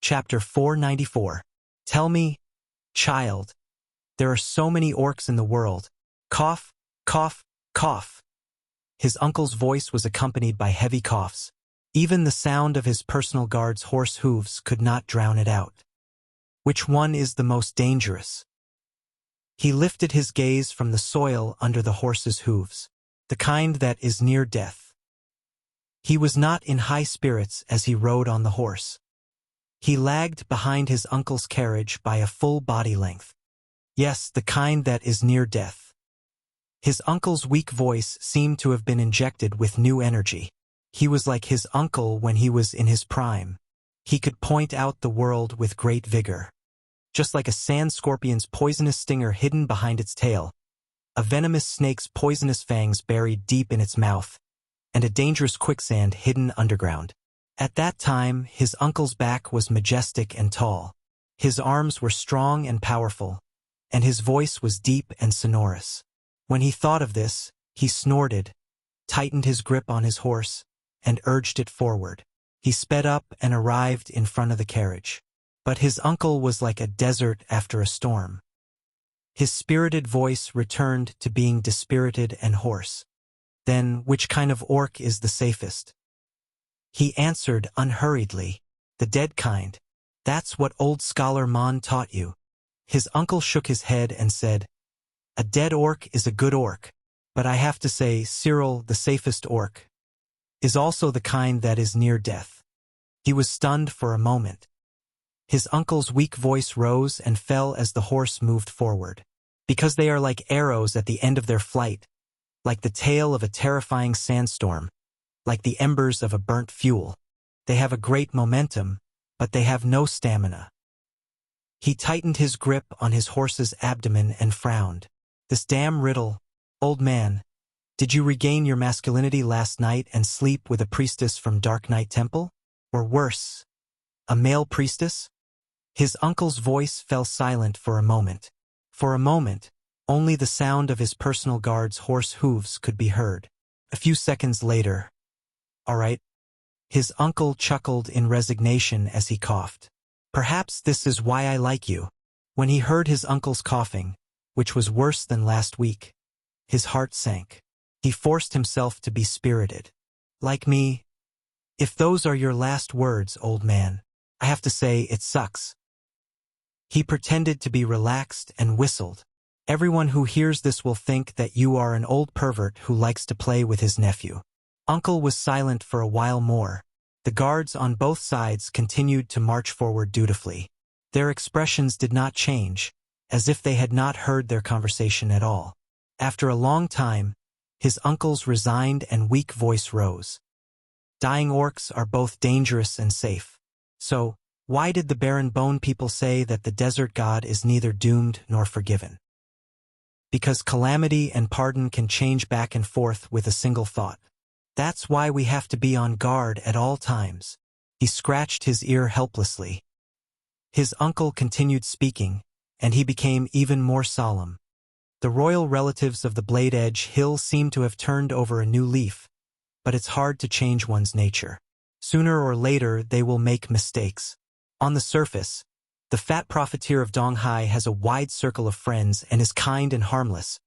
Chapter 494. Tell me, child. There are so many orcs in the world. Cough, cough, cough. His uncle's voice was accompanied by heavy coughs. Even the sound of his personal guard's horse hooves could not drown it out. Which one is the most dangerous? He lifted his gaze from the soil under the horse's hooves, the kind that is near death. He was not in high spirits as he rode on the horse. He lagged behind his uncle's carriage by a full body length. Yes, the kind that is near death. His uncle's weak voice seemed to have been injected with new energy. He was like his uncle when he was in his prime. He could point out the world with great vigor. Just like a sand scorpion's poisonous stinger hidden behind its tail, a venomous snake's poisonous fangs buried deep in its mouth, and a dangerous quicksand hidden underground. At that time, his uncle's back was majestic and tall. His arms were strong and powerful, and his voice was deep and sonorous. When he thought of this, he snorted, tightened his grip on his horse, and urged it forward. He sped up and arrived in front of the carriage. But his uncle was like a desert after a storm. His spirited voice returned to being dispirited and hoarse. Then, which kind of orc is the safest? He answered unhurriedly, the dead kind. That's what old scholar Mon taught you. His uncle shook his head and said, a dead orc is a good orc, but I have to say Cyril, the safest orc, is also the kind that is near death. He was stunned for a moment. His uncle's weak voice rose and fell as the horse moved forward. Because they are like arrows at the end of their flight, like the tail of a terrifying sandstorm, like the embers of a burnt fuel. They have a great momentum, but they have no stamina. He tightened his grip on his horse's abdomen and frowned. This damn riddle, old man. Did you regain your masculinity last night and sleep with a priestess from Dark Knight Temple? Or worse, a male priestess? His uncle's voice fell silent for a moment. For a moment, only the sound of his personal guard's horse hooves could be heard. A few seconds later, all right. His uncle chuckled in resignation as he coughed. Perhaps this is why I like you. When he heard his uncle's coughing, which was worse than last week, his heart sank. He forced himself to be spirited. Like me. If those are your last words, old man, I have to say it sucks. He pretended to be relaxed and whistled. Everyone who hears this will think that you are an old pervert who likes to play with his nephew. Uncle was silent for a while more. The guards on both sides continued to march forward dutifully. Their expressions did not change, as if they had not heard their conversation at all. After a long time, his uncle's resigned and weak voice rose. Dying orcs are both dangerous and safe. So, why did the barren bone people say that the desert god is neither doomed nor forgiven? Because calamity and pardon can change back and forth with a single thought. That's why we have to be on guard at all times. He scratched his ear helplessly. His uncle continued speaking, and he became even more solemn. The royal relatives of the Blade Edge Hill seem to have turned over a new leaf, but it's hard to change one's nature. Sooner or later they will make mistakes. On the surface, the fat profiteer of Donghai has a wide circle of friends and is kind and harmless,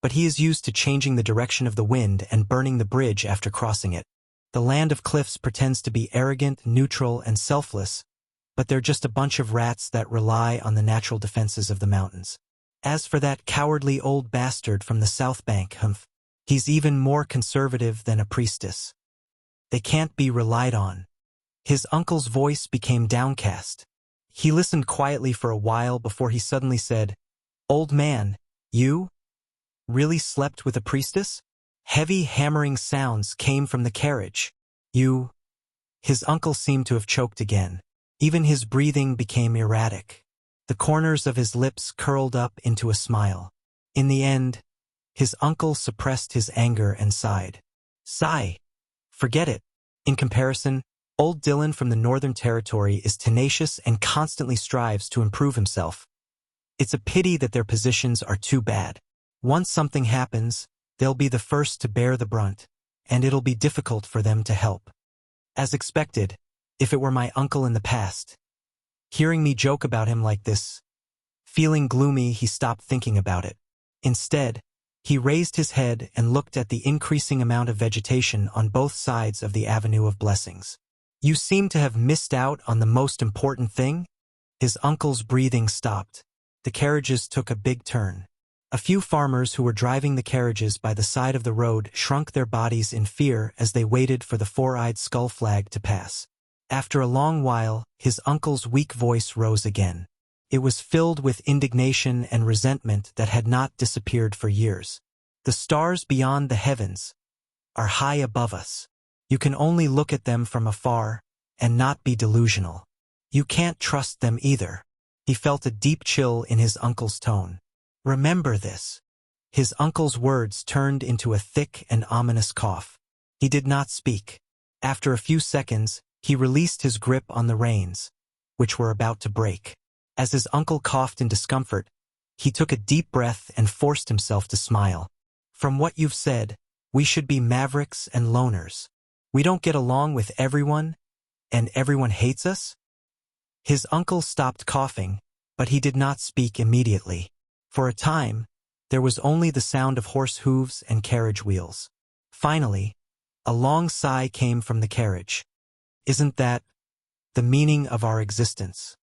but he is used to changing the direction of the wind and burning the bridge after crossing it. The land of cliffs pretends to be arrogant, neutral, and selfless, but they're just a bunch of rats that rely on the natural defenses of the mountains. As for that cowardly old bastard from the South Bank, he's even more conservative than a priestess. They can't be relied on. His uncle's voice became downcast. He listened quietly for a while before he suddenly said, "Old man, you really slept with a priestess?" Heavy hammering sounds came from the carriage. You... His uncle seemed to have choked again. Even his breathing became erratic. The corners of his lips curled up into a smile. In the end, his uncle suppressed his anger and sighed. Sigh. Forget it. In comparison, old Dylan from the Northern Territory is tenacious and constantly strives to improve himself. It's a pity that their positions are too bad. Once something happens, they'll be the first to bear the brunt, and it'll be difficult for them to help. As expected, if it were my uncle in the past, Hearing me joke about him like this. Feeling gloomy, he stopped thinking about it. Instead, he raised his head and looked at the increasing amount of vegetation on both sides of the Avenue of Blessings. You seem to have missed out on the most important thing? His uncle's breathing stopped. The carriages took a big turn. A few farmers who were driving the carriages by the side of the road shrunk their bodies in fear as they waited for the four-eyed skull flag to pass. After a long while, his uncle's weak voice rose again. It was filled with indignation and resentment that had not disappeared for years. The stars beyond the heavens are high above us. You can only look at them from afar and not be delusional. You can't trust them either. He felt a deep chill in his uncle's tone. Remember this. His uncle's words turned into a thick and ominous cough. He did not speak. After a few seconds, he released his grip on the reins, which were about to break. As his uncle coughed in discomfort, he took a deep breath and forced himself to smile. From what you've said, we should be mavericks and loners. We don't get along with everyone, and everyone hates us? His uncle stopped coughing, but he did not speak immediately. For a time, there was only the sound of horse hooves and carriage wheels. Finally, a long sigh came from the carriage. Isn't that the meaning of our existence?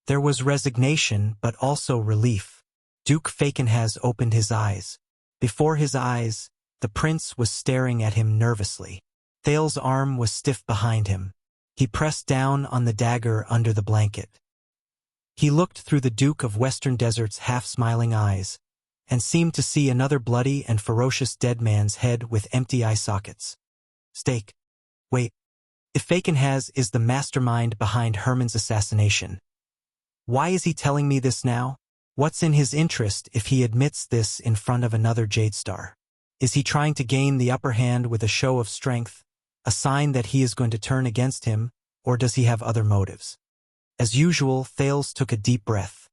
There was resignation, but also relief. Duke Fakenhas opened his eyes. Before his eyes, the prince was staring at him nervously. Thales's arm was stiff behind him. He pressed down on the dagger under the blanket. He looked through the Duke of Western Desert's half-smiling eyes, and seemed to see another bloody and ferocious dead man's head with empty eye sockets. Stake. Wait. If Fakenhas is the mastermind behind Herman's assassination, why is he telling me this now? What's in his interest if he admits this in front of another Jadestar? Is he trying to gain the upper hand with a show of strength, a sign that he is going to turn against him, or does he have other motives? As usual, Thales took a deep breath.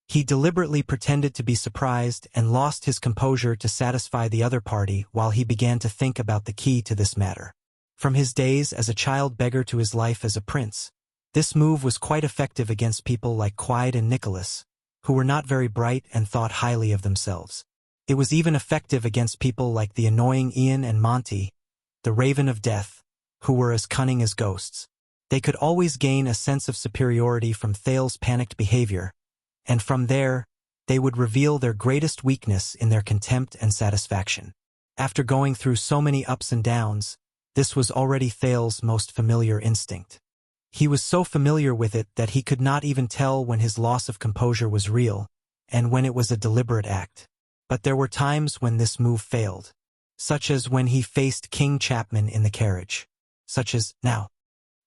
He deliberately pretended to be surprised and lost his composure to satisfy the other party while he began to think about the key to this matter. From his days as a child beggar to his life as a prince, this move was quite effective against people like Quide and Nicholas, who were not very bright and thought highly of themselves. It was even effective against people like the annoying Ian and Monty, the Raven of Death, who were as cunning as ghosts. They could always gain a sense of superiority from Thales' panicked behavior, and from there, they would reveal their greatest weakness in their contempt and satisfaction. After going through so many ups and downs, this was already Thales' most familiar instinct. He was so familiar with it that he could not even tell when his loss of composure was real, and when it was a deliberate act. But there were times when this move failed, such as when he faced King Chapman in the carriage. Such as, now.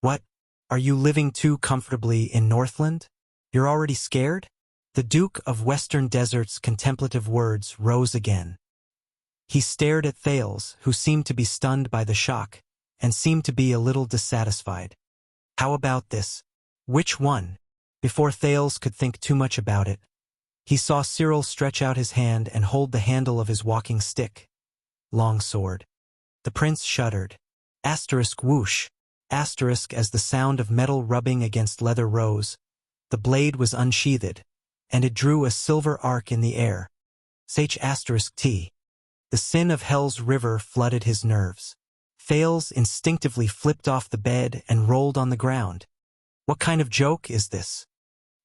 What? Are you living too comfortably in Northland? You're already scared? The Duke of Western Desert's contemplative words rose again. He stared at Thales, who seemed to be stunned by the shock, and seemed to be a little dissatisfied. How about this? Which one? Before Thales could think too much about it, he saw Cyril stretch out his hand and hold the handle of his walking stick. Long sword. The prince shuddered. Asterisk whoosh. Asterisk as the sound of metal rubbing against leather rose. The blade was unsheathed, and it drew a silver arc in the air. Sach asterisk T. The sin of Hell's river flooded his nerves. Thales instinctively flipped off the bed and rolled on the ground. What kind of joke is this?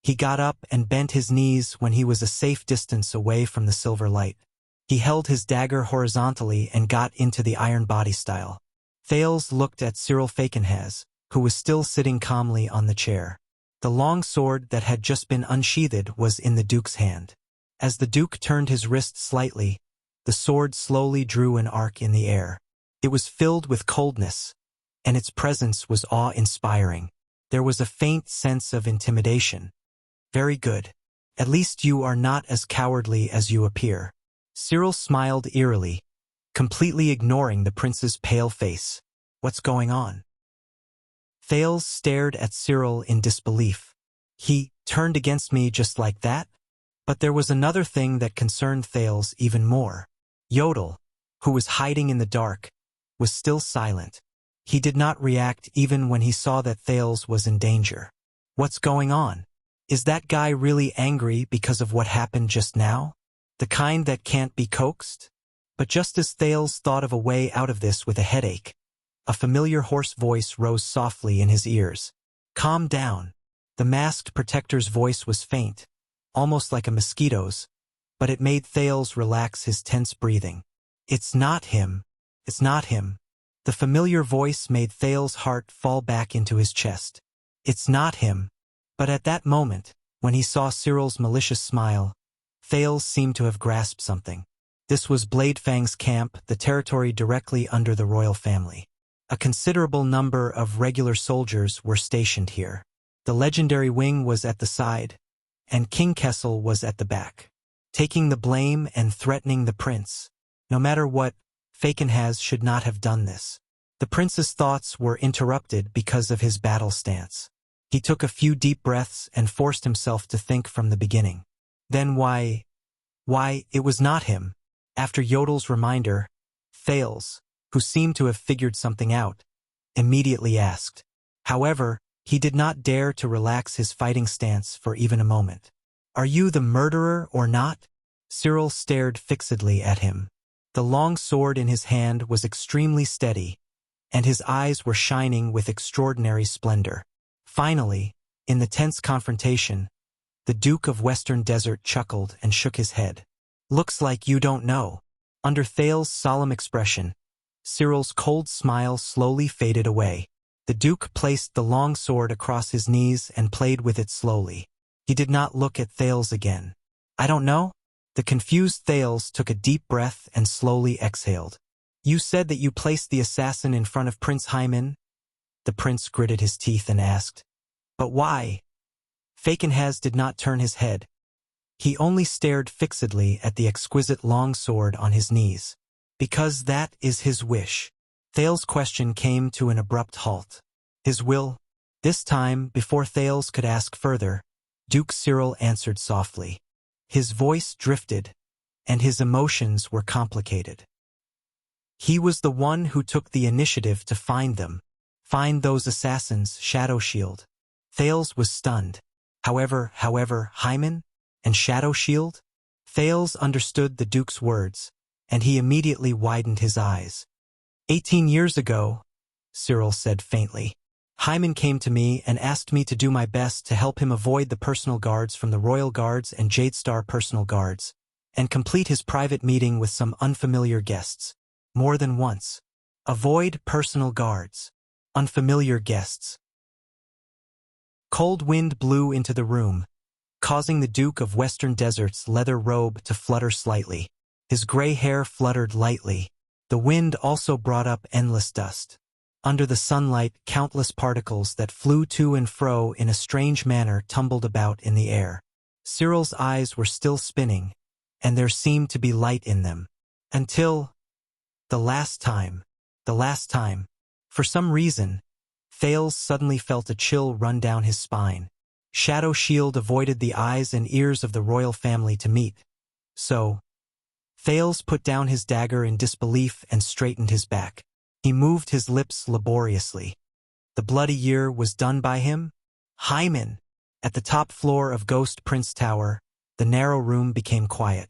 He got up and bent his knees when he was a safe distance away from the silver light. He held his dagger horizontally and got into the iron body style. Thales looked at Cyril Fakenhas, who was still sitting calmly on the chair. The long sword that had just been unsheathed was in the Duke's hand. As the Duke turned his wrist slightly, the sword slowly drew an arc in the air. It was filled with coldness, and its presence was awe-inspiring. There was a faint sense of intimidation. Very good. At least you are not as cowardly as you appear. Cyril smiled eerily, completely ignoring the prince's pale face. What's going on? Thales stared at Cyril in disbelief. He turned against me just like that? But there was another thing that concerned Thales even more. Yodel, who was hiding in the dark, was still silent. He did not react even when he saw that Thales was in danger. What's going on? Is that guy really angry because of what happened just now? The kind that can't be coaxed? But just as Thales thought of a way out of this with a headache, a familiar hoarse voice rose softly in his ears. Calm down. The masked protector's voice was faint, almost like a mosquito's, but it made Thales relax his tense breathing. It's not him. It's not him. The familiar voice made Thales' heart fall back into his chest. It's not him. But at that moment, when he saw Cyril's malicious smile, Thales seemed to have grasped something. This was Bladefang's camp, the territory directly under the royal family. A considerable number of regular soldiers were stationed here. The legendary wing was at the side, and King Kessel was at the back, taking the blame and threatening the prince. No matter what, Fakenhaz should not have done this. The prince's thoughts were interrupted because of his battle stance. He took a few deep breaths and forced himself to think from the beginning. Then why, it was not him. After Yodel's reminder, Thales, who seemed to have figured something out, immediately asked. However, he did not dare to relax his fighting stance for even a moment. Are you the murderer or not? Cyril stared fixedly at him. The long sword in his hand was extremely steady, and his eyes were shining with extraordinary splendor. Finally, in the tense confrontation, the Duke of Western Desert chuckled and shook his head. Looks like you don't know. Under Thales' solemn expression, Cyril's cold smile slowly faded away. The Duke placed the long sword across his knees and played with it slowly. He did not look at Thales again. I don't know? The confused Thales took a deep breath and slowly exhaled. You said that you placed the assassin in front of Prince Hyman? The prince gritted his teeth and asked. But why? Fakenhaz did not turn his head. He only stared fixedly at the exquisite long sword on his knees. Because that is his wish. Thales' question came to an abrupt halt. His will? This time, before Thales could ask further, Duke Cyril answered softly. His voice drifted, and his emotions were complicated. He was the one who took the initiative to find them. Find those assassins, Shadow Shield. Thales was stunned. However, Hyman? And Shadow Shield? Thales understood the Duke's words, and he immediately widened his eyes. 18 years ago, Cyril said faintly, Hyman came to me and asked me to do my best to help him avoid the personal guards from the Royal Guards and Jadestar personal guards, and complete his private meeting with some unfamiliar guests. More than once. Avoid personal guards. Unfamiliar guests. Cold wind blew into the room, causing the Duke of Western Desert's leather robe to flutter slightly. His gray hair fluttered lightly. The wind also brought up endless dust. Under the sunlight, countless particles that flew to and fro in a strange manner tumbled about in the air. Cyril's eyes were still spinning, and there seemed to be light in them. Until the last time. For some reason, Thales suddenly felt a chill run down his spine. Shadow Shield avoided the eyes and ears of the royal family to meet. So, Thales put down his dagger in disbelief and straightened his back. He moved his lips laboriously. The bloody year was done by him? Hyman! At the top floor of Ghost Prince Tower, the narrow room became quiet.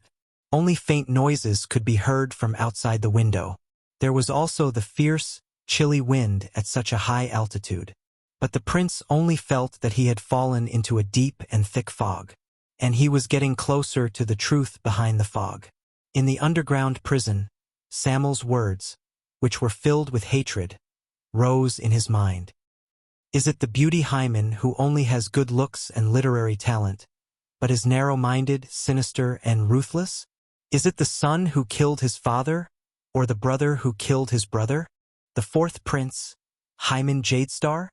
Only faint noises could be heard from outside the window. There was also the fierce, chilly wind at such a high altitude. But the prince only felt that he had fallen into a deep and thick fog, and he was getting closer to the truth behind the fog. In the underground prison, Samuel's words, which were filled with hatred, rose in his mind. Is it the beauty Hyman who only has good looks and literary talent, but is narrow-minded, sinister, and ruthless? Is it the son who killed his father, or the brother who killed his brother? The fourth prince, Hyman Jadestar?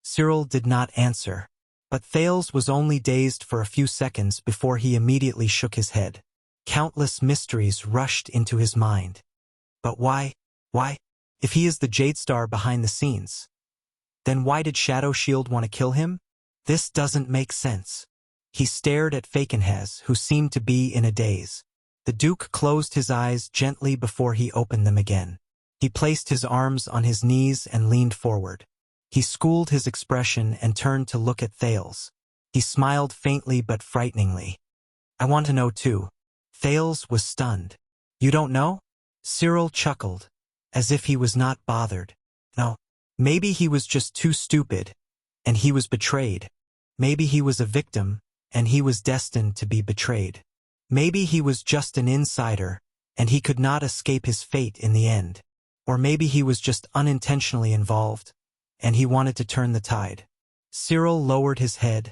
Cyril did not answer, but Thales was only dazed for a few seconds before he immediately shook his head. Countless mysteries rushed into his mind. But why? If he is the Jadestar behind the scenes, then why did Shadow Shield want to kill him? This doesn't make sense. He stared at Fakenhaz, who seemed to be in a daze. The Duke closed his eyes gently before he opened them again. He placed his arms on his knees and leaned forward. He schooled his expression and turned to look at Thales. He smiled faintly but frighteningly. I want to know too. Thales was stunned. You don't know? Cyril chuckled, as if he was not bothered. No. Maybe he was just too stupid, and he was betrayed. Maybe he was a victim, and he was destined to be betrayed. Maybe he was just an insider, and he could not escape his fate in the end. Or maybe he was just unintentionally involved, and he wanted to turn the tide. Cyril lowered his head,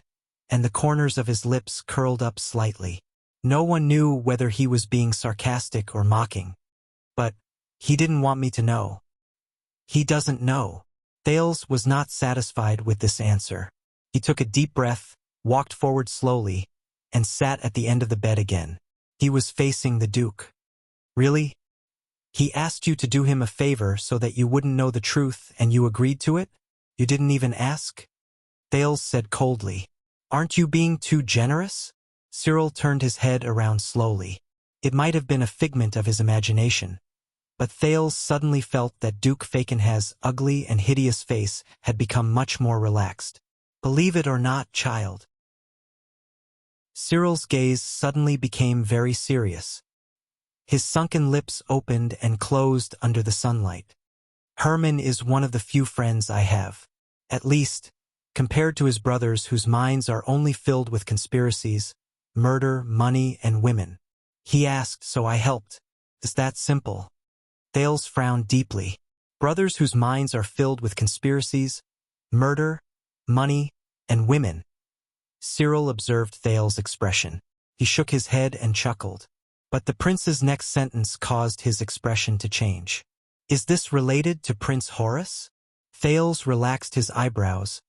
and the corners of his lips curled up slightly. No one knew whether he was being sarcastic or mocking. But he didn't want me to know. He doesn't know. Thales was not satisfied with this answer. He took a deep breath, walked forward slowly, and sat at the end of the bed again. He was facing the Duke. Really? He asked you to do him a favor so that you wouldn't know the truth, and you agreed to it? You didn't even ask? Thales said coldly. Aren't you being too generous? Cyril turned his head around slowly. It might have been a figment of his imagination, but Thales suddenly felt that Duke Fakenhas's ugly and hideous face had become much more relaxed. Believe it or not, child. Cyril's gaze suddenly became very serious. His sunken lips opened and closed under the sunlight. Herman is one of the few friends I have. At least, compared to his brothers whose minds are only filled with conspiracies, murder, money, and women. He asked, so I helped. It's that simple. Thales frowned deeply. Brothers whose minds are filled with conspiracies, murder, money, and women. Cyril observed Thales' expression. He shook his head and chuckled. But the prince's next sentence caused his expression to change. Is this related to Prince Horace? Thales relaxed his eyebrows,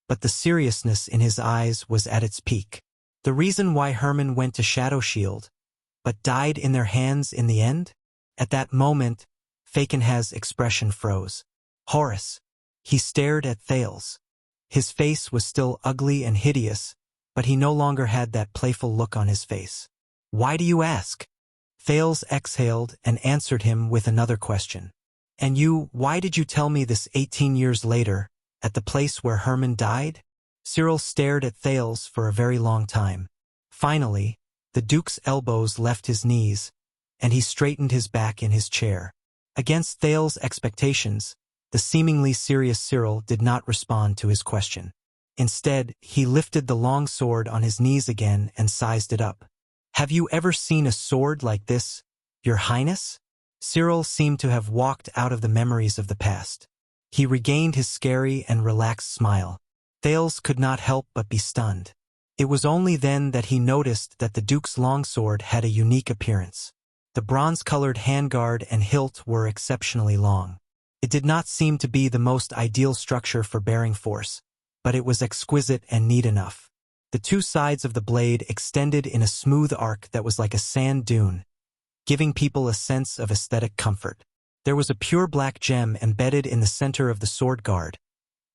but the seriousness in his eyes was at its peak. The reason why Herman went to Shadowshield, but died in their hands in the end? At that moment, Fakenhas's expression froze. Horace. He stared at Thales. His face was still ugly and hideous, but he no longer had that playful look on his face. Why do you ask? Thales exhaled and answered him with another question. And you, why did you tell me this 18 years later, at the place where Herman died? Cyril stared at Thales for a very long time. Finally, the Duke's elbows left his knees, and he straightened his back in his chair. Against Thales' expectations, the seemingly serious Cyril did not respond to his question. Instead, he lifted the long sword on his knees again and sized it up. Have you ever seen a sword like this, Your Highness? Cyril seemed to have walked out of the memories of the past. He regained his scary and relaxed smile. Thales could not help but be stunned. It was only then that he noticed that the Duke's longsword had a unique appearance. The bronze-colored handguard and hilt were exceptionally long. It did not seem to be the most ideal structure for bearing force, but it was exquisite and neat enough. The two sides of the blade extended in a smooth arc that was like a sand dune, giving people a sense of aesthetic comfort. There was a pure black gem embedded in the center of the sword guard,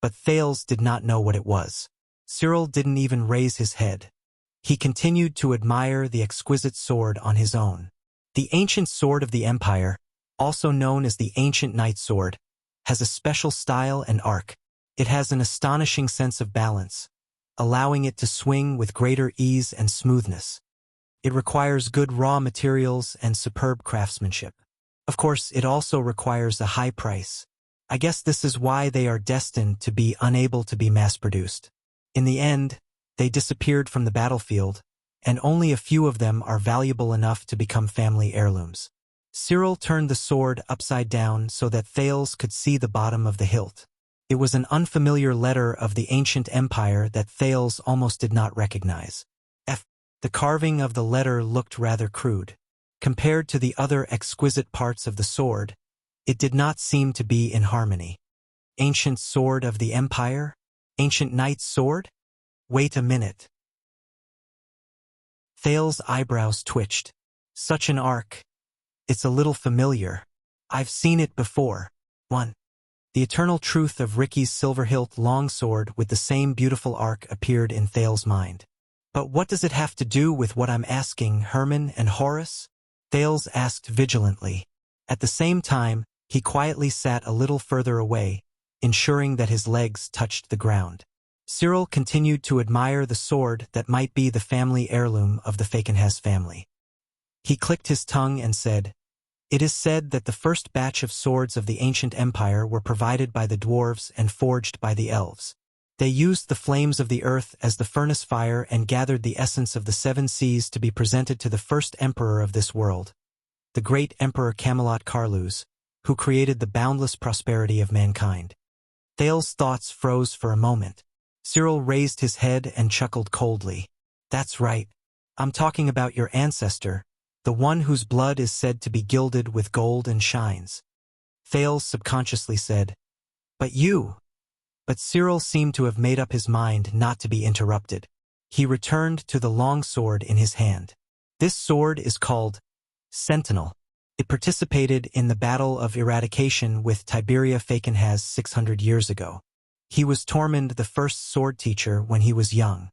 but Thales did not know what it was. Cyril didn't even raise his head. He continued to admire the exquisite sword on his own. The ancient sword of the Empire, also known as the ancient knight sword, has a special style and arc. It has an astonishing sense of balance, allowing it to swing with greater ease and smoothness. It requires good raw materials and superb craftsmanship. Of course, it also requires a high price. I guess this is why they are destined to be unable to be mass-produced. In the end, they disappeared from the battlefield, and only a few of them are valuable enough to become family heirlooms. Cyril turned the sword upside down so that Thales could see the bottom of the hilt. It was an unfamiliar letter of the ancient empire that Thales almost did not recognize. The carving of the letter looked rather crude. Compared to the other exquisite parts of the sword, it did not seem to be in harmony. Ancient sword of the empire? Ancient knight's sword? Wait a minute. Thales' eyebrows twitched. Such an arc. It's a little familiar. I've seen it before. 1. The eternal truth of Ricky's silver-hilt longsword with the same beautiful arc appeared in Thales' mind. But what does it have to do with what I'm asking, Herman and Horace? Thales asked vigilantly. At the same time, he quietly sat a little further away, ensuring that his legs touched the ground. Cyril continued to admire the sword that might be the family heirloom of the Fakenhas family. He clicked his tongue and said, "It is said that the first batch of swords of the ancient empire were provided by the dwarves and forged by the elves. They used the flames of the earth as the furnace fire and gathered the essence of the seven seas to be presented to the first emperor of this world, the great Emperor Camelot Carlus, who created the boundless prosperity of mankind." Thales's thoughts froze for a moment. Cyril raised his head and chuckled coldly. "That's right. I'm talking about your ancestor, the one whose blood is said to be gilded with gold and shines." Thales subconsciously said, "But you." But Cyril seemed to have made up his mind not to be interrupted. He returned to the long sword in his hand. "This sword is called Sentinel. It participated in the Battle of Eradication with Tiberia Fakenhas 600 years ago. He was Tormund the first sword teacher when he was young.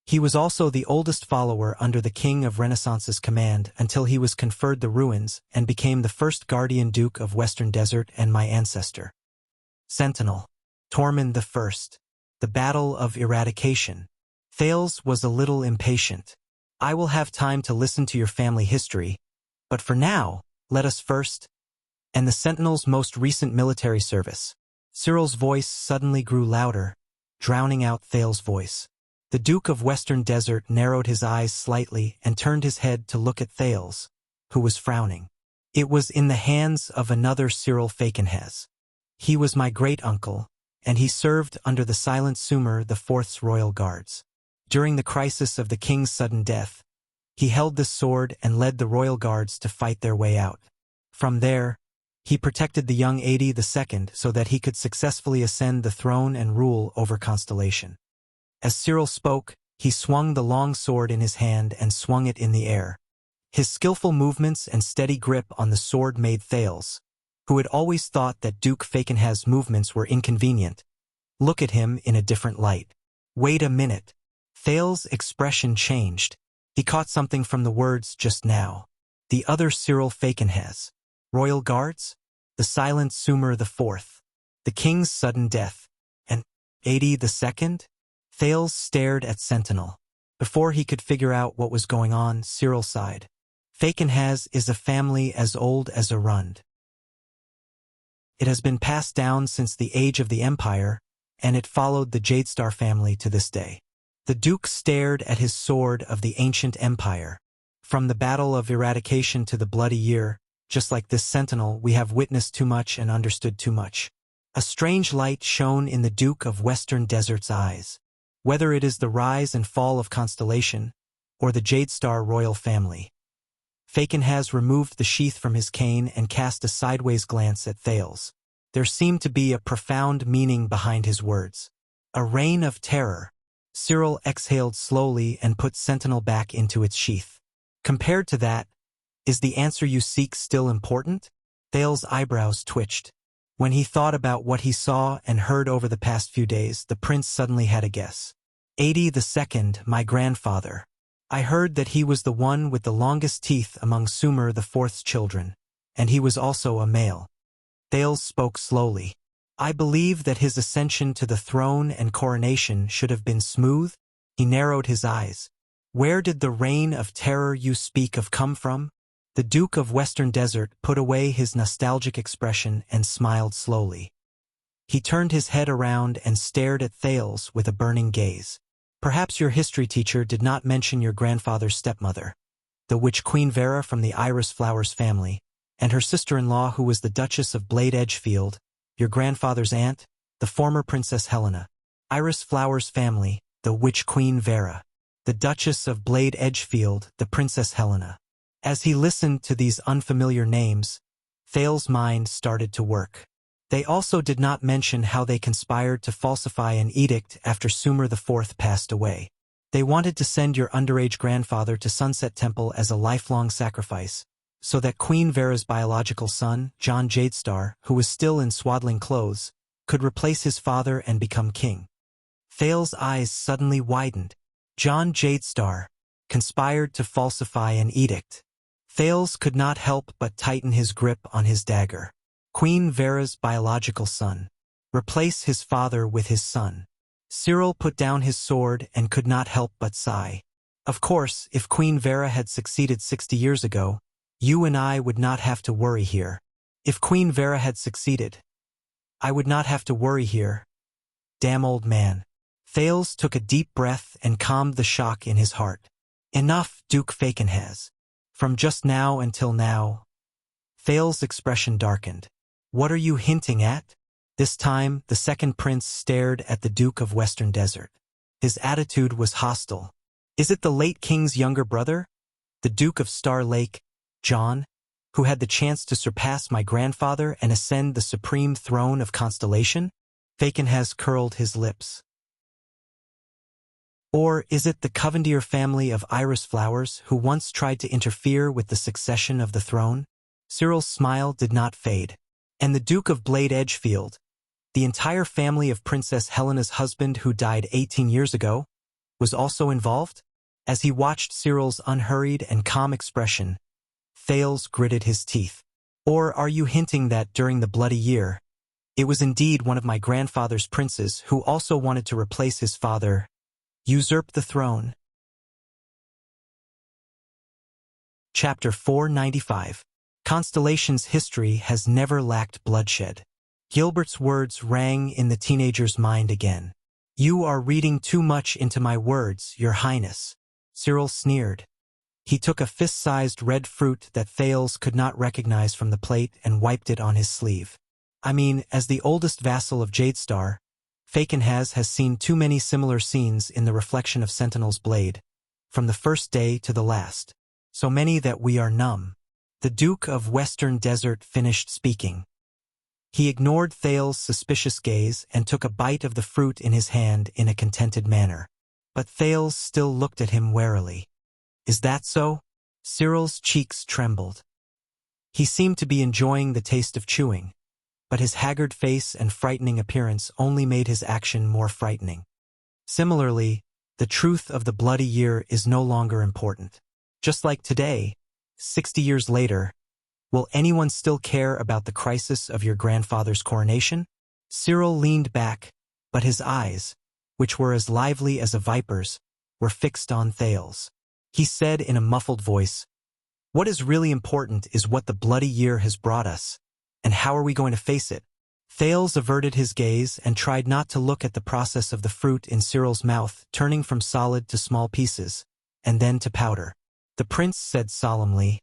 He was also the oldest follower under the King of Renaissance's command until he was conferred the ruins and became the first Guardian Duke of Western Desert and my ancestor. Sentinel. Tormund the First. The Battle of Eradication." Thales was a little impatient. "I will have time to listen to your family history, but for now, let us first." "And the Sentinel's most recent military service." Cyril's voice suddenly grew louder, drowning out Thales' voice. The Duke of Western Desert narrowed his eyes slightly and turned his head to look at Thales, who was frowning. "It was in the hands of another Cyril Fakenhas. He was my great-uncle, and he served under the Silent Sumer the Fourth's royal guards. During the crisis of the king's sudden death, he held this sword and led the royal guards to fight their way out. From there, he protected the young Adi II so that he could successfully ascend the throne and rule over Constellation." As Cyril spoke, he swung the long sword in his hand and swung it in the air. His skillful movements and steady grip on the sword made Thales, who had always thought that Duke Fakenhas' movements were inconvenient, look at him in a different light. "Wait a minute." Thales' expression changed. He caught something from the words just now. The other Cyril Fakenhas. Royal Guards? The Silent Sumer the Fourth. The king's sudden death. And Adi II? Thales stared at Sentinel. Before he could figure out what was going on, Cyril sighed. "Fakenhas is a family as old as Arund. It has been passed down since the age of the Empire, and it followed the Jadestar family to this day." The Duke stared at his sword of the ancient empire. "From the Battle of Eradication to the Bloody Year, just like this Sentinel, we have witnessed too much and understood too much." A strange light shone in the Duke of Western Desert's eyes. "Whether it is the rise and fall of Constellation, or the Jadestar royal family." Fakenhas removed the sheath from his cane and cast a sideways glance at Thales. There seemed to be a profound meaning behind his words. "A reign of terror." Cyril exhaled slowly and put Sentinel back into its sheath. "Compared to that, is the answer you seek still important?" Thales' eyebrows twitched. When he thought about what he saw and heard over the past few days, the prince suddenly had a guess. "Adi II, my grandfather. I heard that he was the one with the longest teeth among Sumer the Fourth's children, and he was also a male." Thales spoke slowly. "I believe that his ascension to the throne and coronation should have been smooth." He narrowed his eyes. "Where did the reign of terror you speak of come from?" The Duke of Western Desert put away his nostalgic expression and smiled slowly. He turned his head around and stared at Thales with a burning gaze. "Perhaps your history teacher did not mention your grandfather's stepmother, the witch Queen Vera from the Iris Flowers family, and her sister-in-law who was the Duchess of Blade Edgefield, your grandfather's aunt, the former Princess Helena. Iris Flowers family, the witch Queen Vera, the Duchess of Blade Edgefield, the Princess Helena." As he listened to these unfamiliar names, Thales' mind started to work. They also did not mention how they conspired to falsify an edict after Sumer IV passed away. They wanted to send your underage grandfather to Sunset Temple as a lifelong sacrifice, so that Queen Vera's biological son, John Jadestar, who was still in swaddling clothes, could replace his father and become king. Thales' eyes suddenly widened. John Jadestar conspired to falsify an edict. Thales could not help but tighten his grip on his dagger. Queen Vera's biological son. Replace his father with his son. Cyril put down his sword and could not help but sigh. Of course, if Queen Vera had succeeded 60 years ago, you and I would not have to worry here. If Queen Vera had succeeded, I would not have to worry here. Damn old man. Thales took a deep breath and calmed the shock in his heart. Enough, Duke Falkenhaz. From just now until now. Thales' expression darkened. What are you hinting at? This time, the second prince stared at the Duke of Western Desert. His attitude was hostile. Is it the late king's younger brother? The Duke of Star Lake, John, who had the chance to surpass my grandfather and ascend the supreme throne of Constellation? Falkenhaz curled his lips. Or is it the Covendier family of iris flowers who once tried to interfere with the succession of the throne? Cyril's smile did not fade. And the Duke of Blade Edgefield, the entire family of Princess Helena's husband who died 18 years ago, was also involved? As he watched Cyril's unhurried and calm expression, Thales gritted his teeth. Or are you hinting that during the Bloody Year, it was indeed one of my grandfather's princes who also wanted to replace his father, usurp the throne? Chapter 495. Constellation's history has never lacked bloodshed. Gilbert's words rang in the teenager's mind again. You are reading too much into my words, Your Highness. Cyril sneered. He took a fist-sized red fruit that Thales could not recognize from the plate and wiped it on his sleeve. I mean, as the oldest vassal of Jadestar, Falkenhaz has seen too many similar scenes in the reflection of Sentinel's blade, from the first day to the last. So many that we are numb. The Duke of Western Desert finished speaking. He ignored Thales' suspicious gaze and took a bite of the fruit in his hand in a contented manner. But Thales still looked at him warily. Is that so? Cyril's cheeks trembled. He seemed to be enjoying the taste of chewing, but his haggard face and frightening appearance only made his action more frightening. Similarly, the truth of the Bloody Year is no longer important. Just like today, 60 years later, will anyone still care about the crisis of your grandfather's coronation? Cyril leaned back, but his eyes, which were as lively as a viper's, were fixed on Thales. He said in a muffled voice, What is really important is what the Bloody Year has brought us, and how are we going to face it? Thales averted his gaze and tried not to look at the process of the fruit in Cyril's mouth, turning from solid to small pieces, and then to powder. The prince said solemnly,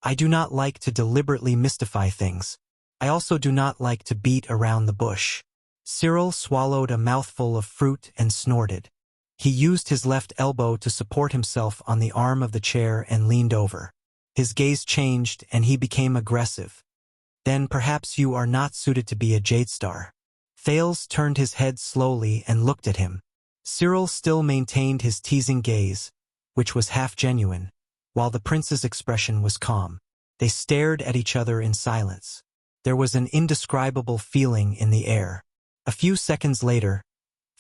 I do not like to deliberately mystify things. I also do not like to beat around the bush. Cyril swallowed a mouthful of fruit and snorted. He used his left elbow to support himself on the arm of the chair and leaned over. His gaze changed and he became aggressive. Then perhaps you are not suited to be a Jadestar. Thales turned his head slowly and looked at him. Cyril still maintained his teasing gaze, which was half genuine, while the prince's expression was calm. They stared at each other in silence. There was an indescribable feeling in the air. A few seconds later,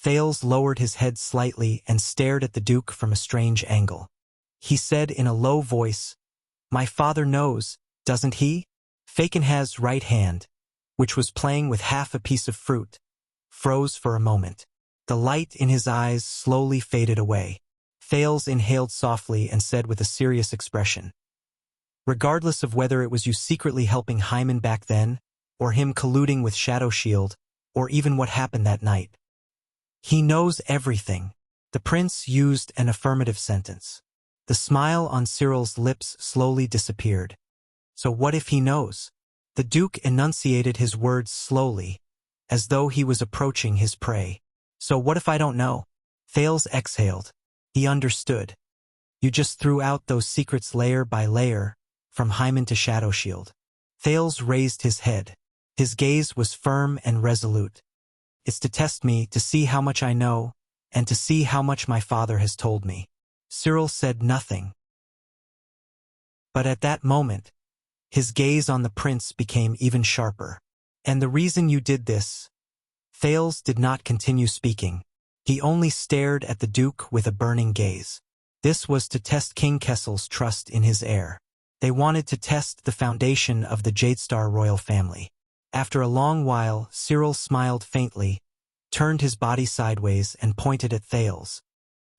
Thales lowered his head slightly and stared at the Duke from a strange angle. He said in a low voice, My father knows, doesn't he? Falkenhaz's right hand, which was playing with half a piece of fruit, froze for a moment. The light in his eyes slowly faded away. Thales inhaled softly and said with a serious expression, Regardless of whether it was you secretly helping Hyman back then, or him colluding with Shadow Shield, or even what happened that night, he knows everything. The prince used an affirmative sentence. The smile on Cyril's lips slowly disappeared. So what if he knows? The Duke enunciated his words slowly, as though he was approaching his prey. So what if I don't know? Thales exhaled. He understood. You just threw out those secrets layer by layer, from Hyman to Shadow Shield. Thales raised his head. His gaze was firm and resolute. It's to test me, to see how much I know, and to see how much my father has told me. Cyril said nothing. But at that moment, his gaze on the prince became even sharper. And the reason you did this? Thales did not continue speaking. He only stared at the Duke with a burning gaze. This was to test King Kessel's trust in his heir. They wanted to test the foundation of the Jadestar royal family. After a long while, Cyril smiled faintly, turned his body sideways and pointed at Thales.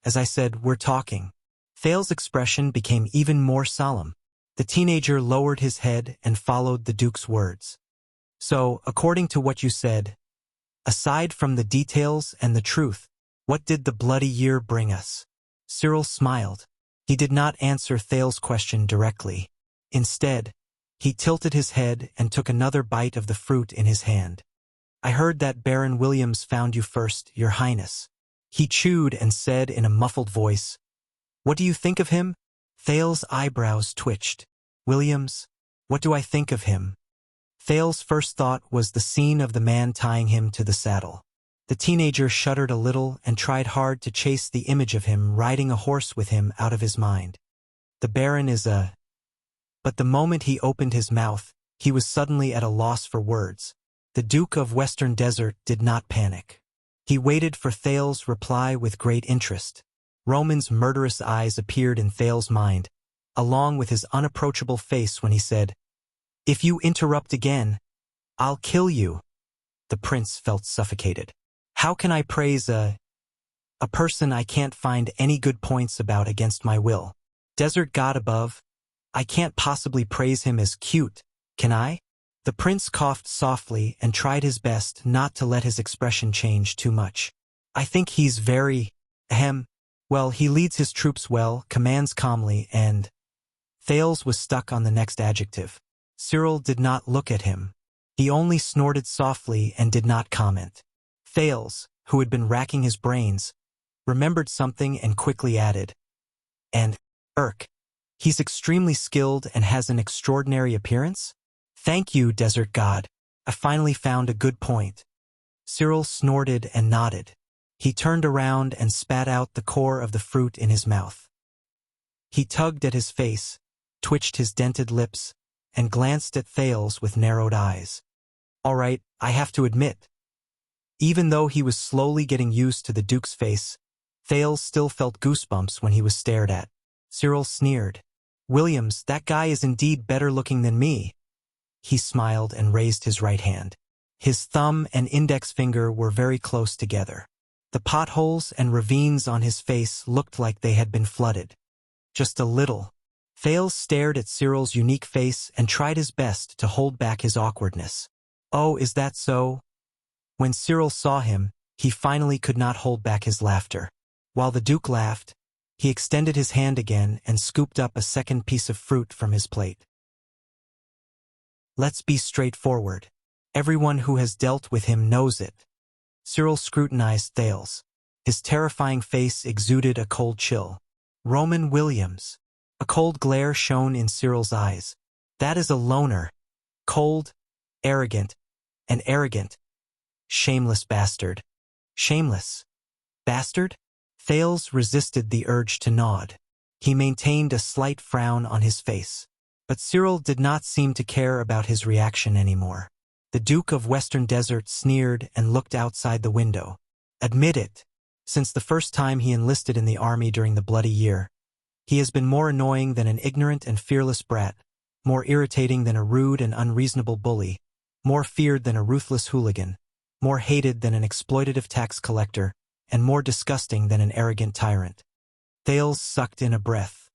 As I said, we're talking. Thales' expression became even more solemn. The teenager lowered his head and followed the Duke's words. So, according to what you said, aside from the details and the truth, what did the bloody year bring us? Cyril smiled. He did not answer Thales' question directly. Instead, he tilted his head and took another bite of the fruit in his hand. I heard that Baron Williams found you first, Your Highness. He chewed and said in a muffled voice, What do you think of him? Thales' eyebrows twitched. Williams, what do I think of him? Thales' first thought was the scene of the man tying him to the saddle. The teenager shuddered a little and tried hard to chase the image of him riding a horse with him out of his mind. The Baron is a... But the moment he opened his mouth, he was suddenly at a loss for words. The Duke of Western Desert did not panic. He waited for Thales' reply with great interest. Roman's murderous eyes appeared in Thales' mind, along with his unapproachable face when he said, If you interrupt again, I'll kill you. The prince felt suffocated. How can I praise a person I can't find any good points about against my will? Desert God above, I can't possibly praise him as cute, can I? The prince coughed softly and tried his best not to let his expression change too much. I think he's very, well, he leads his troops well, commands calmly, and... Thales was stuck on the next adjective. Cyril did not look at him. He only snorted softly and did not comment. Thales, who had been racking his brains, remembered something and quickly added, And, he's extremely skilled and has an extraordinary appearance? Thank you, Desert God. I finally found a good point. Cyril snorted and nodded. He turned around and spat out the core of the fruit in his mouth. He tugged at his face, twitched his dented lips, and glanced at Thales with narrowed eyes. All right, I have to admit. Even though he was slowly getting used to the Duke's face, Thales still felt goosebumps when he was stared at. Cyril sneered. Williams, that guy is indeed better looking than me. He smiled and raised his right hand. His thumb and index finger were very close together. The potholes and ravines on his face looked like they had been flooded. Just a little. Thales stared at Cyril's unique face and tried his best to hold back his awkwardness. Oh, is that so? When Cyril saw him, he finally could not hold back his laughter. While the Duke laughed, he extended his hand again and scooped up a second piece of fruit from his plate. Let's be straightforward. Everyone who has dealt with him knows it. Cyril scrutinized Thales. His terrifying face exuded a cold chill. Roman Williams. A cold glare shone in Cyril's eyes. That is a loner. Cold, arrogant, and arrogant. Shameless bastard. Shameless. Bastard? Thales resisted the urge to nod. He maintained a slight frown on his face. But Cyril did not seem to care about his reaction anymore. The Duke of Western Desert sneered and looked outside the window. Admit it. Since the first time he enlisted in the army during the bloody year, he has been more annoying than an ignorant and fearless brat, more irritating than a rude and unreasonable bully, more feared than a ruthless hooligan, more hated than an exploitative tax collector, and more disgusting than an arrogant tyrant. Thales sucked in a breath.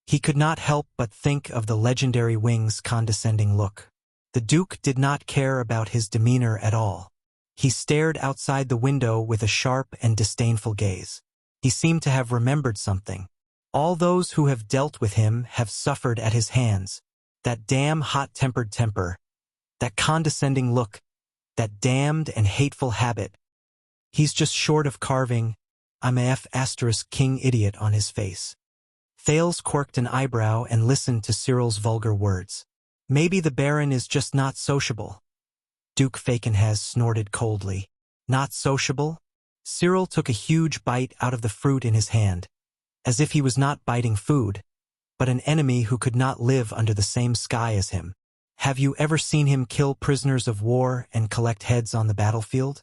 He could not help but think of the legendary Wing's condescending look. The Duke did not care about his demeanor at all. He stared outside the window with a sharp and disdainful gaze. He seemed to have remembered something. All those who have dealt with him have suffered at his hands. That damn hot-tempered temper, that condescending look, that damned and hateful habit. He's just short of carving, I'm a *king idiot on his face. Thales quirked an eyebrow and listened to Cyril's vulgar words. Maybe the Baron is just not sociable. Duke Fakenhaz snorted coldly. Not sociable? Cyril took a huge bite out of the fruit in his hand, as if he was not biting food, but an enemy who could not live under the same sky as him. Have you ever seen him kill prisoners of war and collect heads on the battlefield?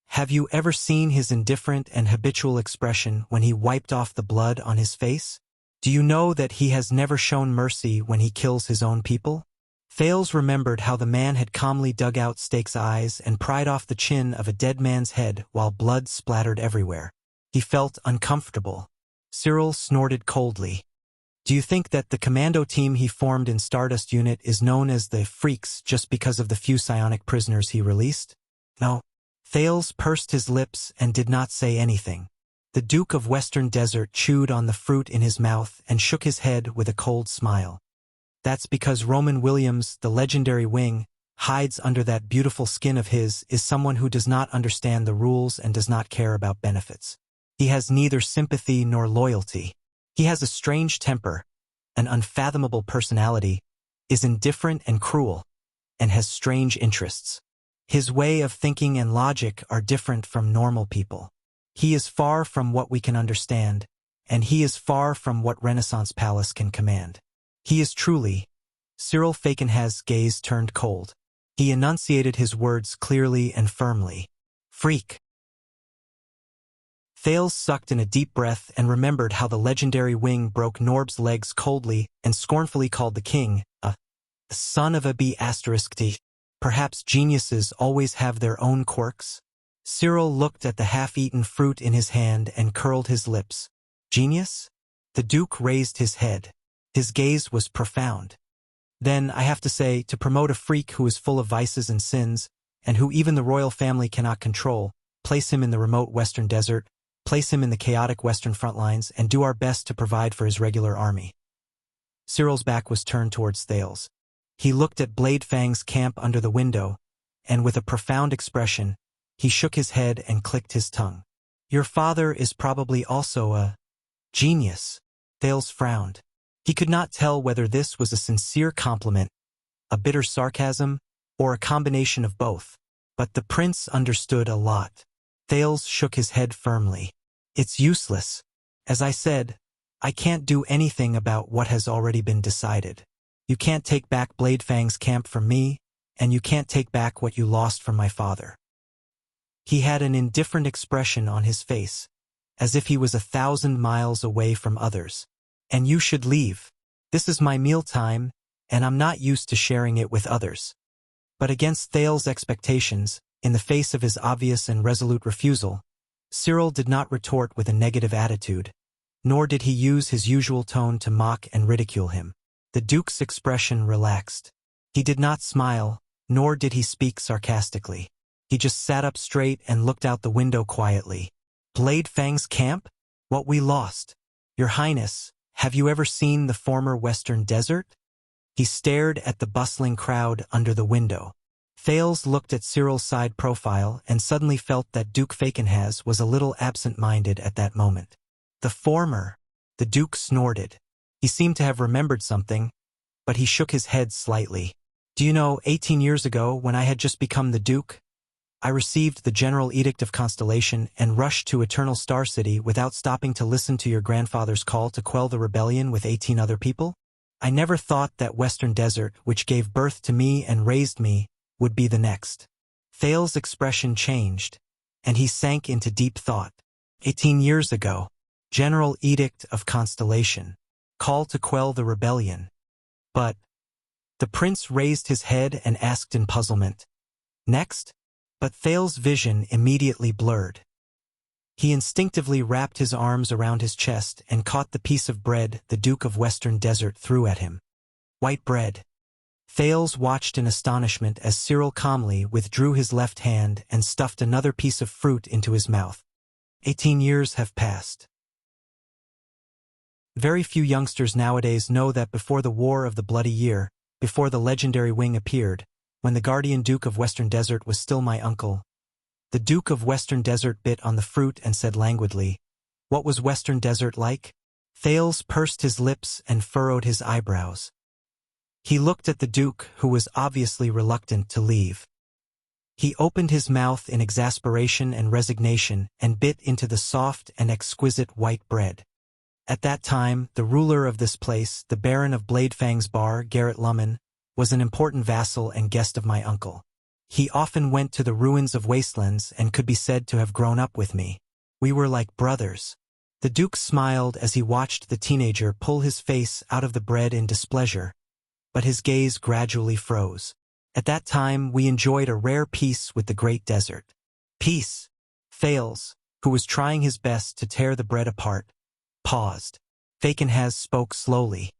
Have you ever seen his indifferent and habitual expression when he wiped off the blood on his face? Do you know that he has never shown mercy when he kills his own people? Thales remembered how the man had calmly dug out Steak's eyes and pried off the chin of a dead man's head while blood splattered everywhere. He felt uncomfortable. Cyril snorted coldly. Do you think that the commando team he formed in Stardust Unit is known as the Freaks just because of the few psionic prisoners he released? No. Thales pursed his lips and did not say anything. The Duke of Western Desert chewed on the fruit in his mouth and shook his head with a cold smile. That's because Roman Williams, the legendary wing, hides under that beautiful skin of his, is someone who does not understand the rules and does not care about benefits. He has neither sympathy nor loyalty. He has a strange temper, an unfathomable personality, is indifferent and cruel, and has strange interests. His way of thinking and logic are different from normal people. He is far from what we can understand, and he is far from what Renaissance Palace can command. He is truly— Cyril Falkenhaz's gaze turned cold. He enunciated his words clearly and firmly. Freak. Thales sucked in a deep breath and remembered how the legendary wing broke Norb's legs coldly and scornfully called the king a son of a b***t. Perhaps geniuses always have their own quirks. Cyril looked at the half-eaten fruit in his hand and curled his lips. Genius? The Duke raised his head. His gaze was profound. Then, I have to say, to promote a freak who is full of vices and sins, and who even the royal family cannot control, place him in the remote Western Desert, place him in the chaotic Western front lines, and do our best to provide for his regular army. Cyril's back was turned towards Thales. He looked at Blade Fang's camp under the window, and with a profound expression, he shook his head and clicked his tongue. Your father is probably also a genius. Thales frowned. He could not tell whether this was a sincere compliment, a bitter sarcasm, or a combination of both. But the prince understood a lot. Thales shook his head firmly. It's useless. As I said, I can't do anything about what has already been decided. You can't take back Blade Fang's camp from me, and you can't take back what you lost from my father. He had an indifferent expression on his face, as if he was 1,000 miles away from others. And you should leave. This is my mealtime, and I'm not used to sharing it with others. But against Thales' expectations, in the face of his obvious and resolute refusal, Cyril did not retort with a negative attitude, nor did he use his usual tone to mock and ridicule him. The Duke's expression relaxed. He did not smile, nor did he speak sarcastically. He just sat up straight and looked out the window quietly. Blade Fang's camp? What we lost. Your Highness, have you ever seen the former Western Desert? He stared at the bustling crowd under the window. Thales looked at Cyril's side profile and suddenly felt that Duke Falkenhaz was a little absent-minded at that moment. The former. The Duke snorted. He seemed to have remembered something, but he shook his head slightly. Do you know, 18 years ago, when I had just become the Duke, I received the General Edict of Constellation and rushed to Eternal Star City without stopping to listen to your grandfather's call to quell the rebellion with 18 other people? I never thought that Western Desert, which gave birth to me and raised me, would be the next. Thales' expression changed, and he sank into deep thought. 18 years ago. General Edict of Constellation. Call to quell the rebellion. But the prince raised his head and asked in puzzlement. Next? But Thales' vision immediately blurred. He instinctively wrapped his arms around his chest and caught the piece of bread the Duke of Western Desert threw at him. White bread. Thales watched in astonishment as Cyril calmly withdrew his left hand and stuffed another piece of fruit into his mouth. 18 years have passed. Very few youngsters nowadays know that before the War of the Bloody Year, before the legendary wing appeared, when the guardian Duke of Western Desert was still my uncle, the Duke of Western Desert bit on the fruit and said languidly, "What was Western Desert like?" Thales pursed his lips and furrowed his eyebrows. He looked at the Duke, who was obviously reluctant to leave. He opened his mouth in exasperation and resignation and bit into the soft and exquisite white bread. At that time, the ruler of this place, the Baron of Bladefang's Bar, Garrett Lummen, was an important vassal and guest of my uncle. He often went to the ruins of wastelands and could be said to have grown up with me. We were like brothers. The Duke smiled as he watched the teenager pull his face out of the bread in displeasure, but his gaze gradually froze. At that time, we enjoyed a rare peace with the great desert. Peace. Thales, who was trying his best to tear the bread apart, paused. Fakenhaz spoke slowly.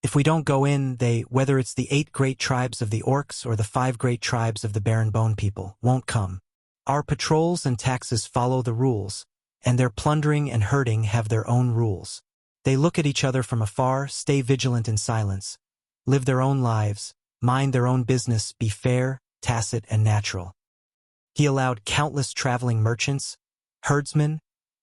If we don't go in, whether it's the 8 great tribes of the orcs or the 5 great tribes of the barren bone people, won't come. Our patrols and taxes follow the rules, and their plundering and herding have their own rules. They look at each other from afar, stay vigilant in silence, live their own lives, mind their own business, be fair, tacit, and natural. He allowed countless traveling merchants, herdsmen,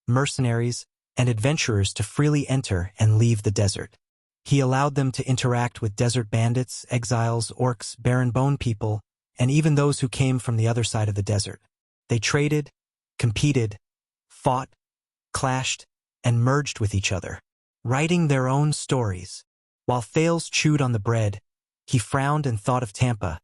mercenaries, and adventurers to freely enter and leave the desert. He allowed them to interact with desert bandits, exiles, orcs, barren bone people, and even those who came from the other side of the desert. They traded, competed, fought, clashed, and merged with each other, writing their own stories. While Thales chewed on the bread, he frowned and thought of Tampa,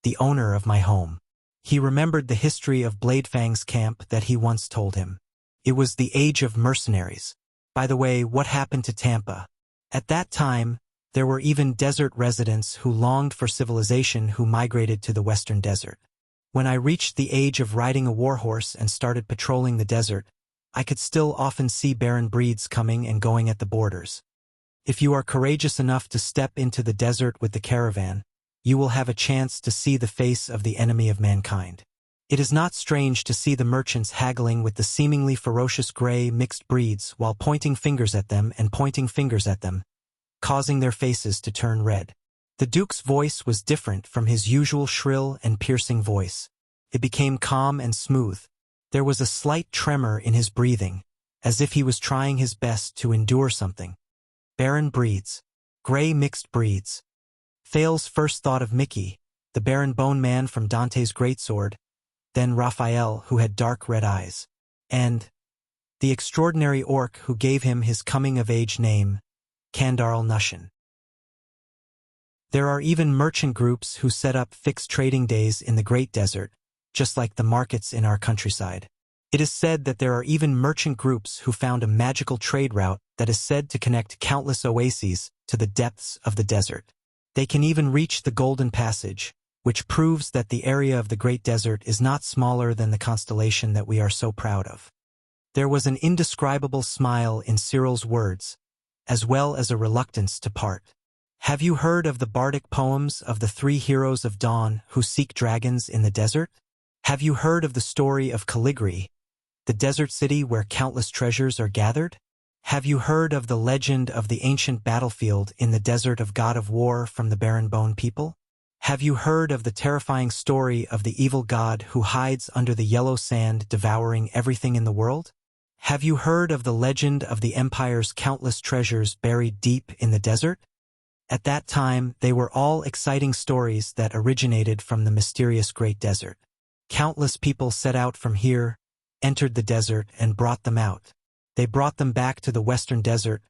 the owner of my home. He remembered the history of Bladefang's camp that he once told him. It was the age of mercenaries. By the way, what happened to Tampa? At that time, there were even desert residents who longed for civilization who migrated to the western desert. When I reached the age of riding a warhorse and started patrolling the desert, I could still often see barren breeds coming and going at the borders. If you are courageous enough to step into the desert with the caravan, you will have a chance to see the face of the enemy of mankind. It is not strange to see the merchants haggling with the seemingly ferocious gray mixed breeds while pointing fingers at them and pointing fingers at them, causing their faces to turn red. The Duke's voice was different from his usual shrill and piercing voice. It became calm and smooth. There was a slight tremor in his breathing, as if he was trying his best to endure something. Barren breeds. Gray mixed breeds. Thales first thought of Mickey, the barren bone man from Dante's Greatsword, then Raphael, who had dark red eyes, and the extraordinary orc who gave him his coming-of-age name, Kandarl Nushin. There are even merchant groups who set up fixed trading days in the Great Desert, just like the markets in our countryside. It is said that there are even merchant groups who found a magical trade route that is said to connect countless oases to the depths of the desert. They can even reach the Golden Passage, which proves that the area of the Great Desert is not smaller than the constellation that we are so proud of. There was an indescribable smile in Cyril's words, as well as a reluctance to part. Have you heard of the bardic poems of the 3 heroes of dawn who seek dragons in the desert? Have you heard of the story of Caligri, the desert city where countless treasures are gathered? Have you heard of the legend of the ancient battlefield in the desert of God of War from the barren bone people? Have you heard of the terrifying story of the evil god who hides under the yellow sand devouring everything in the world? Have you heard of the legend of the empire's countless treasures buried deep in the desert? At that time, they were all exciting stories that originated from the mysterious Great Desert. Countless people set out from here, entered the desert, and brought them out. They brought them back to the western desert,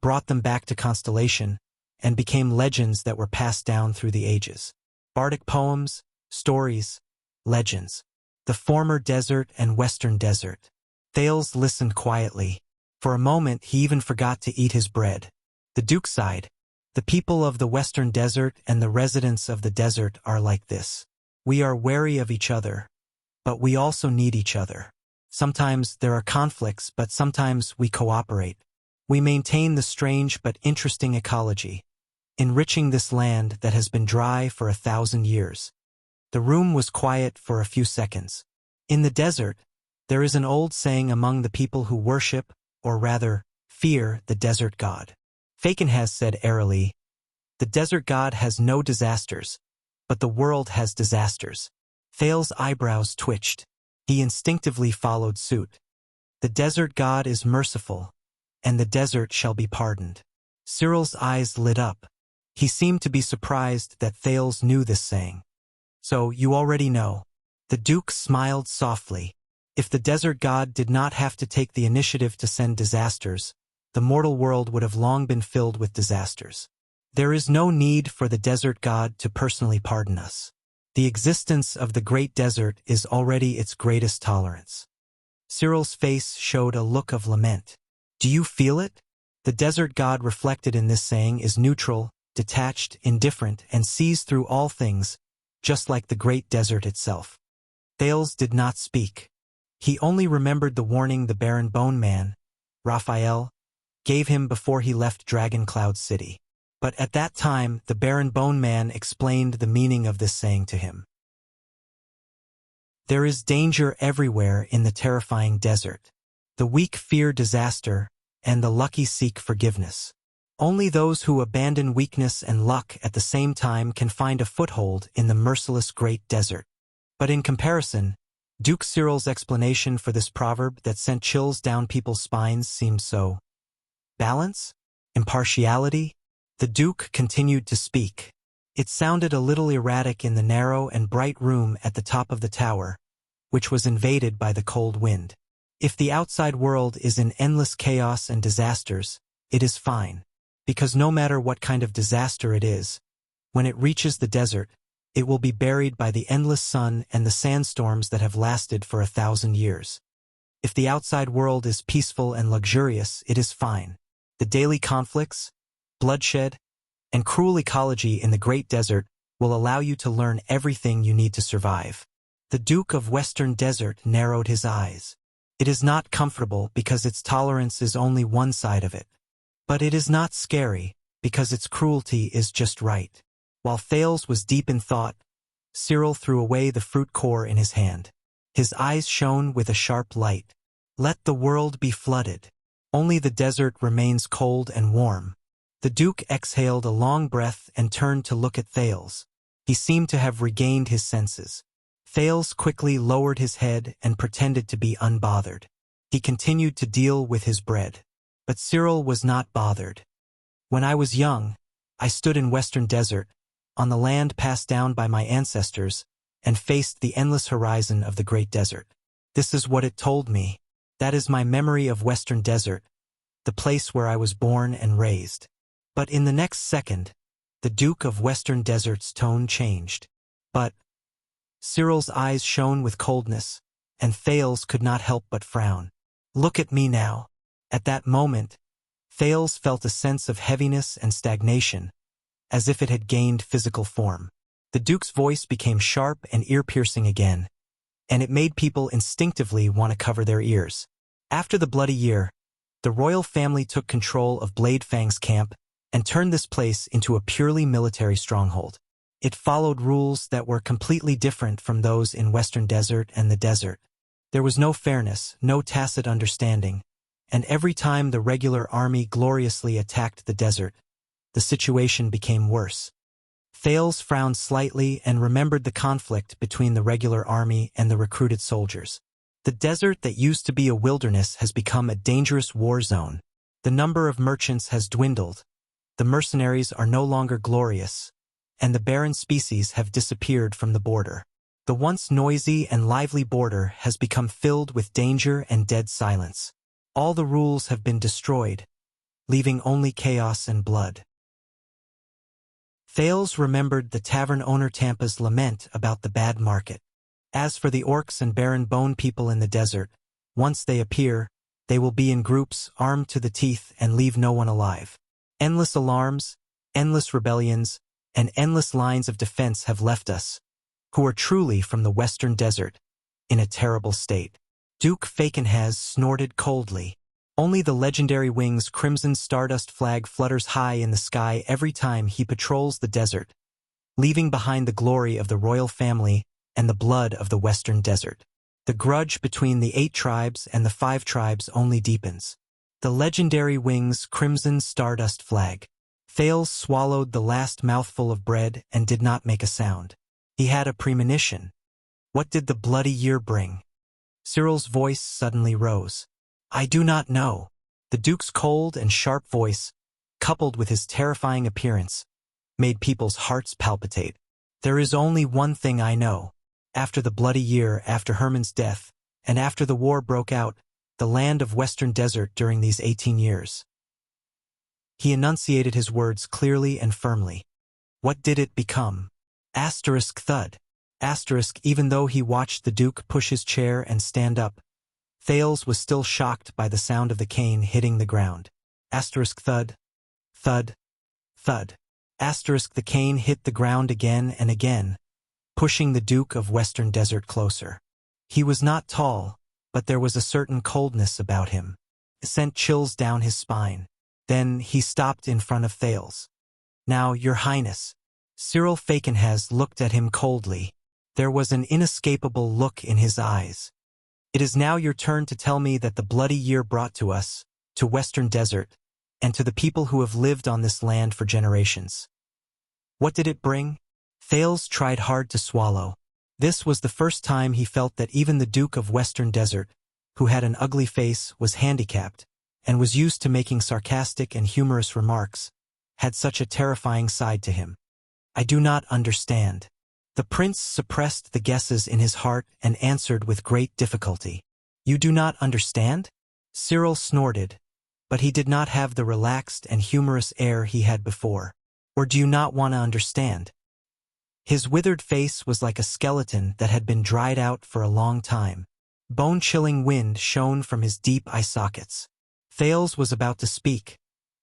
brought them back to Constellation, and became legends that were passed down through the ages. Bardic poems, stories, legends. The former desert and western desert. Thales listened quietly. For a moment he even forgot to eat his bread. The Duke sighed. The people of the western desert and the residents of the desert are like this. We are wary of each other, but we also need each other. Sometimes there are conflicts, but sometimes we cooperate. We maintain the strange but interesting ecology, enriching this land that has been dry for 1,000 years. The room was quiet for a few seconds. In the desert, there is an old saying among the people who worship, or rather, fear the desert god. Fakenhaz said airily, "The desert god has no disasters, but the world has disasters." Thales' eyebrows twitched. He instinctively followed suit. The desert god is merciful, and the desert shall be pardoned. Cyril's eyes lit up. He seemed to be surprised that Thales knew this saying. So, you already know. The Duke smiled softly. If the desert god did not have to take the initiative to send disasters, the mortal world would have long been filled with disasters. There is no need for the desert god to personally pardon us. The existence of the Great Desert is already its greatest tolerance. Cyril's face showed a look of lament. Do you feel it? The desert god reflected in this saying is neutral, detached, indifferent, and sees through all things, just like the great desert itself. Thales did not speak. He only remembered the warning the Barren Bone Man, Raphael, gave him before he left Dragon Cloud City. But at that time, the Barren Bone Man explained the meaning of this saying to him. There is danger everywhere in the terrifying desert. The weak fear disaster, and the lucky seek forgiveness. Only those who abandon weakness and luck at the same time can find a foothold in the merciless great desert. But in comparison, Duke Cyril's explanation for this proverb that sent chills down people's spines seemed so. Balance? Impartiality? The Duke continued to speak. It sounded a little erratic in the narrow and bright room at the top of the tower, which was invaded by the cold wind. If the outside world is in endless chaos and disasters, it is fine. Because no matter what kind of disaster it is, when it reaches the desert, it will be buried by the endless sun and the sandstorms that have lasted for 1,000 years. If the outside world is peaceful and luxurious, it is fine. The daily conflicts, bloodshed, and cruel ecology in the Great Desert will allow you to learn everything you need to survive. The Duke of Western Desert narrowed his eyes. It is not comfortable because its tolerance is only one side of it. But it is not scary because its cruelty is just right. While Thales was deep in thought, Cyril threw away the fruit core in his hand. His eyes shone with a sharp light. Let the world be flooded. Only the desert remains cold and warm. The Duke exhaled a long breath and turned to look at Thales. He seemed to have regained his senses. Thales quickly lowered his head and pretended to be unbothered. He continued to deal with his bread. But Cyril was not bothered. When I was young, I stood in Western Desert, on the land passed down by my ancestors, and faced the endless horizon of the Great Desert. This is what it told me. That is my memory of Western Desert, the place where I was born and raised. But in the next second, the Duke of Western Desert's tone changed. But Cyril's eyes shone with coldness, and Thales could not help but frown. Look at me now. At that moment, Thales felt a sense of heaviness and stagnation, as if it had gained physical form. The Duke's voice became sharp and ear-piercing again, and it made people instinctively want to cover their ears. After the Bloody Year, the royal family took control of Bladefang's camp and turned this place into a purely military stronghold. It followed rules that were completely different from those in Western Desert and the desert. There was no fairness, no tacit understanding, and every time the regular army gloriously attacked the desert, the situation became worse. Thales frowned slightly and remembered the conflict between the regular army and the recruited soldiers. The desert that used to be a wilderness has become a dangerous war zone. The number of merchants has dwindled, the mercenaries are no longer glorious, and the barren species have disappeared from the border. The once noisy and lively border has become filled with danger and dead silence. All the rules have been destroyed, leaving only chaos and blood. Thales remembered the tavern owner Tampa's lament about the bad market. As for the orcs and barren bone people in the desert, once they appear, they will be in groups, armed to the teeth, and leave no one alive. Endless alarms, endless rebellions, and endless lines of defense have left us, who are truly from the Western Desert, in a terrible state. Duke Fakenhaz snorted coldly. Only the legendary Wing's crimson stardust flag flutters high in the sky every time he patrols the desert, leaving behind the glory of the royal family and the blood of the Western Desert. The grudge between the 8 tribes and the 5 tribes only deepens. The legendary Wing's crimson stardust flag. Thales swallowed the last mouthful of bread and did not make a sound. He had a premonition. What did the Bloody Year bring? Cyril's voice suddenly rose. I do not know. The Duke's cold and sharp voice, coupled with his terrifying appearance, made people's hearts palpitate. There is only one thing I know. After the Bloody Year, after Hermann's death, and after the war broke out, the land of Western Desert during these 18 years. He enunciated his words clearly and firmly. What did it become? Asterisk thud. Asterisk even though he watched the Duke push his chair and stand up, Thales was still shocked by the sound of the cane hitting the ground. Asterisk thud. Thud. Thud. The cane hit the ground again and again, pushing the Duke of Western Desert closer. He was not tall, but there was a certain coldness about him. It sent chills down his spine. Then he stopped in front of Thales. "Now, Your Highness." Cyril Falkenhays looked at him coldly. There was an inescapable look in his eyes. "It is now your turn to tell me that the bloody year brought to us, to Western Desert, and to the people who have lived on this land for generations. What did it bring?" Thales tried hard to swallow. This was the first time he felt that even the Duke of Western Desert, who had an ugly face, was handicapped, and was used to making sarcastic and humorous remarks, had such a terrifying side to him. "I do not understand." The prince suppressed the guesses in his heart and answered with great difficulty. "You do not understand?" Cyril snorted, but he did not have the relaxed and humorous air he had before. "Or do you not want to understand?" His withered face was like a skeleton that had been dried out for a long time. Bone-chilling wind shone from his deep eye sockets. Thales was about to speak,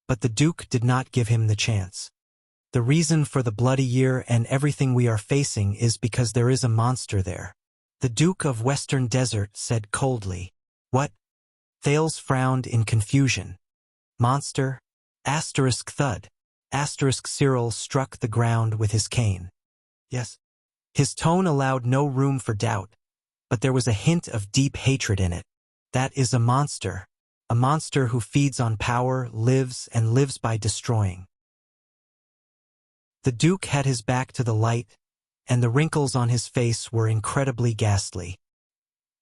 but the Duke did not give him the chance. "The reason for the bloody year and everything we are facing is because there is a monster there," the Duke of Western Desert said coldly. "What?" Thales frowned in confusion. "Monster?" Thud. Cyril struck the ground with his cane. "Yes." His tone allowed no room for doubt, but there was a hint of deep hatred in it. "That is a monster who feeds on power, lives by destroying." The Duke had his back to the light, and the wrinkles on his face were incredibly ghastly.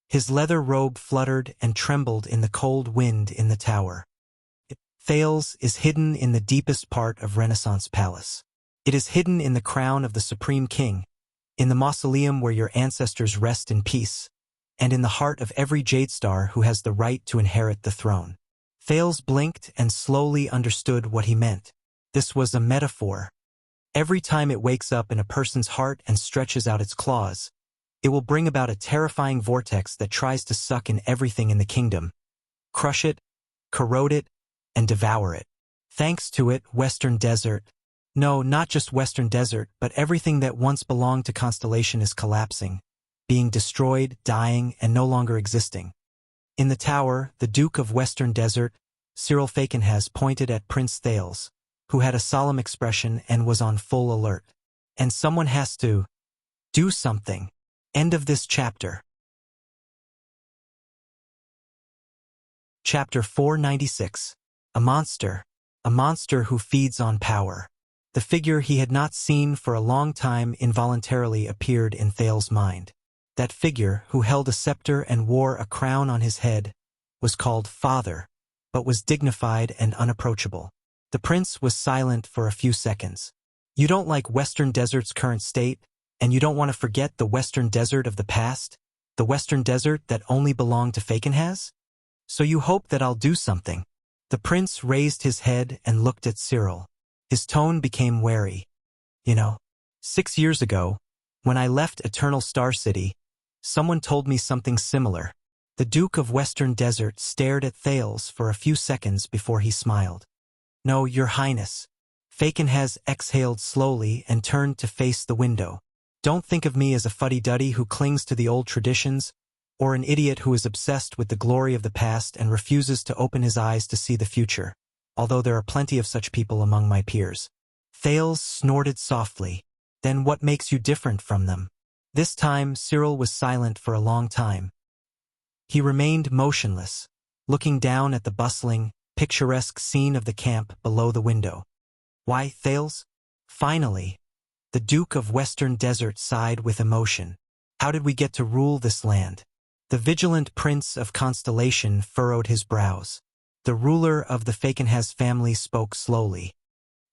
His leather robe fluttered and trembled in the cold wind in the tower. Thales is hidden in the deepest part of Renaissance Palace. It is hidden in the crown of the Supreme King, in the mausoleum where your ancestors rest in peace, and in the heart of every Jade Star who has the right to inherit the throne. Thales blinked and slowly understood what he meant. This was a metaphor. Every time it wakes up in a person's heart and stretches out its claws, it will bring about a terrifying vortex that tries to suck in everything in the kingdom, crush it, corrode it, and devour it. Thanks to it, Western Desert, no, not just Western Desert, but everything that once belonged to Constellation is collapsing, being destroyed, dying, and no longer existing. In the tower, the Duke of Western Desert, Cyril Falkenhays, pointed at Prince Thales, who had a solemn expression and was on full alert. "And someone has to do something." End of this chapter. Chapter 496. A monster who feeds on power. The figure he had not seen for a long time involuntarily appeared in Thales' mind. That figure, who held a scepter and wore a crown on his head, was called Father, but was dignified and unapproachable. The prince was silent for a few seconds. "You don't like Western Desert's current state, and you don't want to forget the Western Desert of the past, the Western Desert that only belonged to Falkenhays? So you hope that I'll do something." The prince raised his head and looked at Cyril. His tone became wary. "You know, 6 years ago, when I left Eternal Star City, someone told me something similar." The Duke of Western Desert stared at Thales for a few seconds before he smiled. "No, Your Highness." Falkenhays exhaled slowly and turned to face the window. "Don't think of me as a fuddy-duddy who clings to the old traditions, or an idiot who is obsessed with the glory of the past and refuses to open his eyes to see the future, although there are plenty of such people among my peers." Thales snorted softly. "Then what makes you different from them?" This time Cyril was silent for a long time. He remained motionless, looking down at the bustling, picturesque scene of the camp below the window. "Why, Thales?" Finally, the Duke of Western Desert sighed with emotion. "How did we get to rule this land?" The vigilant Prince of Constellation furrowed his brows. The ruler of the Falkenhays family spoke slowly.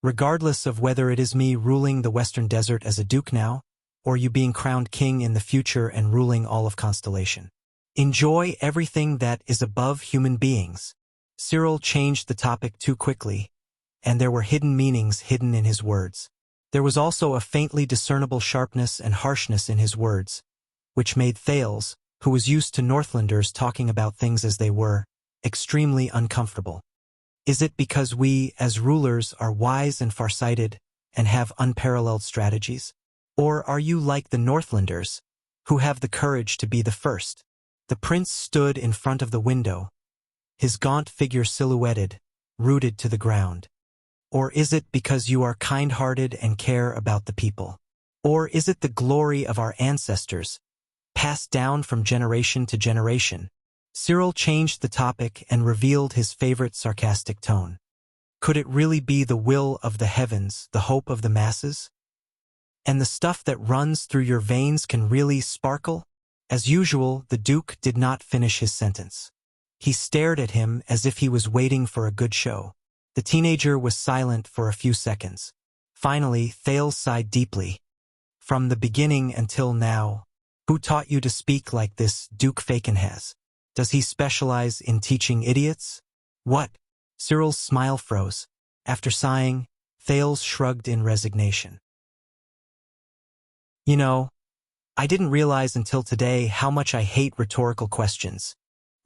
"Regardless of whether it is me ruling the Western Desert as a duke now, or you being crowned king in the future and ruling all of Constellation, enjoy everything that is above human beings." Cyril changed the topic too quickly, and there were hidden meanings hidden in his words. There was also a faintly discernible sharpness and harshness in his words, which made Thales, who was used to Northlanders talking about things as they were, extremely uncomfortable. "Is it because we, as rulers, are wise and farsighted, and have unparalleled strategies? Or are you like the Northlanders, who have the courage to be the first? The prince stood in front of the window, his gaunt figure silhouetted, rooted to the ground. Or is it because you are kind-hearted and care about the people? Or is it the glory of our ancestors, passed down from generation to generation? Cyril changed the topic and revealed his favorite sarcastic tone. Could it really be the will of the heavens, the hope of the masses? And the stuff that runs through your veins can really sparkle? As usual, the Duke did not finish his sentence. He stared at him as if he was waiting for a good show. The teenager was silent for a few seconds. Finally, Thales sighed deeply. From the beginning until now, who taught you to speak like this, Duke Fakenhas? Does he specialize in teaching idiots? What? Cyril's smile froze. After sighing, Thales shrugged in resignation. You know, I didn't realize until today how much I hate rhetorical questions.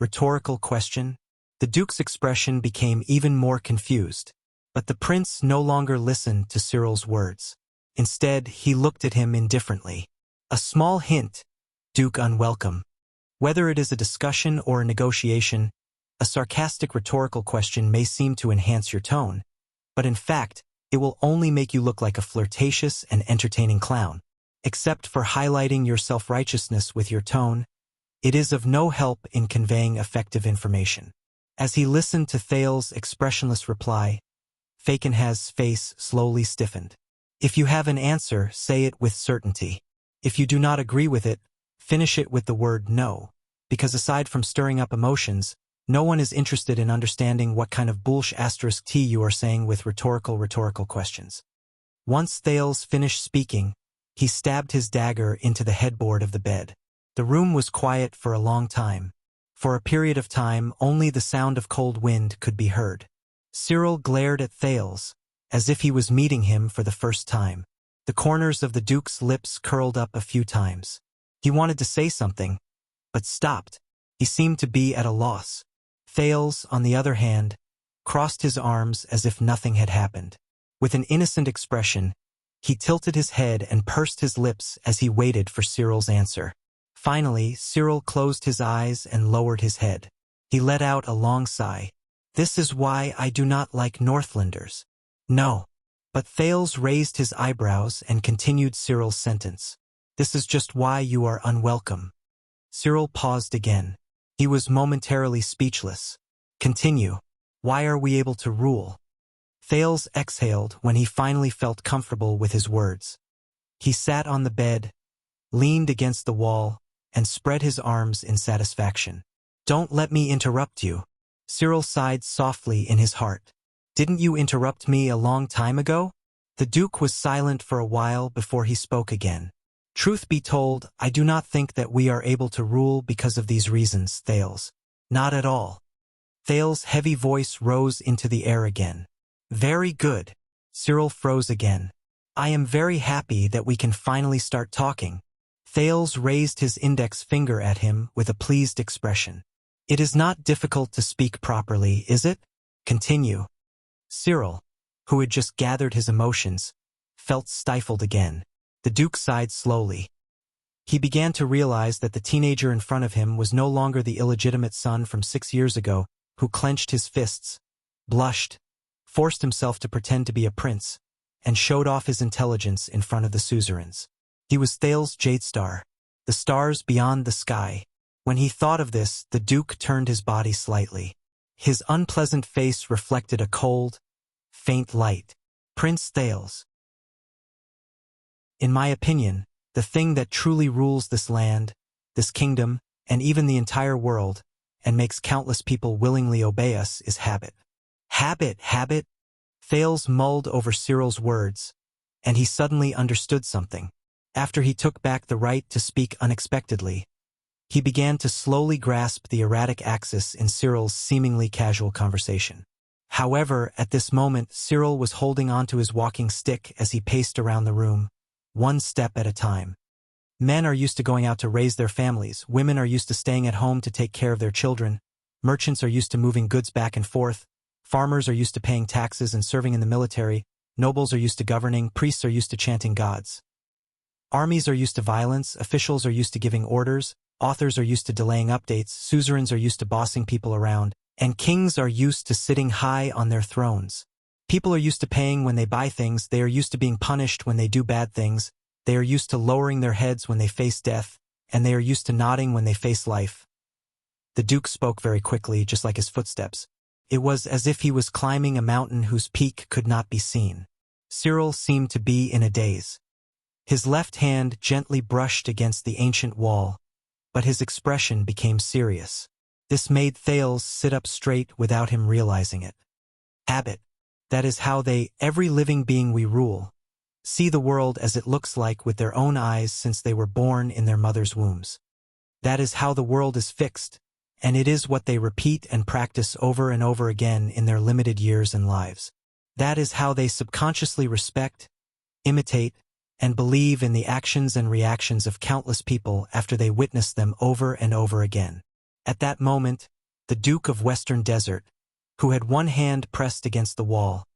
Rhetorical question? The Duke's expression became even more confused. But the prince no longer listened to Cyril's words. Instead, he looked at him indifferently. A small hint, Duke unwelcome. Whether it is a discussion or a negotiation, a sarcastic rhetorical question may seem to enhance your tone, but in fact, it will only make you look like a flirtatious and entertaining clown. Except for highlighting your self-righteousness with your tone, it is of no help in conveying effective information. As he listened to Thales' expressionless reply, Fakenhas' face slowly stiffened. If you have an answer, say it with certainty. If you do not agree with it, finish it with the word no, because aside from stirring up emotions, no one is interested in understanding what kind of bullsh** you are saying with rhetorical questions. Once Thales finished speaking, he stabbed his dagger into the headboard of the bed. The room was quiet for a long time. For a period of time, only the sound of cold wind could be heard. Cyril glared at Thales, as if he was meeting him for the first time. The corners of the Duke's lips curled up a few times. He wanted to say something, but stopped. He seemed to be at a loss. Thales, on the other hand, crossed his arms as if nothing had happened. With an innocent expression, he tilted his head and pursed his lips as he waited for Cyril's answer. Finally, Cyril closed his eyes and lowered his head. He let out a long sigh. This is why I do not like Northlanders. No. But Thales raised his eyebrows and continued Cyril's sentence. This is just why you are unwelcome. Cyril paused again. He was momentarily speechless. Continue. Why are we able to rule? Thales exhaled when he finally felt comfortable with his words. He sat on the bed, leaned against the wall, and spread his arms in satisfaction. Don't let me interrupt you. Cyril sighed softly in his heart. Didn't you interrupt me a long time ago? The Duke was silent for a while before he spoke again. Truth be told, I do not think that we are able to rule because of these reasons, Thales. Not at all. Thales' heavy voice rose into the air again. Very good. Cyril froze again. I am very happy that we can finally start talking. Thales raised his index finger at him with a pleased expression. It is not difficult to speak properly, is it? Continue. Cyril, who had just gathered his emotions, felt stifled again. The Duke sighed slowly. He began to realize that the teenager in front of him was no longer the illegitimate son from 6 years ago who clenched his fists, blushed, forced himself to pretend to be a prince, and showed off his intelligence in front of the suzerains. He was Thales Jadestar, the stars beyond the sky. When he thought of this, the Duke turned his body slightly. His unpleasant face reflected a cold, faint light. Prince Thales. In my opinion, the thing that truly rules this land, this kingdom, and even the entire world, and makes countless people willingly obey us is habit. Habit. Thales mulled over Cyril's words, and he suddenly understood something. After he took back the right to speak unexpectedly, he began to slowly grasp the erratic axis in Cyril's seemingly casual conversation. However, at this moment, Cyril was holding onto his walking stick as he paced around the room, one step at a time. Men are used to going out to raise their families, women are used to staying at home to take care of their children, merchants are used to moving goods back and forth, farmers are used to paying taxes and serving in the military, nobles are used to governing, priests are used to chanting gods. Armies are used to violence, officials are used to giving orders, authors are used to delaying updates, suzerains are used to bossing people around, and kings are used to sitting high on their thrones. People are used to paying when they buy things, they are used to being punished when they do bad things, they are used to lowering their heads when they face death, and they are used to nodding when they face life. The Duke spoke very quickly, just like his footsteps. It was as if he was climbing a mountain whose peak could not be seen. Cyril seemed to be in a daze. His left hand gently brushed against the ancient wall, but his expression became serious. This made Thales sit up straight without him realizing it. Habit. That is how every living being we rule, see the world as it looks like with their own eyes since they were born in their mother's wombs. That is how the world is fixed, and it is what they repeat and practice over and over again in their limited years and lives. That is how they subconsciously respect, imitate, and believe in the actions and reactions of countless people after they witness them over and over again. At that moment, the Duke of Western Desert, who had one hand pressed against the wall,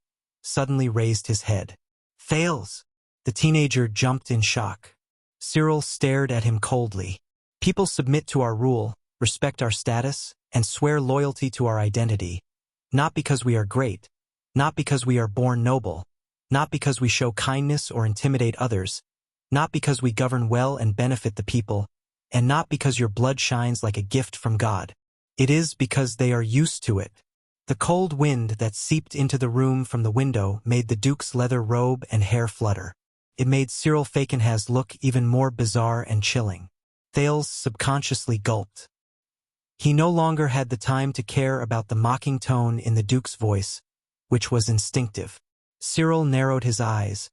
suddenly raised his head. Thales! The teenager jumped in shock. Cyril stared at him coldly. People submit to our rule, respect our status, and swear loyalty to our identity, not because we are great, not because we are born noble, not because we show kindness or intimidate others, not because we govern well and benefit the people, and not because your blood shines like a gift from God. It is because they are used to it. The cold wind that seeped into the room from the window made the Duke's leather robe and hair flutter. It made Cyril Falkenhaz look even more bizarre and chilling. Thales subconsciously gulped. He no longer had the time to care about the mocking tone in the Duke's voice, which was instinctive. Cyril narrowed his eyes,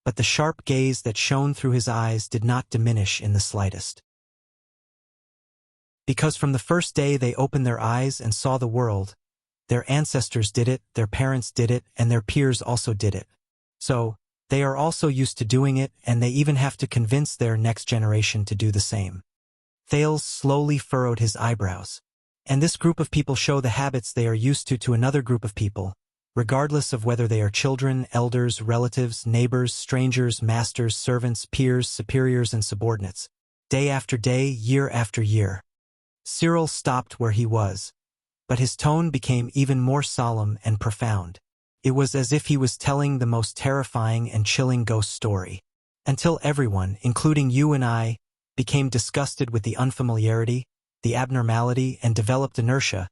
but the sharp gaze that shone through his eyes did not diminish in the slightest. Because from the first day they opened their eyes and saw the world, their ancestors did it, their parents did it, and their peers also did it. So, they are also used to doing it, and they even have to convince their next generation to do the same. Thales slowly furrowed his eyebrows. And this group of people show the habits they are used to another group of people, regardless of whether they are children, elders, relatives, neighbors, strangers, masters, servants, peers, superiors, and subordinates, day after day, year after year. Cyril stopped where he was, but his tone became even more solemn and profound. It was as if he was telling the most terrifying and chilling ghost story. Until everyone, including you and I, became disgusted with the unfamiliarity, the abnormality, and developed inertia,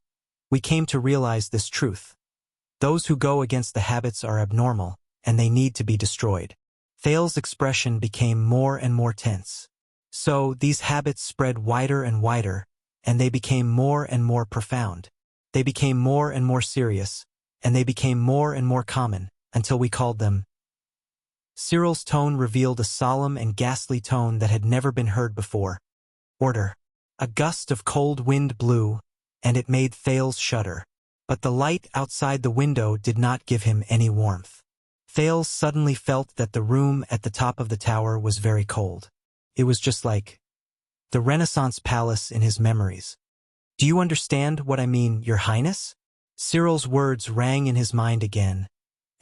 we came to realize this truth. Those who go against the habits are abnormal, and they need to be destroyed. Thales' expression became more and more tense. So, these habits spread wider and wider, and they became more and more profound. They became more and more serious, and they became more and more common, until we called them. Cyril's tone revealed a solemn and ghastly tone that had never been heard before. Order. A gust of cold wind blew, and it made Thales shudder. But the light outside the window did not give him any warmth. Thales suddenly felt that the room at the top of the tower was very cold. It was just like the Renaissance palace in his memories. Do you understand what I mean, Your Highness? Cyril's words rang in his mind again,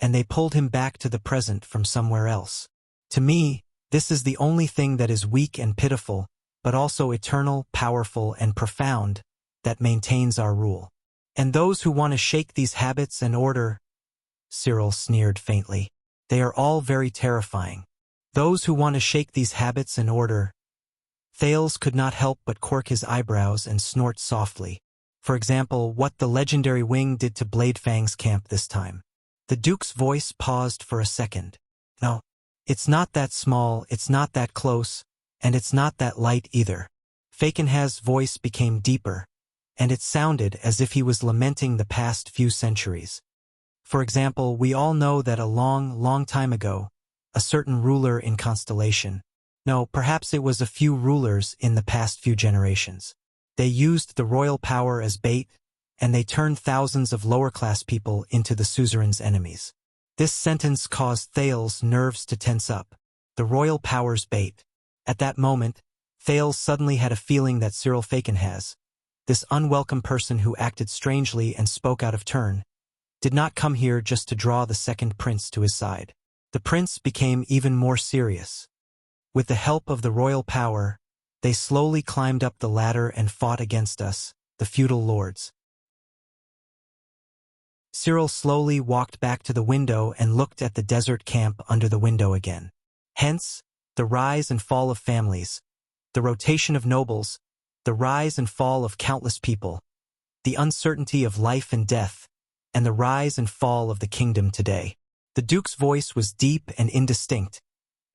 and they pulled him back to the present from somewhere else. To me, this is the only thing that is weak and pitiful, but also eternal, powerful, and profound, that maintains our rule. And those who want to shake these habits and order, Cyril sneered faintly, they are all very terrifying. Those who want to shake these habits and order. Thales could not help but quirk his eyebrows and snort softly. For example, what the legendary wing did to Bladefang's camp this time. The Duke's voice paused for a second. No, it's not that small, it's not that close, and it's not that light either. Falkenhaz's voice became deeper, and it sounded as if he was lamenting the past few centuries. For example, we all know that a long, long time ago, a certain ruler in Constellation, no, perhaps it was a few rulers in the past few generations. They used the royal power as bait, and they turned thousands of lower-class people into the suzerain's enemies. This sentence caused Thales' nerves to tense up. The royal power's bait. At that moment, Thales suddenly had a feeling that Cyril Falkenhaz, this unwelcome person who acted strangely and spoke out of turn, did not come here just to draw the second prince to his side. The prince became even more serious. With the help of the royal power, they slowly climbed up the ladder and fought against us, the feudal lords. Cyril slowly walked back to the window and looked at the desert camp under the window again. Hence, the rise and fall of families, the rotation of nobles, the rise and fall of countless people, the uncertainty of life and death, and the rise and fall of the kingdom today. The Duke's voice was deep and indistinct,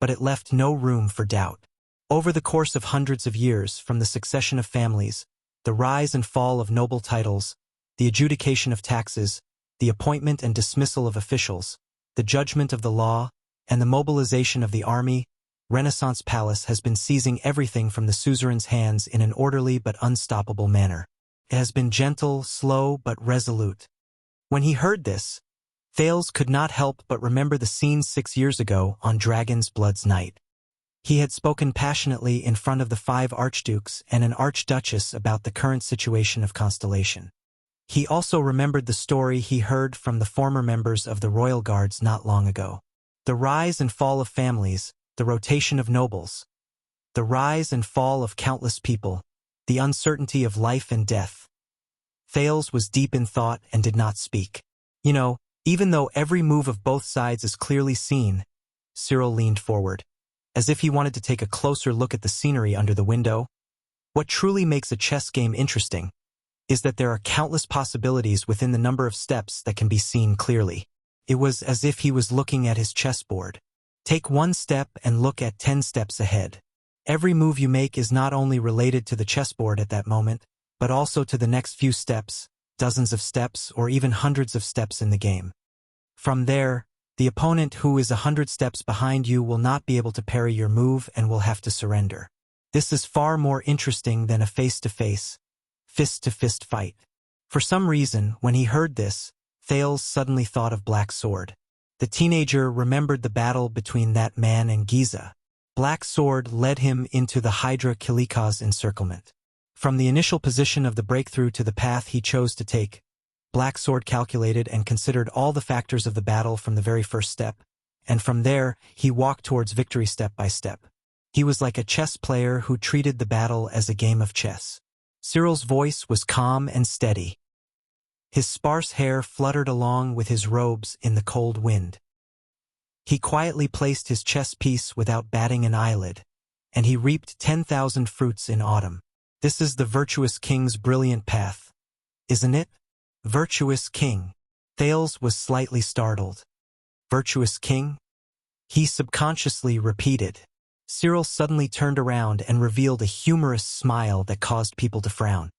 but it left no room for doubt. Over the course of hundreds of years, from the succession of families, the rise and fall of noble titles, the adjudication of taxes, the appointment and dismissal of officials, the judgment of the law, and the mobilization of the army, Renaissance Palace has been seizing everything from the suzerain's hands in an orderly but unstoppable manner. It has been gentle, slow, but resolute. When he heard this, Thales could not help but remember the scene 6 years ago on Dragon's Blood's night. He had spoken passionately in front of the 5 archdukes and an archduchess about the current situation of Constellation. He also remembered the story he heard from the former members of the royal guards not long ago. The rise and fall of families, the rotation of nobles, the rise and fall of countless people, the uncertainty of life and death. Thales was deep in thought and did not speak. Even though every move of both sides is clearly seen, Cyril leaned forward, as if he wanted to take a closer look at the scenery under the window. What truly makes a chess game interesting is that there are countless possibilities within the number of steps that can be seen clearly. It was as if he was looking at his chessboard. Take one step and look at 10 steps ahead. Every move you make is not only related to the chessboard at that moment, but also to the next few steps, dozens of steps, or even hundreds of steps in the game. From there, the opponent who is 100 steps behind you will not be able to parry your move and will have to surrender. This is far more interesting than a face-to-face, fist-to-fist fight. For some reason, when he heard this, Thales suddenly thought of Black Sword. The teenager remembered the battle between that man and Giza. Black Sword led him into the Hydra Kilika's encirclement. From the initial position of the breakthrough to the path he chose to take, Black Sword calculated and considered all the factors of the battle from the very first step, and from there, he walked towards victory step by step. He was like a chess player who treated the battle as a game of chess. Cyril's voice was calm and steady. His sparse hair fluttered along with his robes in the cold wind. He quietly placed his chess piece without batting an eyelid, and he reaped 10,000 fruits in autumn. This is the virtuous king's brilliant path, isn't it? Virtuous king. Thales was slightly startled. Virtuous king? He subconsciously repeated. Cyril suddenly turned around and revealed a humorous smile that caused people to frown.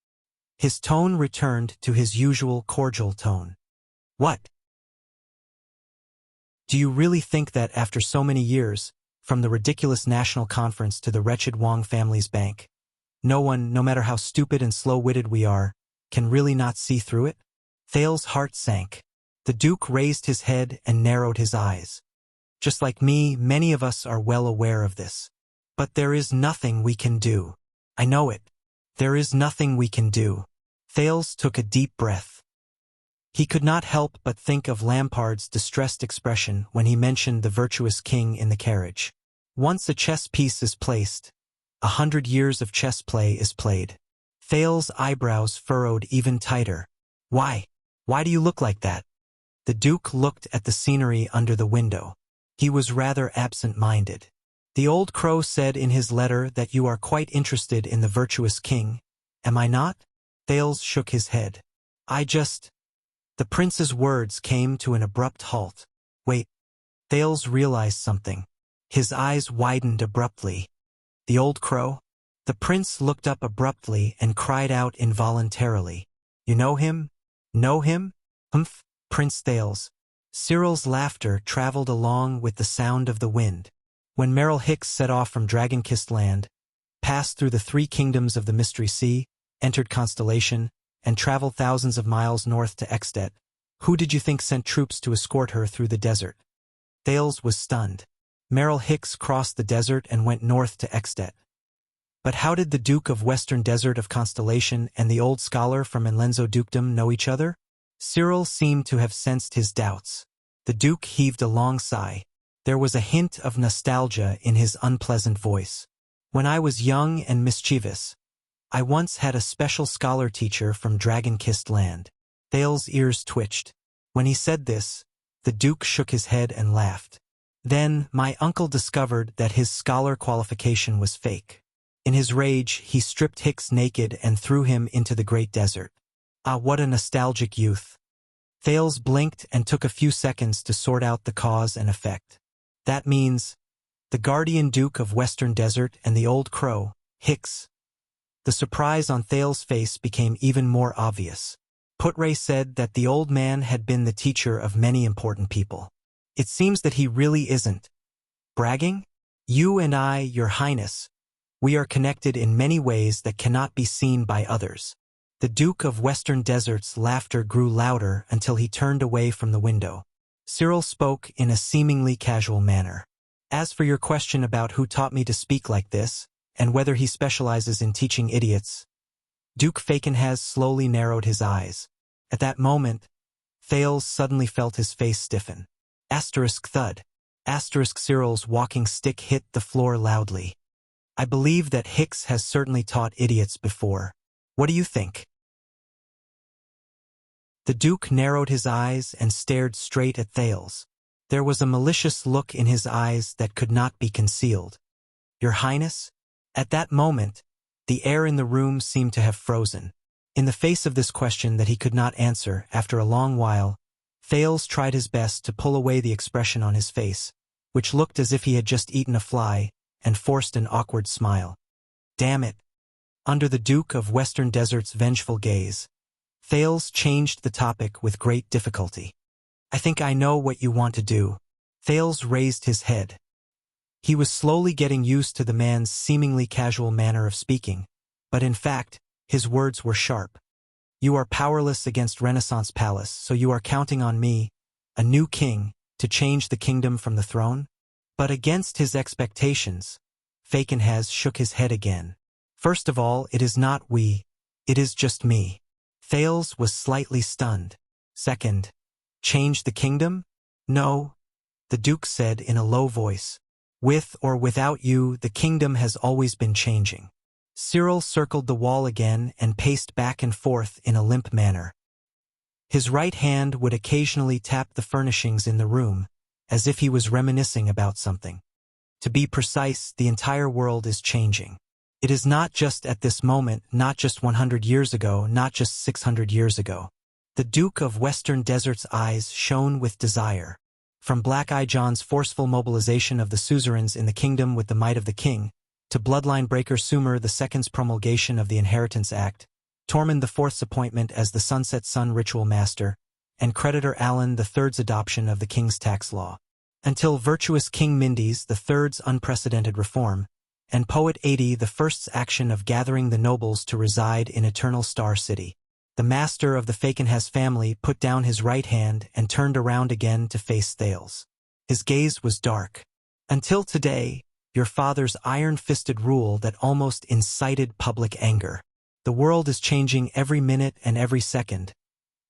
His tone returned to his usual cordial tone. What? Do you really think that after so many years, from the ridiculous national conference to the wretched Wang family's bank, no one, no matter how stupid and slow-witted we are, can really not see through it? Thales' heart sank. The Duke raised his head and narrowed his eyes. Just like me, many of us are well aware of this. But there is nothing we can do. I know it. There is nothing we can do. Thales took a deep breath. He could not help but think of Lampard's distressed expression when he mentioned the virtuous king in the carriage. Once a chess piece is placed, 100 years of chess play is played. Thales' eyebrows furrowed even tighter. Why? Why do you look like that? The Duke looked at the scenery under the window. He was rather absent-minded. The old crow said in his letter that you are quite interested in the virtuous king. Am I not? Thales shook his head. The prince's words came to an abrupt halt. Wait. Thales realized something. His eyes widened abruptly. The old crow? The prince looked up abruptly and cried out involuntarily. You know him? Know him? Humph, Prince Thales. Cyril's laughter traveled along with the sound of the wind. When Merrill Hicks set off from Dragon-Kissed Land, passed through the 3 kingdoms of the Mystery Sea, entered Constellation, and traveled thousands of miles north to Extet, who did you think sent troops to escort her through the desert? Thales was stunned. Merrill Hicks crossed the desert and went north to Extet. But how did the Duke of Western Desert of Constellation and the old scholar from Enlenzo Dukedom know each other? Cyril seemed to have sensed his doubts. The Duke heaved a long sigh. There was a hint of nostalgia in his unpleasant voice. When I was young and mischievous, I once had a special scholar teacher from dragon-kissed land. Thale's ears twitched. When he said this, the Duke shook his head and laughed. Then, my uncle discovered that his scholar qualification was fake. In his rage, he stripped Hicks naked and threw him into the great desert. Ah, what a nostalgic youth. Thales blinked and took a few seconds to sort out the cause and effect. That means the guardian Duke of Western Desert and the old crow, Hicks. The surprise on Thales' face became even more obvious. Putre said that the old man had been the teacher of many important people. It seems that he really isn't. Bragging? You and I, Your Highness, we are connected in many ways that cannot be seen by others. The Duke of Western Desert's laughter grew louder until he turned away from the window. Cyril spoke in a seemingly casual manner. As for your question about who taught me to speak like this, and whether he specializes in teaching idiots, Duke Fakenhas slowly narrowed his eyes. At that moment, Thales suddenly felt his face stiffen. Asterisk thud. Asterisk Cyril's walking stick hit the floor loudly. I believe that Hicks has certainly taught idiots before. What do you think? The Duke narrowed his eyes and stared straight at Thales. There was a malicious look in his eyes that could not be concealed. Your Highness? At that moment, the air in the room seemed to have frozen. In the face of this question that he could not answer, after a long while, Thales tried his best to pull away the expression on his face, which looked as if he had just eaten a fly, and forced an awkward smile. Damn it! Under the Duke of Western Desert's vengeful gaze, Thales changed the topic with great difficulty. I think I know what you want to do. Thales raised his head. He was slowly getting used to the man's seemingly casual manner of speaking, but in fact, his words were sharp. You are powerless against Renaissance Palace, so you are counting on me, a new king, to change the kingdom from the throne? But against his expectations, Fakenhas shook his head again. First of all, it is not we, it is just me. Thales was slightly stunned. Second, change the kingdom? No, the Duke said in a low voice. With or without you, the kingdom has always been changing. Cyril circled the wall again and paced back and forth in a limp manner. His right hand would occasionally tap the furnishings in the room, as if he was reminiscing about something. To be precise, the entire world is changing. It is not just at this moment, not just 100 years ago, not just 600 years ago. The Duke of Western Desert's eyes shone with desire. From Black-Eye John's forceful mobilization of the suzerains in the kingdom with the might of the king, to bloodline breaker Sumer II's promulgation of the Inheritance Act, Tormund IV's appointment as the Sunset Sun ritual master, and creditor Alan III's adoption of the king's tax law, until virtuous King Mindes III's unprecedented reform, and poet 80 the First's action of gathering the nobles to reside in Eternal Star City. The master of the Fakenhas family put down his right hand and turned around again to face Thales. His gaze was dark. Until today, your father's iron-fisted rule that almost incited public anger. The world is changing every minute and every second,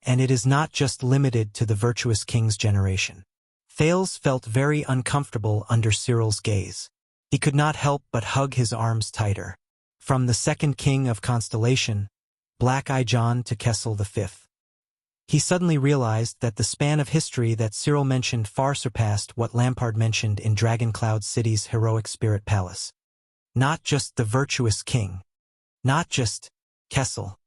and it is not just limited to the virtuous king's generation. Thales felt very uncomfortable under Cyril's gaze. He could not help but hug his arms tighter. From the second king of Constellation, Black-Eye John, to Kessel V. He suddenly realized that the span of history that Cyril mentioned far surpassed what Lampard mentioned in Dragon Cloud City's heroic spirit palace. Not just the virtuous king. Not just Kessel.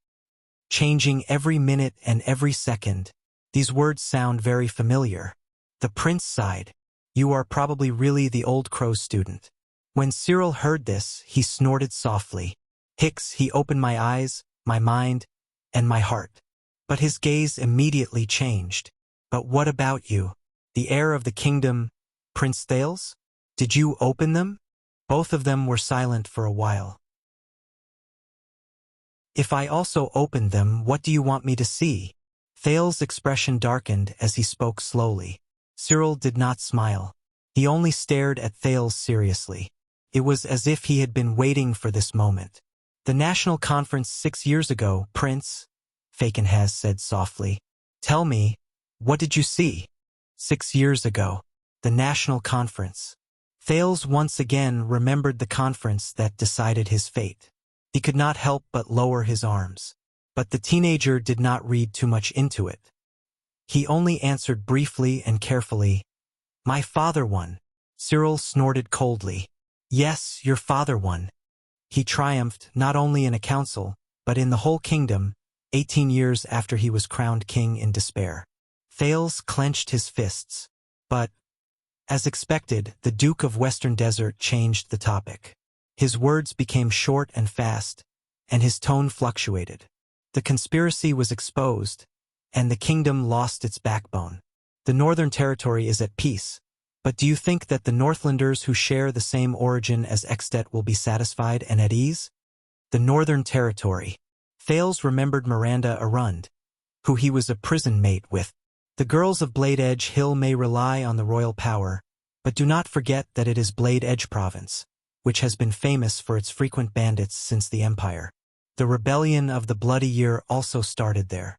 Changing every minute and every second. These words sound very familiar. The prince sighed. You are probably really the old crow's student. When Cyril heard this, he snorted softly. Hicks, he opened my eyes, my mind, and my heart. But his gaze immediately changed. But what about you? The heir of the kingdom, Prince Thales? Did you open them? Both of them were silent for a while. If I also opened them, what do you want me to see? Thales' expression darkened as he spoke slowly. Cyril did not smile. He only stared at Thales seriously. It was as if he had been waiting for this moment. The national conference 6 years ago, Prince, Fakenhas said softly. Tell me, what did you see? 6 years ago. The National Conference. Thales once again remembered the conference that decided his fate. He could not help but lower his arms. But the teenager did not read too much into it. He only answered briefly and carefully, "My father won." Cyril snorted coldly. "Yes, your father won." He triumphed not only in a council, but in the whole kingdom, 18 years after he was crowned king in despair. Thales clenched his fists. But, as expected, the Duke of Western Desert changed the topic. His words became short and fast, and his tone fluctuated. The conspiracy was exposed, and the kingdom lost its backbone. The Northern Territory is at peace, but do you think that the Northlanders who share the same origin as Extet will be satisfied and at ease? The Northern Territory. Thales remembered Miranda Arund, who he was a prison mate with. The girls of Blade Edge Hill may rely on the royal power, but do not forget that it is Blade Edge Province, which has been famous for its frequent bandits since the Empire. The rebellion of the Bloody Year also started there.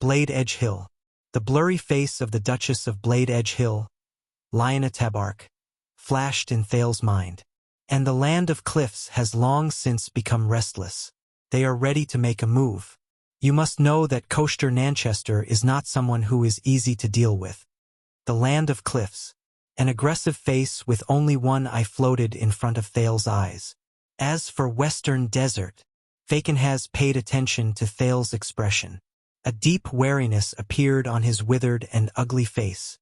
Blade Edge Hill. The blurry face of the Duchess of Blade Edge Hill, Lyanna Tabark, flashed in Thales' mind. And the Land of Cliffs has long since become restless. They are ready to make a move. You must know that Coaster Nanchester is not someone who is easy to deal with. The Land of Cliffs. An aggressive face with only one eye floated in front of Thales' eyes. As for Western Desert, Faken has paid attention to Thales' expression. A deep wariness appeared on his withered and ugly face.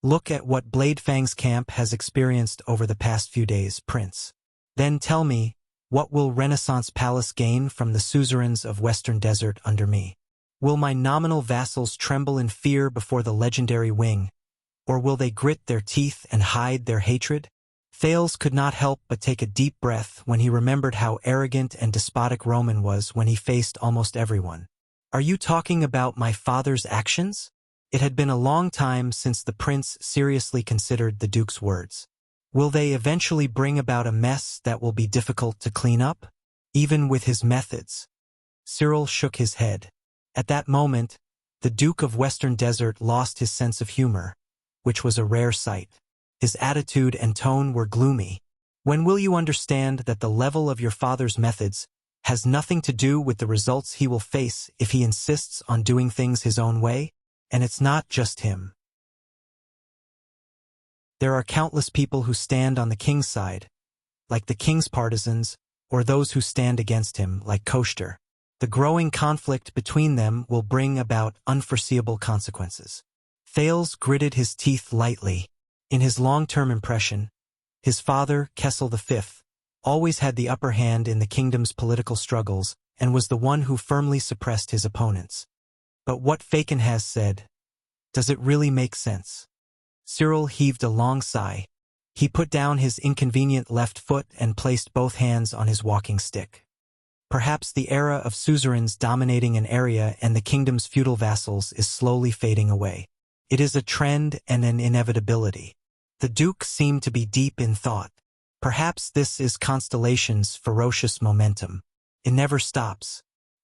Look at what Bladefang's camp has experienced over the past few days, Prince. Then tell me, what will Renaissance Palace gain from the suzerains of Western Desert under me? Will my nominal vassals tremble in fear before the legendary wing, or will they grit their teeth and hide their hatred? Thales could not help but take a deep breath when he remembered how arrogant and despotic Roman was when he faced almost everyone. Are you talking about my father's actions? It had been a long time since the prince seriously considered the duke's words. Will they eventually bring about a mess that will be difficult to clean up, even with his methods? Cyril shook his head. At that moment, the Duke of Western Desert lost his sense of humor, which was a rare sight. His attitude and tone were gloomy. When will you understand that the level of your father's methods has nothing to do with the results he will face if he insists on doing things his own way? And it's not just him. There are countless people who stand on the king's side, like the king's partisans, or those who stand against him, like Koster. The growing conflict between them will bring about unforeseeable consequences. Thales gritted his teeth lightly. In his long-term impression, his father, Kessel V, always had the upper hand in the kingdom's political struggles and was the one who firmly suppressed his opponents. But what Faken has said, does it really make sense? Cyril heaved a long sigh. He put down his inconvenient left foot and placed both hands on his walking stick. Perhaps the era of suzerains dominating an area and the kingdom's feudal vassals is slowly fading away. It is a trend and an inevitability. The Duke seemed to be deep in thought. Perhaps this is Constellation's ferocious momentum. It never stops.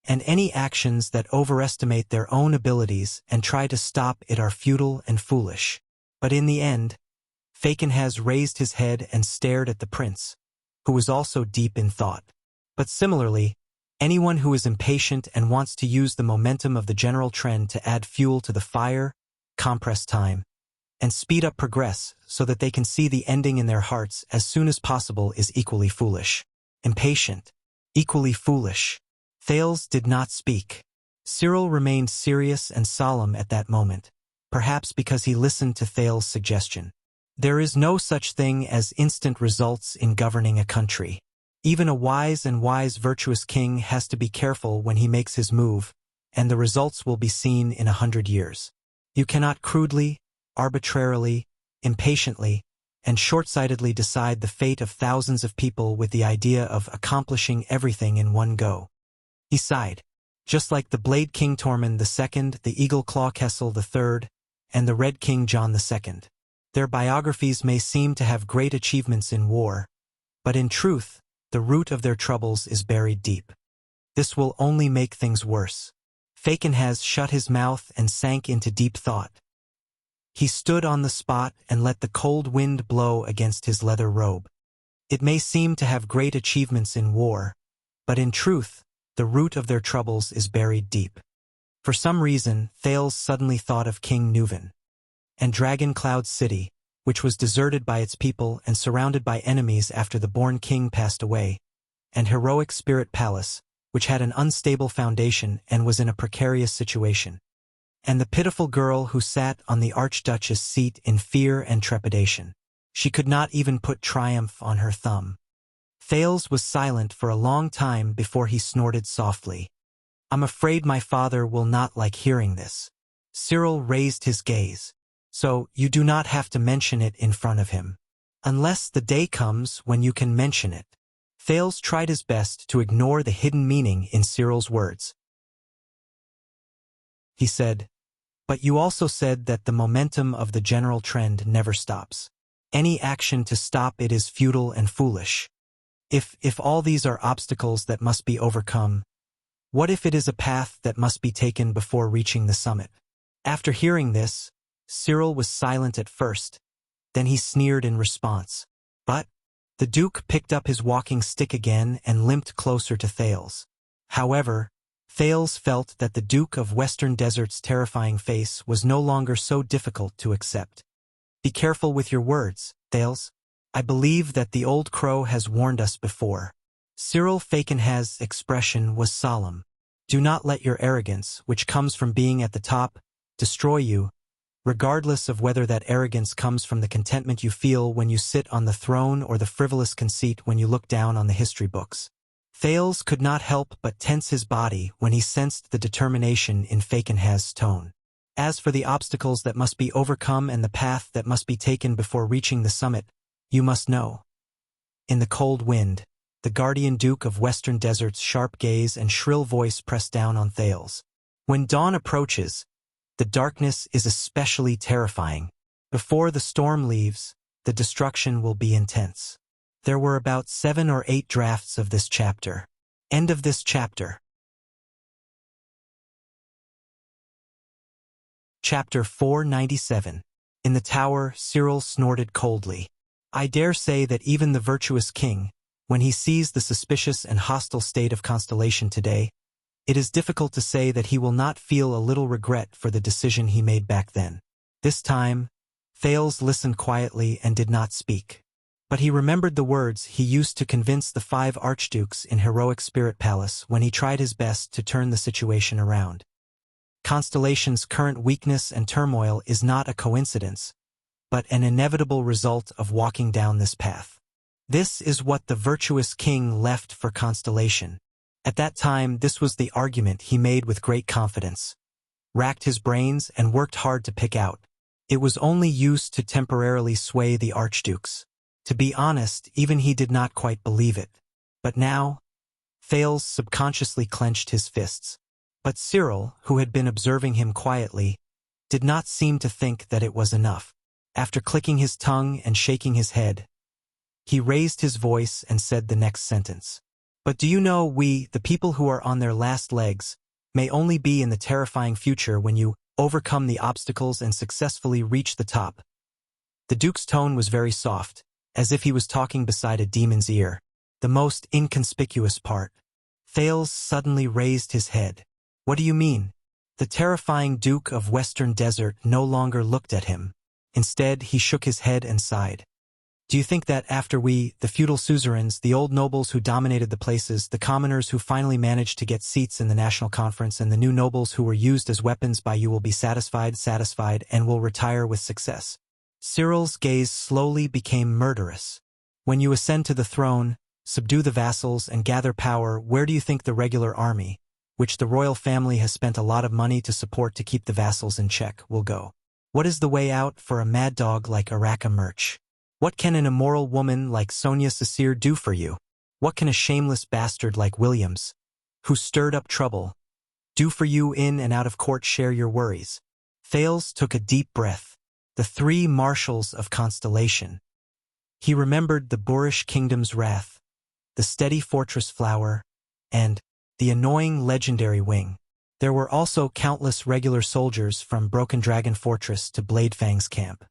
And any actions that overestimate their own abilities and try to stop it are futile and foolish. But in the end, Faken has raised his head and stared at the prince, who was also deep in thought. But similarly, anyone who is impatient and wants to use the momentum of the general trend to add fuel to the fire, compress time, and speed up progress so that they can see the ending in their hearts as soon as possible is equally foolish. Impatient. Equally foolish. Thales did not speak. Cyril remained serious and solemn at that moment, perhaps because he listened to Thales' suggestion. There is no such thing as instant results in governing a country. Even a wise virtuous king has to be careful when he makes his move, and the results will be seen in 100 years. You cannot crudely, arbitrarily, impatiently, and short-sightedly decide the fate of thousands of people with the idea of accomplishing everything in one go. He sighed. Just like the Blade King Tormund II, the Eagle Claw Kessel III, and the Red King John II. Their biographies may seem to have great achievements in war, but in truth, the root of their troubles is buried deep. This will only make things worse. Faken has shut his mouth and sank into deep thought. He stood on the spot and let the cold wind blow against his leather robe. It may seem to have great achievements in war, but in truth, the root of their troubles is buried deep. For some reason, Thales suddenly thought of King Nuvan and Dragon Cloud City, which was deserted by its people and surrounded by enemies after the born king passed away, and Heroic Spirit Palace, which had an unstable foundation and was in a precarious situation, and the pitiful girl who sat on the Archduchess' seat in fear and trepidation. She could not even put triumph on her thumb. Thales was silent for a long time before he snorted softly. "I'm afraid my father will not like hearing this." Cyril raised his gaze. "So you do not have to mention it in front of him. Unless the day comes when you can mention it." Thales tried his best to ignore the hidden meaning in Cyril's words. He said, "But you also said that the momentum of the general trend never stops. Any action to stop it is futile and foolish. If all these are obstacles that must be overcome, what if it is a path that must be taken before reaching the summit?" After hearing this, Cyril was silent at first, then he sneered in response. But the Duke picked up his walking stick again and limped closer to Thales. However, Thales felt that the Duke of Western Desert's terrifying face was no longer so difficult to accept. "Be careful with your words, Thales. I believe that the old crow has warned us before." Cyril Falkenhaz's expression was solemn. "Do not let your arrogance, which comes from being at the top, destroy you, regardless of whether that arrogance comes from the contentment you feel when you sit on the throne or the frivolous conceit when you look down on the history books." Thales could not help but tense his body when he sensed the determination in Falkenhaz's tone. "As for the obstacles that must be overcome and the path that must be taken before reaching the summit, you must know." In the cold wind, the guardian Duke of Western Desert's sharp gaze and shrill voice pressed down on Thales. "When dawn approaches, the darkness is especially terrifying. Before the storm leaves, the destruction will be intense." There were about 7 or 8 drafts of this chapter. End of this chapter. Chapter 497. In the tower, Cyril snorted coldly. I dare say that even the virtuous king, when he sees the suspicious and hostile state of Constellation today, it is difficult to say that he will not feel a little regret for the decision he made back then. This time, Thales listened quietly and did not speak. But he remembered the words he used to convince the 5 archdukes in Heroic Spirit Palace when he tried his best to turn the situation around. Constellation's current weakness and turmoil is not a coincidence, but an inevitable result of walking down this path. This is what the virtuous king left for Constellation. At that time, this was the argument he made with great confidence, racked his brains and worked hard to pick out. It was only used to temporarily sway the archdukes. To be honest, even he did not quite believe it. But now, Thales subconsciously clenched his fists. But Cyril, who had been observing him quietly, did not seem to think that it was enough. After clicking his tongue and shaking his head, he raised his voice and said the next sentence. "But do you know we, the people who are on their last legs, may only be in the terrifying future when you overcome the obstacles and successfully reach the top." The Duke's tone was very soft, as if he was talking beside a demon's ear. The most inconspicuous part. Thales suddenly raised his head. "What do you mean?" The terrifying Duke of Western Desert no longer looked at him. Instead, he shook his head and sighed. "Do you think that after we, the feudal suzerains, the old nobles who dominated the places, the commoners who finally managed to get seats in the national conference, and the new nobles who were used as weapons by you will be satisfied, and will retire with success?" Cyril's gaze slowly became murderous. "When you ascend to the throne, subdue the vassals, and gather power, where do you think the regular army, which the royal family has spent a lot of money to support to keep the vassals in check, will go? What is the way out for a mad dog like Araka Murch? What can an immoral woman like Sonia Cecere do for you? What can a shameless bastard like Williams, who stirred up trouble, do for you in and out of court? Share your worries." Thales took a deep breath. The 3 marshals of Constellation. He remembered the boorish kingdom's wrath, the steady fortress flower, and the annoying legendary wing. There were also countless regular soldiers from Broken Dragon Fortress to Bladefang's camp.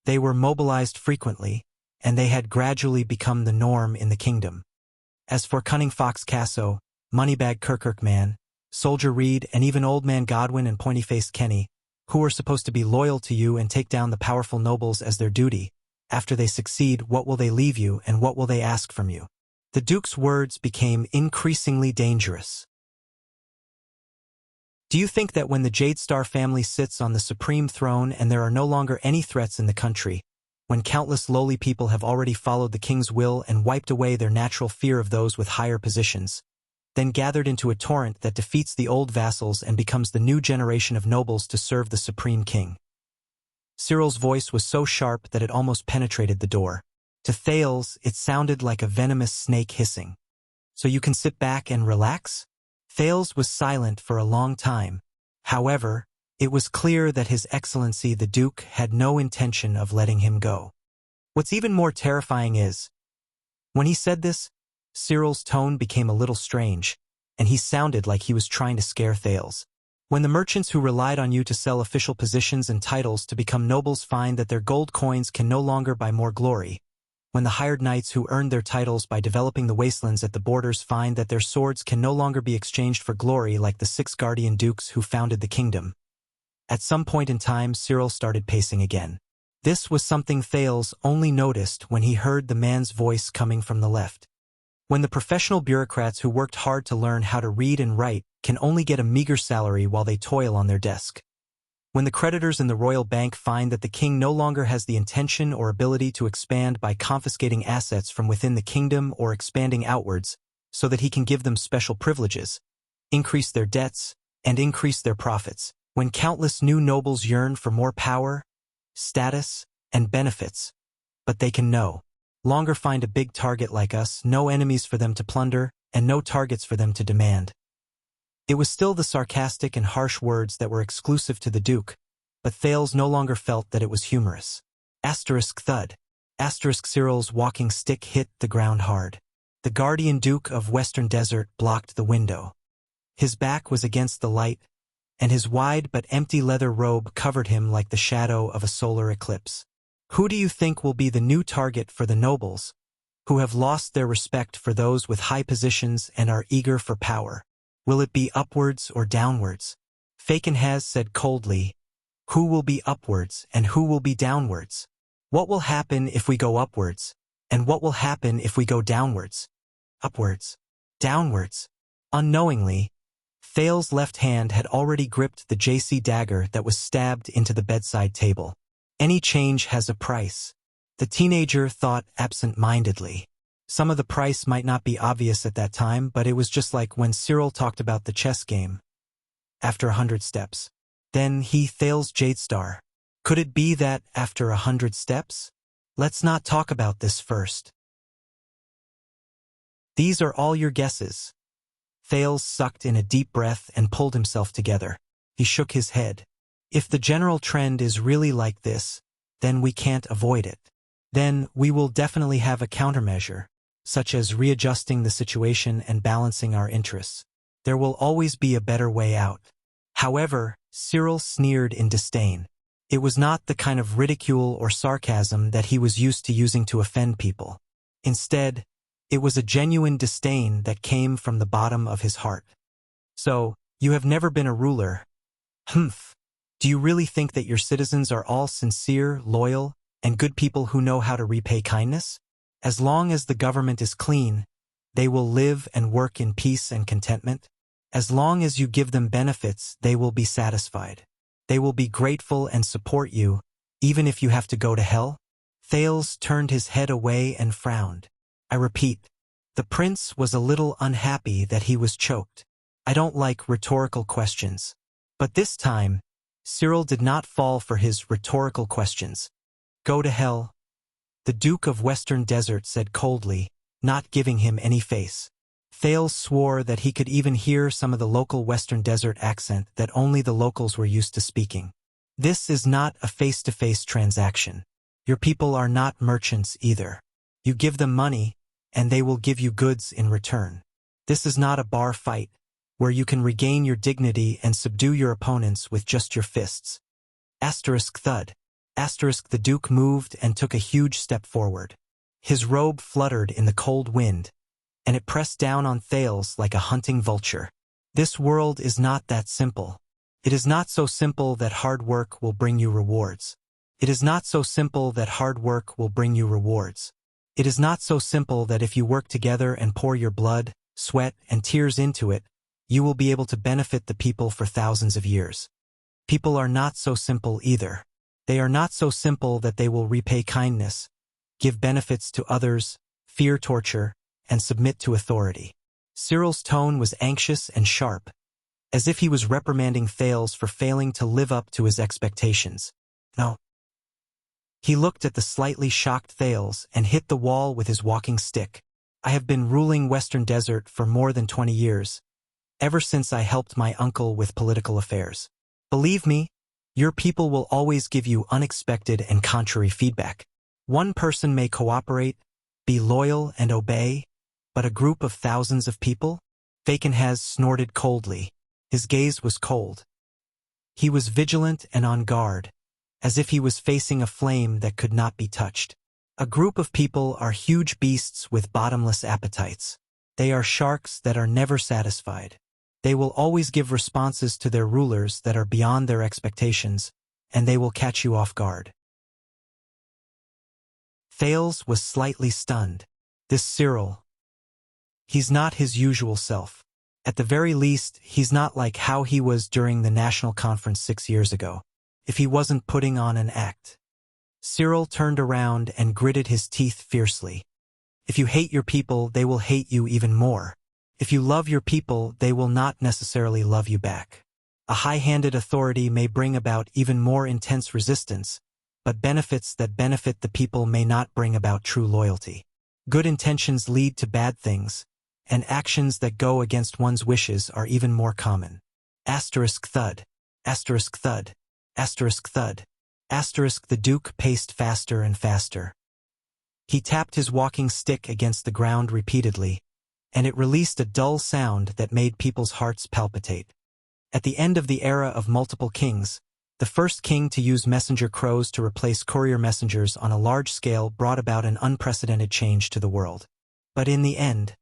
They were mobilized frequently, and they had gradually become the norm in the kingdom. As for Cunning Fox Casso, Moneybag Kirkirkman, Soldier Reed, and even Old Man Godwin and Pointy-Faced Kenny, who were supposed to be loyal to you and take down the powerful nobles as their duty, after they succeed, what will they leave you and what will they ask from you? The Duke's words became increasingly dangerous. Do you think that when the Jadestar family sits on the supreme throne and there are no longer any threats in the country, when countless lowly people have already followed the king's will and wiped away their natural fear of those with higher positions, then gathered into a torrent that defeats the old vassals and becomes the new generation of nobles to serve the supreme king? Cyril's voice was so sharp that it almost penetrated the door. To Thales, it sounded like a venomous snake hissing. So you can sit back and relax? Thales was silent for a long time. However, it was clear that His Excellency the Duke had no intention of letting him go. What's even more terrifying is, when he said this, Cyril's tone became a little strange, and he sounded like he was trying to scare Thales. When the merchants who relied on you to sell official positions and titles to become nobles find that their gold coins can no longer buy more glory, when the hired knights who earned their titles by developing the wastelands at the borders find that their swords can no longer be exchanged for glory like the 6 guardian dukes who founded the kingdom. At some point in time, Cyril started pacing again. This was something Thales only noticed when he heard the man's voice coming from the left. When the professional bureaucrats who worked hard to learn how to read and write can only get a meager salary while they toil on their desk. When the creditors in the royal bank find that the king no longer has the intention or ability to expand by confiscating assets from within the kingdom or expanding outwards so that he can give them special privileges, increase their debts, and increase their profits. When countless new nobles yearn for more power, status, and benefits, but they can no longer find a big target like us, no enemies for them to plunder, and no targets for them to demand. It was still the sarcastic and harsh words that were exclusive to the Duke, but Thales no longer felt that it was humorous. Asterisk thud. Asterisk Cyril's walking stick hit the ground hard. The guardian Duke of Western Desert blocked the window. His back was against the light, and his wide but empty leather robe covered him like the shadow of a solar eclipse. Who do you think will be the new target for the nobles, who have lost their respect for those with high positions and are eager for power? Will it be upwards or downwards? Fakenhaz said coldly, who will be upwards and who will be downwards? What will happen if we go upwards? And what will happen if we go downwards? Upwards. Downwards. Unknowingly, Thales' left hand had already gripped the JC dagger that was stabbed into the bedside table. Any change has a price. The teenager thought absent-mindedly. Some of the price might not be obvious at that time, but it was just like when Cyril talked about the chess game. After 100 steps. Then Thales Jadestar. Could it be that after 100 steps? Let's not talk about this first. These are all your guesses. Thales sucked in a deep breath and pulled himself together. He shook his head. If the general trend is really like this, then we can't avoid it. Then we will definitely have a countermeasure, such as readjusting the situation and balancing our interests. There will always be a better way out. However, Cyril sneered in disdain. It was not the kind of ridicule or sarcasm that he was used to using to offend people. Instead, it was a genuine disdain that came from the bottom of his heart. So, you have never been a ruler. Humph. Do you really think that your citizens are all sincere, loyal, and good people who know how to repay kindness? As long as the government is clean, they will live and work in peace and contentment. As long as you give them benefits, they will be satisfied. They will be grateful and support you, even if you have to go to hell. Thales turned his head away and frowned. I repeat, the prince was a little unhappy that he was choked. I don't like rhetorical questions. But this time, Cyril did not fall for his rhetorical questions. Go to hell, the Duke of Western Desert said coldly, not giving him any face. Thales swore that he could even hear some of the local Western Desert accent that only the locals were used to speaking. This is not a face-to-face transaction. Your people are not merchants either. You give them money, and they will give you goods in return. This is not a bar fight. where you can regain your dignity and subdue your opponents with just your fists. Asterisk thud. Asterisk the Duke moved and took a huge step forward. His robe fluttered in the cold wind, and it pressed down on Thales like a hunting vulture. This world is not that simple. It is not so simple that hard work will bring you rewards. It is not so simple that hard work will bring you rewards. It is not so simple that if you work together and pour your blood, sweat, and tears into it, you will be able to benefit the people for thousands of years. People are not so simple either. They are not so simple that they will repay kindness, give benefits to others, fear torture, and submit to authority. Cyril's tone was anxious and sharp, as if he was reprimanding Thales for failing to live up to his expectations. No. He looked at the slightly shocked Thales and hit the wall with his walking stick. I have been ruling Western Desert for more than 20 years, ever since I helped my uncle with political affairs. Believe me, your people will always give you unexpected and contrary feedback. One person may cooperate, be loyal and obey, but a group of thousands of people? Fakenhaz snorted coldly. His gaze was cold. He was vigilant and on guard, as if he was facing a flame that could not be touched. A group of people are huge beasts with bottomless appetites. They are sharks that are never satisfied. They will always give responses to their rulers that are beyond their expectations, and they will catch you off guard. Thales was slightly stunned. This Cyril. He's not his usual self. At the very least, he's not like how he was during the national conference 6 years ago, if he wasn't putting on an act. Cyril turned around and gritted his teeth fiercely. If you hate your people, they will hate you even more. If you love your people, they will not necessarily love you back. A high-handed authority may bring about even more intense resistance, but benefits that benefit the people may not bring about true loyalty. Good intentions lead to bad things, and actions that go against one's wishes are even more common. Asterisk thud. Asterisk thud. Asterisk thud. Asterisk the Duke paced faster and faster. He tapped his walking stick against the ground repeatedly, and it released a dull sound that made people's hearts palpitate. At the end of the era of multiple kings, the first king to use messenger crows to replace courier messengers on a large scale brought about an unprecedented change to the world. But in the end,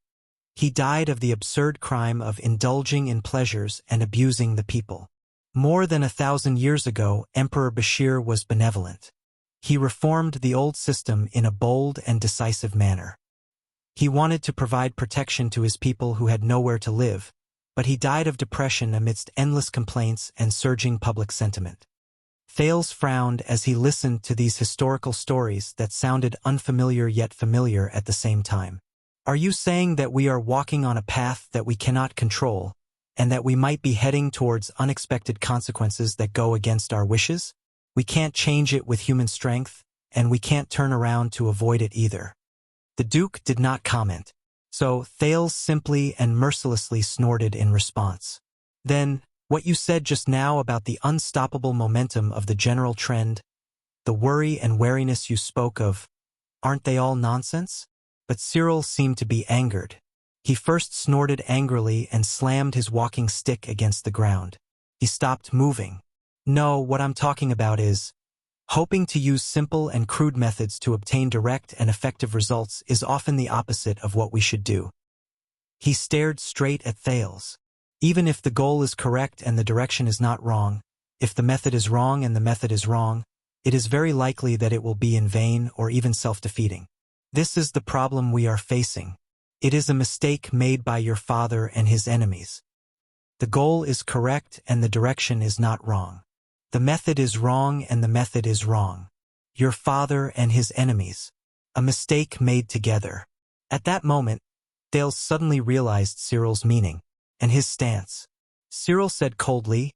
he died of the absurd crime of indulging in pleasures and abusing the people. More than 1,000 years ago, Emperor Bashir was benevolent. He reformed the old system in a bold and decisive manner. He wanted to provide protection to his people who had nowhere to live, but he died of depression amidst endless complaints and surging public sentiment. Thales frowned as he listened to these historical stories that sounded unfamiliar yet familiar at the same time. Are you saying that we are walking on a path that we cannot control, and that we might be heading towards unexpected consequences that go against our wishes? We can't change it with human strength, and we can't turn around to avoid it either. The Duke did not comment, so Thales simply and mercilessly snorted in response. Then, what you said just now about the unstoppable momentum of the general trend, the worry and wariness you spoke of, aren't they all nonsense? But Cyril seemed to be angered. He first snorted angrily and slammed his walking stick against the ground. He stopped moving. No, what I'm talking about is, hoping to use simple and crude methods to obtain direct and effective results is often the opposite of what we should do. He stared straight at Thales. Even if the goal is correct and the direction is not wrong, if the method is wrong and the method is wrong, it is very likely that it will be in vain or even self-defeating. This is the problem we are facing. It is a mistake made by your father and his enemies. The goal is correct and the direction is not wrong. The method is wrong and the method is wrong. Your father and his enemies. A mistake made together. At that moment, Thales suddenly realized Cyril's meaning and his stance. Cyril said coldly,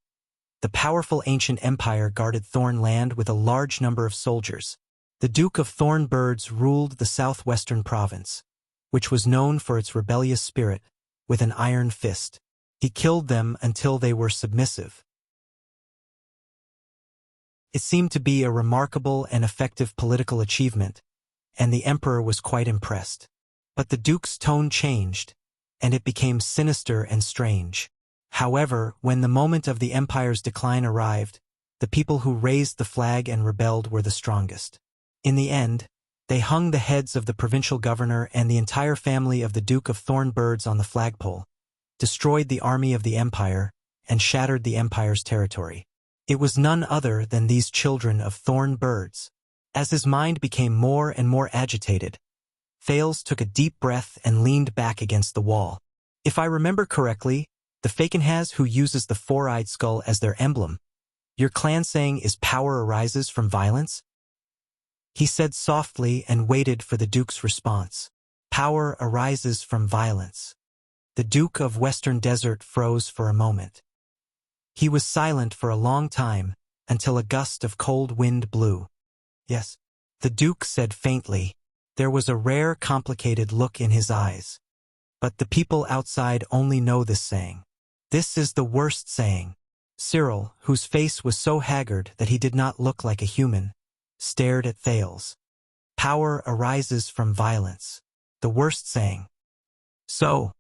the powerful ancient empire guarded Thorn land with a large number of soldiers. The Duke of Thorn Birds ruled the southwestern province, which was known for its rebellious spirit, with an iron fist. He killed them until they were submissive. It seemed to be a remarkable and effective political achievement, and the emperor was quite impressed. But the Duke's tone changed, and it became sinister and strange. However, when the moment of the empire's decline arrived, the people who raised the flag and rebelled were the strongest. In the end, they hung the heads of the provincial governor and the entire family of the Duke of Thornbirds on the flagpole, destroyed the army of the empire, and shattered the empire's territory. It was none other than these children of Thornbirds. As his mind became more and more agitated, Thales took a deep breath and leaned back against the wall. If I remember correctly, the Fakenhas who uses the four-eyed skull as their emblem, your clan saying is power arises from violence? He said softly and waited for the Duke's response. Power arises from violence. The Duke of Western Desert froze for a moment. He was silent for a long time, until a gust of cold wind blew. Yes, the Duke said faintly. There was a rare, complicated look in his eyes. But the people outside only know this saying. This is the worst saying. Cyril, whose face was so haggard that he did not look like a human, stared at Thales. Power arises from violence. The worst saying. So,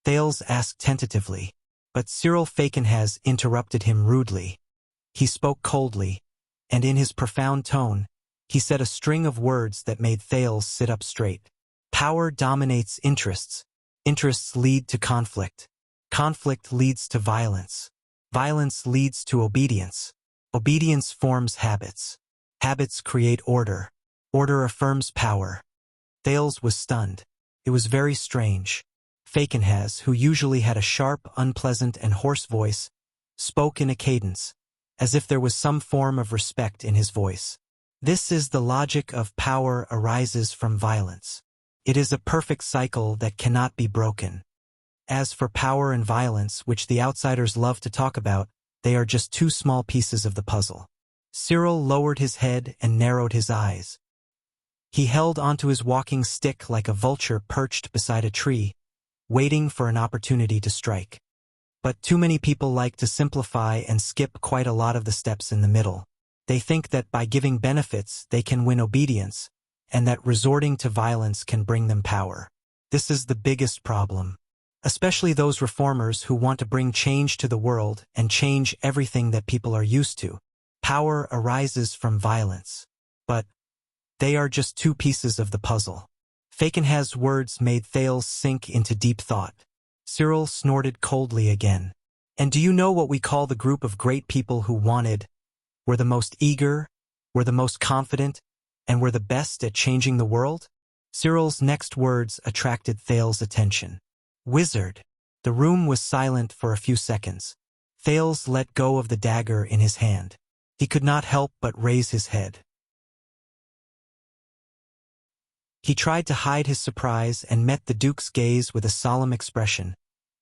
Thales asked tentatively, but Cyril Fakenhas interrupted him rudely. He spoke coldly, and in his profound tone, he said a string of words that made Thales sit up straight. Power dominates interests. Interests lead to conflict. Conflict leads to violence. Violence leads to obedience. Obedience forms habits. Habits create order. Order affirms power. Thales was stunned. It was very strange. Fakenhas, who usually had a sharp, unpleasant, and hoarse voice, spoke in a cadence, as if there was some form of respect in his voice. This is the logic of power arises from violence. It is a perfect cycle that cannot be broken. As for power and violence, which the outsiders love to talk about, they are just two small pieces of the puzzle. Cyril lowered his head and narrowed his eyes. He held onto his walking stick like a vulture perched beside a tree, waiting for an opportunity to strike. But too many people like to simplify and skip quite a lot of the steps in the middle. They think that by giving benefits they can win obedience, and that resorting to violence can bring them power. This is the biggest problem. Especially those reformers who want to bring change to the world and change everything that people are used to. Power arises from violence. But they are just two pieces of the puzzle. Fakenhas' words made Thales sink into deep thought. Cyril snorted coldly again. And do you know what we call the group of great people who were the most eager, were the most confident, and were the best at changing the world? Cyril's next words attracted Thales' attention. Wizard. The room was silent for a few seconds. Thales let go of the dagger in his hand. He could not help but raise his head. He tried to hide his surprise and met the Duke's gaze with a solemn expression,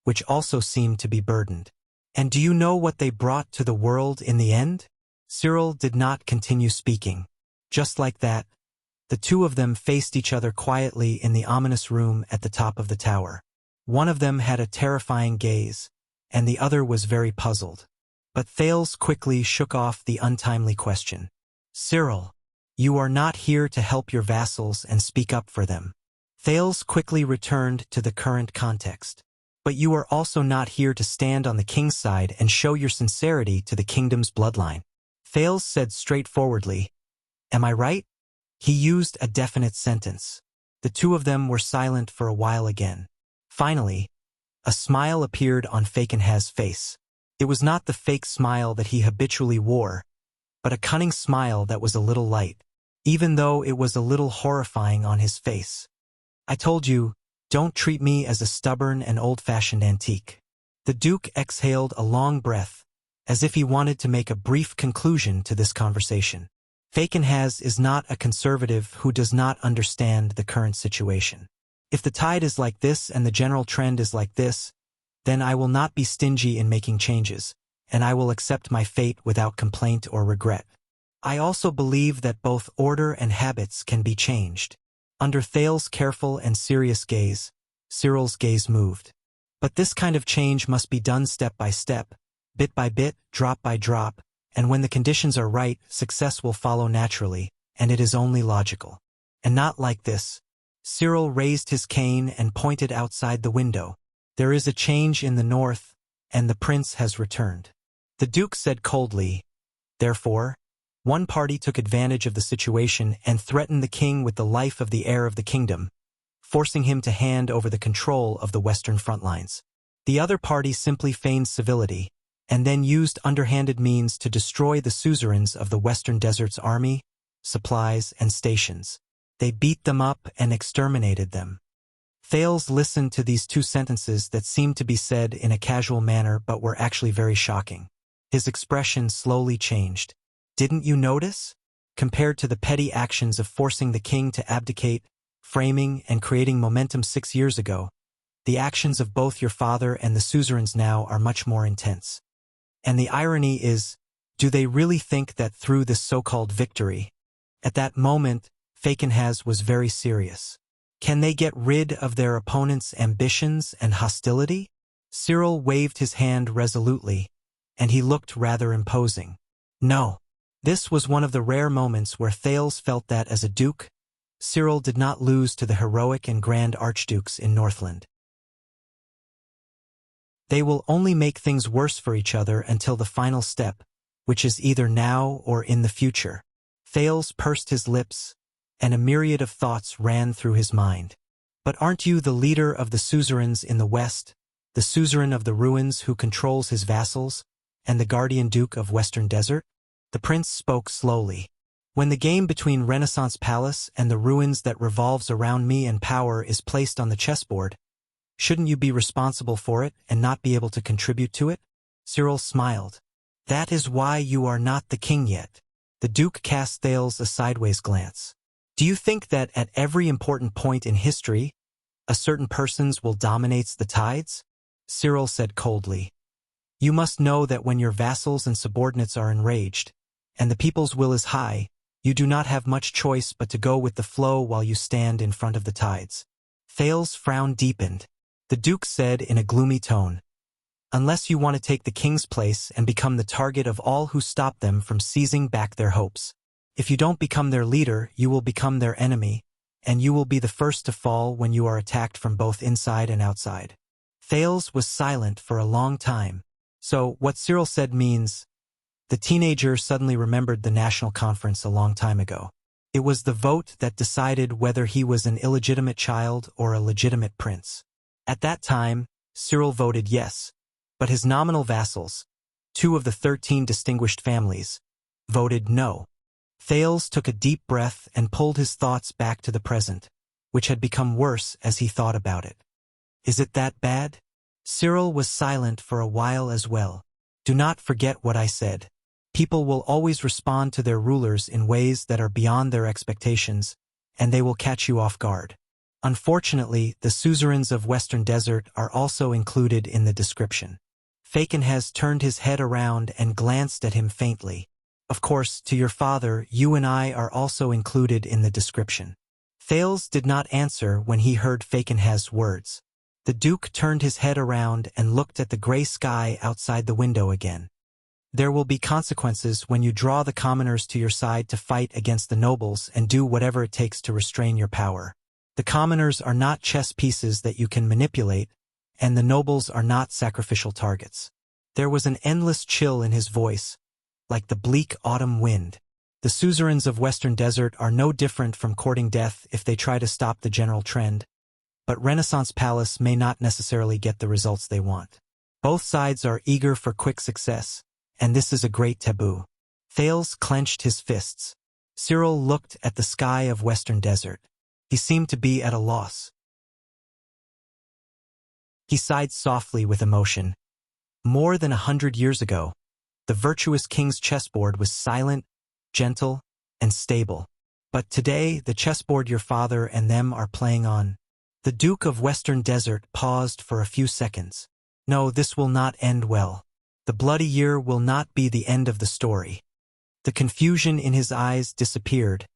which also seemed to be burdened. And do you know what they brought to the world in the end? Cyril did not continue speaking. Just like that, the two of them faced each other quietly in the ominous room at the top of the tower. One of them had a terrifying gaze, and the other was very puzzled. But Thales quickly shook off the untimely question. Cyril, you are not here to help your vassals and speak up for them. Thales quickly returned to the current context. But you are also not here to stand on the king's side and show your sincerity to the kingdom's bloodline. Thales said straightforwardly, Am I right? He used a definite sentence. The two of them were silent for a while again. Finally, a smile appeared on Fakenhas' face. It was not the fake smile that he habitually wore, but a cunning smile that was a little light, even though it was a little horrifying on his face. I told you, don't treat me as a stubborn and old-fashioned antique. The Duke exhaled a long breath, as if he wanted to make a brief conclusion to this conversation. Fakenhas is not a conservative who does not understand the current situation. If the tide is like this and the general trend is like this, then I will not be stingy in making changes, and I will accept my fate without complaint or regret. I also believe that both order and habits can be changed. Under Thales' careful and serious gaze, Cyril's gaze moved. But this kind of change must be done step by step, bit by bit, drop by drop, and when the conditions are right, success will follow naturally, and it is only logical. And not like this. Cyril raised his cane and pointed outside the window. There is a change in the north, and the prince has returned. The duke said coldly. Therefore, one party took advantage of the situation and threatened the king with the life of the heir of the kingdom, forcing him to hand over the control of the western front lines. The other party simply feigned civility, and then used underhanded means to destroy the suzerains of the western desert's army, supplies, and stations. They beat them up and exterminated them. Thales listened to these two sentences that seemed to be said in a casual manner but were actually very shocking. His expression slowly changed. Didn't you notice? Compared to the petty actions of forcing the king to abdicate, framing, and creating momentum 6 years ago, the actions of both your father and the suzerains now are much more intense. And the irony is, do they really think that through this so-called victory? At that moment, Falconhas was very serious. Can they get rid of their opponent's ambitions and hostility? Cyril waved his hand resolutely, and he looked rather imposing. No. This was one of the rare moments where Thales felt that as a duke, Cyril did not lose to the heroic and grand archdukes in Northland. They will only make things worse for each other until the final step, which is either now or in the future. Thales pursed his lips, and a myriad of thoughts ran through his mind. But aren't you the leader of the suzerains in the west, the suzerain of the ruins who controls his vassals, and the guardian duke of Western Desert? The prince spoke slowly. When the game between Renaissance Palace and the ruins that revolves around me and power is placed on the chessboard, shouldn't you be responsible for it and not be able to contribute to it? Cyril smiled. That is why you are not the king yet. The duke cast Thales a sideways glance. Do you think that at every important point in history, a certain person's will dominates the tides? Cyril said coldly. You must know that when your vassals and subordinates are enraged, and the people's will is high, you do not have much choice but to go with the flow while you stand in front of the tides. Thales' frown deepened. The duke said in a gloomy tone, unless you want to take the king's place and become the target of all who stop them from seizing back their hopes. If you don't become their leader, you will become their enemy, and you will be the first to fall when you are attacked from both inside and outside. Thales was silent for a long time. So, what Cyril said means, the teenager suddenly remembered the national conference a long time ago. It was the vote that decided whether he was an illegitimate child or a legitimate prince. At that time, Cyril voted yes, but his nominal vassals, 2 of the 13 distinguished families, voted no. Thales took a deep breath and pulled his thoughts back to the present, which had become worse as he thought about it. Is it that bad? Cyril was silent for a while as well. Do not forget what I said. People will always respond to their rulers in ways that are beyond their expectations, and they will catch you off guard. Unfortunately, the suzerains of Western Desert are also included in the description. Falconhas turned his head around and glanced at him faintly. Of course, to your father, you and I are also included in the description. Thales did not answer when he heard Falconhas' words. The duke turned his head around and looked at the gray sky outside the window again. There will be consequences when you draw the commoners to your side to fight against the nobles and do whatever it takes to restrain your power. The commoners are not chess pieces that you can manipulate, and the nobles are not sacrificial targets. There was an endless chill in his voice, like the bleak autumn wind. The suzerains of Western Desert are no different from courting death if they try to stop the general trend, but Renaissance Palace may not necessarily get the results they want. Both sides are eager for quick success, and this is a great taboo. Thales clenched his fists. Cyril looked at the sky of Western Desert. He seemed to be at a loss. He sighed softly with emotion. More than 100 years ago, the virtuous king's chessboard was silent, gentle, and stable. But today, the chessboard your father and them are playing on. The Duke of Western Desert paused for a few seconds. No, this will not end well. The bloody year will not be the end of the story. The confusion in his eyes disappeared,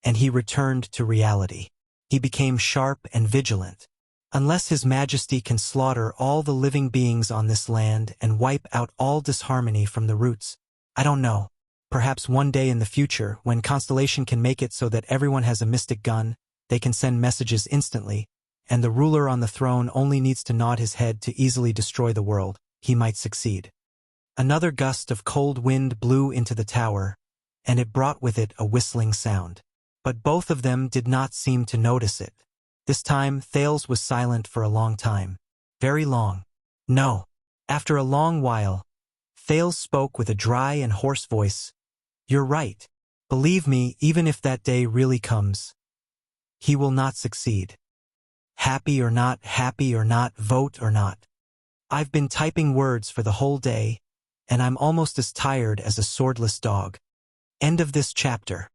and he returned to reality. He became sharp and vigilant. Unless His Majesty can slaughter all the living beings on this land and wipe out all disharmony from the roots, I don't know. Perhaps one day in the future, when Constellation can make it so that everyone has a mystic gun, they can send messages instantly, and the ruler on the throne only needs to nod his head to easily destroy the world. he might succeed. Another gust of cold wind blew into the tower, and it brought with it a whistling sound. But both of them did not seem to notice it. This time, Thales was silent for a long time. Very long. No. After a long while, Thales spoke with a dry and hoarse voice. You're right. Believe me, even if that day really comes, he will not succeed. Happy or not, vote or not. I've been typing words for the whole day, and I'm almost as tired as a swordless dog. End of this chapter.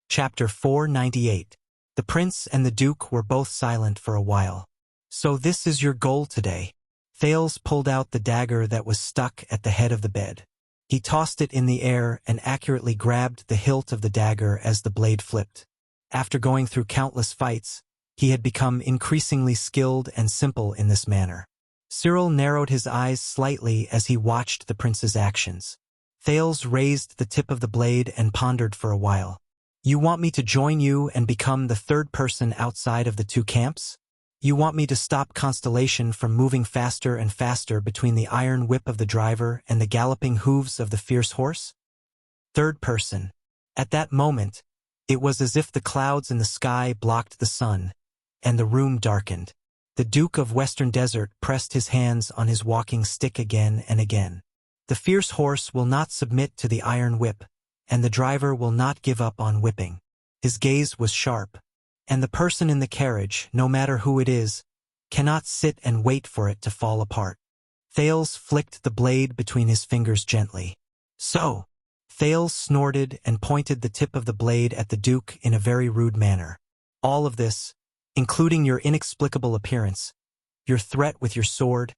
Chapter 498. The prince and the duke were both silent for a while. So this is your goal today? Thales pulled out the dagger that was stuck at the head of the bed. He tossed it in the air and accurately grabbed the hilt of the dagger as the blade flipped. After going through countless fights, he had become increasingly skilled and simple in this manner. Cyril narrowed his eyes slightly as he watched the prince's actions. Thales raised the tip of the blade and pondered for a while. You want me to join you and become the third person outside of the two camps? You want me to stop Constellation from moving faster and faster between the iron whip of the driver and the galloping hooves of the fierce horse? Third person. At that moment, it was as if the clouds in the sky blocked the sun, and the room darkened. The Duke of Western Desert pressed his hands on his walking stick again and again. The fierce horse will not submit to the iron whip, and the driver will not give up on whipping. His gaze was sharp, and the person in the carriage, no matter who it is, cannot sit and wait for it to fall apart. Thales flicked the blade between his fingers gently. So, Thales snorted and pointed the tip of the blade at the Duke in a very rude manner. All of this, including your inexplicable appearance, your threat with your sword,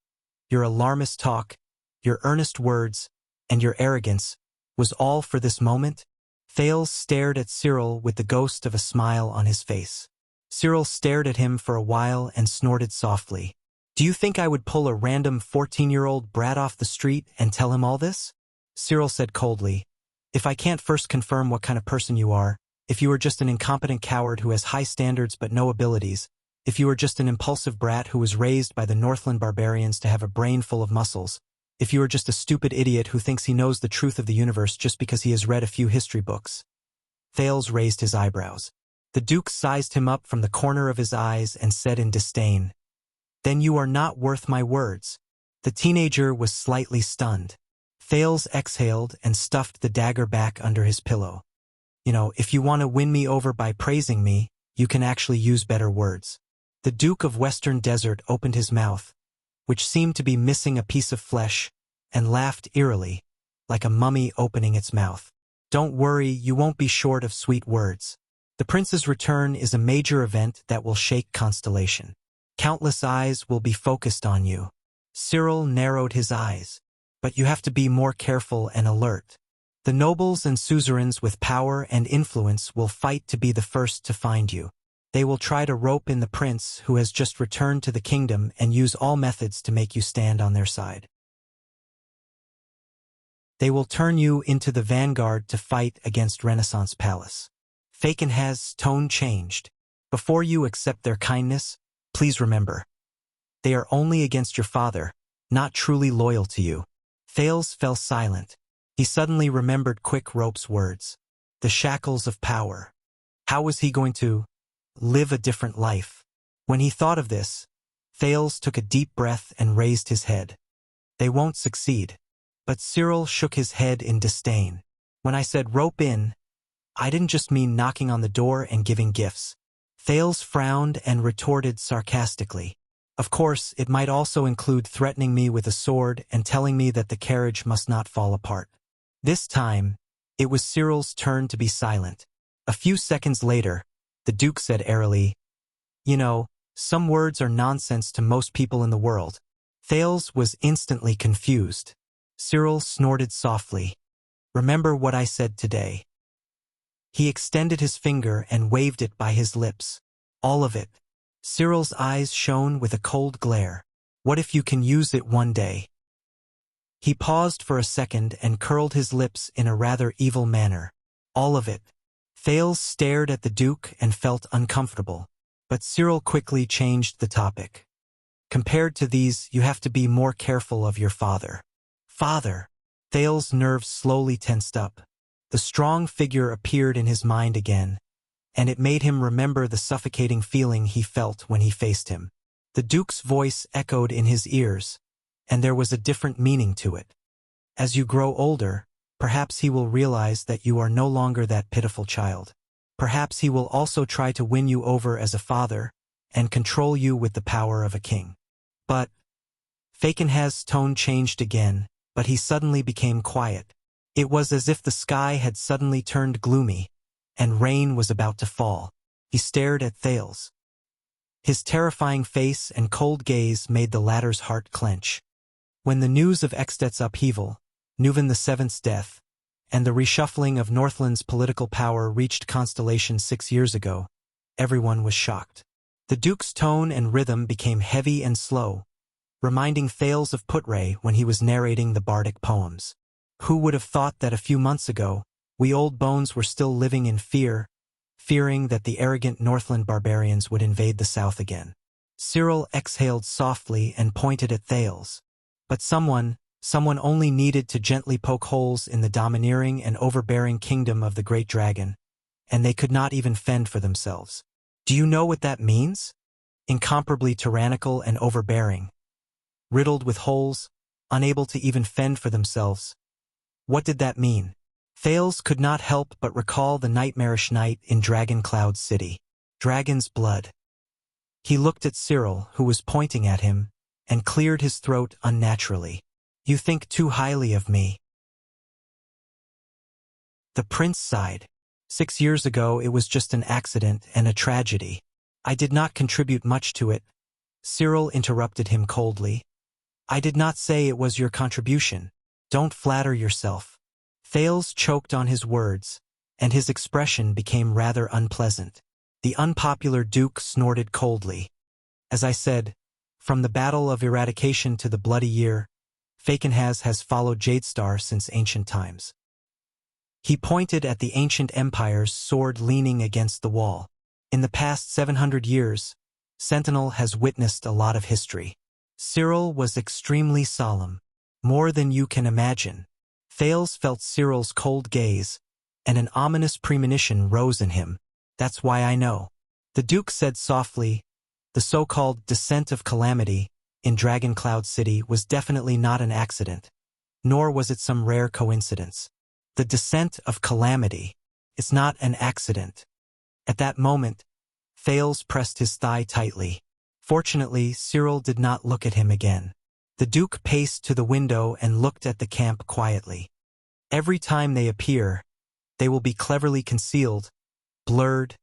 your alarmist talk, your earnest words, and your arrogance, was all for this moment? Thales stared at Cyril with the ghost of a smile on his face. Cyril stared at him for a while and snorted softly. Do you think I would pull a random 14-year-old brat off the street and tell him all this? Cyril said coldly, if I can't first confirm what kind of person you are, if you are just an incompetent coward who has high standards but no abilities, if you are just an impulsive brat who was raised by the Northland barbarians to have a brain full of muscles, if you are just a stupid idiot who thinks he knows the truth of the universe just because he has read a few history books. Thales raised his eyebrows. The Duke sized him up from the corner of his eyes and said in disdain, Then you are not worth my words. The teenager was slightly stunned. Thales exhaled and stuffed the dagger back under his pillow. If you want to win me over by praising me, you can actually use better words. The Duke of Western Desert opened his mouth, which seemed to be missing a piece of flesh, and laughed eerily, like a mummy opening its mouth. Don't worry, you won't be short of sweet words. The prince's return is a major event that will shake Constellation. Countless eyes will be focused on you. Cyril narrowed his eyes. But you have to be more careful and alert. The nobles and suzerains with power and influence will fight to be the first to find you. They will try to rope in the prince who has just returned to the kingdom and use all methods to make you stand on their side. They will turn you into the vanguard to fight against Renaissance Palace. Falcon's tone changed. Before you accept their kindness, please remember, they are only against your father, not truly loyal to you. Thales fell silent. He suddenly remembered Quick Rope's words. The shackles of power. How was he going to live a different life? When he thought of this, Thales took a deep breath and raised his head. They won't succeed. But Cyril shook his head in disdain. When I said rope in, I didn't just mean knocking on the door and giving gifts. Thales frowned and retorted sarcastically. Of course, it might also include threatening me with a sword and telling me that the carriage must not fall apart. This time, it was Cyril's turn to be silent. A few seconds later, the Duke said airily, some words are nonsense to most people in the world. Thales was instantly confused. Cyril snorted softly. Remember what I said today. He extended his finger and waved it by his lips. All of it. Cyril's eyes shone with a cold glare. What if you can use it one day? He paused for a second and curled his lips in a rather evil manner. All of it. Thales stared at the Duke and felt uncomfortable. But Cyril quickly changed the topic. Compared to these, you have to be more careful of your father. Father! Thale's nerves slowly tensed up. The strong figure appeared in his mind again, and it made him remember the suffocating feeling he felt when he faced him. The Duke's voice echoed in his ears, and there was a different meaning to it. As you grow older, perhaps he will realize that you are no longer that pitiful child. Perhaps he will also try to win you over as a father and control you with the power of a king. But Falcon's tone changed again, but he suddenly became quiet. It was as if the sky had suddenly turned gloomy, and rain was about to fall. He stared at Thales. His terrifying face and cold gaze made the latter's heart clench. When the news of Extet's upheaval, Nuvan VII's death, and the reshuffling of Northland's political power reached Constellation 6 years ago, everyone was shocked. The Duke's tone and rhythm became heavy and slow, reminding Thales of Putre when he was narrating the bardic poems. Who would have thought that a few months ago, we old bones were still living in fear, fearing that the arrogant Northland barbarians would invade the south again? Cyril exhaled softly and pointed at Thales. But someone only needed to gently poke holes in the domineering and overbearing kingdom of the great dragon, and they could not even fend for themselves. Do you know what that means? Incomparably tyrannical and overbearing. Riddled with holes, unable to even fend for themselves. What did that mean? Thales could not help but recall the nightmarish night in Dragon Cloud City. Dragon's blood. He looked at Cyril, who was pointing at him, and cleared his throat unnaturally. You think too highly of me. The prince sighed. 6 years ago it was just an accident and a tragedy. I did not contribute much to it. Cyril interrupted him coldly. I did not say it was your contribution. Don't flatter yourself. Thales choked on his words, and his expression became rather unpleasant. The unpopular Duke snorted coldly. As I said, from the Battle of Eradication to the Bloody Year, Falcon's has followed Jadestar since ancient times. He pointed at the ancient empire's sword leaning against the wall. In the past 700 years, Sentinel has witnessed a lot of history. Cyril was extremely solemn, more than you can imagine. Thales felt Cyril's cold gaze, and an ominous premonition rose in him. That's why I know. The Duke said softly, the so-called descent of calamity in Dragon Cloud City was definitely not an accident, nor was it some rare coincidence. The descent of calamity is not an accident. At that moment, Thales pressed his thigh tightly. Fortunately, Cyril did not look at him again. The Duke paced to the window and looked at the camp quietly. Every time they appear, they will be cleverly concealed, blurred,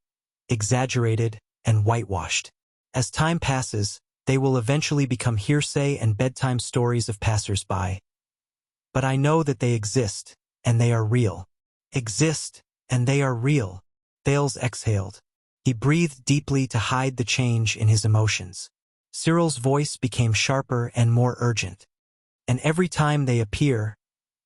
exaggerated, and whitewashed. As time passes, they will eventually become hearsay and bedtime stories of passers-by. But I know that they exist, and they are real. Exist, and they are real. Thales exhaled. He breathed deeply to hide the change in his emotions. Cyril's voice became sharper and more urgent. And every time they appear,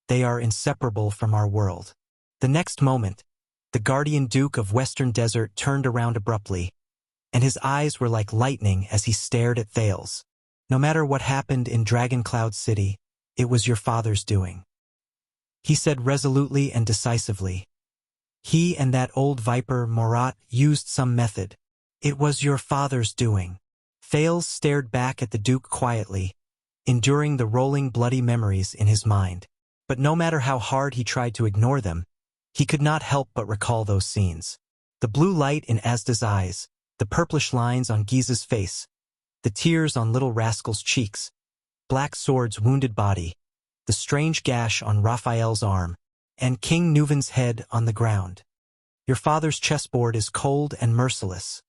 they are inseparable from our world. The next moment, the Guardian Duke of Western Desert turned around abruptly, and his eyes were like lightning as he stared at Thales. No matter what happened in Dragon Cloud City, it was your father's doing. He said resolutely and decisively. He and that old viper Morat used some method. It was your father's doing. Thales stared back at the Duke quietly, enduring the rolling bloody memories in his mind. But no matter how hard he tried to ignore them, he could not help but recall those scenes. The blue light in Asda's eyes, the purplish lines on Giza's face, the tears on little Rascal's cheeks, Black Sword's wounded body, the strange gash on Raphael's arm, and King Nuvan's head on the ground. Your father's chessboard is cold and merciless,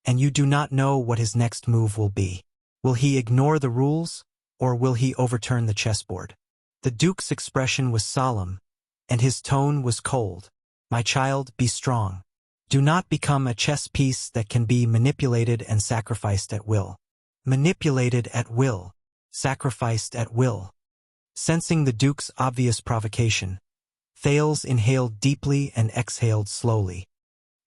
and you do not know what his next move will be. Will he ignore the rules, or will he overturn the chessboard? The Duke's expression was solemn, and his tone was cold. My child, be strong. Do not become a chess piece that can be manipulated and sacrificed at will. Manipulated at will. Sacrificed at will. Sensing the Duke's obvious provocation, Thales inhaled deeply and exhaled slowly.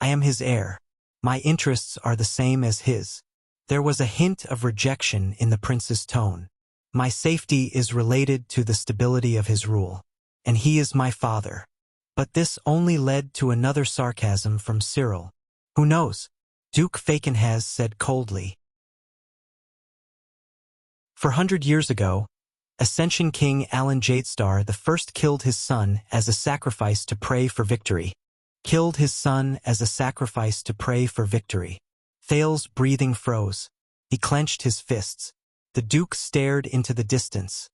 I am his heir. My interests are the same as his. There was a hint of rejection in the prince's tone. My safety is related to the stability of his rule, and he is my father. But this only led to another sarcasm from Cyril. Who knows? Duke Falconhas said coldly. 400 years ago, Ascension King Alan Jadestar I killed his son as a sacrifice to pray for victory. Killed his son as a sacrifice to pray for victory. Thales's breathing froze. He clenched his fists. The Duke stared into the distance,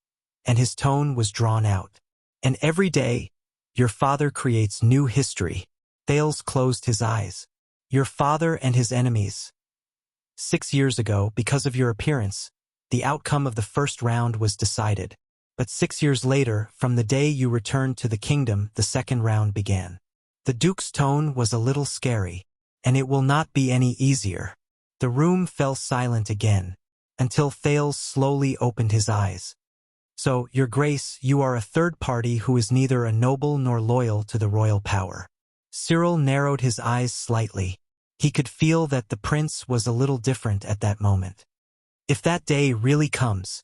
and his tone was drawn out. And every day, your father creates new history. Thales closed his eyes. Your father and his enemies. 6 years ago, because of your appearance, the outcome of the first round was decided. But 6 years later, from the day you returned to the kingdom, the second round began. The Duke's tone was a little scary, and it will not be any easier. The room fell silent again, until Thales slowly opened his eyes. So, Your Grace, you are a third party who is neither a noble nor loyal to the royal power. Cyril narrowed his eyes slightly. He could feel that the prince was a little different at that moment. If that day really comes,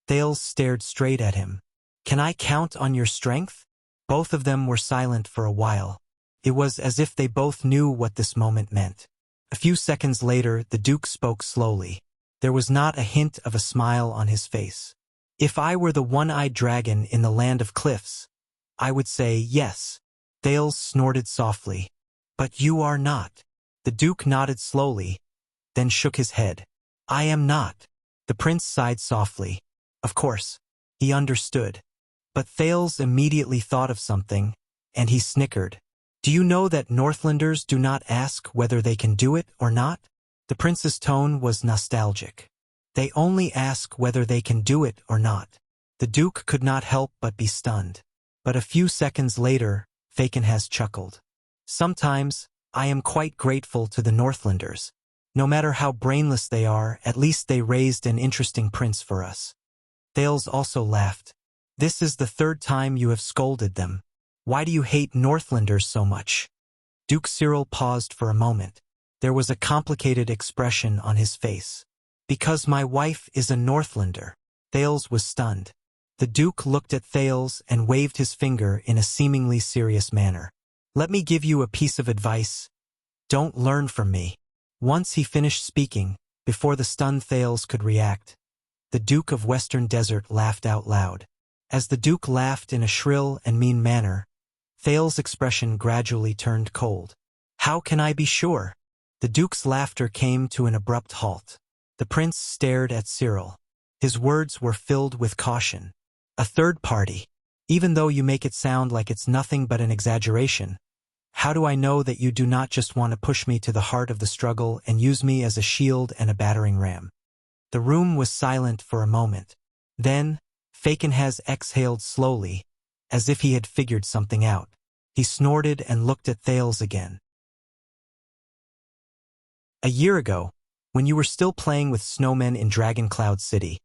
Thales stared straight at him. Can I count on your strength? Both of them were silent for a while. It was as if they both knew what this moment meant. A few seconds later, the Duke spoke slowly. There was not a hint of a smile on his face. If I were the one-eyed dragon in the land of cliffs, I would say yes. Thales snorted softly. But you are not. The Duke nodded slowly, then shook his head. I am not. The prince sighed softly. Of course, he understood. But Thales immediately thought of something, and he snickered. Do you know that Northlanders do not ask whether they can do it or not? The prince's tone was nostalgic. They only ask whether they can do it or not. The Duke could not help but be stunned. But a few seconds later, Falconhas chuckled. Sometimes, I am quite grateful to the Northlanders. No matter how brainless they are, at least they raised an interesting prince for us. Thales also laughed. This is the third time you have scolded them. Why do you hate Northlanders so much? Duke Cyril paused for a moment. There was a complicated expression on his face. Because my wife is a Northlander. Thales was stunned. The Duke looked at Thales and waved his finger in a seemingly serious manner. Let me give you a piece of advice. Don't learn from me. Once he finished speaking, before the stunned Thales could react, the Duke of Western Desert laughed out loud. As the Duke laughed in a shrill and mean manner, Thales' expression gradually turned cold. How can I be sure? The Duke's laughter came to an abrupt halt. The prince stared at Cyril. His words were filled with caution. A third party. Even though you make it sound like it's nothing but an exaggeration, how do I know that you do not just want to push me to the heart of the struggle and use me as a shield and a battering ram? The room was silent for a moment. Then, Falconhas exhaled slowly, as if he had figured something out. He snorted and looked at Thales again. A year ago, when you were still playing with snowmen in Dragon Cloud City,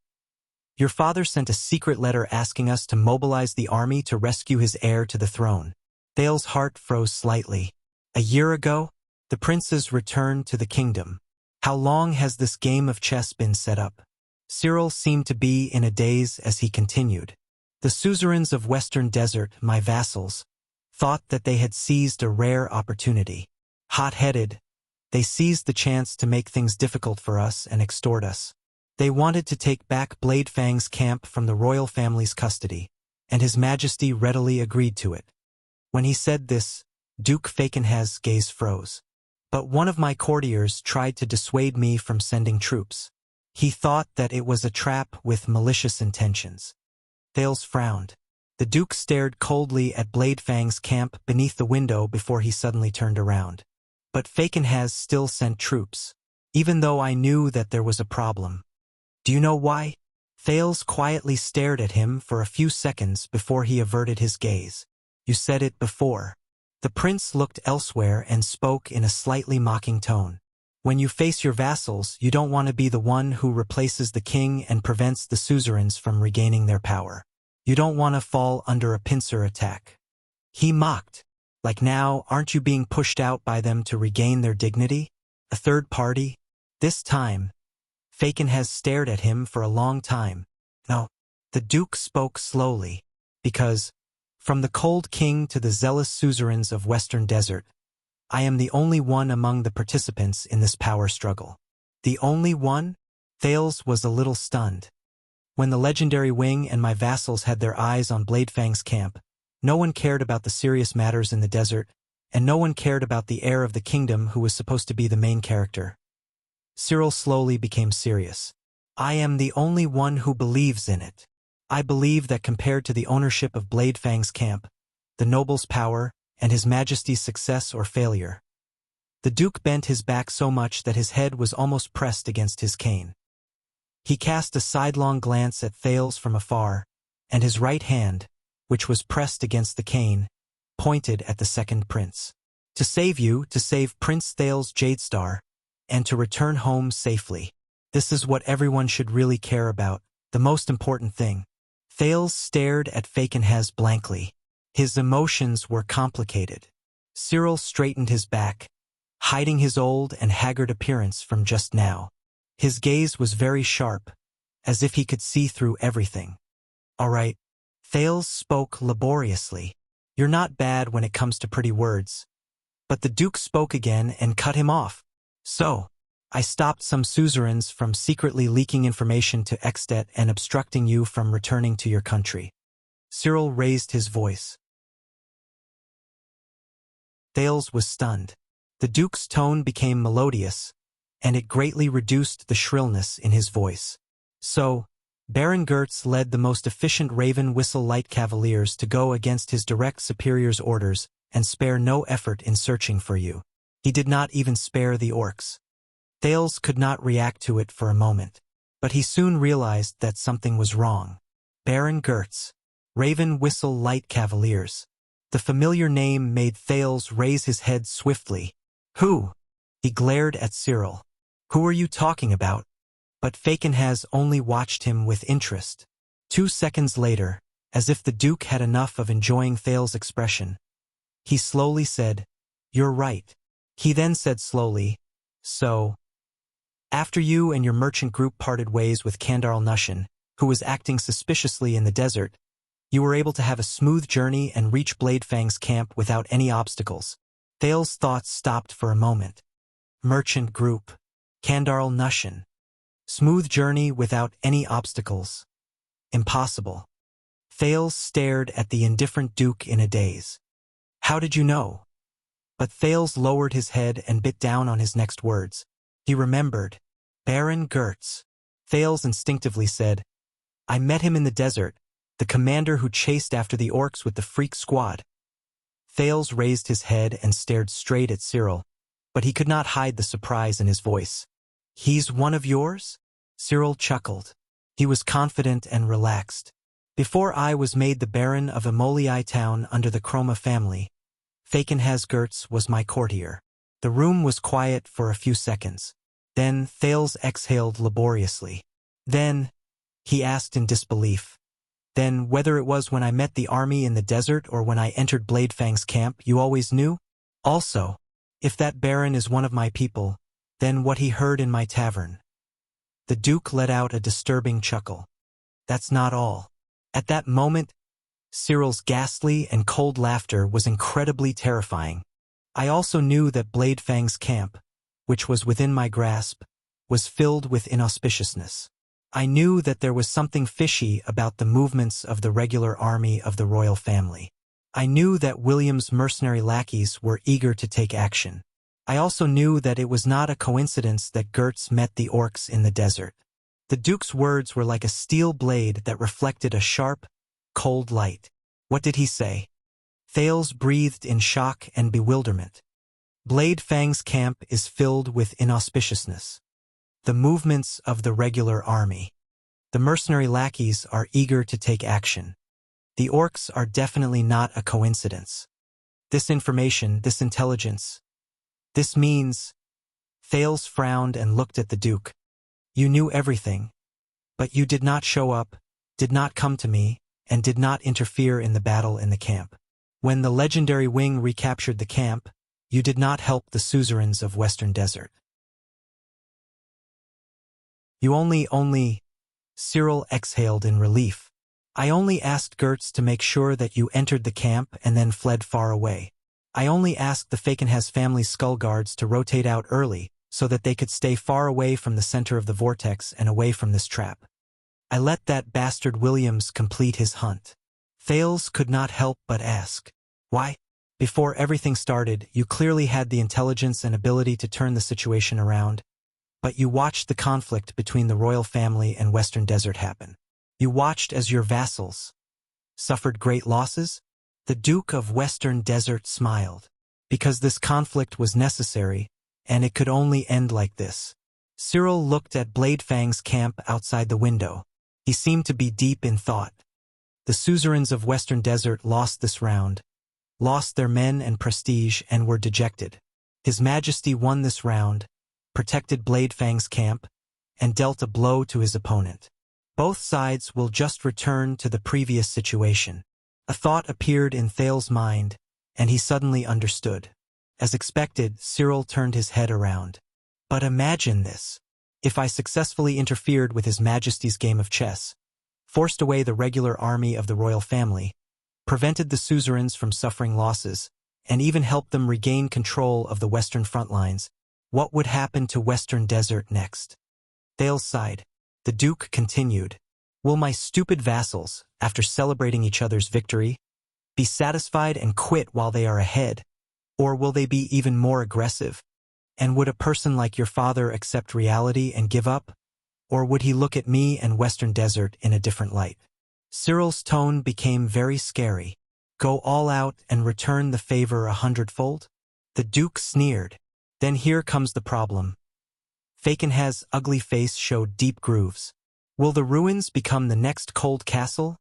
your father sent a secret letter asking us to mobilize the army to rescue his heir to the throne. Thales' heart froze slightly. A year ago, the princes returned to the kingdom. How long has this game of chess been set up? Cyril seemed to be in a daze as he continued. The suzerains of Western Desert, my vassals, thought that they had seized a rare opportunity. Hot-headed, they seized the chance to make things difficult for us and extort us. They wanted to take back Bladefang's camp from the royal family's custody, and His Majesty readily agreed to it. When he said this, Duke Falconhas' gaze froze. But one of my courtiers tried to dissuade me from sending troops. He thought that it was a trap with malicious intentions. Thales frowned. The Duke stared coldly at Bladefang's camp beneath the window before he suddenly turned around. But Falconhas still sent troops, even though I knew that there was a problem. Do you know why? Thales quietly stared at him for a few seconds before he averted his gaze. You said it before. The prince looked elsewhere and spoke in a slightly mocking tone. When you face your vassals, you don't want to be the one who replaces the king and prevents the suzerains from regaining their power. You don't want to fall under a pincer attack. He mocked. Like now, aren't you being pushed out by them to regain their dignity? A third party? This time, Faken has stared at him for a long time. No, the Duke spoke slowly, because, from the cold king to the zealous suzerains of Western Desert, I am the only one among the participants in this power struggle. The only one? Thales was a little stunned. When the legendary wing and my vassals had their eyes on Bladefang's camp, no one cared about the serious matters in the desert, and no one cared about the heir of the kingdom who was supposed to be the main character. Cyril slowly became serious. I am the only one who believes in it. I believe that compared to the ownership of Bladefang's camp, the noble's power, and His Majesty's success or failure. The Duke bent his back so much that his head was almost pressed against his cane. He cast a sidelong glance at Thales from afar, and his right hand, which was pressed against the cane, pointed at the second prince. To save you, to save Prince Thales Jadestar, and to return home safely. This is what everyone should really care about, the most important thing. Thales stared at Fakenhaz blankly. His emotions were complicated. Cyril straightened his back, hiding his old and haggard appearance from just now. His gaze was very sharp, as if he could see through everything. All right, Thales spoke laboriously. You're not bad when it comes to pretty words. But the Duke spoke again and cut him off. So, I stopped some suzerains from secretly leaking information to Extet and obstructing you from returning to your country. Cyril raised his voice. Thales was stunned. The Duke's tone became melodious, and it greatly reduced the shrillness in his voice. So, Baron Gertz led the most efficient Raven Whistle Light Cavaliers to go against his direct superior's orders and spare no effort in searching for you. He did not even spare the orcs. Thales could not react to it for a moment, but he soon realized that something was wrong. Baron Gertz, Raven Whistle Light Cavaliers. The familiar name made Thales raise his head swiftly. Who? He glared at Cyril. Who are you talking about? But Fakenhaz only watched him with interest. 2 seconds later, as if the Duke had enough of enjoying Thales' expression, he slowly said, You're right. He then said slowly, So, after you and your merchant group parted ways with Kandarl Nushin, who was acting suspiciously in the desert, you were able to have a smooth journey and reach Bladefang's camp without any obstacles. Thales' thoughts stopped for a moment. Merchant group. Kandarl Nushin. Smooth journey without any obstacles. Impossible. Thales stared at the indifferent Duke in a daze. How did you know? But Thales lowered his head and bit down on his next words. He remembered. Baron Gertz. Thales instinctively said, I met him in the desert, the commander who chased after the orcs with the freak squad. Thales raised his head and stared straight at Cyril, but he could not hide the surprise in his voice. He's one of yours? Cyril chuckled. He was confident and relaxed. Before I was made the Baron of Emolii town under the Chroma family, Fakenhaz Gertz was my courtier. The room was quiet for a few seconds. Then Thales exhaled laboriously. Then, he asked in disbelief. Then, whether it was when I met the army in the desert or when I entered Bladefang's camp, you always knew? Also, if that Baron is one of my people, then what he heard in my tavern. The Duke let out a disturbing chuckle. That's not all. At that moment, Cyril's ghastly and cold laughter was incredibly terrifying. I also knew that Bladefang's camp, which was within my grasp, was filled with inauspiciousness. I knew that there was something fishy about the movements of the regular army of the royal family. I knew that William's mercenary lackeys were eager to take action. I also knew that it was not a coincidence that Gertz met the orcs in the desert. The Duke's words were like a steel blade that reflected a sharp, cold light. What did he say? Thales breathed in shock and bewilderment. Bladefang's camp is filled with inauspiciousness. The movements of the regular army. The mercenary lackeys are eager to take action. The orcs are definitely not a coincidence. This information, this intelligence, this means... Thales frowned and looked at the Duke. You knew everything, but you did not show up, did not come to me, and did not interfere in the battle in the camp. When the legendary wing recaptured the camp, you did not help the suzerains of Western Desert. You only, Cyril exhaled in relief. I only asked Gertz to make sure that you entered the camp and then fled far away. I only asked the Fakenhas family skull guards to rotate out early so that they could stay far away from the center of the vortex and away from this trap. I let that bastard Williams complete his hunt. Thales could not help but ask. Why? Before everything started, you clearly had the intelligence and ability to turn the situation around, but you watched the conflict between the royal family and Western Desert happen. You watched as your vassals suffered great losses. The Duke of Western Desert smiled, because this conflict was necessary, and it could only end like this. Cyril looked at Bladefang's camp outside the window. He seemed to be deep in thought. The suzerains of Western Desert lost this round, lost their men and prestige, and were dejected. His Majesty won this round, protected Bladefang's camp, and dealt a blow to his opponent. Both sides will just return to the previous situation. A thought appeared in Thales' mind, and he suddenly understood. As expected, Cyril turned his head around. But imagine this. If I successfully interfered with His Majesty's game of chess, forced away the regular army of the royal family, prevented the suzerains from suffering losses, and even helped them regain control of the western front lines, what would happen to Western Desert next? Thales sighed. The Duke continued. Will my stupid vassals, after celebrating each other's victory, be satisfied and quit while they are ahead? Or will they be even more aggressive? And would a person like your father accept reality and give up? Or would he look at me and Western Desert in a different light? Cyril's tone became very scary. Go all out and return the favor 100-fold? The Duke sneered. Then here comes the problem. Fakenhas's ugly face showed deep grooves. Will the ruins become the next cold castle?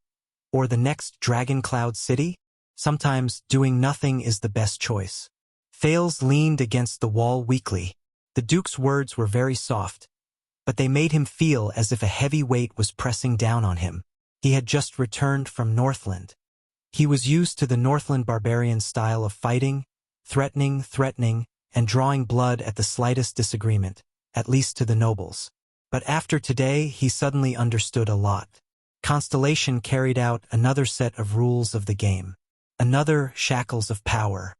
Or the next dragon cloud city? Sometimes doing nothing is the best choice. Thales leaned against the wall weakly. The Duke's words were very soft, but they made him feel as if a heavy weight was pressing down on him. He had just returned from Northland. He was used to the Northland barbarian style of fighting, threatening, and drawing blood at the slightest disagreement, at least to the nobles. But after today, he suddenly understood a lot. Constellation carried out another set of rules of the game. Another shackles of power.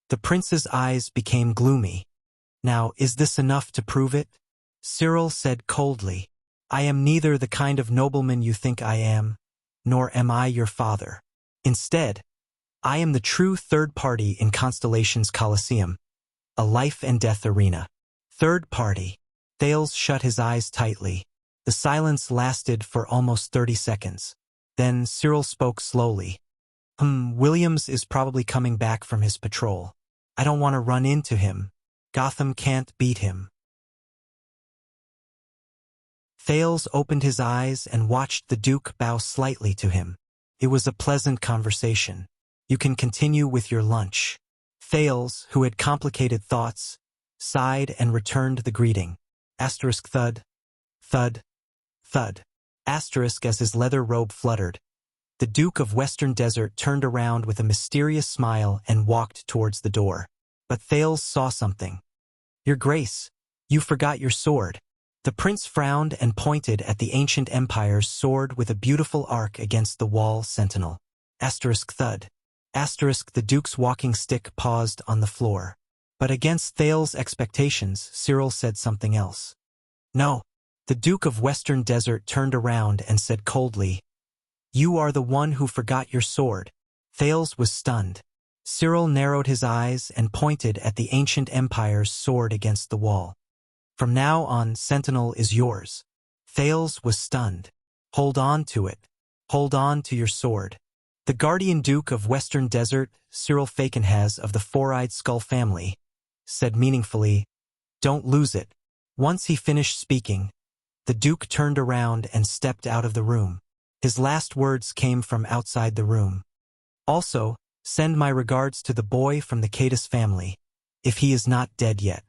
The prince's eyes became gloomy. Now, is this enough to prove it? Cyril said coldly. I am neither the kind of nobleman you think I am, nor am I your father. Instead, I am the true third party in Constellation's Colosseum, a life and death arena. Third party. Thales shut his eyes tightly. The silence lasted for almost 30 seconds. Then Cyril spoke slowly. Williams is probably coming back from his patrol. I don't want to run into him. Gotham can't beat him. Thales opened his eyes and watched the Duke bow slightly to him. It was a pleasant conversation. You can continue with your lunch. Thales, who had complicated thoughts, sighed and returned the greeting. Asterisk thud, thud, thud. Asterisk as his leather robe fluttered. The Duke of Western Desert turned around with a mysterious smile and walked towards the door. But Thales saw something. Your Grace, you forgot your sword. The prince frowned and pointed at the ancient empire's sword with a beautiful arc against the wall sentinel. Asterisk thud. Asterisk the Duke's walking stick paused on the floor. But against Thales' expectations, Cyril said something else. No. The Duke of Western Desert turned around and said coldly, You are the one who forgot your sword. Thales was stunned. Cyril narrowed his eyes and pointed at the ancient empire's sword against the wall. From now on, Sentinel is yours. Thales was stunned. Hold on to it. Hold on to your sword. The Guardian Duke of Western Desert, Cyril Fakenhas of the Four-Eyed Skull family, said meaningfully, Don't lose it. Once he finished speaking, the Duke turned around and stepped out of the room. His last words came from outside the room. Also, send my regards to the boy from the Cadis family, if he is not dead yet.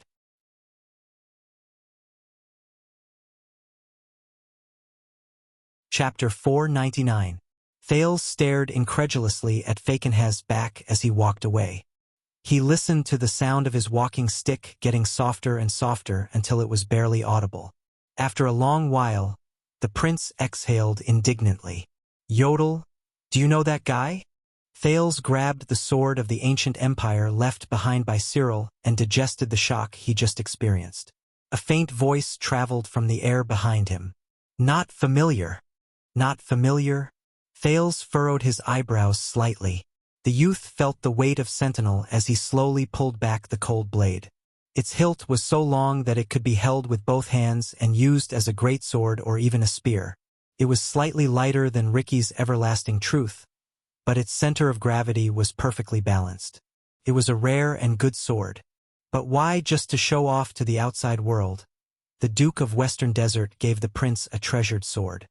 Chapter 499. Thales stared incredulously at Fakenhas's back as he walked away. He listened to the sound of his walking stick getting softer and softer until it was barely audible. After a long while, the prince exhaled indignantly. Yodel, do you know that guy? Thales grabbed the sword of the ancient empire left behind by Cyril and digested the shock he just experienced. A faint voice traveled from the air behind him. Not familiar. Not familiar? Thales furrowed his eyebrows slightly. The youth felt the weight of Sentinel as he slowly pulled back the cold blade. Its hilt was so long that it could be held with both hands and used as a greatsword or even a spear. It was slightly lighter than Ricky's everlasting truth, but its center of gravity was perfectly balanced. It was a rare and good sword. But why just to show off to the outside world? The Duke of Western Desert gave the prince a treasured sword.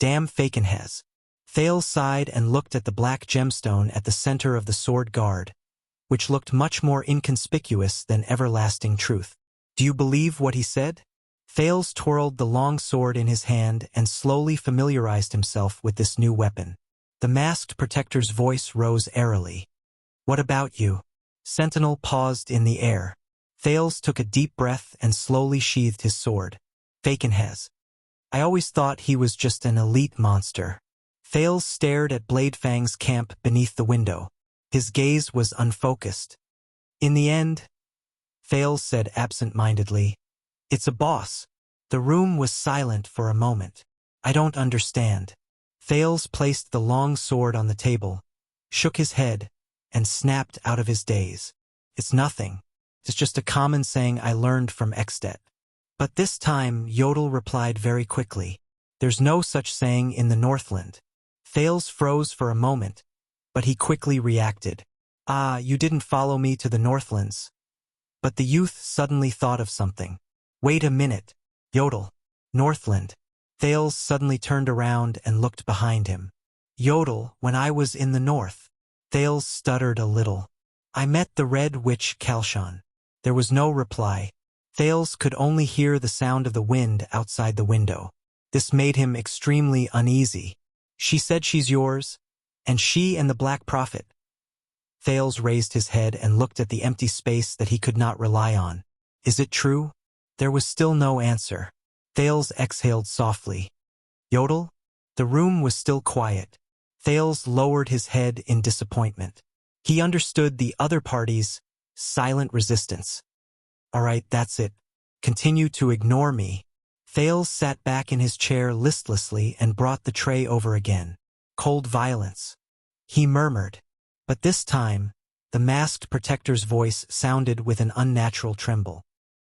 Damn Fakenhez. Thales sighed and looked at the black gemstone at the center of the sword guard, which looked much more inconspicuous than everlasting truth. Do you believe what he said? Thales twirled the long sword in his hand and slowly familiarized himself with this new weapon. The masked protector's voice rose airily. What about you? Sentinel paused in the air. Thales took a deep breath and slowly sheathed his sword. Fakenhez. I always thought he was just an elite monster. Thales stared at Bladefang's camp beneath the window. His gaze was unfocused. In the end, Thales said absent-mindedly, it's a boss. The room was silent for a moment. I don't understand. Thales placed the long sword on the table, shook his head, and snapped out of his daze. It's nothing. It's just a common saying I learned from Extet. But this time, Yodel replied very quickly. There's no such saying in the Northland. Thales froze for a moment, but he quickly reacted. Ah, you didn't follow me to the Northlands. But the youth suddenly thought of something. Wait a minute. Yodel. Northland. Thales suddenly turned around and looked behind him. Yodel, when I was in the north. Thales stuttered a little. I met the Red Witch Kalshan. There was no reply. Thales could only hear the sound of the wind outside the window. This made him extremely uneasy. She said she's yours, and she and the Black Prophet. Thales raised his head and looked at the empty space that he could not rely on. Is it true? There was still no answer. Thales exhaled softly. Yodel? The room was still quiet. Thales lowered his head in disappointment. He understood the other party's silent resistance. All right, that's it. Continue to ignore me. Thales sat back in his chair listlessly and brought the tray over again. Cold violence. He murmured. But this time, the masked protector's voice sounded with an unnatural tremble.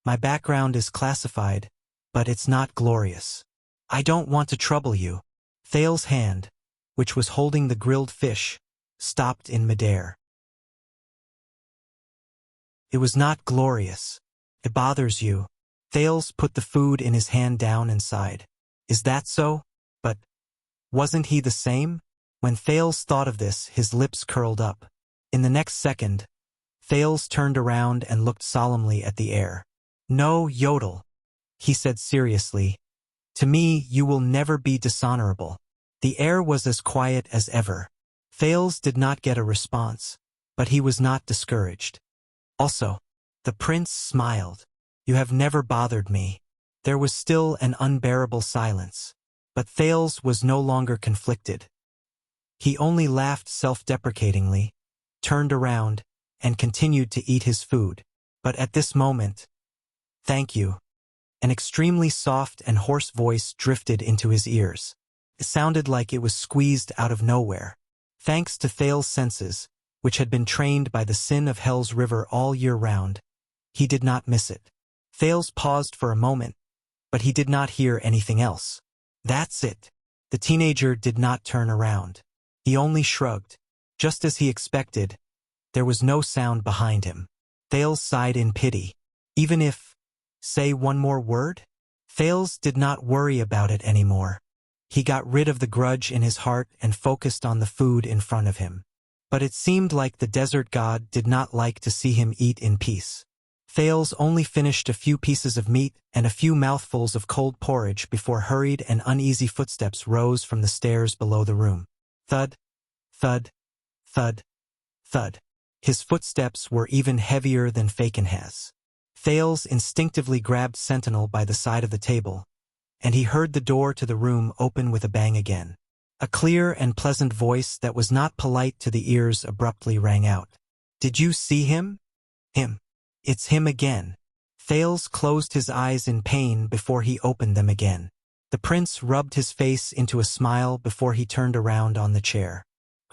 My background is classified, but it's not glorious. I don't want to trouble you. Thales' hand, which was holding the grilled fish, stopped in midair. It was not glorious. It bothers you. Thales put the food in his hand down and sighed. Is that so? But wasn't he the same? When Thales thought of this, his lips curled up. In the next second, Thales turned around and looked solemnly at the air. No, Yodel, he said seriously. To me, you will never be dishonorable. The air was as quiet as ever. Thales did not get a response, but he was not discouraged. Also, the prince smiled. You have never bothered me. There was still an unbearable silence, but Thales was no longer conflicted. He only laughed self-deprecatingly, turned around, and continued to eat his food. But at this moment, thank you. An extremely soft and hoarse voice drifted into his ears. It sounded like it was squeezed out of nowhere. Thanks to Thales' senses, which had been trained by the sin of Hell's River all year round, he did not miss it. Thales paused for a moment, but he did not hear anything else. That's it. The teenager did not turn around. He only shrugged. Just as he expected, there was no sound behind him. Thales sighed in pity. Even if, say one more word? Thales did not worry about it anymore. He got rid of the grudge in his heart and focused on the food in front of him. But it seemed like the desert god did not like to see him eat in peace. Thales only finished a few pieces of meat and a few mouthfuls of cold porridge before hurried and uneasy footsteps rose from the stairs below the room. Thud, thud, thud, thud. His footsteps were even heavier than Fakenhas. Thales instinctively grabbed Sentinel by the side of the table, and he heard the door to the room open with a bang again. A clear and pleasant voice that was not polite to the ears abruptly rang out. "Did you see him?" "Him. It's him again." Thales closed his eyes in pain before he opened them again. The prince rubbed his face into a smile before he turned around on the chair.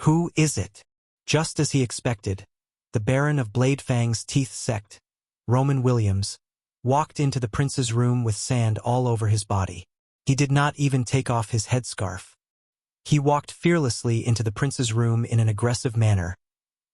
"Who is it?" Just as he expected, the Baron of Bladefang's teeth sect, Roman Williams, walked into the prince's room with sand all over his body. He did not even take off his headscarf. He walked fearlessly into the prince's room in an aggressive manner,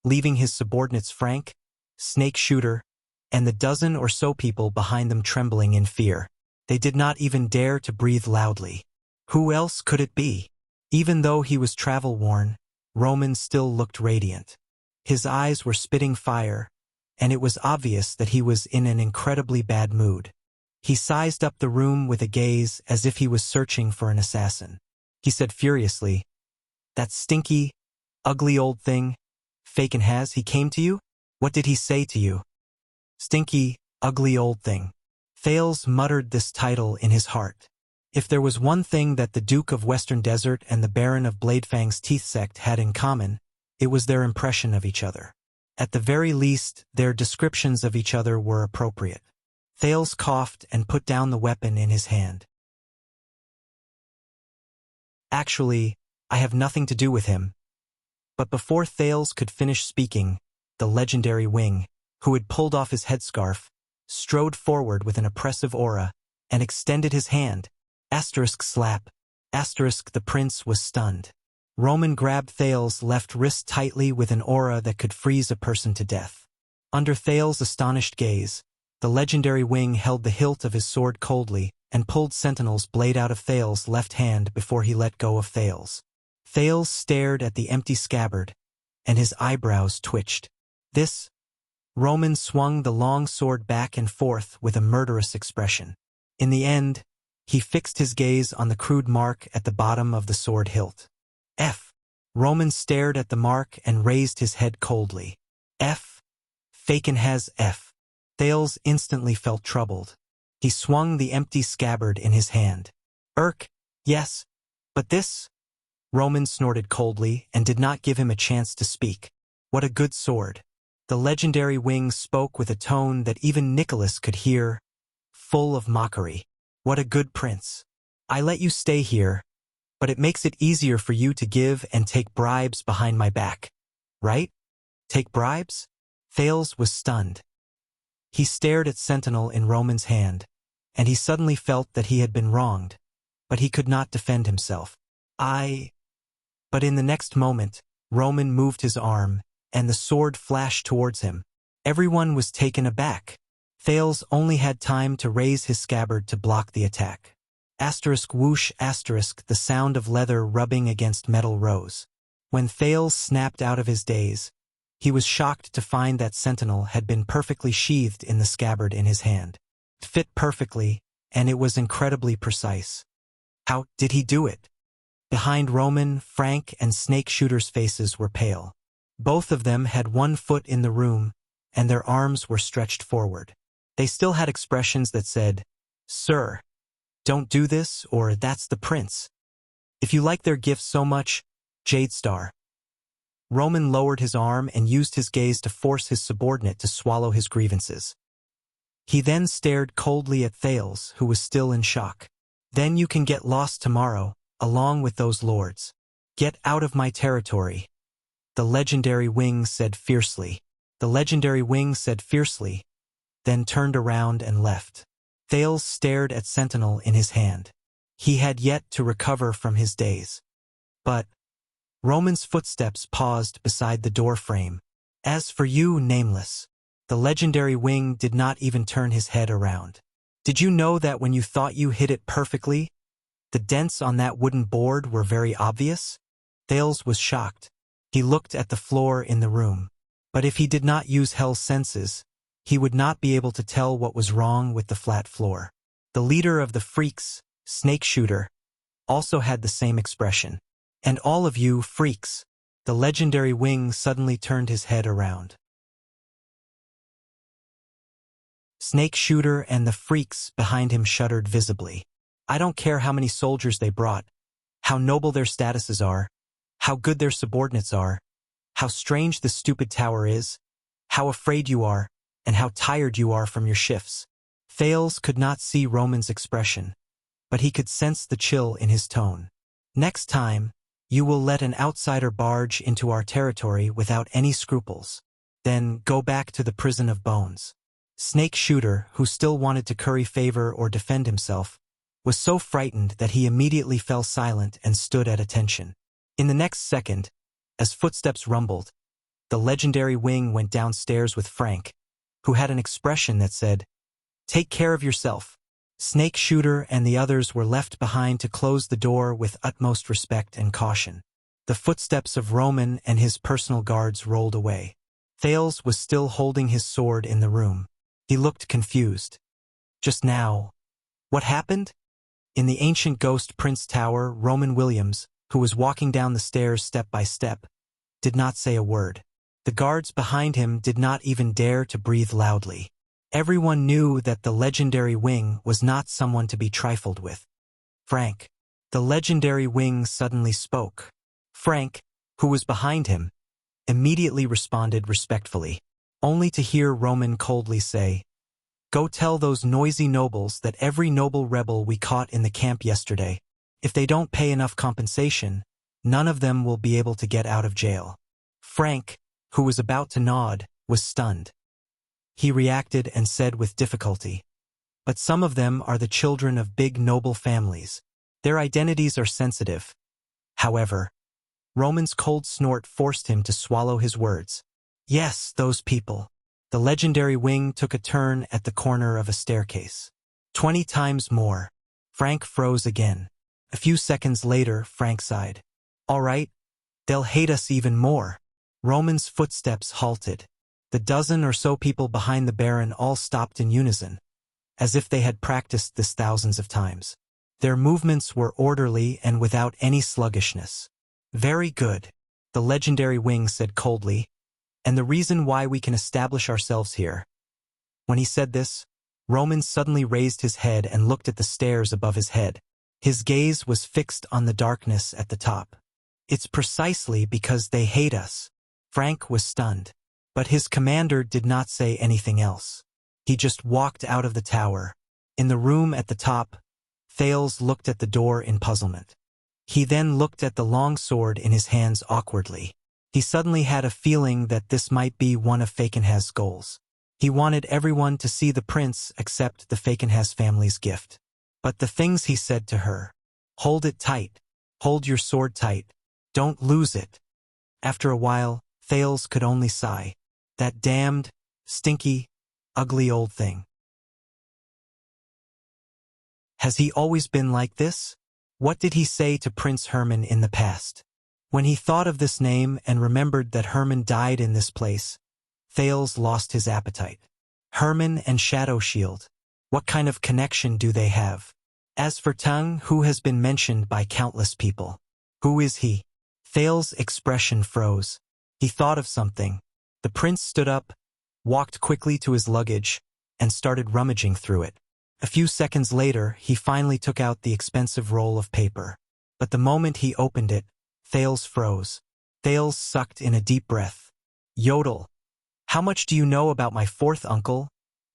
leaving his subordinates Frank, Snake Shooter, and the dozen or so people behind them trembling in fear. They did not even dare to breathe loudly. Who else could it be? Even though he was travel-worn, Roman still looked radiant. His eyes were spitting fire, and it was obvious that he was in an incredibly bad mood. He sized up the room with a gaze as if he was searching for an assassin. He said furiously, "That stinky, ugly old thing, Fakin has, he came to you? What did he say to you?" Stinky, ugly old thing. Thales muttered this title in his heart. If there was one thing that the Duke of Western Desert and the Baron of Bladefang's teeth sect had in common, it was their impression of each other. At the very least, their descriptions of each other were appropriate. Thales coughed and put down the weapon in his hand. "Actually, I have nothing to do with him." But before Thales could finish speaking, the legendary Wing, who had pulled off his headscarf, strode forward with an oppressive aura and extended his hand. Slap. The prince was stunned. Roman grabbed Thales' left wrist tightly with an aura that could freeze a person to death. Under Thales' astonished gaze, the legendary Wing held the hilt of his sword coldly and pulled Sentinel's blade out of Thales' left hand before he let go of Thales. Thales stared at the empty scabbard, and his eyebrows twitched. "This?" Roman swung the long sword back and forth with a murderous expression. In the end, he fixed his gaze on the crude mark at the bottom of the sword hilt. "F." Roman stared at the mark and raised his head coldly. "F. Fakin has F." Thales instantly felt troubled. He swung the empty scabbard in his hand. Yes, but this?" Roman snorted coldly and did not give him a chance to speak. "What a good sword." The legendary Wing spoke with a tone that even Nicholas could hear, full of mockery. "What a good prince. I let you stay here, but it makes it easier for you to give and take bribes behind my back. Right? Take bribes?" Thales was stunned. He stared at Sentinel in Roman's hand, and he suddenly felt that he had been wronged, but he could not defend himself. But in the next moment, Roman moved his arm, and the sword flashed towards him. Everyone was taken aback. Thales only had time to raise his scabbard to block the attack. Whoosh, the sound of leather rubbing against metal rose. When Thales snapped out of his daze, he was shocked to find that Sentinel had been perfectly sheathed in the scabbard in his hand. It fit perfectly, and it was incredibly precise. How did he do it? Behind Roman, Frank, and Snake Shooter's faces were pale. Both of them had one foot in the room, and their arms were stretched forward. They still had expressions that said, "Sir, don't do this," or "That's the prince. If you like their gifts so much, Jade Star." Roman lowered his arm and used his gaze to force his subordinate to swallow his grievances. He then stared coldly at Thales, who was still in shock. "Then you can get lost tomorrow, along with those lords. Get out of my territory," the legendary Wing said fiercely. Then turned around and left. Thales stared at Sentinel in his hand. He had yet to recover from his daze. But Roman's footsteps paused beside the door frame. "As for you, Nameless," the legendary Wing did not even turn his head around. "Did you know that when you thought you hit it perfectly, the dents on that wooden board were very obvious?" Thales was shocked. He looked at the floor in the room. But if he did not use Hell's senses, he would not be able to tell what was wrong with the flat floor. The leader of the freaks, Snake Shooter, also had the same expression. "And all of you freaks," the legendary Wing suddenly turned his head around. Snake Shooter and the freaks behind him shuddered visibly. I don't care how many soldiers they brought, how noble their statuses are, how good their subordinates are, how strange this stupid tower is, how afraid you are, and how tired you are from your shifts. Thales could not see Roman's expression, but he could sense the chill in his tone. Next time, you will let an outsider barge into our territory without any scruples. Then go back to the prison of bones. Snake Shooter, who still wanted to curry favor or defend himself, was so frightened that he immediately fell silent and stood at attention. In the next second, as footsteps rumbled, the legendary wing went downstairs with Frank, who had an expression that said, "Take care of yourself." Snake Shooter and the others were left behind to close the door with utmost respect and caution. The footsteps of Roman and his personal guards rolled away. Thales was still holding his sword in the room. He looked confused. Just now, what happened? In the ancient Ghost Prince Tower, Roman Williams, who was walking down the stairs step by step, did not say a word. The guards behind him did not even dare to breathe loudly. Everyone knew that the legendary wing was not someone to be trifled with. Frank. The legendary wing suddenly spoke. Frank, who was behind him, immediately responded respectfully, only to hear Roman coldly say, "Go tell those noisy nobles that every noble rebel we caught in the camp yesterday, if they don't pay enough compensation, none of them will be able to get out of jail." Frank, who was about to nod, was stunned. He reacted and said with difficulty, "But some of them are the children of big noble families. Their identities are sensitive." However, Roman's cold snort forced him to swallow his words. Yes, those people. The legendary wing took a turn at the corner of a staircase. 20 times more. Frank froze again. A few seconds later, Frank sighed. "All right, they'll hate us even more." Roman's footsteps halted. The dozen or so people behind the Baron all stopped in unison, as if they had practiced this thousands of times. Their movements were orderly and without any sluggishness. "Very good," the legendary wing said coldly, "and the reason why we can establish ourselves here." When he said this, Roman suddenly raised his head and looked at the stairs above his head. His gaze was fixed on the darkness at the top. "It's precisely because they hate us." Frank was stunned, but his commander did not say anything else. He just walked out of the tower. In the room at the top, Thales looked at the door in puzzlement. He then looked at the long sword in his hands awkwardly. He suddenly had a feeling that this might be one of Fakenhas's goals. He wanted everyone to see the prince accept the Fakenhas family's gift. But the things he said to her, "Hold it tight. Hold your sword tight. Don't lose it." After a while, Thales could only sigh. That damned, stinky, ugly old thing. Has he always been like this? What did he say to Prince Herman in the past? When he thought of this name and remembered that Herman died in this place, Thales lost his appetite. Herman and Shadow Shield. What kind of connection do they have? As for Tung, who has been mentioned by countless people. Who is he? Thales' expression froze. He thought of something. The prince stood up, walked quickly to his luggage, and started rummaging through it. A few seconds later, he finally took out the expensive roll of paper. But the moment he opened it, Thales froze. Thales sucked in a deep breath. Yodel. "How much do you know about my fourth uncle,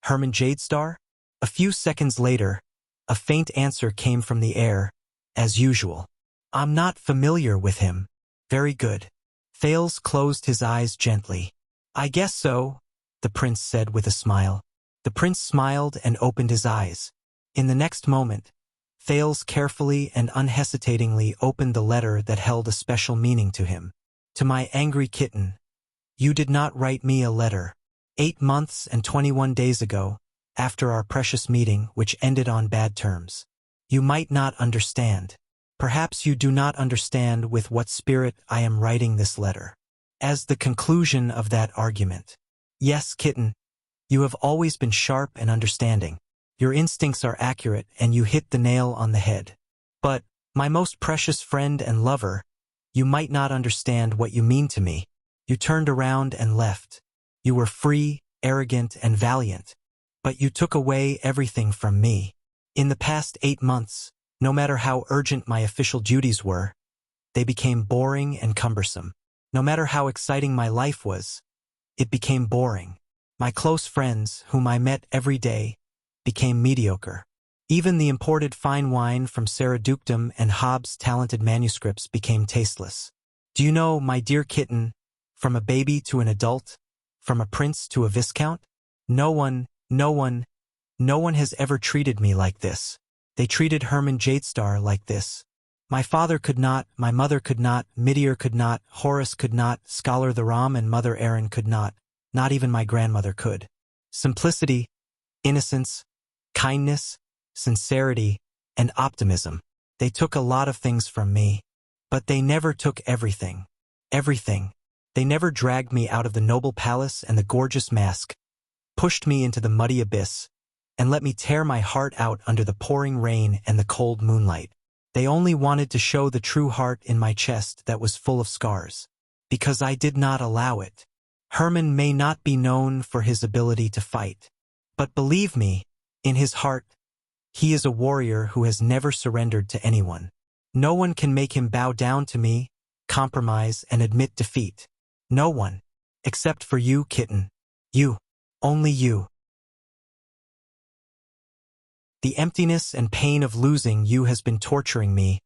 Herman Jadestar?" A few seconds later, a faint answer came from the air, as usual. "I'm not familiar with him." "Very good." Thales closed his eyes gently. "I guess so," the prince said with a smile. The prince smiled and opened his eyes. In the next moment, Thales carefully and unhesitatingly opened the letter that held a special meaning to him. "To my angry kitten. You did not write me a letter. 8 months and 21 days ago, after our precious meeting which ended on bad terms. You might not understand. Perhaps you do not understand with what spirit I am writing this letter. As the conclusion of that argument. Yes, kitten, you have always been sharp and understanding. Your instincts are accurate and you hit the nail on the head. But, my most precious friend and lover, you might not understand what you mean to me. You turned around and left. You were free, arrogant, and valiant. But you took away everything from me. In the past 8 months, No matter how urgent my official duties were, they became boring and cumbersome. No matter how exciting my life was, it became boring. My close friends, whom I met every day, became mediocre. Even the imported fine wine from Saradukedom and Hobbes' talented manuscripts became tasteless. Do you know, my dear kitten, from a baby to an adult, from a prince to a viscount? No one has ever treated me like this. They treated Herman Jadestar like this. My father could not, my mother could not, Midier could not, Horace could not, Scholar the Ram and Mother Erin could not even my grandmother could. Simplicity, innocence, kindness, sincerity, and optimism. They took a lot of things from me, but they never took everything. Everything. They never dragged me out of the noble palace and the gorgeous mask, pushed me into the muddy abyss, and let me tear my heart out under the pouring rain and the cold moonlight. They only wanted to show the true heart in my chest that was full of scars, because I did not allow it. Herman may not be known for his ability to fight, but believe me, in his heart, he is a warrior who has never surrendered to anyone. No one can make him bow down to me, compromise, and admit defeat. No one, except for you, kitten. You, only you. The emptiness and pain of losing you has been torturing me,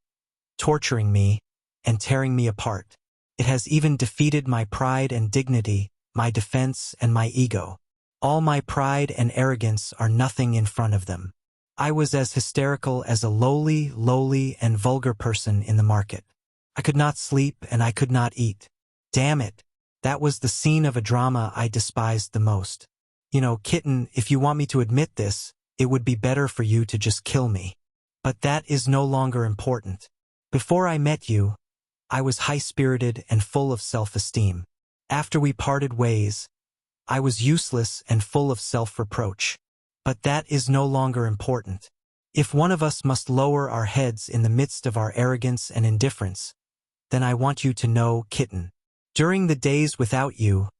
and tearing me apart. It has even defeated my pride and dignity, my defense and my ego. All my pride and arrogance are nothing in front of them. I was as hysterical as a lowly, and vulgar person in the market. I could not sleep and I could not eat. Damn it, that was the scene of a drama I despised the most. You know, kitten, if you want me to admit this, it would be better for you to just kill me. But that is no longer important. Before I met you, I was high-spirited and full of self-esteem. After we parted ways, I was useless and full of self-reproach. But that is no longer important. If one of us must lower our heads in the midst of our arrogance and indifference, then I want you to know, kitten. During the days without you,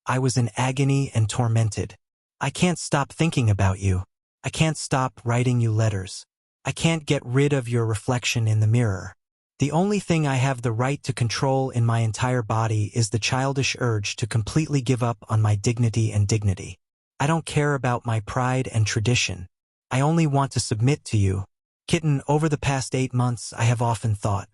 I was in agony and tormented. I can't stop thinking about you. I can't stop writing you letters. I can't get rid of your reflection in the mirror. The only thing I have the right to control in my entire body is the childish urge to completely give up on my dignity and dignity. I don't care about my pride and tradition. I only want to submit to you. Kitten, over the past 8 months I have often thought,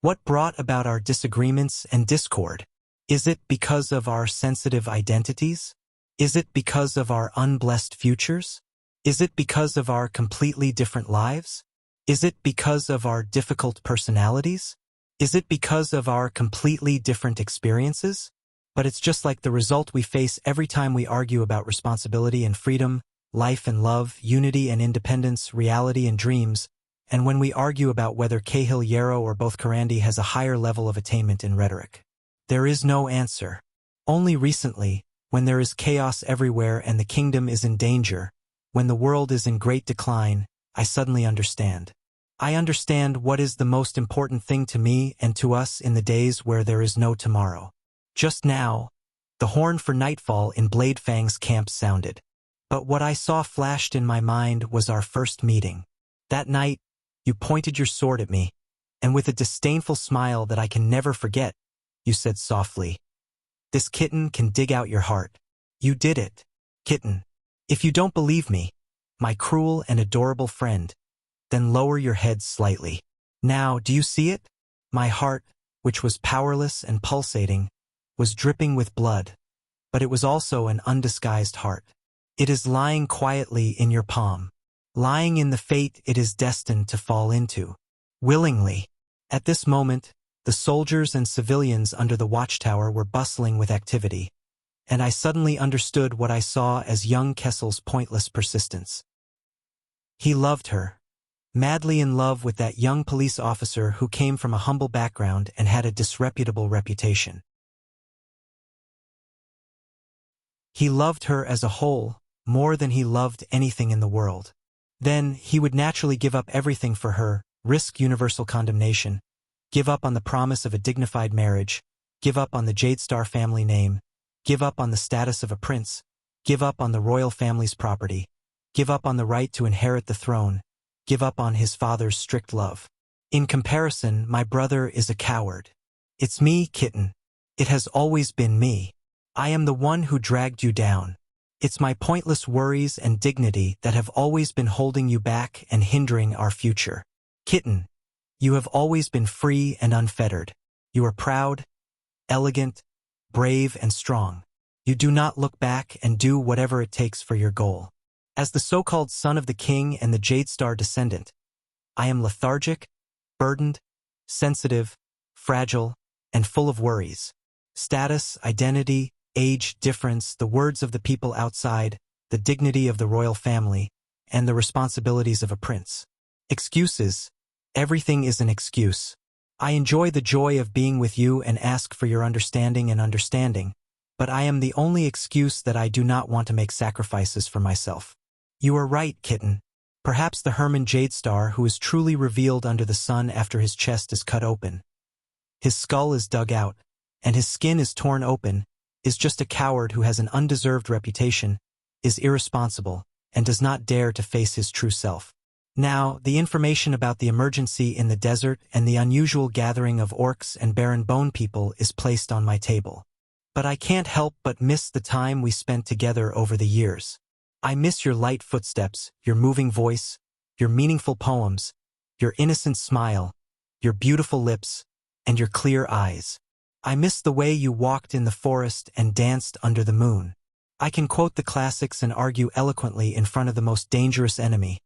what brought about our disagreements and discord? Is it because of our sensitive identities? Is it because of our unblessed futures? Is it because of our completely different lives? Is it because of our difficult personalities? Is it because of our completely different experiences? But it's just like the result we face every time we argue about responsibility and freedom, life and love, unity and independence, reality and dreams, and when we argue about whether Cahill Yarrow or both Karandi has a higher level of attainment in rhetoric. There is no answer. Only recently, when there is chaos everywhere and the kingdom is in danger, when the world is in great decline, I suddenly understand. I understand what is the most important thing to me and to us in the days where there is no tomorrow. Just now, the horn for nightfall in Bladefang's camp sounded. But what I saw flashed in my mind was our first meeting. That night, you pointed your sword at me, and with a disdainful smile that I can never forget, you said softly, "This kitten can dig out your heart." You did it, kitten. If you don't believe me, my cruel and adorable friend, then lower your head slightly. Now, do you see it? My heart, which was powerless and pulsating, was dripping with blood, but it was also an undisguised heart. It is lying quietly in your palm, lying in the fate it is destined to fall into, willingly. At this moment, the soldiers and civilians under the watchtower were bustling with activity, and I suddenly understood what I saw as young Kessel's pointless persistence. He loved her, madly in love with that young police officer who came from a humble background and had a disreputable reputation. He loved her as a whole, more than he loved anything in the world. Then, he would naturally give up everything for her, risk universal condemnation, give up on the promise of a dignified marriage, give up on the Jadestar family name, give up on the status of a prince, give up on the royal family's property, give up on the right to inherit the throne, give up on his father's strict love. In comparison, my brother is a coward. It's me, kitten. It has always been me. I am the one who dragged you down. It's my pointless worries and dignity that have always been holding you back and hindering our future. Kitten, you have always been free and unfettered. You are proud, elegant, brave, and strong. You do not look back and do whatever it takes for your goal. As the so-called son of the king and the Jade Star descendant, I am lethargic, burdened, sensitive, fragile, and full of worries. Status, identity, age, difference, the words of the people outside, the dignity of the royal family, and the responsibilities of a prince. Excuses. Everything is an excuse. I enjoy the joy of being with you and ask for your understanding, but I am the only excuse that I do not want to make sacrifices for myself. You are right, kitten. Perhaps the Herman Jade Star, who is truly revealed under the sun after his chest is cut open, his skull is dug out, and his skin is torn open, is just a coward who has an undeserved reputation, is irresponsible, and does not dare to face his true self. Now, the information about the emergency in the desert and the unusual gathering of orcs and barren bone people is placed on my table. But I can't help but miss the time we spent together over the years. I miss your light footsteps, your moving voice, your meaningful poems, your innocent smile, your beautiful lips, and your clear eyes. I miss the way you walked in the forest and danced under the moon. I can quote the classics and argue eloquently in front of the most dangerous enemy,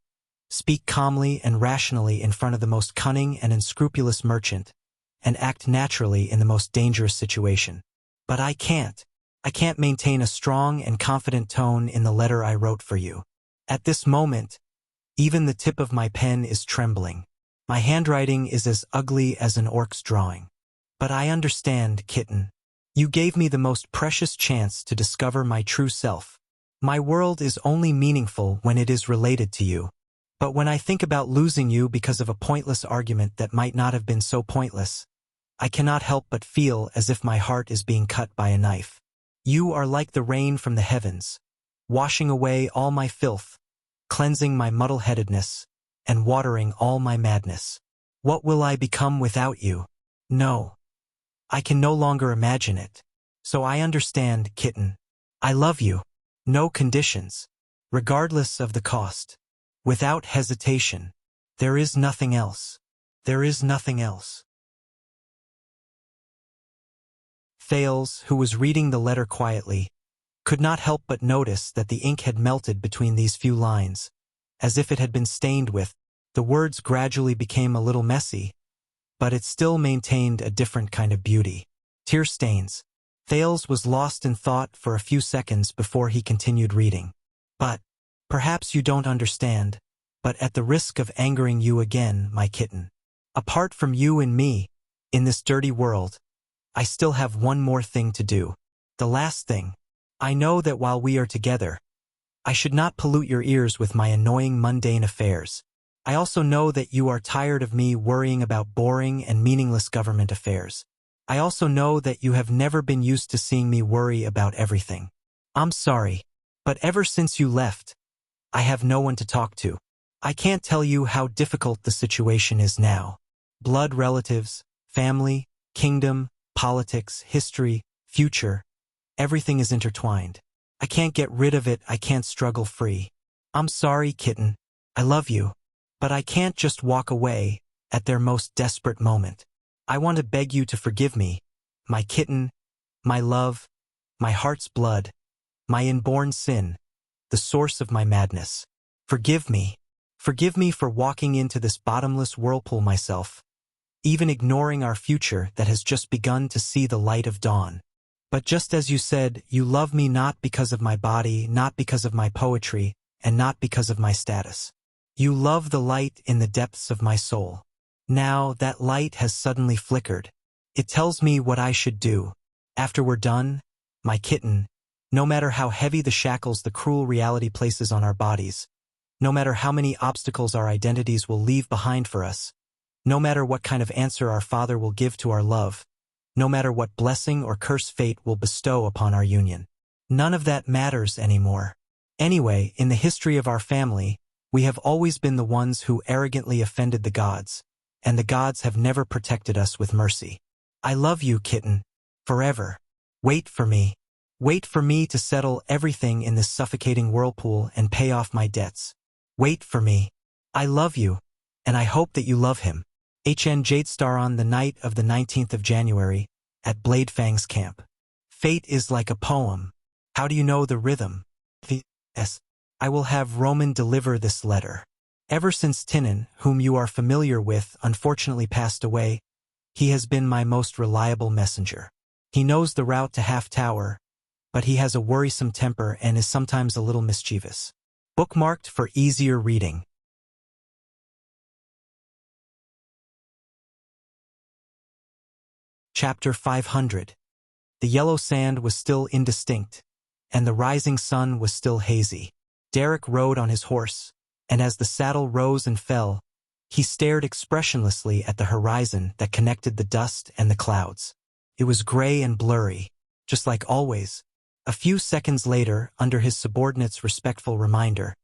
speak calmly and rationally in front of the most cunning and unscrupulous merchant, and act naturally in the most dangerous situation. But I can't. I can't maintain a strong and confident tone in the letter I wrote for you. At this moment, even the tip of my pen is trembling. My handwriting is as ugly as an orc's drawing. But I understand, kitten. You gave me the most precious chance to discover my true self. My world is only meaningful when it is related to you. But when I think about losing you because of a pointless argument that might not have been so pointless, I cannot help but feel as if my heart is being cut by a knife. You are like the rain from the heavens, washing away all my filth, cleansing my muddle-headedness, and watering all my madness. What will I become without you? No. I can no longer imagine it. So I understand, kitten. I love you. No conditions. Regardless of the cost. Without hesitation. There is nothing else. There is nothing else. Thales, who was reading the letter quietly, could not help but notice that the ink had melted between these few lines, as if it had been stained with. The words gradually became a little messy, but it still maintained a different kind of beauty. Tear stains. Thales was lost in thought for a few seconds before he continued reading. But, perhaps you don't understand, but at the risk of angering you again, my kitten, apart from you and me, in this dirty world, I still have one more thing to do. The last thing. I know that while we are together, I should not pollute your ears with my annoying mundane affairs. I also know that you are tired of me worrying about boring and meaningless government affairs. I also know that you have never been used to seeing me worry about everything. I'm sorry, but ever since you left, I have no one to talk to. I can't tell you how difficult the situation is now. Blood relatives, family, kingdom, politics, history, future, everything is intertwined. I can't get rid of it, I can't struggle free. I'm sorry, kitten. I love you. But I can't just walk away at their most desperate moment. I want to beg you to forgive me, my kitten, my love, my heart's blood, my inborn sin, the source of my madness. Forgive me. Forgive me for walking into this bottomless whirlpool myself, even ignoring our future that has just begun to see the light of dawn. But just as you said, you love me not because of my body, not because of my poetry, and not because of my status. You love the light in the depths of my soul. Now that light has suddenly flickered. It tells me what I should do. After we're done, my kitten, no matter how heavy the shackles the cruel reality places on our bodies, no matter how many obstacles our identities will leave behind for us, no matter what kind of answer our Father will give to our love, no matter what blessing or curse fate will bestow upon our union, none of that matters anymore. Anyway, in the history of our family, We have always been the ones who arrogantly offended the gods, and the gods have never protected us with mercy. I love you, kitten, forever. Wait for me. Wait for me to settle everything in this suffocating whirlpool and pay off my debts. Wait for me. I love you, and I hope that you love him. HN Jadestar on the night of the 19th of January, at Bladefang's camp. Fate is like a poem. How do you know the rhythm? V.S. I will have Roman deliver this letter. Ever since Tinnen, whom you are familiar with, unfortunately passed away, he has been my most reliable messenger. He knows the route to Half Tower, but he has a worrisome temper and is sometimes a little mischievous. Bookmarked for easier reading. Chapter 500. The yellow sand was still indistinct, and the rising sun was still hazy. Derek rode on his horse, and as the saddle rose and fell, he stared expressionlessly at the horizon that connected the dust and the clouds. It was gray and blurry, just like always. A few seconds later, under his subordinate's respectful reminder,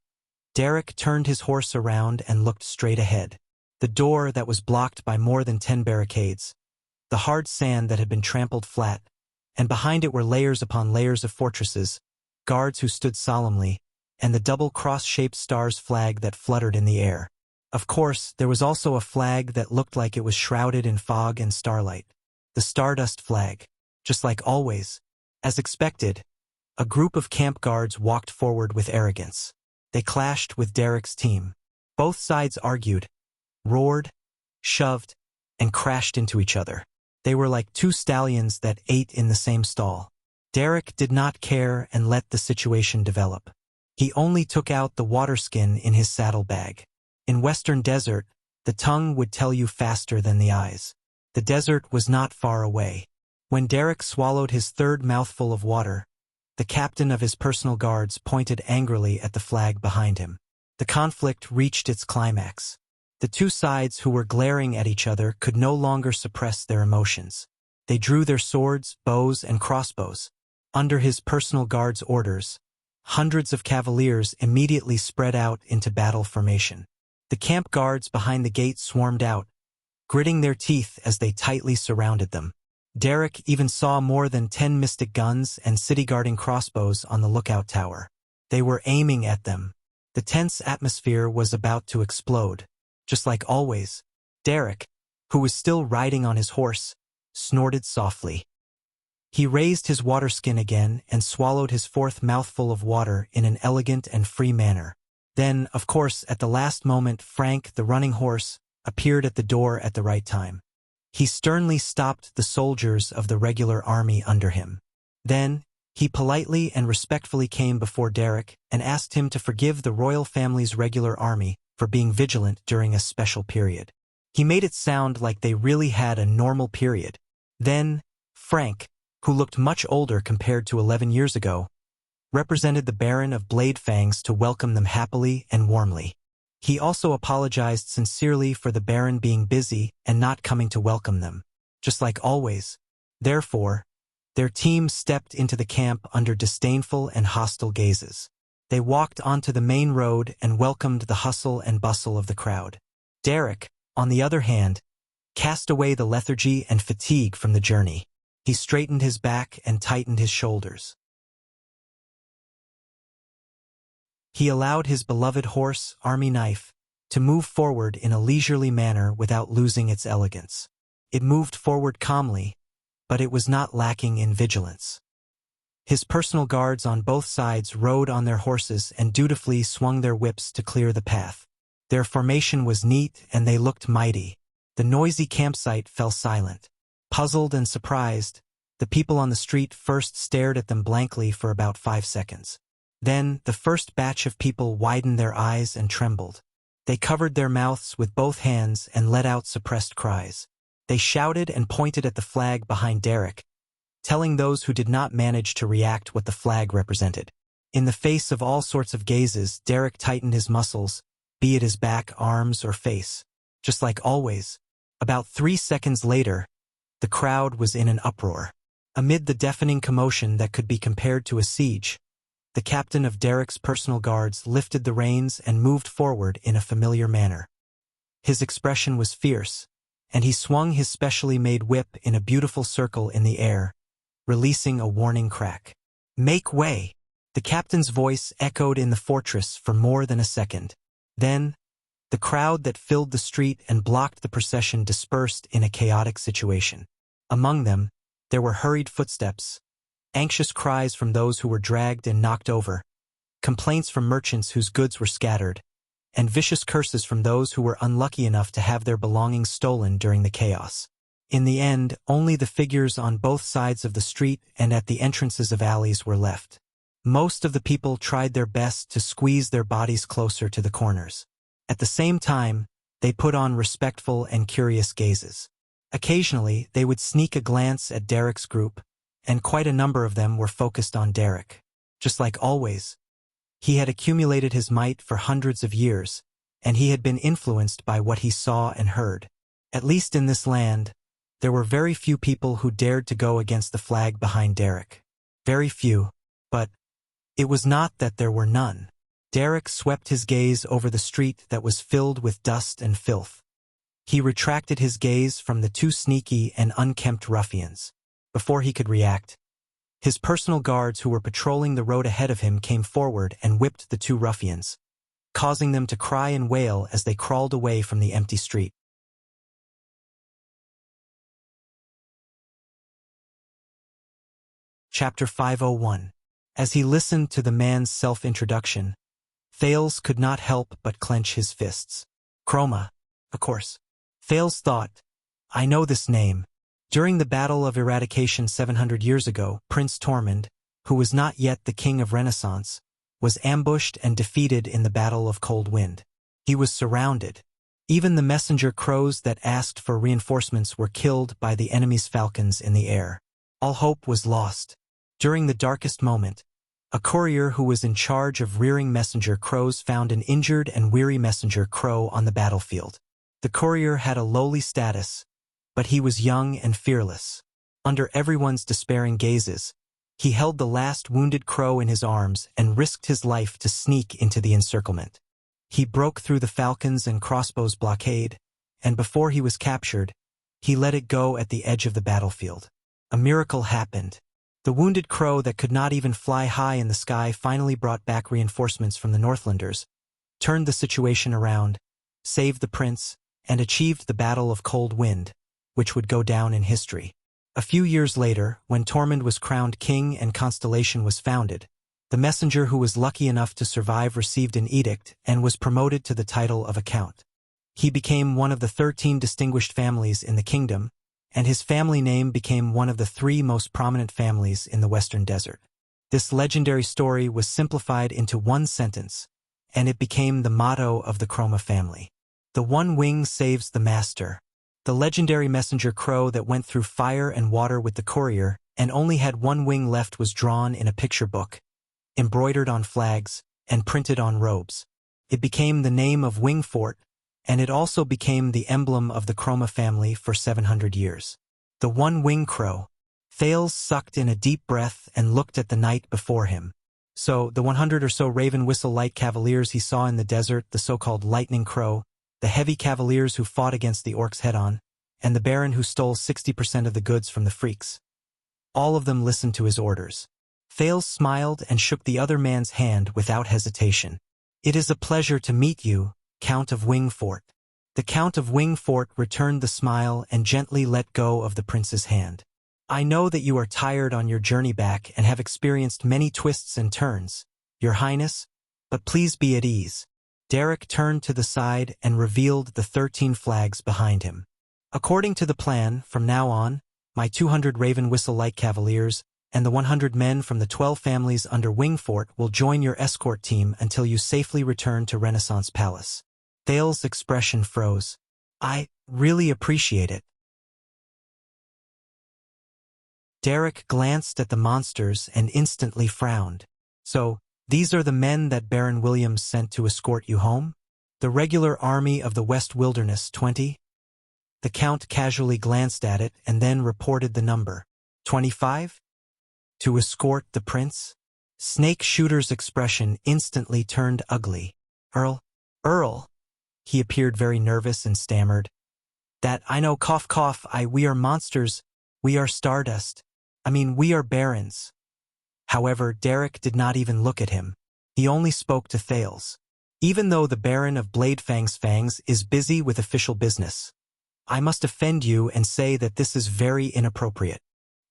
Derek turned his horse around and looked straight ahead. The door that was blocked by more than 10 barricades, the hard sand that had been trampled flat, and behind it were layers upon layers of fortresses, guards who stood solemnly, and the double cross-shaped stars flag that fluttered in the air. Of course, there was also a flag that looked like it was shrouded in fog and starlight. The Stardust flag. Just like always. As expected, a group of camp guards walked forward with arrogance. They clashed with Derek's team. Both sides argued, roared, shoved, and crashed into each other. They were like two stallions that ate in the same stall. Derek did not care and let the situation develop. He only took out the waterskin in his saddlebag. In Western Desert, the tongue would tell you faster than the eyes. The desert was not far away. When Derek swallowed his third mouthful of water, the captain of his personal guards pointed angrily at the flag behind him. The conflict reached its climax. The two sides who were glaring at each other could no longer suppress their emotions. They drew their swords, bows, and crossbows. Under his personal guard's orders, hundreds of cavaliers immediately spread out into battle formation. The camp guards behind the gate swarmed out, gritting their teeth as they tightly surrounded them. Derek even saw more than 10 mystic guns and city-guarding crossbows on the lookout tower. They were aiming at them. The tense atmosphere was about to explode. Just like always, Derek, who was still riding on his horse, snorted softly. He raised his waterskin again and swallowed his fourth mouthful of water in an elegant and free manner. Then, of course, at the last moment, Frank, the running horse, appeared at the door at the right time. He sternly stopped the soldiers of the regular army under him. Then, he politely and respectfully came before Derek and asked him to forgive the royal family's regular army for being vigilant during a special period. He made it sound like they really had a normal period. Then, Frank, who looked much older compared to 11 years ago, represented the Baron of Bladefangs to welcome them happily and warmly. He also apologized sincerely for the Baron being busy and not coming to welcome them. Just like always. Therefore, their team stepped into the camp under disdainful and hostile gazes. They walked onto the main road and welcomed the hustle and bustle of the crowd. Derek, on the other hand, cast away the lethargy and fatigue from the journey. He straightened his back and tightened his shoulders. He allowed his beloved horse, Army Knife, to move forward in a leisurely manner without losing its elegance. It moved forward calmly, but it was not lacking in vigilance. His personal guards on both sides rode on their horses and dutifully swung their whips to clear the path. Their formation was neat and they looked mighty. The noisy campsite fell silent. Puzzled and surprised, the people on the street first stared at them blankly for about 5 seconds. Then, the first batch of people widened their eyes and trembled. They covered their mouths with both hands and let out suppressed cries. They shouted and pointed at the flag behind Derek, telling those who did not manage to react what the flag represented. In the face of all sorts of gazes, Derek tightened his muscles, be it his back, arms, or face. Just like always, about 3 seconds later, the crowd was in an uproar. Amid the deafening commotion that could be compared to a siege, the captain of Derek's personal guards lifted the reins and moved forward in a familiar manner. His expression was fierce, and he swung his specially made whip in a beautiful circle in the air, releasing a warning crack. "Make way!" The captain's voice echoed in the fortress for more than a second. Then, the crowd that filled the street and blocked the procession dispersed in a chaotic situation. Among them, there were hurried footsteps, anxious cries from those who were dragged and knocked over, complaints from merchants whose goods were scattered, and vicious curses from those who were unlucky enough to have their belongings stolen during the chaos. In the end, only the figures on both sides of the street and at the entrances of alleys were left. Most of the people tried their best to squeeze their bodies closer to the corners. At the same time, they put on respectful and curious gazes. Occasionally, they would sneak a glance at Derek's group, and quite a number of them were focused on Derek. Just like always, he had accumulated his might for hundreds of years, and he had been influenced by what he saw and heard. At least in this land, there were very few people who dared to go against the flag behind Derek. Very few, but it was not that there were none. Derek swept his gaze over the street that was filled with dust and filth. He retracted his gaze from the two sneaky and unkempt ruffians. Before he could react, his personal guards who were patrolling the road ahead of him came forward and whipped the two ruffians, causing them to cry and wail as they crawled away from the empty street. Chapter 501. As he listened to the man's self-introduction, Thales could not help but clench his fists. Chroma, of course. Thales thought, I know this name. During the Battle of Eradication 700 years ago, Prince Tormund, who was not yet the King of Renaissance, was ambushed and defeated in the Battle of Cold Wind. He was surrounded. Even the messenger crows that asked for reinforcements were killed by the enemy's falcons in the air. All hope was lost. During the darkest moment, a courier who was in charge of rearing messenger crows found an injured and weary messenger crow on the battlefield. The courier had a lowly status, but he was young and fearless. Under everyone's despairing gazes, he held the last wounded crow in his arms and risked his life to sneak into the encirclement. He broke through the falcons and crossbows blockade, and before he was captured, he let it go at the edge of the battlefield. A miracle happened. The wounded crow that could not even fly high in the sky finally brought back reinforcements from the Northlanders, turned the situation around, saved the prince, and achieved the Battle of Cold Wind, which would go down in history. A few years later, when Tormund was crowned king and Constellation was founded, the messenger who was lucky enough to survive received an edict and was promoted to the title of a count. He became one of the 13 distinguished families in the kingdom, and his family name became one of the 3 most prominent families in the Western Desert. This legendary story was simplified into one sentence, and it became the motto of the Chroma family. The one wing saves the master. The legendary messenger crow that went through fire and water with the courier and only had one wing left was drawn in a picture book, embroidered on flags, and printed on robes. It became the name of Wingfort, and it also became the emblem of the Chroma family for 700 years. The one-wing crow. Thales sucked in a deep breath and looked at the night before him. So, the 100 or so raven whistle light cavaliers he saw in the desert, the so-called lightning crow, the heavy cavaliers who fought against the orcs head-on, and the baron who stole 60% of the goods from the freaks. All of them listened to his orders. Thales smiled and shook the other man's hand without hesitation. It is a pleasure to meet you, Count of Wingfort. The Count of Wingfort returned the smile and gently let go of the prince's hand. I know that you are tired on your journey back and have experienced many twists and turns, Your Highness, but please be at ease. Derek turned to the side and revealed the 13 flags behind him. According to the plan, from now on, my 200 Raven Whistle Light Cavaliers and the 100 men from the 12 families under Wingfort will join your escort team until you safely return to Renaissance Palace. Thales' expression froze. I really appreciate it. Derek glanced at the monsters and instantly frowned. So, these are the men that Baron Williams sent to escort you home? The regular army of the West Wilderness, 20? The Count casually glanced at it and then reported the number. 25? To escort the prince? Snake Shooter's expression instantly turned ugly. Earl. He appeared very nervous and stammered. That I know, cough cough, we are monsters, we are stardust. We are barons. However, Derek did not even look at him. He only spoke to Thales. Even though the Baron of Bladefang's Fangs is busy with official business, I must offend you and say that this is very inappropriate,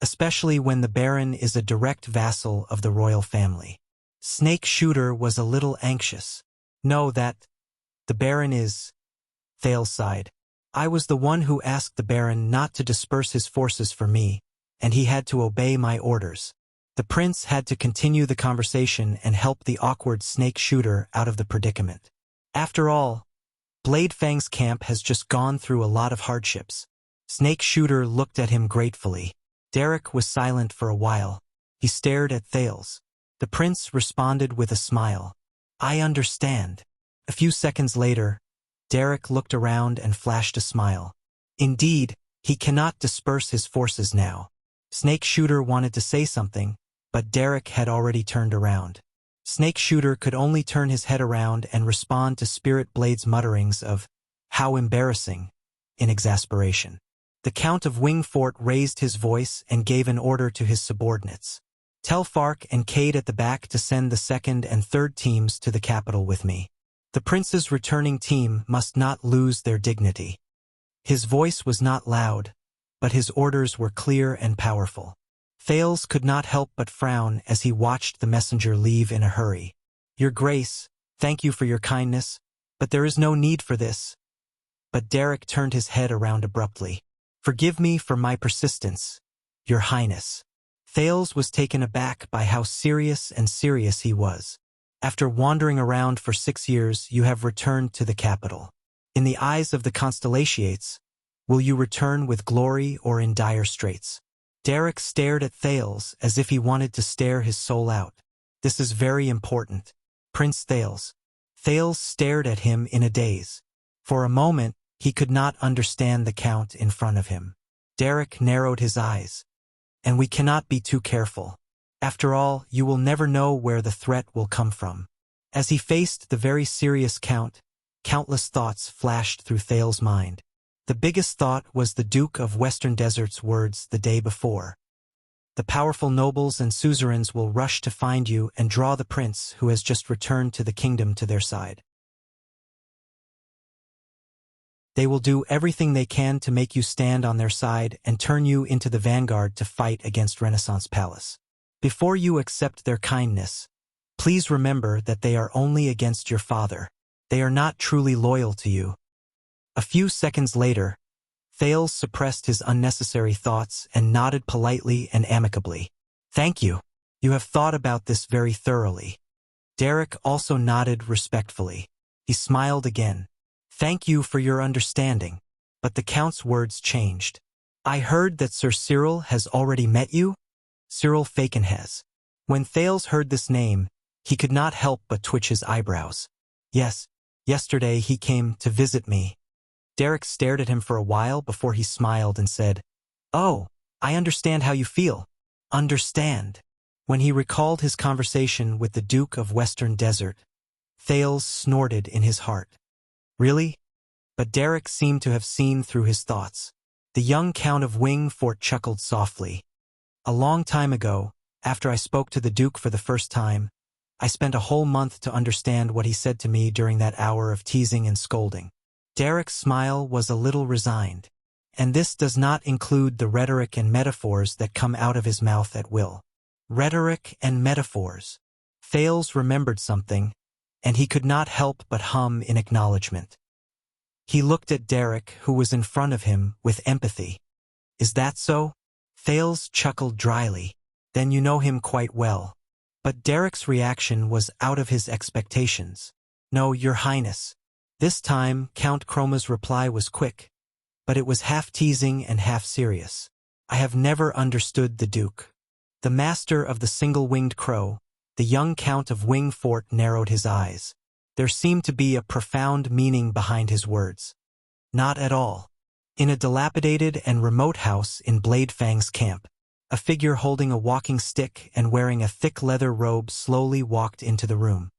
especially when the Baron is a direct vassal of the royal family. Snake Shooter was a little anxious. No, that the Baron is... Thales sighed. I was the one who asked the Baron not to disperse his forces for me, and he had to obey my orders. The prince had to continue the conversation and help the awkward Snake Shooter out of the predicament. After all, Bladefang's camp has just gone through a lot of hardships. Snake Shooter looked at him gratefully. Derek was silent for a while. He stared at Thales. The prince responded with a smile. I understand. A few seconds later, Derek looked around and flashed a smile. Indeed, he cannot disperse his forces now. Snake Shooter wanted to say something, but Derek had already turned around. Snake Shooter could only turn his head around and respond to Spirit Blade's mutterings of, "How embarrassing," in exasperation. The Count of Wingfort raised his voice and gave an order to his subordinates. Tell Fark and Cade at the back to send the second and third teams to the capital with me. The prince's returning team must not lose their dignity. His voice was not loud, but his orders were clear and powerful. Thales could not help but frown as he watched the messenger leave in a hurry. Your Grace, thank you for your kindness, but there is no need for this. But Derek turned his head around abruptly. Forgive me for my persistence, Your Highness. Thales was taken aback by how serious he was. After wandering around for 6 years, you have returned to the capital. In the eyes of the Constellations, will you return with glory or in dire straits? Derek stared at Thales as if he wanted to stare his soul out. This is very important. Prince Thales. Thales stared at him in a daze. For a moment, he could not understand the Count in front of him. Derek narrowed his eyes. And we cannot be too careful. After all, you will never know where the threat will come from. As he faced the very serious Count, countless thoughts flashed through Thales' mind. The biggest thought was the Duke of Western Desert's words the day before. The powerful nobles and suzerains will rush to find you and draw the prince who has just returned to the kingdom to their side. They will do everything they can to make you stand on their side and turn you into the vanguard to fight against Renaissance Palace. Before you accept their kindness, please remember that they are only against your father. They are not truly loyal to you. A few seconds later, Thales suppressed his unnecessary thoughts and nodded politely and amicably. Thank you. You have thought about this very thoroughly. Derek also nodded respectfully. He smiled again. Thank you for your understanding. But the Count's words changed. I heard that Sir Cyril has already met you? Cyril Fakenhas. When Thales heard this name, he could not help but twitch his eyebrows. Yes, yesterday he came to visit me. Derek stared at him for a while before he smiled and said, Oh, I understand how you feel. Understand. When he recalled his conversation with the Duke of Western Desert, Thales snorted in his heart. Really? But Derek seemed to have seen through his thoughts. The young Count of Wingfort chuckled softly. A long time ago, after I spoke to the Duke for the first time, I spent a whole month to understand what he said to me during that hour of teasing and scolding. Derek's smile was a little resigned, and this does not include the rhetoric and metaphors that come out of his mouth at will. Rhetoric and metaphors. Thales remembered something, and he could not help but hum in acknowledgement. He looked at Derek, who was in front of him, with empathy. Is that so? Thales chuckled dryly. Then you know him quite well. But Derek's reaction was out of his expectations. No, Your Highness. This time, Count Chroma's reply was quick, but it was half teasing and half serious. I have never understood the Duke. The master of the single-winged crow, the young Count of Wingfort narrowed his eyes. There seemed to be a profound meaning behind his words. Not at all. In a dilapidated and remote house in Bladefang's camp, A figure holding a walking stick and wearing a thick leather robe slowly walked into the room.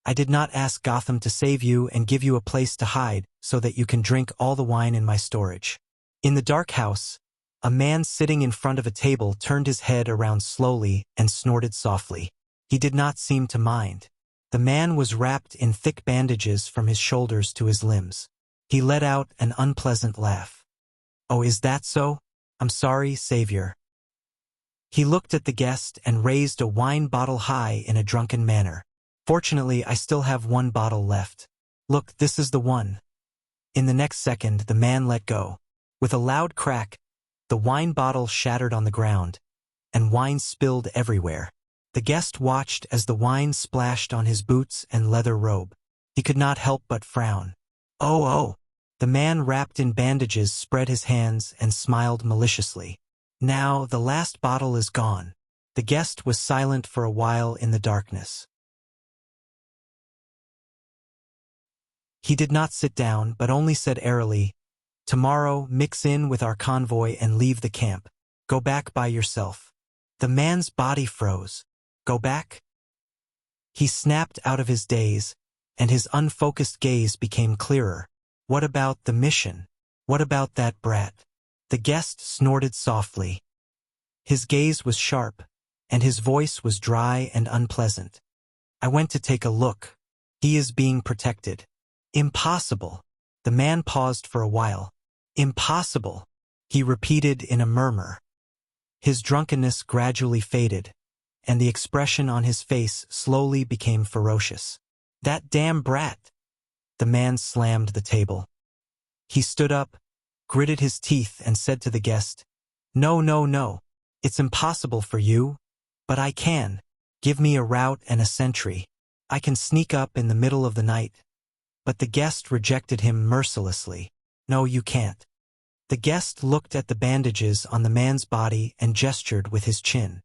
I did not ask Gotham to save you and give you a place to hide so that you can drink all the wine in my storage. In the dark house, a man sitting in front of a table turned his head around slowly and snorted softly. He did not seem to mind. The man was wrapped in thick bandages from his shoulders to his limbs. He let out an unpleasant laugh. "Oh, is that so? I'm sorry, Savior." He looked at the guest and raised a wine bottle high in a drunken manner. "Fortunately, I still have one bottle left. Look, this is the one." In the next second, the man let go. With a loud crack, the wine bottle shattered on the ground, and wine spilled everywhere. The guest watched as the wine splashed on his boots and leather robe. He could not help but frown. Oh. The man wrapped in bandages spread his hands and smiled maliciously. "Now the last bottle is gone." The guest was silent for a while in the darkness. He did not sit down, but only said airily, "Tomorrow, mix in with our convoy and leave the camp. Go back by yourself." The man's body froze. Go back? He snapped out of his daze, and his unfocused gaze became clearer. What about the mission? What about that brat? The guest snorted softly. His gaze was sharp, and his voice was dry and unpleasant. "I went to take a look. He is being protected." "Impossible." The man paused for a while. "Impossible," he repeated in a murmur. His drunkenness gradually faded, and the expression on his face slowly became ferocious. "That damn brat!" The man slammed the table. He stood up, gritted his teeth, and said to the guest, No. It's impossible for you, but I can. Give me a route and a sentry. I can sneak up in the middle of the night." But the guest rejected him mercilessly. "No, you can't." The guest looked at the bandages on the man's body and gestured with his chin.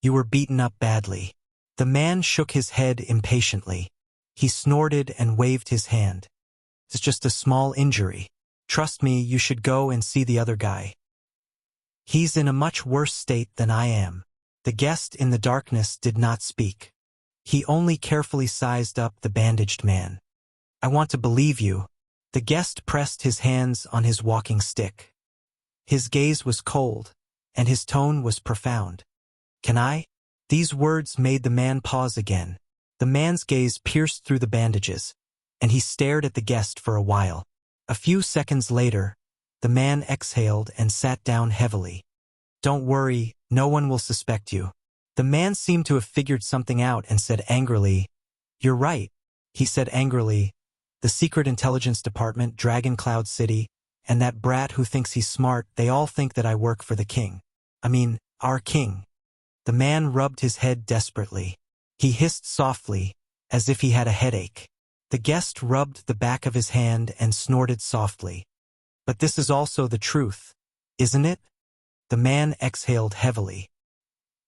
"You were beaten up badly." The man shook his head impatiently. He snorted and waved his hand. "It's just a small injury. Trust me, you should go and see the other guy. He's in a much worse state than I am." The guest in the darkness did not speak. He only carefully sized up the bandaged man. "I want to believe you." The guest pressed his hands on his walking stick. His gaze was cold, and his tone was profound. "Can I?" These words made the man pause again. The man's gaze pierced through the bandages, and he stared at the guest for a while. A few seconds later, the man exhaled and sat down heavily. "Don't worry, no one will suspect you." The man seemed to have figured something out and said angrily, "You're right," he said angrily. "The Secret Intelligence Department, Dragon Cloud City, and that brat who thinks he's smart, they all think that I work for the king. I mean, our king." The man rubbed his head desperately. He hissed softly, as if he had a headache. The guest rubbed the back of his hand and snorted softly. "But this is also the truth, isn't it?" The man exhaled heavily.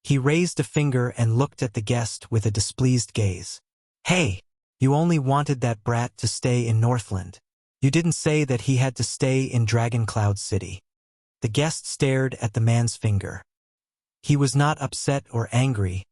He raised a finger and looked at the guest with a displeased gaze. "Hey! You only wanted that brat to stay in Northland. You didn't say that he had to stay in Dragon Cloud City." The guest stared at the man's finger. He was not upset or angry,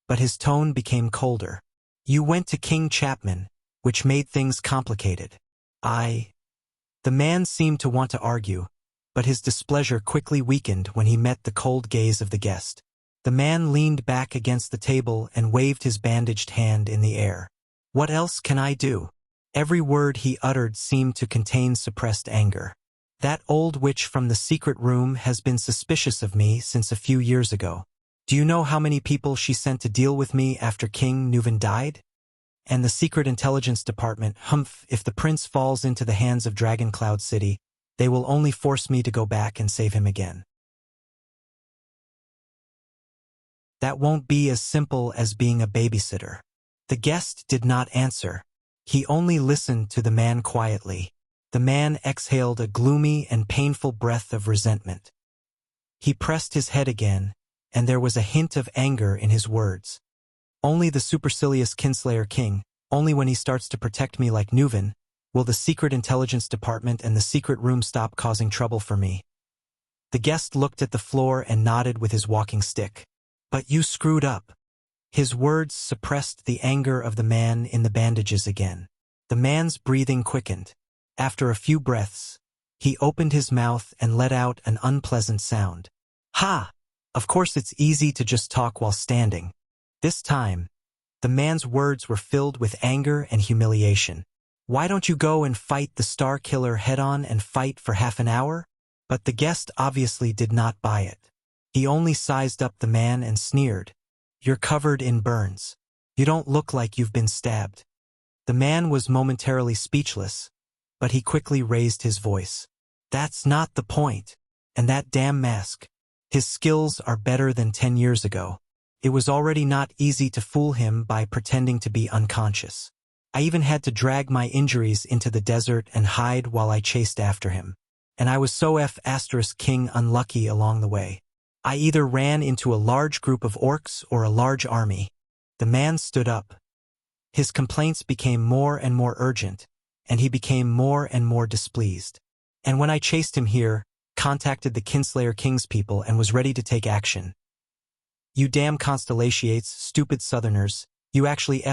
but his tone became colder. "You went to King Chapman, which made things complicated." The man seemed to want to argue, but his displeasure quickly weakened when he met the cold gaze of the guest. The man leaned back against the table and waved his bandaged hand in the air. "What else can I do?" Every word he uttered seemed to contain suppressed anger. "That old witch from the secret room has been suspicious of me since a few years ago. Do you know how many people she sent to deal with me after King Nuven died? And the Secret Intelligence Department, if the prince falls into the hands of Dragon Cloud City, they will only force me to go back and save him again. That won't be as simple as being a babysitter." The guest did not answer. He only listened to the man quietly. The man exhaled a gloomy and painful breath of resentment. He pressed his head again, and there was a hint of anger in his words. "Only the supercilious Kinslayer King, only when he starts to protect me like Nuven, will the Secret Intelligence Department and the secret room stop causing trouble for me." The guest looked at the floor and nodded with his walking stick. But you screwed up. His words suppressed the anger of the man in the bandages again. The man's breathing quickened. After a few breaths, he opened his mouth and let out an unpleasant sound. Ha! Of course it's easy to just talk while standing. This time, the man's words were filled with anger and humiliation. Why don't you go and fight the Star Killer head-on and fight for half an hour? But the guest obviously did not buy it. He only sized up the man and sneered. You're covered in burns. You don't look like you've been stabbed. The man was momentarily speechless, but he quickly raised his voice. That's not the point. And that damn mask. His skills are better than 10 years ago. It was already not easy to fool him by pretending to be unconscious. I even had to drag my injuries into the desert and hide while I chased after him. And I was so King unlucky along the way. I either ran into a large group of orcs or a large army. The man stood up. His complaints became more and more urgent, and he became more and more displeased. And when I chased him here, contacted the Kinslayer King's people and was ready to take action. You damn Constellations, stupid southerners, you actually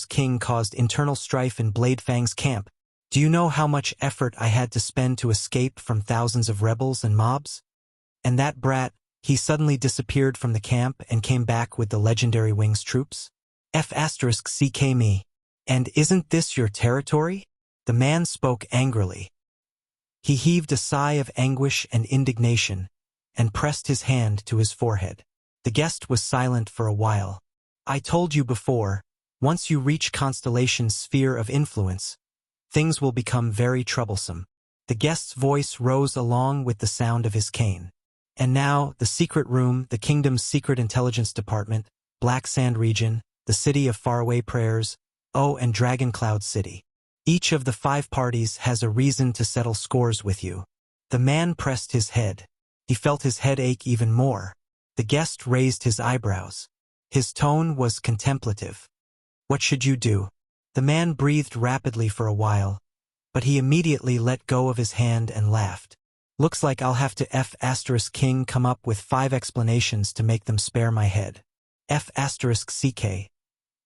King caused internal strife in Bladefang's camp. Do you know how much effort I had to spend to escape from thousands of rebels and mobs? And that brat, he suddenly disappeared from the camp and came back with the legendary Wings troops? CK me. And isn't this your territory? The man spoke angrily. He heaved a sigh of anguish and indignation, and pressed his hand to his forehead. The guest was silent for a while. I told you before, once you reach Constellation's sphere of influence, things will become very troublesome. The guest's voice rose along with the sound of his cane. And now, the secret room, the kingdom's secret intelligence department, Black Sand region, the city of faraway prayers, and Dragoncloud City. Each of the 5 parties has a reason to settle scores with you. The man pressed his head. He felt his head ache even more. The guest raised his eyebrows. His tone was contemplative. What should you do? The man breathed rapidly for a while, but he immediately let go of his hand and laughed. Looks like I'll have to King come up with 5 explanations to make them spare my head. CK.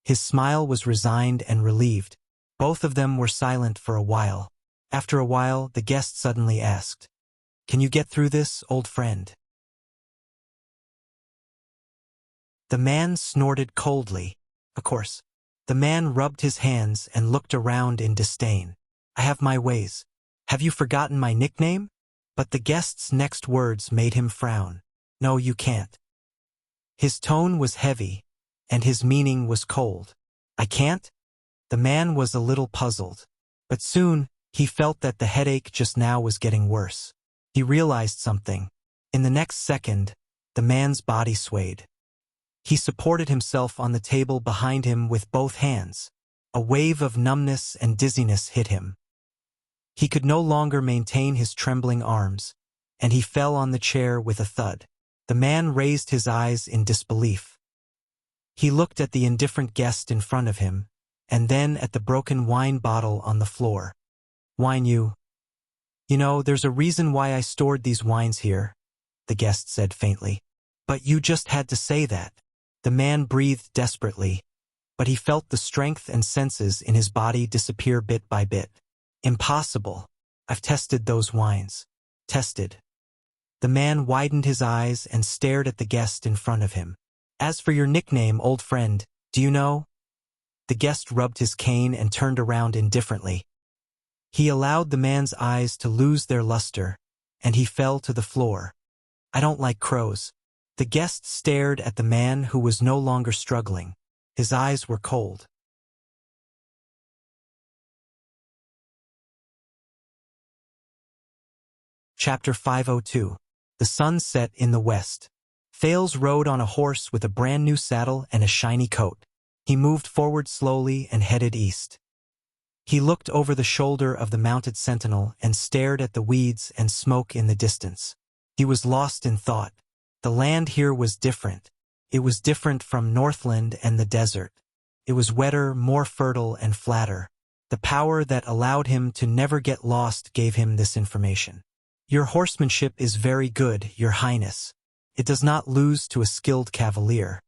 His smile was resigned and relieved. Both of them were silent for a while. After a while, the guest suddenly asked, "Can you get through this, old friend?" The man snorted coldly. Of course. The man rubbed his hands and looked around in disdain. I have my ways. Have you forgotten my nickname? But the guest's next words made him frown. No, you can't. His tone was heavy, and his meaning was cold. I can't? The man was a little puzzled. But soon, he felt that the headache just now was getting worse. He realized something. In the next second, the man's body swayed. He supported himself on the table behind him with both hands. A wave of numbness and dizziness hit him. He could no longer maintain his trembling arms, and he fell on the chair with a thud. The man raised his eyes in disbelief. He looked at the indifferent guest in front of him, and then at the broken wine bottle on the floor. Wine you? You know, there's a reason why I stored these wines here, the guest said faintly. But you just had to say that. The man breathed desperately, but he felt the strength and senses in his body disappear bit by bit. Impossible. I've tested those wines. Tested. The man widened his eyes and stared at the guest in front of him. As for your nickname, old friend, do you know? The guest rubbed his cane and turned around indifferently. He allowed the man's eyes to lose their luster, and he fell to the floor. I don't like crows. The guest stared at the man who was no longer struggling. His eyes were cold. Chapter 502. The sun set in the west. Fales rode on a horse with a brand new saddle and a shiny coat. He moved forward slowly and headed east. He looked over the shoulder of the mounted sentinel and stared at the weeds and smoke in the distance. He was lost in thought. The land here was different. It was different from Northland and the desert. It was wetter, more fertile, and flatter. The power that allowed him to never get lost gave him this information. Your horsemanship is very good, your highness. It does not lose to a skilled cavalier.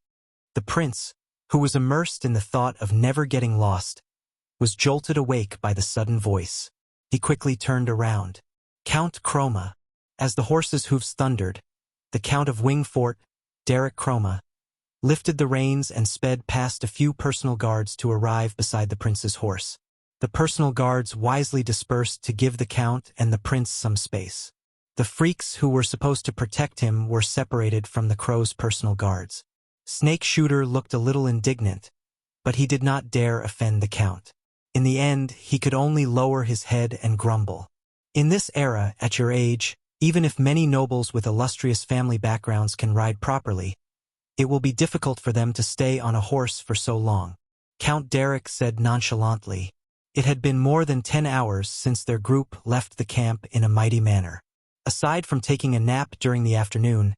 The prince, who was immersed in the thought of never getting lost, was jolted awake by the sudden voice. He quickly turned around. Count Chroma. As the horse's hooves thundered, the Count of Wingfort, Derek Chroma, lifted the reins and sped past a few personal guards to arrive beside the prince's horse. The personal guards wisely dispersed to give the count and the prince some space. The freaks who were supposed to protect him were separated from the crow's personal guards. Snake Shooter looked a little indignant, but he did not dare offend the count. In the end, he could only lower his head and grumble. In this era, at your age, even if many nobles with illustrious family backgrounds can ride properly, it will be difficult for them to stay on a horse for so long. Count Derek said nonchalantly. It had been more than 10 hours since their group left the camp in a mighty manner. Aside from taking a nap during the afternoon,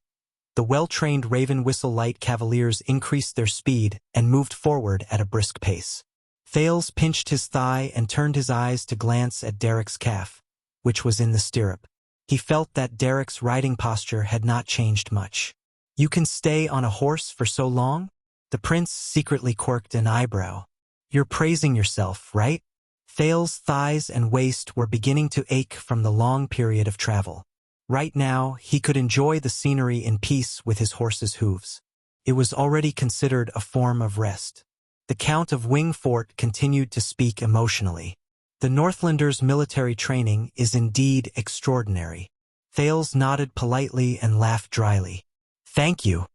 the well-trained Raven Whistle Light Cavaliers increased their speed and moved forward at a brisk pace. Thales pinched his thigh and turned his eyes to glance at Derek's calf, which was in the stirrup. He felt that Derek's riding posture had not changed much. You can stay on a horse for so long? The prince secretly quirked an eyebrow. You're praising yourself, right? Thales' thighs and waist were beginning to ache from the long period of travel. Right now, he could enjoy the scenery in peace with his horse's hooves. It was already considered a form of rest. The Count of Wingfort continued to speak emotionally. The Northlanders' military training is indeed extraordinary. Thales nodded politely and laughed dryly. Thank you.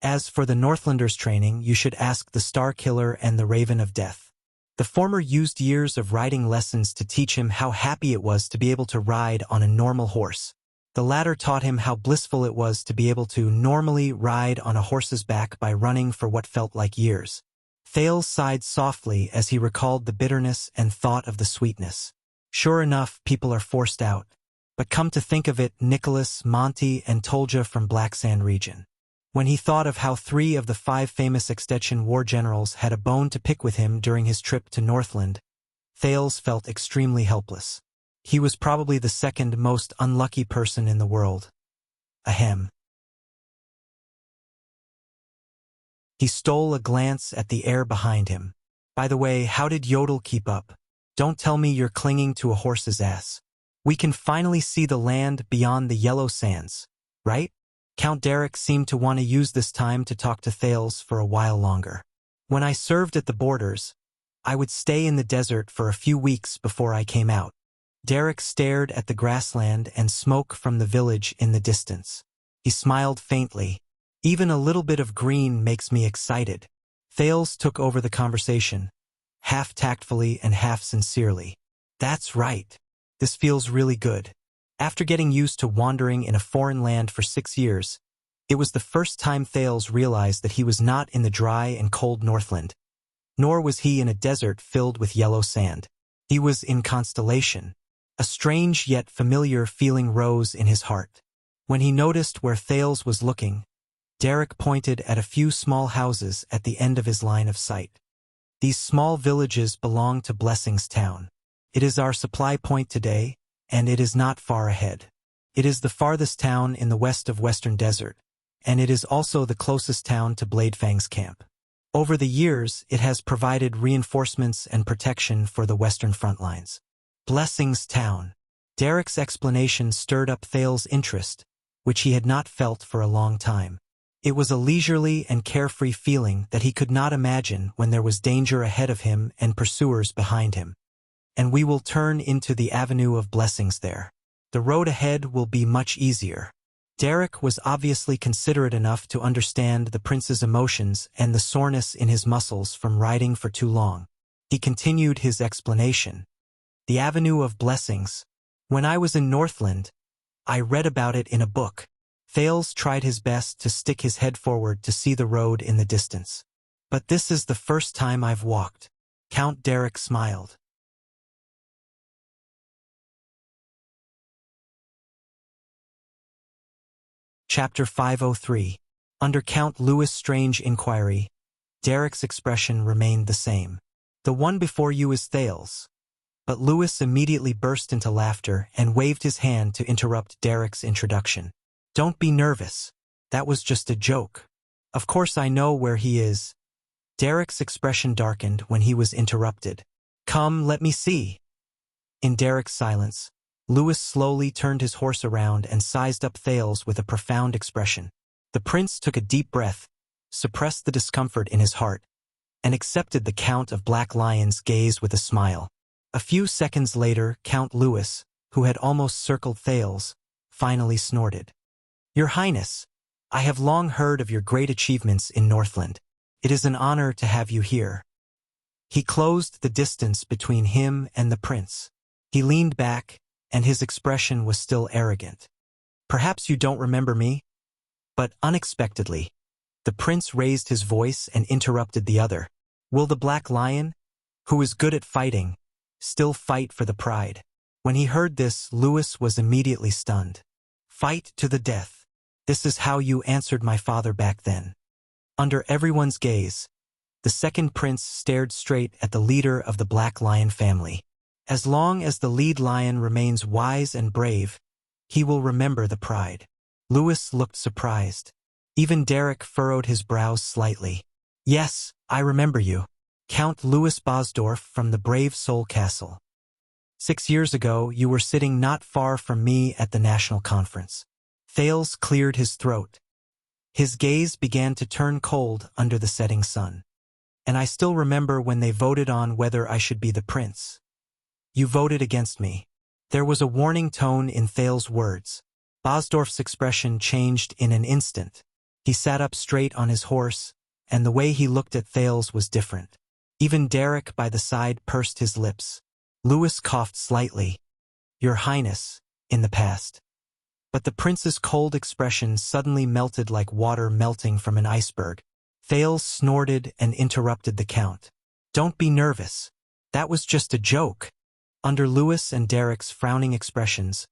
As for the Northlanders' training, you should ask the Star Killer and the Raven of Death. The former used years of riding lessons to teach him how happy it was to be able to ride on a normal horse. The latter taught him how blissful it was to be able to normally ride on a horse's back by running for what felt like years. Thales sighed softly as he recalled the bitterness and thought of the sweetness. Sure enough, people are forced out. But come to think of it, Nicholas, Monty, and Tolja from Black Sand region. When he thought of how 3 of the 5 famous Extension war generals had a bone to pick with him during his trip to Northland, Thales felt extremely helpless. He was probably the second most unlucky person in the world. Ahem. He stole a glance at the air behind him. By the way, how did Yodel keep up? Don't tell me you're clinging to a horse's ass. We can finally see the land beyond the yellow sands, right? Count Derek seemed to want to use this time to talk to Thales for a while longer. When I served at the borders, I would stay in the desert for a few weeks before I came out. Derek stared at the grassland and smoke from the village in the distance. He smiled faintly. Even a little bit of green makes me excited. Thales took over the conversation, half tactfully and half sincerely. That's right. This feels really good. After getting used to wandering in a foreign land for 6 years, it was the first time Thales realized that he was not in the dry and cold Northland, nor was he in a desert filled with yellow sand. He was in Constellation. A strange yet familiar feeling rose in his heart. When he noticed where Thales was looking, Derek pointed at a few small houses at the end of his line of sight. These small villages belong to Blessings Town. It is our supply point today, and it is not far ahead. It is the farthest town in the west of Western Desert, and it is also the closest town to Bladefang's camp. Over the years, it has provided reinforcements and protection for the western front lines. Blessings Town. Derek's explanation stirred up Thales' interest, which he had not felt for a long time. It was a leisurely and carefree feeling that he could not imagine when there was danger ahead of him and pursuers behind him. And we will turn into the Avenue of Blessings there. The road ahead will be much easier. Derek was obviously considerate enough to understand the prince's emotions and the soreness in his muscles from riding for too long. He continued his explanation. The Avenue of Blessings. When I was in Northland, I read about it in a book. Thales tried his best to stick his head forward to see the road in the distance. But this is the first time I've walked. Count Derek smiled. Chapter 503. Under Count Louis' strange inquiry, Derek's expression remained the same. The one before you is Thales. But Lewis immediately burst into laughter and waved his hand to interrupt Derek's introduction. "Don't be nervous. That was just a joke. Of course I know where he is." Derek's expression darkened when he was interrupted. "Come, let me see." In Derek's silence, Lewis slowly turned his horse around and sized up Thales with a profound expression. The prince took a deep breath, suppressed the discomfort in his heart, and accepted the Count of Black Lion's gaze with a smile. A few seconds later, Count Lewis, who had almost circled Thales, finally snorted. "Your Highness, I have long heard of your great achievements in Northland. It is an honor to have you here." He closed the distance between him and the prince. He leaned back, and his expression was still arrogant. "Perhaps you don't remember me?" But unexpectedly, the prince raised his voice and interrupted the other. "Will the Black Lion, who is good at fighting, still fight for the pride?" When he heard this, Lewis was immediately stunned. "Fight to the death. This is how you answered my father back then." Under everyone's gaze, the second prince stared straight at the leader of the Black Lion family. As long as the lead lion remains wise and brave, he will remember the pride. Lewis looked surprised. Even Derek furrowed his brows slightly. "Yes, I remember you. Count Louis Bosdorf from the Brave Soul Castle. 6 years ago, you were sitting not far from me at the national conference." Thales cleared his throat. His gaze began to turn cold under the setting sun. "And I still remember when they voted on whether I should be the prince. You voted against me." There was a warning tone in Thales' words. Bosdorf's expression changed in an instant. He sat up straight on his horse, and the way he looked at Thales was different. Even Derek by the side pursed his lips. Lewis coughed slightly. "Your Highness," in the past. But the prince's cold expression suddenly melted like water melting from an iceberg. Thales snorted and interrupted the count. "Don't be nervous. That was just a joke." Under Lewis and Derek's frowning expressions,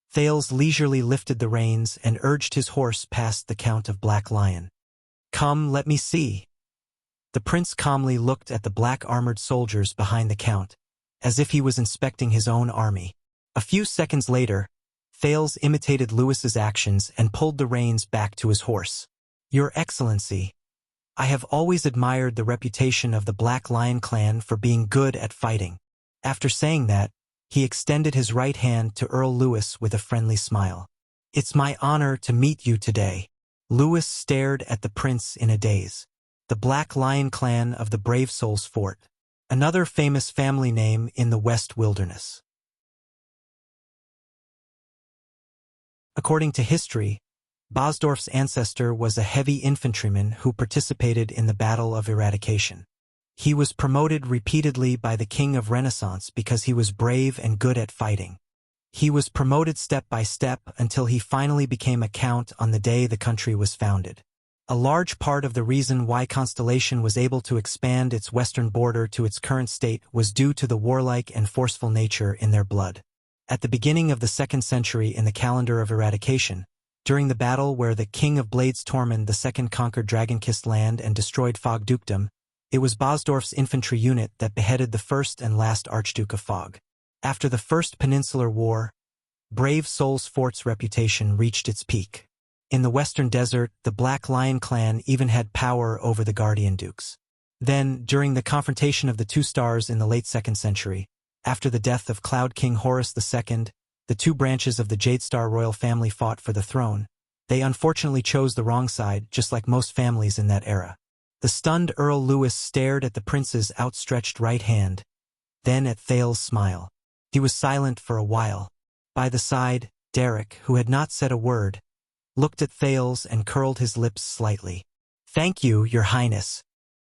Thales leisurely lifted the reins and urged his horse past the Count of Black Lion. "Come, let me see." The prince calmly looked at the black-armored soldiers behind the count, as if he was inspecting his own army. A few seconds later, Thales imitated Lewis's actions and pulled the reins back to his horse. "Your Excellency, I have always admired the reputation of the Black Lion clan for being good at fighting." After saying that, he extended his right hand to Earl Lewis with a friendly smile. "It's my honor to meet you today." Lewis stared at the prince in a daze. The Black Lion clan of the Brave Souls Fort, another famous family name in the West Wilderness. According to history, Bosdorf's ancestor was a heavy infantryman who participated in the Battle of Eradication. He was promoted repeatedly by the King of Renaissance because he was brave and good at fighting. He was promoted step by step until he finally became a count on the day the country was founded. A large part of the reason why Constellation was able to expand its western border to its current state was due to the warlike and forceful nature in their blood. At the beginning of the 2nd century in the calendar of Eradication, during the battle where the King of Blades Tormund II conquered Dragon-Kissed Land and destroyed Fog Dukedom, it was Bosdorf's infantry unit that beheaded the first and last Archduke of Fog. After the First Peninsular War, Brave Souls Fort's reputation reached its peak. In the Western Desert, the Black Lion clan even had power over the Guardian Dukes. Then, during the confrontation of the Two Stars in the late 2nd century, after the death of Cloud King Horus II, the two branches of the Jadestar royal family fought for the throne. They unfortunately chose the wrong side, just like most families in that era. The stunned Earl Lewis stared at the prince's outstretched right hand, then at Thales' smile. He was silent for a while. By the side, Derek, who had not said a word, looked at Thales and curled his lips slightly. "Thank you, Your Highness."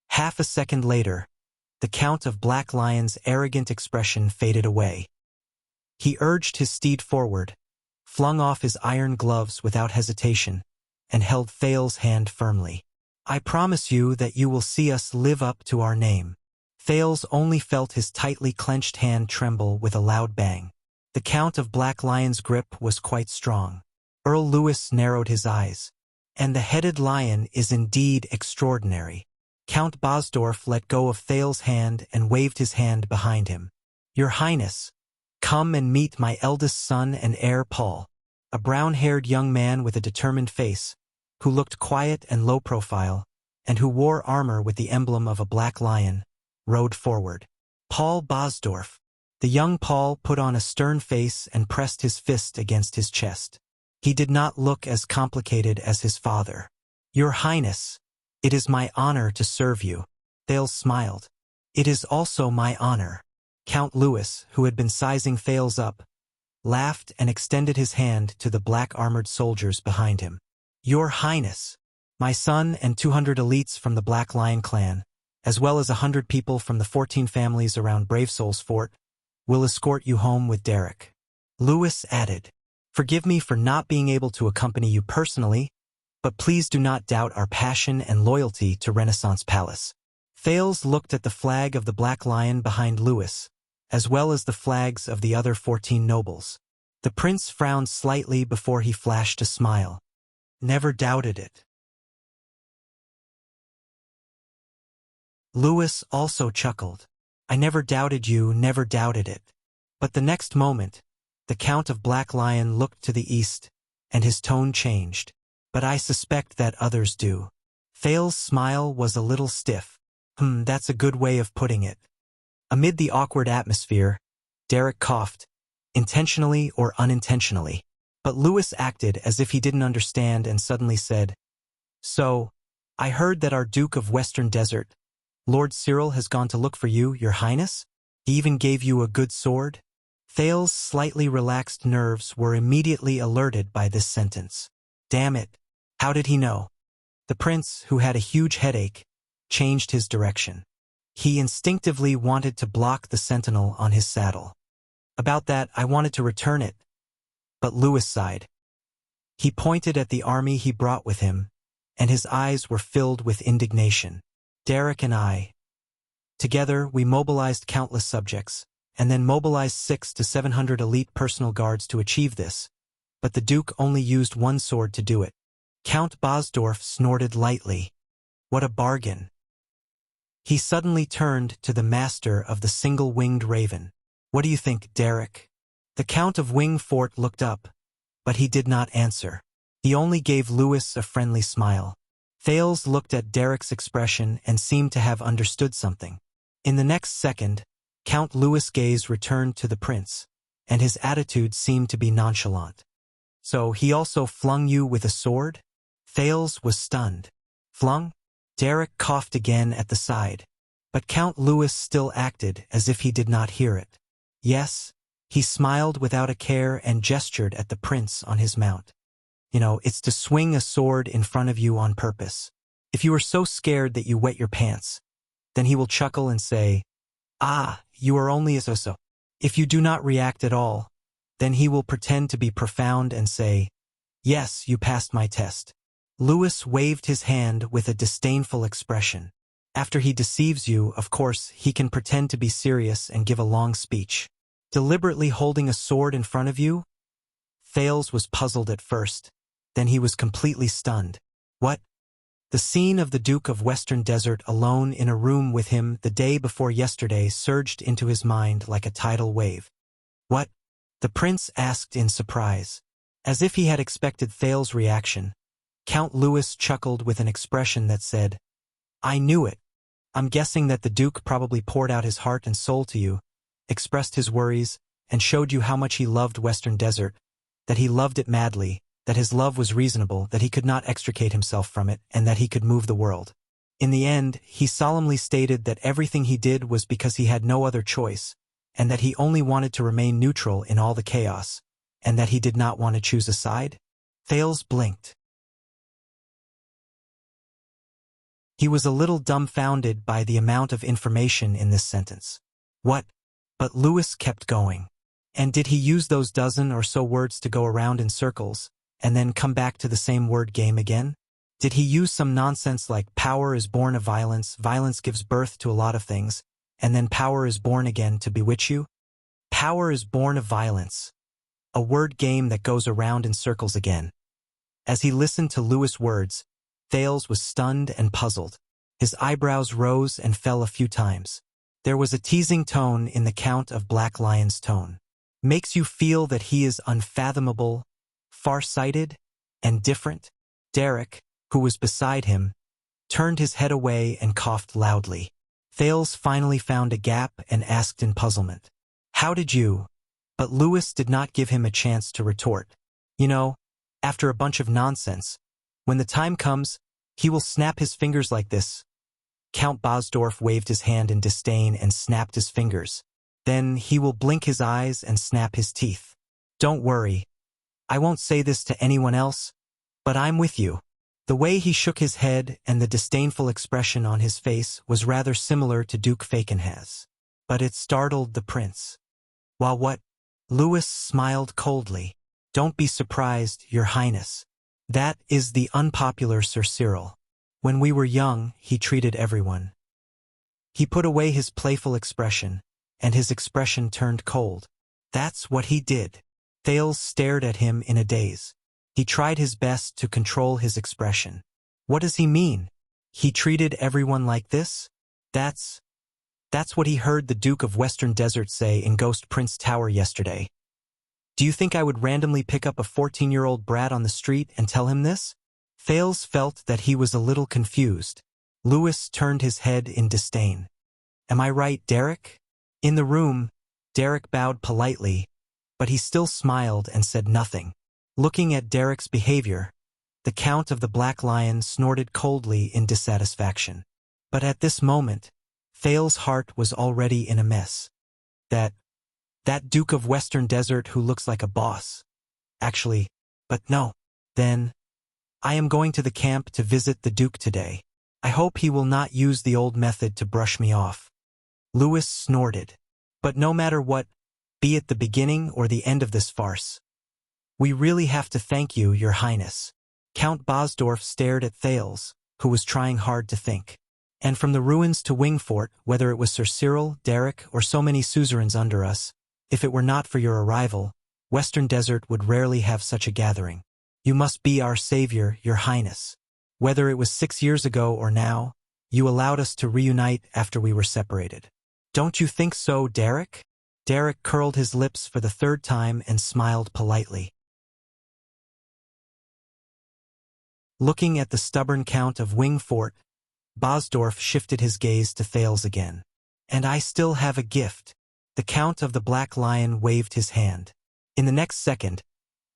Half a second later, the Count of Black Lion's arrogant expression faded away. He urged his steed forward, flung off his iron gloves without hesitation, and held Thales' hand firmly. "I promise you that you will see us live up to our name." Thales only felt his tightly clenched hand tremble with a loud bang. The Count of Black Lion's grip was quite strong. Earl Lewis narrowed his eyes. "And the headed lion is indeed extraordinary." Count Bosdorf let go of Thales' hand and waved his hand behind him. Your Highness, come and meet my eldest son and heir Paul, a brown-haired young man with a determined face, who looked quiet and low-profile, and who wore armor with the emblem of a black lion, rode forward. Paul Bosdorf. The young Paul put on a stern face and pressed his fist against his chest. He did not look as complicated as his father. Your Highness, it is my honor to serve you. Thales smiled. It is also my honor. Count Louis, who had been sizing Thales up, laughed and extended his hand to the black-armored soldiers behind him. Your Highness, my son and 200 elites from the Black Lion clan, as well as 100 people from the 14 families around Brave Soul's fort, will escort you home with Derek. Louis added, forgive me for not being able to accompany you personally, but please do not doubt our passion and loyalty to Renaissance Palace. Thales looked at the flag of the Black Lion behind Louis, as well as the flags of the other 14 nobles. The prince frowned slightly before he flashed a smile. Never doubted it. Louis also chuckled. I never doubted you, never doubted it. But the next moment, the Count of Black Lion looked to the east, and his tone changed. But I suspect that others do. Thales' smile was a little stiff. That's a good way of putting it. Amid the awkward atmosphere, Derek coughed, intentionally or unintentionally. But Louis acted as if he didn't understand and suddenly said, so, I heard that our Duke of Western Desert, Lord Cyril, has gone to look for you, Your Highness? He even gave you a good sword? Thales' slightly relaxed nerves were immediately alerted by this sentence. Damn it, how did he know? The prince, who had a huge headache, changed his direction. He instinctively wanted to block the sentinel on his saddle. About that, I wanted to return it. But Louis sighed. He pointed at the army he brought with him, and his eyes were filled with indignation. Derek and I, together, we mobilized countless subjects, and then mobilized 600 to 700 elite personal guards to achieve this, but the Duke only used one sword to do it. Count Bosdorf snorted lightly. What a bargain. He suddenly turned to the master of the single-winged raven. What do you think, Derek? The Count of Wing Fort looked up, but he did not answer. He only gave Louis a friendly smile. Thales looked at Derek's expression and seemed to have understood something. In the next second, Count Louis' gaze returned to the prince, and his attitude seemed to be nonchalant. So he also flung you with a sword? Thales was stunned. Flung? Derek coughed again at the side, but Count Louis still acted as if he did not hear it. Yes, he smiled without a care and gestured at the prince on his mount. It's to swing a sword in front of you on purpose. If you are so scared that you wet your pants, then he will chuckle and say, ah, you are only a so-so. If you do not react at all, then he will pretend to be profound and say, yes, you passed my test. Louis waved his hand with a disdainful expression. After he deceives you, of course, he can pretend to be serious and give a long speech. Deliberately holding a sword in front of you? Thales was puzzled at first. Then he was completely stunned. What? The scene of the Duke of Western Desert alone in a room with him the day before yesterday surged into his mind like a tidal wave. What? The prince asked in surprise. As if he had expected Thales' reaction, Count Louis chuckled with an expression that said, I knew it. I'm guessing that the Duke probably poured out his heart and soul to you, expressed his worries, and showed you how much he loved Western Desert, that he loved it madly, that his love was reasonable, that he could not extricate himself from it, and that he could move the world. In the end, he solemnly stated that everything he did was because he had no other choice, and that he only wanted to remain neutral in all the chaos, and that he did not want to choose a side? Thales blinked. He was a little dumbfounded by the amount of information in this sentence. What? But Louis kept going. And did he use those dozen or so words to go around in circles, and then come back to the same word game again? Did he use some nonsense like power is born of violence, violence gives birth to a lot of things, and then power is born again to bewitch you? Power is born of violence. A word game that goes around in circles again. As he listened to Louis' words, Thales was stunned and puzzled. His eyebrows rose and fell a few times. There was a teasing tone in the Count of Black Lion's tone. Makes you feel that he is unfathomable, far-sighted, and different? Derek, who was beside him, turned his head away and coughed loudly. Thales finally found a gap and asked in puzzlement, "How did you?" But Lewis did not give him a chance to retort. You know, after a bunch of nonsense, when the time comes, he will snap his fingers like this. Count Bosdorf waved his hand in disdain and snapped his fingers. Then he will blink his eyes and snap his teeth. Don't worry. I won't say this to anyone else, but I'm with you. The way he shook his head and the disdainful expression on his face was rather similar to Duke Fakenhas. But it startled the prince. While what? Lewis smiled coldly. Don't be surprised, Your Highness. That is the unpopular Sir Cyril. When we were young, he treated everyone. He put away his playful expression, and his expression turned cold. That's what he did. Thales stared at him in a daze. He tried his best to control his expression. What does he mean? He treated everyone like this? That's what he heard the Duke of Western Desert say in Ghost Prince Tower yesterday. Do you think I would randomly pick up a 14-year-old brat on the street and tell him this? Thales felt that he was a little confused. Lewis turned his head in disdain. Am I right, Derek? In the room, Derek bowed politely, but he still smiled and said nothing. Looking at Derek's behavior, the Count of the Black Lion snorted coldly in dissatisfaction. But at this moment, Thales' heart was already in a mess. That Duke of Western Desert who looks like a boss. Actually, but no. Then, I am going to the camp to visit the Duke today. I hope he will not use the old method to brush me off. Lewis snorted. But no matter what, be it the beginning or the end of this farce, we really have to thank you, Your Highness. Count Bosdorf stared at Thales, who was trying hard to think. And from the ruins to Wingfort, whether it was Sir Cyril, Derek, or so many suzerains under us, if it were not for your arrival, Western Desert would rarely have such a gathering. You must be our savior, Your Highness. Whether it was 6 years ago or now, you allowed us to reunite after we were separated. Don't you think so, Derek? Derek curled his lips for the third time and smiled politely. Looking at the stubborn Count of Wingfort, Bosdorf shifted his gaze to Thales again. And I still have a gift. The Count of the Black Lion waved his hand. In the next second,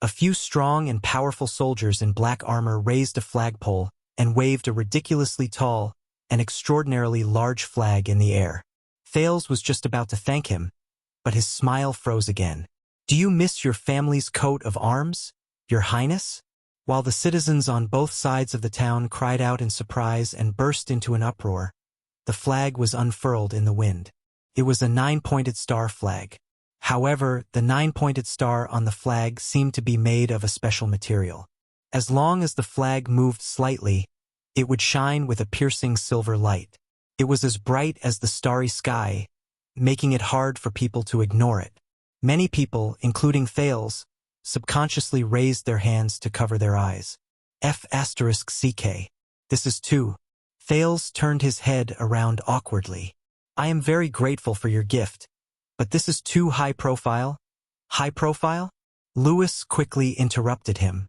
a few strong and powerful soldiers in black armor raised a flagpole and waved a ridiculously tall and extraordinarily large flag in the air. Thales was just about to thank him, but his smile froze again. Do you miss your family's coat of arms, Your Highness? While the citizens on both sides of the town cried out in surprise and burst into an uproar, the flag was unfurled in the wind. It was a 9-pointed star flag. However, the 9-pointed star on the flag seemed to be made of a special material. As long as the flag moved slightly, it would shine with a piercing silver light. It was as bright as the starry sky, making it hard for people to ignore it. Many people, including Thales, subconsciously raised their hands to cover their eyes. F***CK. This is too. Thales turned his head around awkwardly. I am very grateful for your gift, but this is too high profile. High profile? Lewis quickly interrupted him.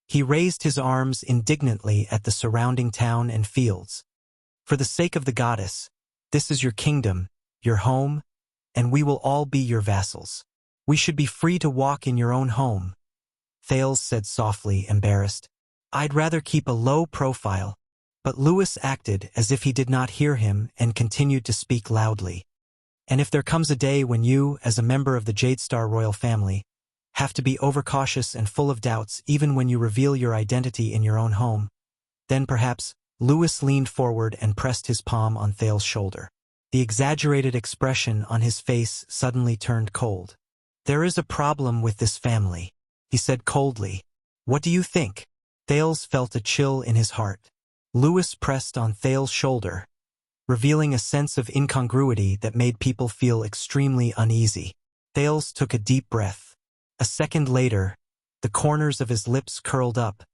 He raised his arms indignantly at the surrounding town and fields. For the sake of the goddess, this is your kingdom, your home, and we will all be your vassals. We should be free to walk in your own home. Thales said softly, embarrassed. I'd rather keep a low profile, but Lewis acted as if he did not hear him and continued to speak loudly. And if there comes a day when you, as a member of the Jadestar royal family, have to be overcautious and full of doubts even when you reveal your identity in your own home, then perhaps. Lewis leaned forward and pressed his palm on Thales' shoulder. The exaggerated expression on his face suddenly turned cold. There is a problem with this family, he said coldly. What do you think? Thales felt a chill in his heart. Lewis pressed on Thales' shoulder, revealing a sense of incongruity that made people feel extremely uneasy. Thales took a deep breath. A second later, the corners of his lips curled up,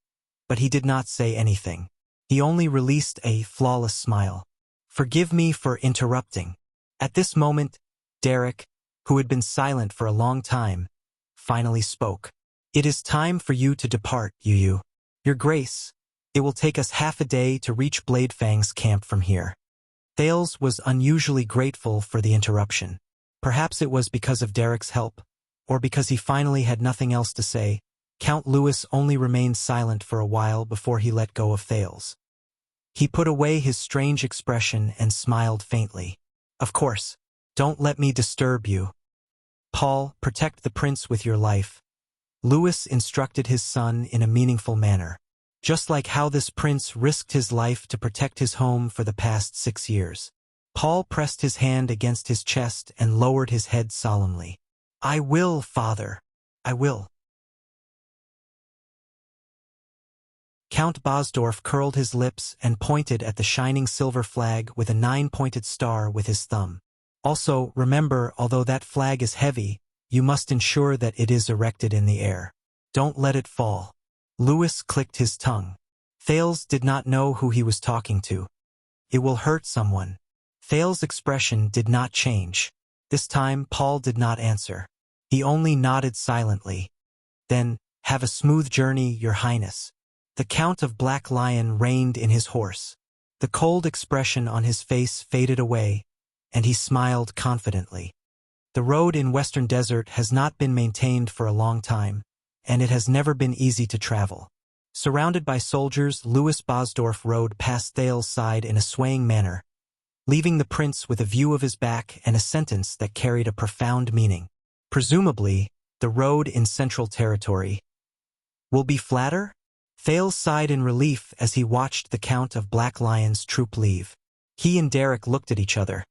but he did not say anything. He only released a flawless smile. Forgive me for interrupting. At this moment, Derek, who had been silent for a long time, finally spoke. "It is time for you to depart, Yu. Your Grace, it will take us half a day to reach Bladefang's camp from here." Thales was unusually grateful for the interruption. Perhaps it was because of Derek's help, or because he finally had nothing else to say. Count Louis only remained silent for a while before he let go of Thales. He put away his strange expression and smiled faintly. "Of course, don't let me disturb you. Paul, protect the prince with your life." Louis instructed his son in a meaningful manner, just like how this prince risked his life to protect his home for the past 6 years. Paul pressed his hand against his chest and lowered his head solemnly. "I will, Father. I will." Count Bosdorf curled his lips and pointed at the shining silver flag with a 9-pointed star with his thumb. "Also, remember, although that flag is heavy, you must ensure that it is erected in the air. Don't let it fall." Louis clicked his tongue. Thales did not know who he was talking to. "It will hurt someone." Thales' expression did not change. This time, Paul did not answer. He only nodded silently. Then, "Have a smooth journey, Your Highness." The Count of Black Lion reined in his horse. The cold expression on his face faded away, and he smiled confidently. The road in Western Desert has not been maintained for a long time, and it has never been easy to travel. Surrounded by soldiers, Louis Bosdorf rode past Thales' side in a swaying manner, leaving the prince with a view of his back and a sentence that carried a profound meaning. Presumably, the road in Central Territory will be flatter? Thales sighed in relief as he watched the Count of Black Lion's troop leave. He and Derek looked at each other,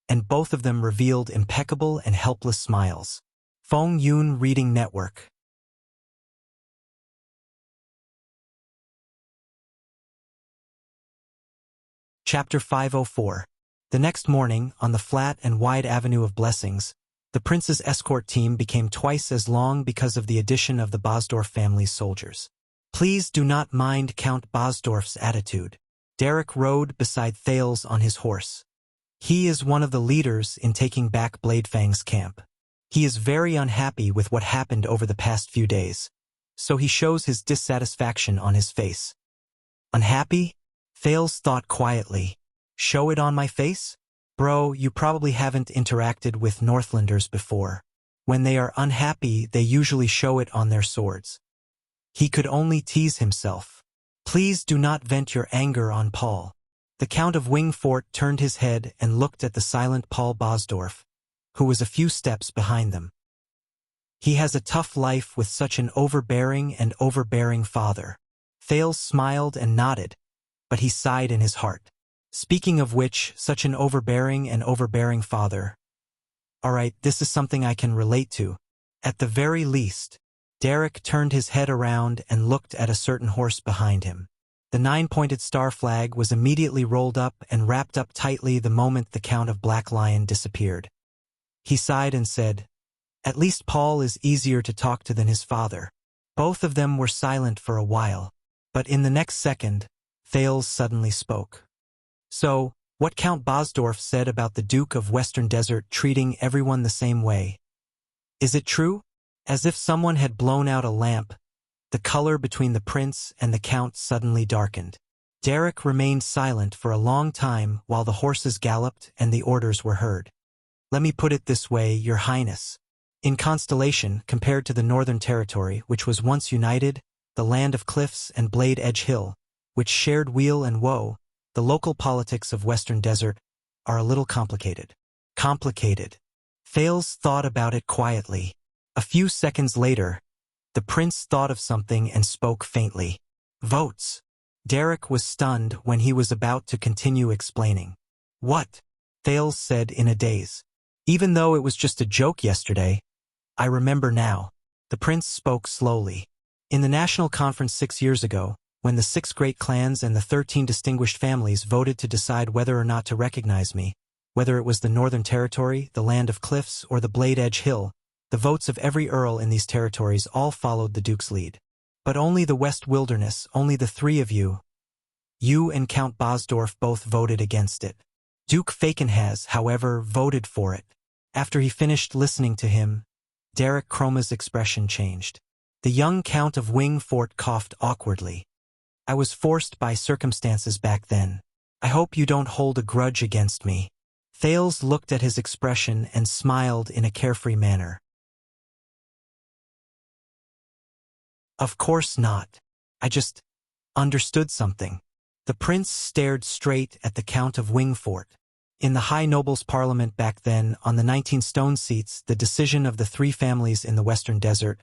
and both of them revealed impeccable and helpless smiles. Feng Yun Reading Network. Chapter 504. The next morning, on the flat and wide Avenue of Blessings, the prince's escort team became twice as long because of the addition of the Bosdorf family's soldiers. "Please do not mind Count Bosdorf's attitude." Derek rode beside Thales on his horse. "He is one of the leaders in taking back Bladefang's camp. He is very unhappy with what happened over the past few days, so he shows his dissatisfaction on his face." "Unhappy?" Thales thought quietly. "Show it on my face? Bro, you probably haven't interacted with Northlanders before. When they are unhappy, they usually show it on their swords." He could only tease himself. "Please do not vent your anger on Paul." The Count of Wingfort turned his head and looked at the silent Paul Bosdorf, who was a few steps behind them. "He has a tough life with such an overbearing father." Thales smiled and nodded, but he sighed in his heart. "Speaking of which, such an overbearing father. Alright, this is something I can relate to. At the very least." Derek turned his head around and looked at a certain horse behind him. The 9-pointed star flag was immediately rolled up and wrapped up tightly the moment the Count of Black Lion disappeared. He sighed and said, "At least Paul is easier to talk to than his father." Both of them were silent for a while, but in the next second, Thales suddenly spoke. "So, what Count Bosdorf said about the Duke of Western Desert treating everyone the same way. Is it true?" As if someone had blown out a lamp, the color between the prince and the Count suddenly darkened. Derek remained silent for a long time while the horses galloped and the orders were heard. "Let me put it this way, Your Highness. In Constellation, compared to the Northern Territory, which was once united, the land of cliffs and Blade Edge Hill, which shared weal and woe, the local politics of Western Desert are a little complicated." Complicated. Thales thought about it quietly. A few seconds later, the prince thought of something and spoke faintly. "Votes." Derek was stunned when he was about to continue explaining. "What?" Thales said in a daze. "Even though it was just a joke yesterday, I remember now." The prince spoke slowly. "In the national conference 6 years ago, when the 6 great clans and the 13 distinguished families voted to decide whether or not to recognize me, whether it was the Northern Territory, the Land of Cliffs, or the Blade Edge Hill, the votes of every earl in these territories all followed the Duke's lead. But only the West Wilderness, only the 3 of you and Count Bosdorf both voted against it. Duke Falkenhaz, however, voted for it. After he finished listening to him, Derek Chroma's expression changed. The young Count of Wingfort coughed awkwardly. I was forced by circumstances back then. I hope you don't hold a grudge against me. Thales looked at his expression and smiled in a carefree manner. Of course not. I just understood something. The prince stared straight at the Count of Wingfort. In the High Nobles' Parliament back then, on the 19 stone seats, the decision of the three families in the Western Desert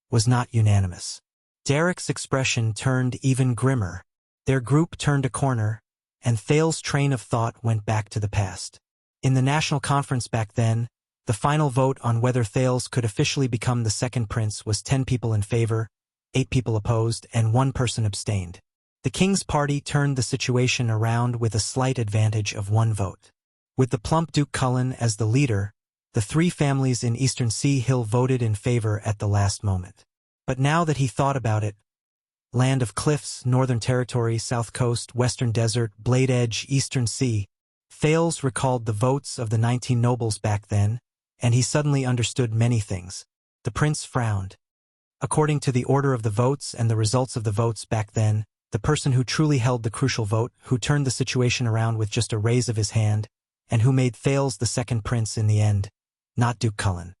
was not unanimous. Derek's expression turned even grimmer. Their group turned a corner, and Thales' train of thought went back to the past. In the national conference back then, the final vote on whether Thales could officially become the second prince was 10 people in favor, 8 people opposed, and 1 person abstained. The king's party turned the situation around with a slight advantage of 1 vote. With the plump Duke Cullen as the leader, the 3 families in Eastern Sea Hill voted in favor at the last moment. But now that he thought about it, Land of Cliffs, Northern Territory, South Coast, Western Desert, Blade Edge, Eastern Sea, Thales recalled the votes of the 19 nobles back then, and he suddenly understood many things. The prince frowned. According to the order of the votes and the results of the votes back then, the person who truly held the crucial vote, who turned the situation around with just a raise of his hand, and who made Thales the second prince in the end, not Duke Cullen.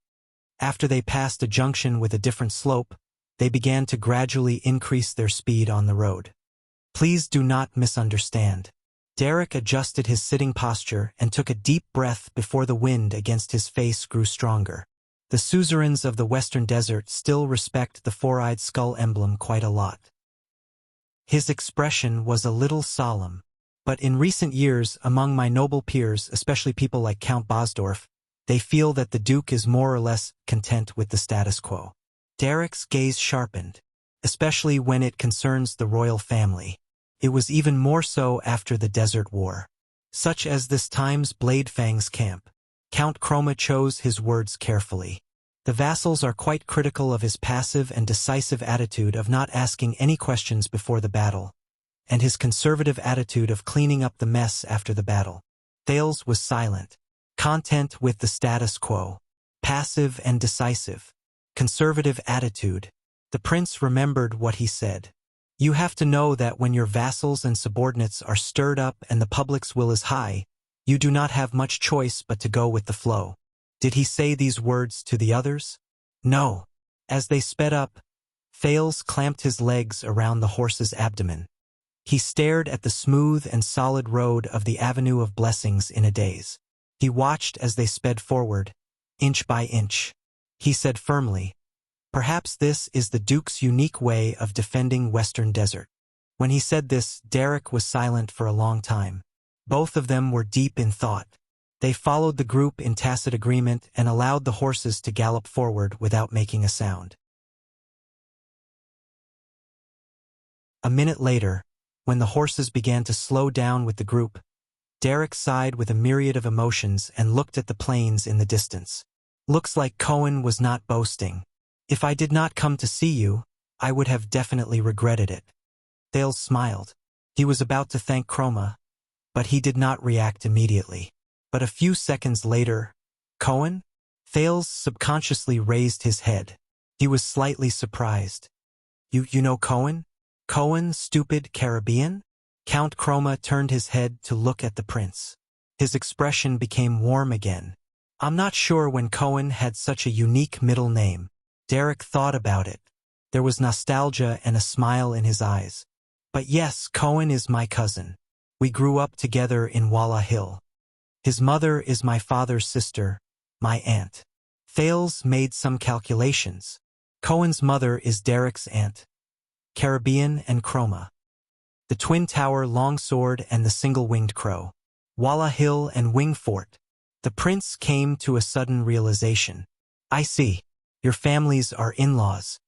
After they passed a junction with a different slope, they began to gradually increase their speed on the road. Please do not misunderstand. Derek adjusted his sitting posture and took a deep breath before the wind against his face grew stronger. The suzerains of the Western Desert still respect the four-eyed skull emblem quite a lot. His expression was a little solemn. But in recent years, among my noble peers, especially people like Count Bosdorf, they feel that the Duke is more or less content with the status quo. Derek's gaze sharpened, especially when it concerns the royal family. It was even more so after the Desert War. Such as this time's Bladefang's camp. Count Chroma chose his words carefully. The vassals are quite critical of his passive and decisive attitude of not asking any questions before the battle, and his conservative attitude of cleaning up the mess after the battle. Thales was silent, content with the status quo, passive and decisive, conservative attitude. The prince remembered what he said. You have to know that when your vassals and subordinates are stirred up and the public's will is high, you do not have much choice but to go with the flow. Did he say these words to the others? No. As they sped up, Thales clamped his legs around the horse's abdomen. He stared at the smooth and solid road of the Avenue of Blessings in a daze. He watched as they sped forward, inch by inch. He said firmly, "Perhaps this is the Duke's unique way of defending Western Desert." When he said this, Derek was silent for a long time. Both of them were deep in thought. They followed the group in tacit agreement and allowed the horses to gallop forward without making a sound. A minute later, when the horses began to slow down with the group, Derek sighed with a myriad of emotions and looked at the plains in the distance. Looks like Cohen was not boasting. If I did not come to see you, I would have definitely regretted it. Thales smiled. He was about to thank Chroma, but he did not react immediately. But a few seconds later, Cohen? Thales subconsciously raised his head. He was slightly surprised. You know Cohen? Cohen, stupid Caribbean? Count Chroma turned his head to look at the prince. His expression became warm again. I'm not sure when Cohen had such a unique middle name. Derek thought about it. There was nostalgia and a smile in his eyes. But yes, Cohen is my cousin. We grew up together in Walla Hill. His mother is my father's sister, my aunt. Thales made some calculations. Cohen's mother is Derek's aunt. Caribbean and Chroma. The Twin Tower Longsword and the Single-Winged Crow. Walla Hill and Wingfort. The prince came to a sudden realization. I see. Your families are in-laws.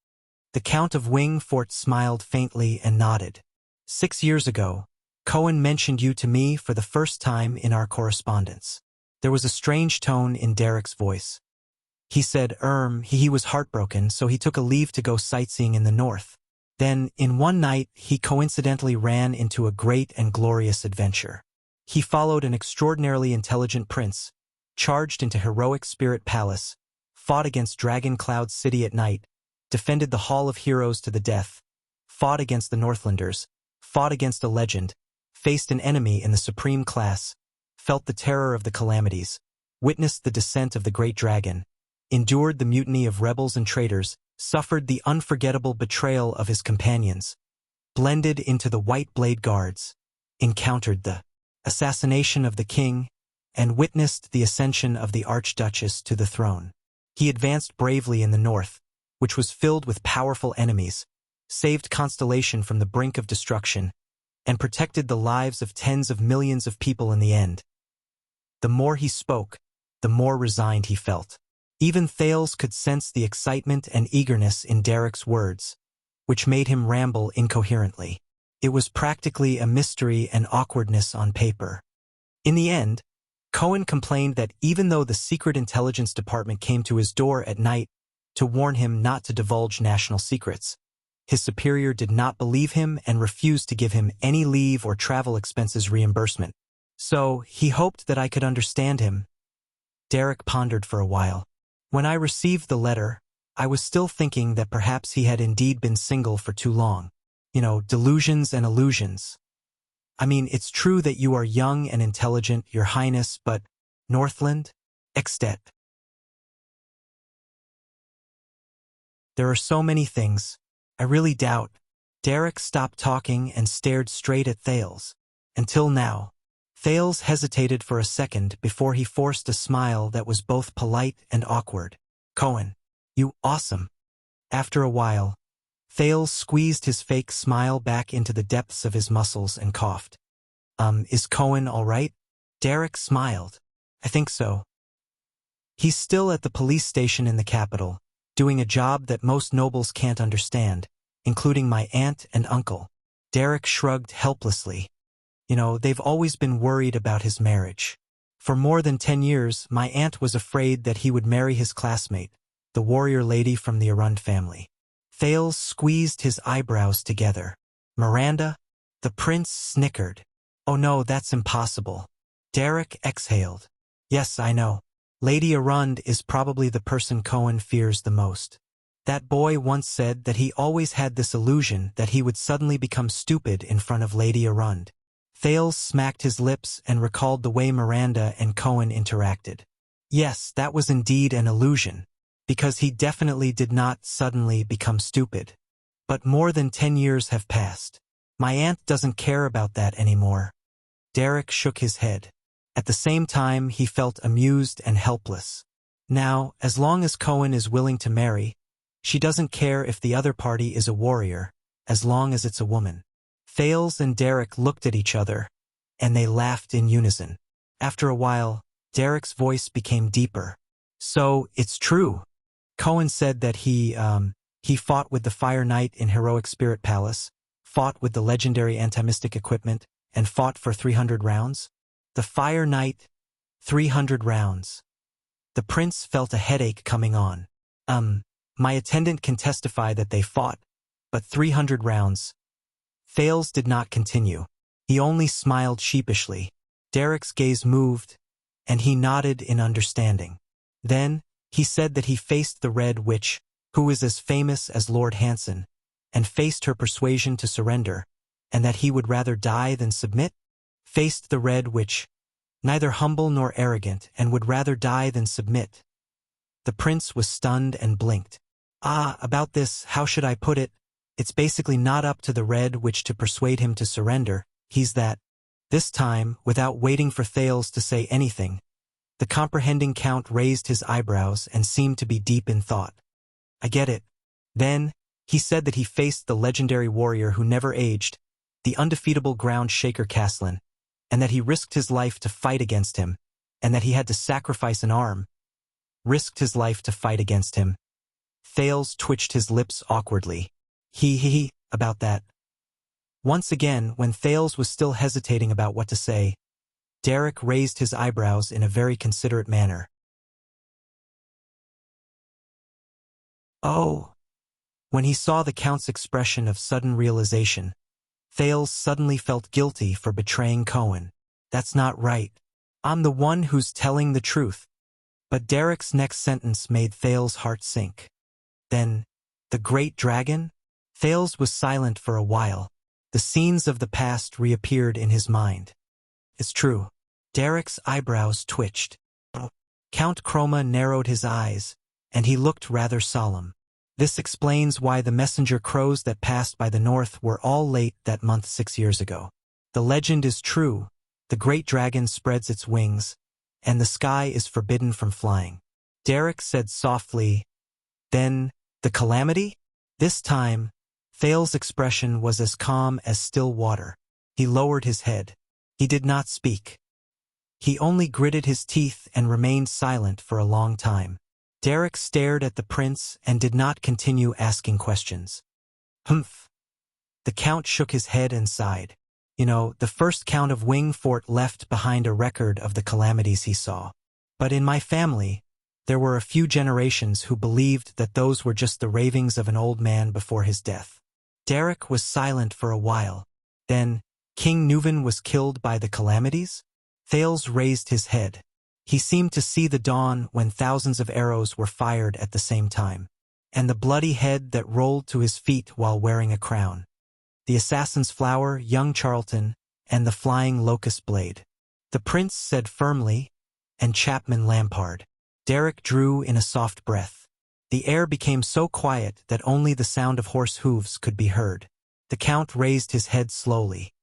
The Count of Wingfort smiled faintly and nodded. 6 years ago, Cohen mentioned you to me for the first time in our correspondence. There was a strange tone in Derek's voice. He said, he was heartbroken, so he took a leave to go sightseeing in the north. Then, in one night, he coincidentally ran into a great and glorious adventure. He followed an extraordinarily intelligent prince, charged into heroic Spirit Palace, fought against Dragon Cloud City at night, defended the Hall of Heroes to the death, fought against the Northlanders, fought against a legend, faced an enemy in the supreme class, felt the terror of the calamities, witnessed the descent of the great dragon, endured the mutiny of rebels and traitors, suffered the unforgettable betrayal of his companions, blended into the White Blade Guards, encountered the assassination of the king, and witnessed the ascension of the Archduchess to the throne. He advanced bravely in the north, which was filled with powerful enemies, saved Constellation from the brink of destruction, and protected the lives of tens of millions of people in the end. The more he spoke, the more resigned he felt. Even Thales could sense the excitement and eagerness in Derek's words, which made him ramble incoherently. It was practically a mystery and awkwardness on paper. In the end, Cohen complained that even though the Secret Intelligence Department came to his door at night to warn him not to divulge national secrets, his superior did not believe him and refused to give him any leave or travel expenses reimbursement. So, he hoped that I could understand him. Derek pondered for a while. When I received the letter, I was still thinking that perhaps he had indeed been single for too long. Delusions and illusions. I mean, it's true that you are young and intelligent, Your Highness, but Northland? Extet. There are so many things. I really doubt. Derek stopped talking and stared straight at Thales. Until now. Thales hesitated for a second before he forced a smile that was both polite and awkward. Cohen, you awesome. After a while, Thales squeezed his fake smile back into the depths of his muscles and coughed. Is Cohen all right? Derek smiled. I think so. He's still at the police station in the capital, doing a job that most nobles can't understand, including my aunt and uncle. Derek shrugged helplessly. They've always been worried about his marriage. For more than 10 years, my aunt was afraid that he would marry his classmate, the warrior lady from the Arund family. Thales squeezed his eyebrows together. Miranda? The prince snickered. Oh no, that's impossible. Derek exhaled. Yes, I know. Lady Arund is probably the person Cohen fears the most. That boy once said that he always had this illusion that he would suddenly become stupid in front of Lady Arund. Thales smacked his lips and recalled the way Miranda and Cohen interacted. Yes, that was indeed an illusion, because he definitely did not suddenly become stupid. But more than 10 years have passed. My aunt doesn't care about that anymore. Derek shook his head. At the same time, he felt amused and helpless. Now, as long as Cohen is willing to marry, she doesn't care if the other party is a warrior, as long as it's a woman. Thales and Derek looked at each other, and they laughed in unison. After a while, Derek's voice became deeper. So, it's true. Cohen said that he fought with the Fire Knight in Heroic Spirit Palace, fought with the legendary anti-mystic equipment, and fought for 300 rounds. The Fire Knight, 300 rounds. The prince felt a headache coming on. My attendant can testify that they fought, but 300 rounds. Thales did not continue. He only smiled sheepishly. Derek's gaze moved, and he nodded in understanding. Then, he said that he faced the Red Witch, who is as famous as Lord Hanson, and faced her persuasion to surrender, and that he would rather die than submit. Faced the Red Witch, neither humble nor arrogant, and would rather die than submit. The prince was stunned and blinked. About this, how should I put it? It's basically not up to the Red Witch to persuade him to surrender. He's that. This time, without waiting for Thales to say anything, the comprehending count raised his eyebrows and seemed to be deep in thought. I get it. Then, he said that he faced the legendary warrior who never aged, the undefeatable ground shaker Caslin, and that he risked his life to fight against him, and that he had to sacrifice an arm. Risked his life to fight against him. Thales twitched his lips awkwardly. About that. Once again, when Thales was still hesitating about what to say, Derek raised his eyebrows in a very considerate manner. Oh. When he saw the Count's expression of sudden realization, Thales suddenly felt guilty for betraying Cohen. That's not right. I'm the one who's telling the truth. But Derek's next sentence made Thales' heart sink. Then, the great dragon? Thales was silent for a while. The scenes of the past reappeared in his mind. It's true. Derek's eyebrows twitched. Count Chroma narrowed his eyes, and he looked rather solemn. This explains why the messenger crows that passed by the north were all late that month 6 years ago. The legend is true. The great dragon spreads its wings, and the sky is forbidden from flying. Derek said softly, "Then, the calamity?" This time, Thales' expression was as calm as still water. He lowered his head. He did not speak. He only gritted his teeth and remained silent for a long time. Derek stared at the prince and did not continue asking questions. Humph. The count shook his head and sighed. You know, the first Count of Wingfort left behind a record of the calamities he saw. But in my family, there were a few generations who believed that those were just the ravings of an old man before his death. Derek was silent for a while. Then, King Nuvan was killed by the calamities? Thales raised his head. He seemed to see the dawn when thousands of arrows were fired at the same time, and the bloody head that rolled to his feet while wearing a crown. The assassin's flower, young Charlton, and the flying locust blade. The prince said firmly, and Chapman Lampard. Derek drew in a soft breath. The air became so quiet that only the sound of horse hooves could be heard. The count raised his head slowly.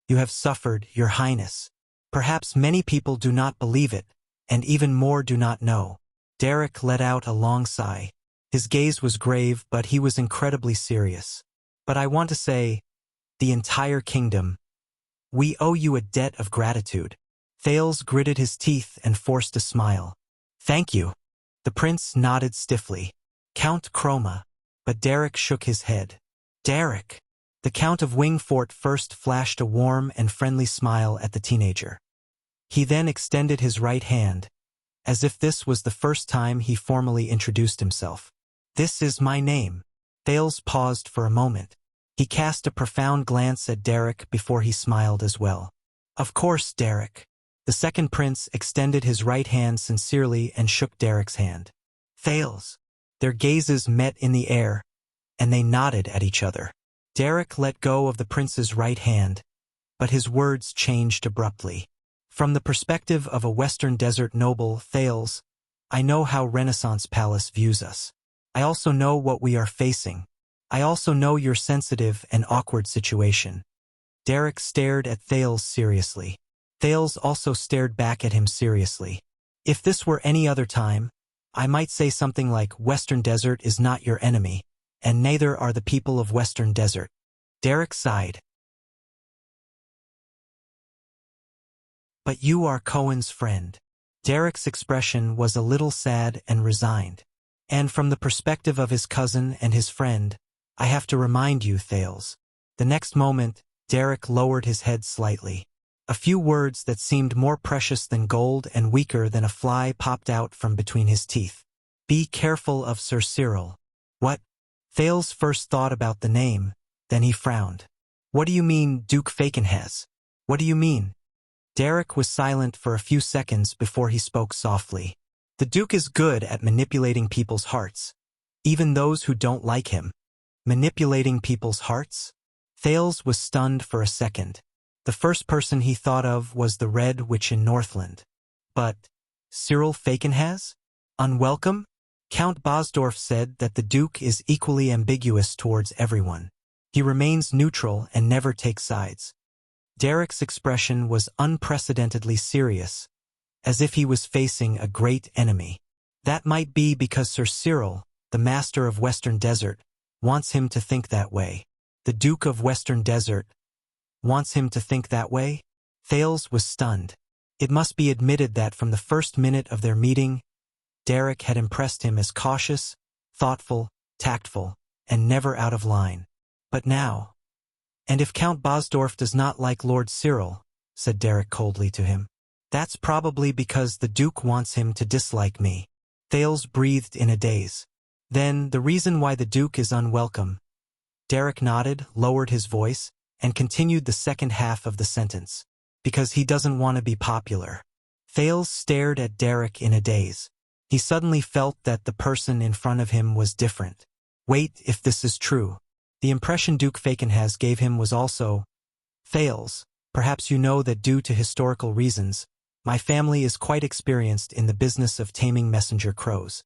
You have suffered, your highness. Perhaps many people do not believe it, and even more do not know. Derek let out a long sigh. His gaze was grave, but he was incredibly serious. But I want to say, the entire kingdom. We owe you a debt of gratitude. Thales gritted his teeth and forced a smile. Thank you. The prince nodded stiffly. Count Chroma. But Derek shook his head. Derek. The Count of Wingfort first flashed a warm and friendly smile at the teenager. He then extended his right hand, as if this was the first time he formally introduced himself. This is my name. Thales paused for a moment. He cast a profound glance at Derek before he smiled as well. Of course, Derek. The second prince extended his right hand sincerely and shook Derek's hand. Thales. Their gazes met in the air, and they nodded at each other. Derek let go of the prince's right hand, but his words changed abruptly. From the perspective of a Western Desert noble, Thales, I know how Renaissance Palace views us. I also know what we are facing. I also know your sensitive and awkward situation. Derek stared at Thales seriously. Thales also stared back at him seriously. If this were any other time, I might say something like, Western Desert is not your enemy, and neither are the people of Western Desert. Derek sighed. But you are Cohen's friend. Derek's expression was a little sad and resigned. And from the perspective of his cousin and his friend, I have to remind you, Thales. The next moment, Derek lowered his head slightly. A few words that seemed more precious than gold and weaker than a fly popped out from between his teeth. Be careful of Sir Cyril. What? Thales first thought about the name, then he frowned. What do you mean, Duke Fakenhas? What do you mean? Derek was silent for a few seconds before he spoke softly. The Duke is good at manipulating people's hearts, even those who don't like him. Manipulating people's hearts? Thales was stunned for a second. The first person he thought of was the Red Witch in Northland. But Cyril Fakenhas? Unwelcome? Count Bosdorf said that the Duke is equally ambiguous towards everyone. He remains neutral and never takes sides. Derek's expression was unprecedentedly serious, as if he was facing a great enemy. That might be because Sir Cyril, the master of Western Desert, wants him to think that way. The Duke of Western Desert wants him to think that way? Thales was stunned. It must be admitted that from the first minute of their meeting, Derek had impressed him as cautious, thoughtful, tactful, and never out of line. But now... And if Count Bosdorf does not like Lord Cyril, said Derek coldly to him, that's probably because the Duke wants him to dislike me. Thales breathed in a daze. Then, the reason why the Duke is unwelcome. Derek nodded, lowered his voice, and continued the second half of the sentence. Because he doesn't want to be popular. Thales stared at Derek in a daze. He suddenly felt that the person in front of him was different. Wait, if this is true. The impression Duke Fakenhas gave him was also, Thales, perhaps you know that due to historical reasons, my family is quite experienced in the business of taming messenger crows.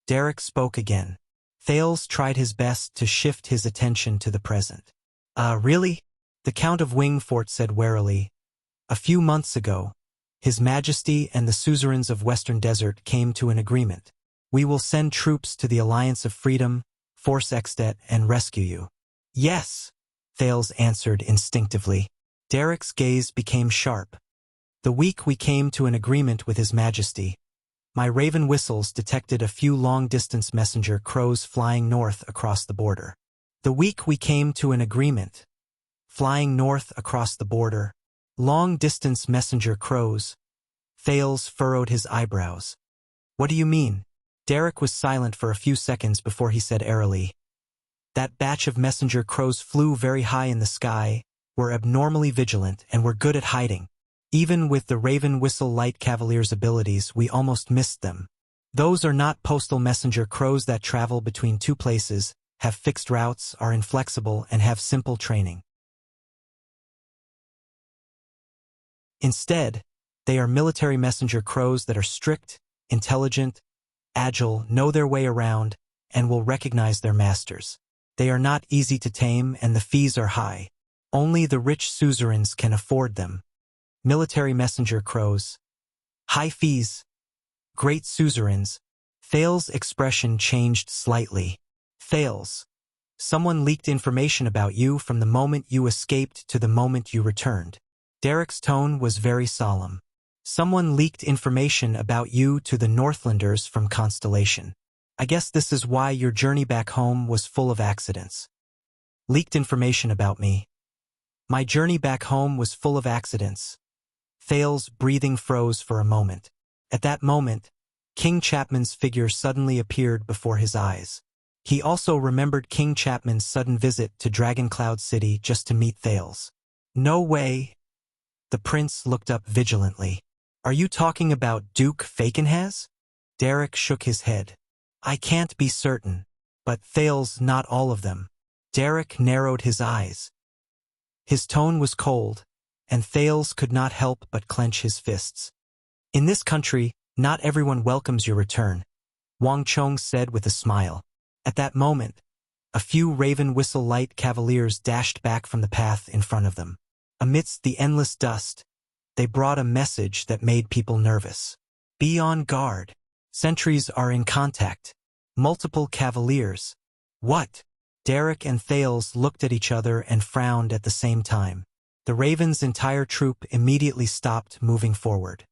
Derek spoke again. Thales tried his best to shift his attention to the present. Really? The Count of Wingfort said warily. A few months ago, His Majesty and the suzerains of Western Desert came to an agreement. We will send troops to the Alliance of Freedom, Force Extet, and rescue you. Yes, Thales answered instinctively. Derek's gaze became sharp. The week we came to an agreement with His Majesty, my raven whistles detected a few long-distance messenger crows flying north across the border. The week we came to an agreement. Flying north across the border. Long-distance messenger crows. Thales furrowed his eyebrows. What do you mean? Derek was silent for a few seconds before he said airily. That batch of messenger crows flew very high in the sky, were abnormally vigilant, and were good at hiding. Even with the Raven Whistle Light Cavalier's abilities, we almost missed them. Those are not postal messenger crows that travel between two places, have fixed routes, are inflexible, and have simple training. Instead, they are military messenger crows that are strict, intelligent, agile, know their way around, and will recognize their masters. They are not easy to tame, and the fees are high. Only the rich suzerains can afford them. Military messenger crows. High fees. Great suzerains. Thales' expression changed slightly. Thales. Someone leaked information about you from the moment you escaped to the moment you returned. Derek's tone was very solemn. Someone leaked information about you to the Northlanders from Constellation. I guess this is why your journey back home was full of accidents. Leaked information about me. My journey back home was full of accidents. Thales' breathing froze for a moment. At that moment, King Chapman's figure suddenly appeared before his eyes. He also remembered King Chapman's sudden visit to Dragoncloud City just to meet Thales. No way. The prince looked up vigilantly. Are you talking about Duke Fakenhas? Derek shook his head. I can't be certain, but Thales, not all of them. Derek narrowed his eyes. His tone was cold, and Thales could not help but clench his fists. In this country, not everyone welcomes your return, Wang Chong said with a smile. At that moment, a few Raven Whistle Light Cavaliers dashed back from the path in front of them. Amidst the endless dust, they brought a message that made people nervous. Be on guard. Sentries are in contact. Multiple cavaliers. What? Derek and Thales looked at each other and frowned at the same time. The Raven's entire troop immediately stopped moving forward.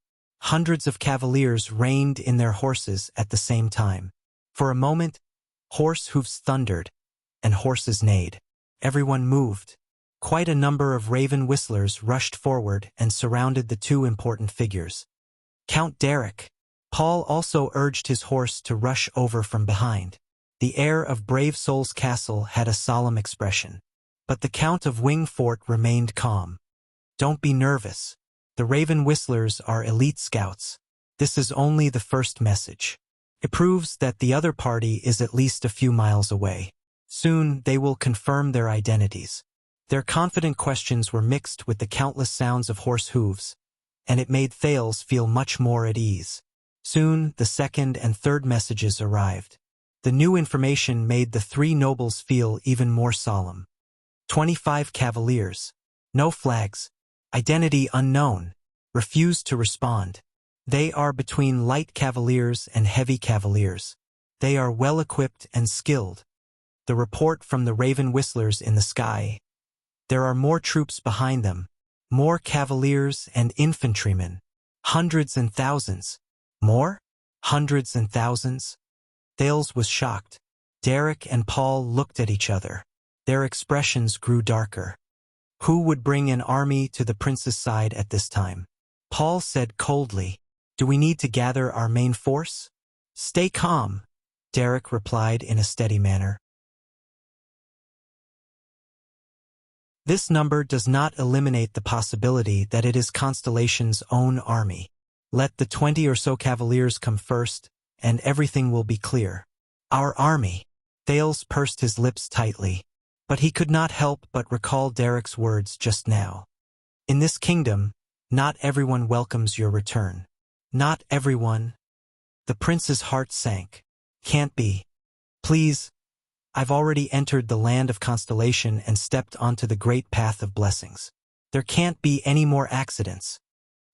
Hundreds of cavaliers reined in their horses at the same time. For a moment, horse hooves thundered, and horses neighed. Everyone moved. Quite a number of Raven whistlers rushed forward and surrounded the two important figures. Count Derek. Paul also urged his horse to rush over from behind. The air of Brave Soul's castle had a solemn expression. But the Count of Wingfort remained calm. Don't be nervous. The Raven Whistlers are elite scouts. This is only the first message. It proves that the other party is at least a few miles away. Soon they will confirm their identities. Their confident questions were mixed with the countless sounds of horse hooves, and it made Thales feel much more at ease. Soon the second and third messages arrived. The new information made the three nobles feel even more solemn. 25 cavaliers. No flags. Identity unknown. Refused to respond. They are between light cavaliers and heavy cavaliers. They are well-equipped and skilled. The report from the Raven Whistlers in the sky. There are more troops behind them. More cavaliers and infantrymen. Hundreds and thousands. More? Hundreds and thousands? Thales was shocked. Derek and Paul looked at each other. Their expressions grew darker. Who would bring an army to the prince's side at this time? Paul said coldly, Do we need to gather our main force? Stay calm, Derek replied in a steady manner. This number does not eliminate the possibility that it is Constellation's own army. Let the 20 or so cavaliers come first, and everything will be clear. Our army. Thales pursed his lips tightly, but he could not help but recall Derek's words just now. In this kingdom, not everyone welcomes your return. Not everyone. The prince's heart sank. Can't be. Please. I've already entered the land of Constellation and stepped onto the great path of blessings. There can't be any more accidents.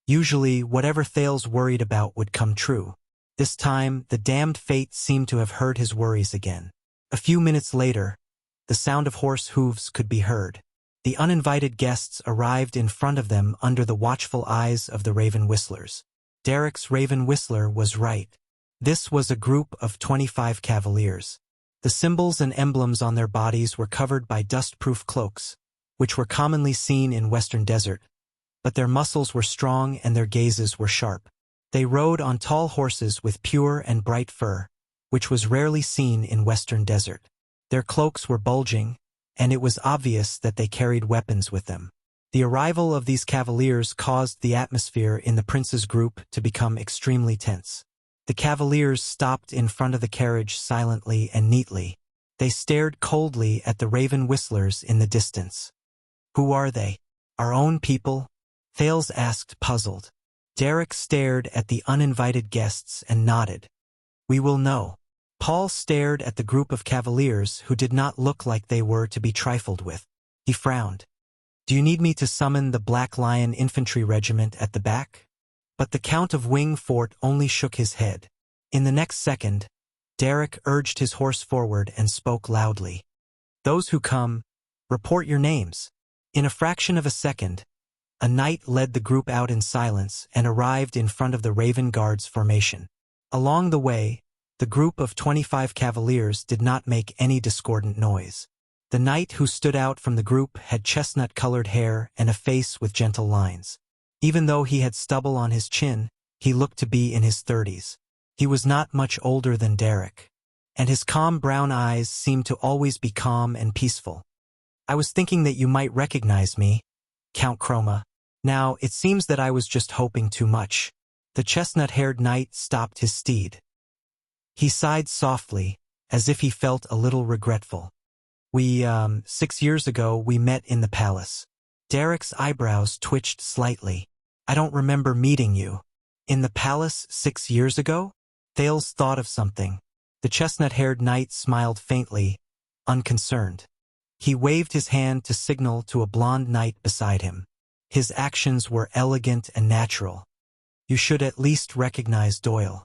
Usually, whatever Thales worried about would come true. This time, the damned fate seemed to have heard his worries again. A few minutes later, the sound of horse hooves could be heard. The uninvited guests arrived in front of them under the watchful eyes of the Raven Whistlers. Derek's Raven Whistler was right. This was a group of 25 cavaliers. The symbols and emblems on their bodies were covered by dust-proof cloaks, which were commonly seen in Western Desert, but their muscles were strong and their gazes were sharp. They rode on tall horses with pure and bright fur, which was rarely seen in Western Desert. Their cloaks were bulging, and it was obvious that they carried weapons with them. The arrival of these cavaliers caused the atmosphere in the prince's group to become extremely tense. The cavaliers stopped in front of the carriage silently and neatly. They stared coldly at the Raven Whistlers in the distance. Who are they? Our own people? Thales asked, puzzled. Derek stared at the uninvited guests and nodded. We will know. Paul stared at the group of cavaliers who did not look like they were to be trifled with. He frowned. Do you need me to summon the Black Lion Infantry Regiment at the back? But the Count of Wingfort only shook his head. In the next second, Derek urged his horse forward and spoke loudly. Those who come, report your names. In a fraction of a second, a knight led the group out in silence and arrived in front of the Raven Guard's formation. Along the way, the group of 25 cavaliers did not make any discordant noise. The knight who stood out from the group had chestnut-colored hair and a face with gentle lines. Even though he had stubble on his chin, he looked to be in his 30s. He was not much older than Derek, and his calm brown eyes seemed to always be calm and peaceful. I was thinking that you might recognize me, Count Chroma. Now, it seems that I was just hoping too much. The chestnut-haired knight stopped his steed. He sighed softly, as if he felt a little regretful. 6 years ago we met in the palace. Derek's eyebrows twitched slightly. I don't remember meeting you. In the palace 6 years ago? Thales thought of something. The chestnut-haired knight smiled faintly, unconcerned. He waved his hand to signal to a blonde knight beside him. His actions were elegant and natural. You should at least recognize Doyle.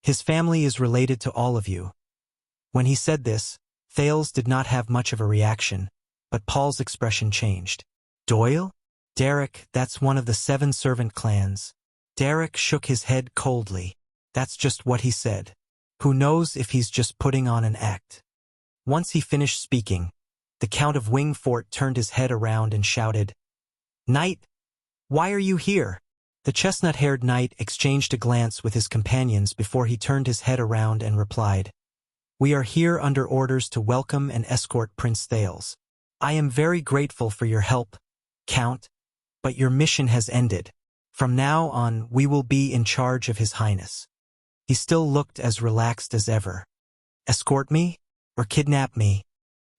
His family is related to all of you. When he said this, Thales did not have much of a reaction, but Paul's expression changed. Doyle? Derek, that's one of the 7 servant clans. Derek shook his head coldly. That's just what he said. Who knows if he's just putting on an act. Once he finished speaking, the Count of Wingfort turned his head around and shouted, Knight, why are you here? The chestnut-haired knight exchanged a glance with his companions before he turned his head around and replied, We are here under orders to welcome and escort Prince Thales. I am very grateful for your help, Count, but your mission has ended. From now on, we will be in charge of His Highness. He still looked as relaxed as ever. Escort me? Or kidnap me?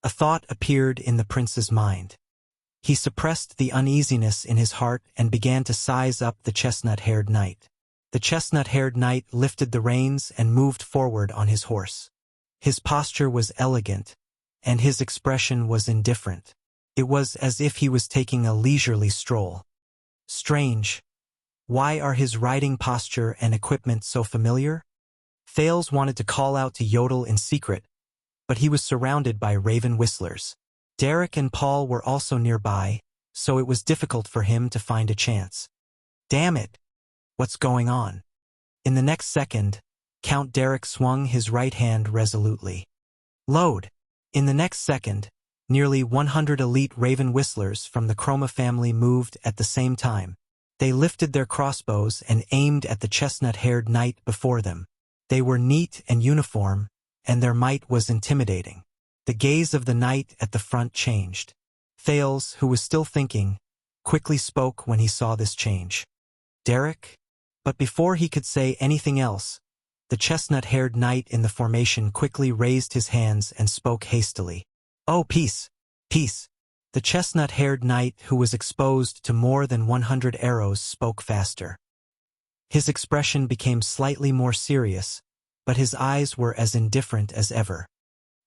A thought appeared in the prince's mind. He suppressed the uneasiness in his heart and began to size up the chestnut-haired knight. The chestnut-haired knight lifted the reins and moved forward on his horse. His posture was elegant, and his expression was indifferent. It was as if he was taking a leisurely stroll. Strange. Why are his riding posture and equipment so familiar? Thales wanted to call out to Yodel in secret, but he was surrounded by Raven Whistlers. Derek and Paul were also nearby, so it was difficult for him to find a chance. Damn it! What's going on? In the next second, Count Derek swung his right hand resolutely. Load! In the next second, nearly 100 elite Raven Whistlers from the Chroma family moved at the same time. They lifted their crossbows and aimed at the chestnut-haired knight before them. They were neat and uniform, and their might was intimidating. The gaze of the knight at the front changed. Thales, who was still thinking, quickly spoke when he saw this change. Derek? But before he could say anything else, the chestnut-haired knight in the formation quickly raised his hands and spoke hastily. "Oh, peace! Peace!" The chestnut-haired knight, who was exposed to more than 100 arrows, spoke faster. His expression became slightly more serious, but his eyes were as indifferent as ever.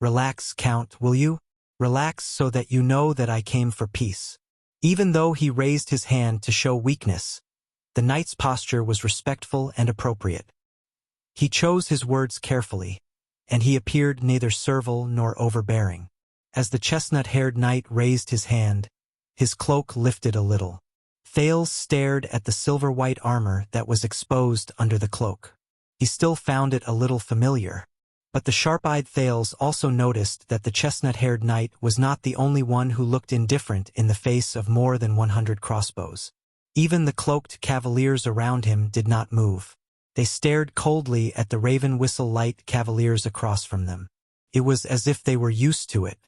"Relax, Count, will you? Relax so that you know that I came for peace." Even though he raised his hand to show weakness, the knight's posture was respectful and appropriate. He chose his words carefully, and he appeared neither servile nor overbearing. As the chestnut-haired knight raised his hand, his cloak lifted a little. Thales stared at the silver-white armor that was exposed under the cloak. He still found it a little familiar, but the sharp-eyed Thales also noticed that the chestnut-haired knight was not the only one who looked indifferent in the face of more than 100 crossbows. Even the cloaked cavaliers around him did not move. They stared coldly at the Raven Whistle Light cavaliers across from them. It was as if they were used to it.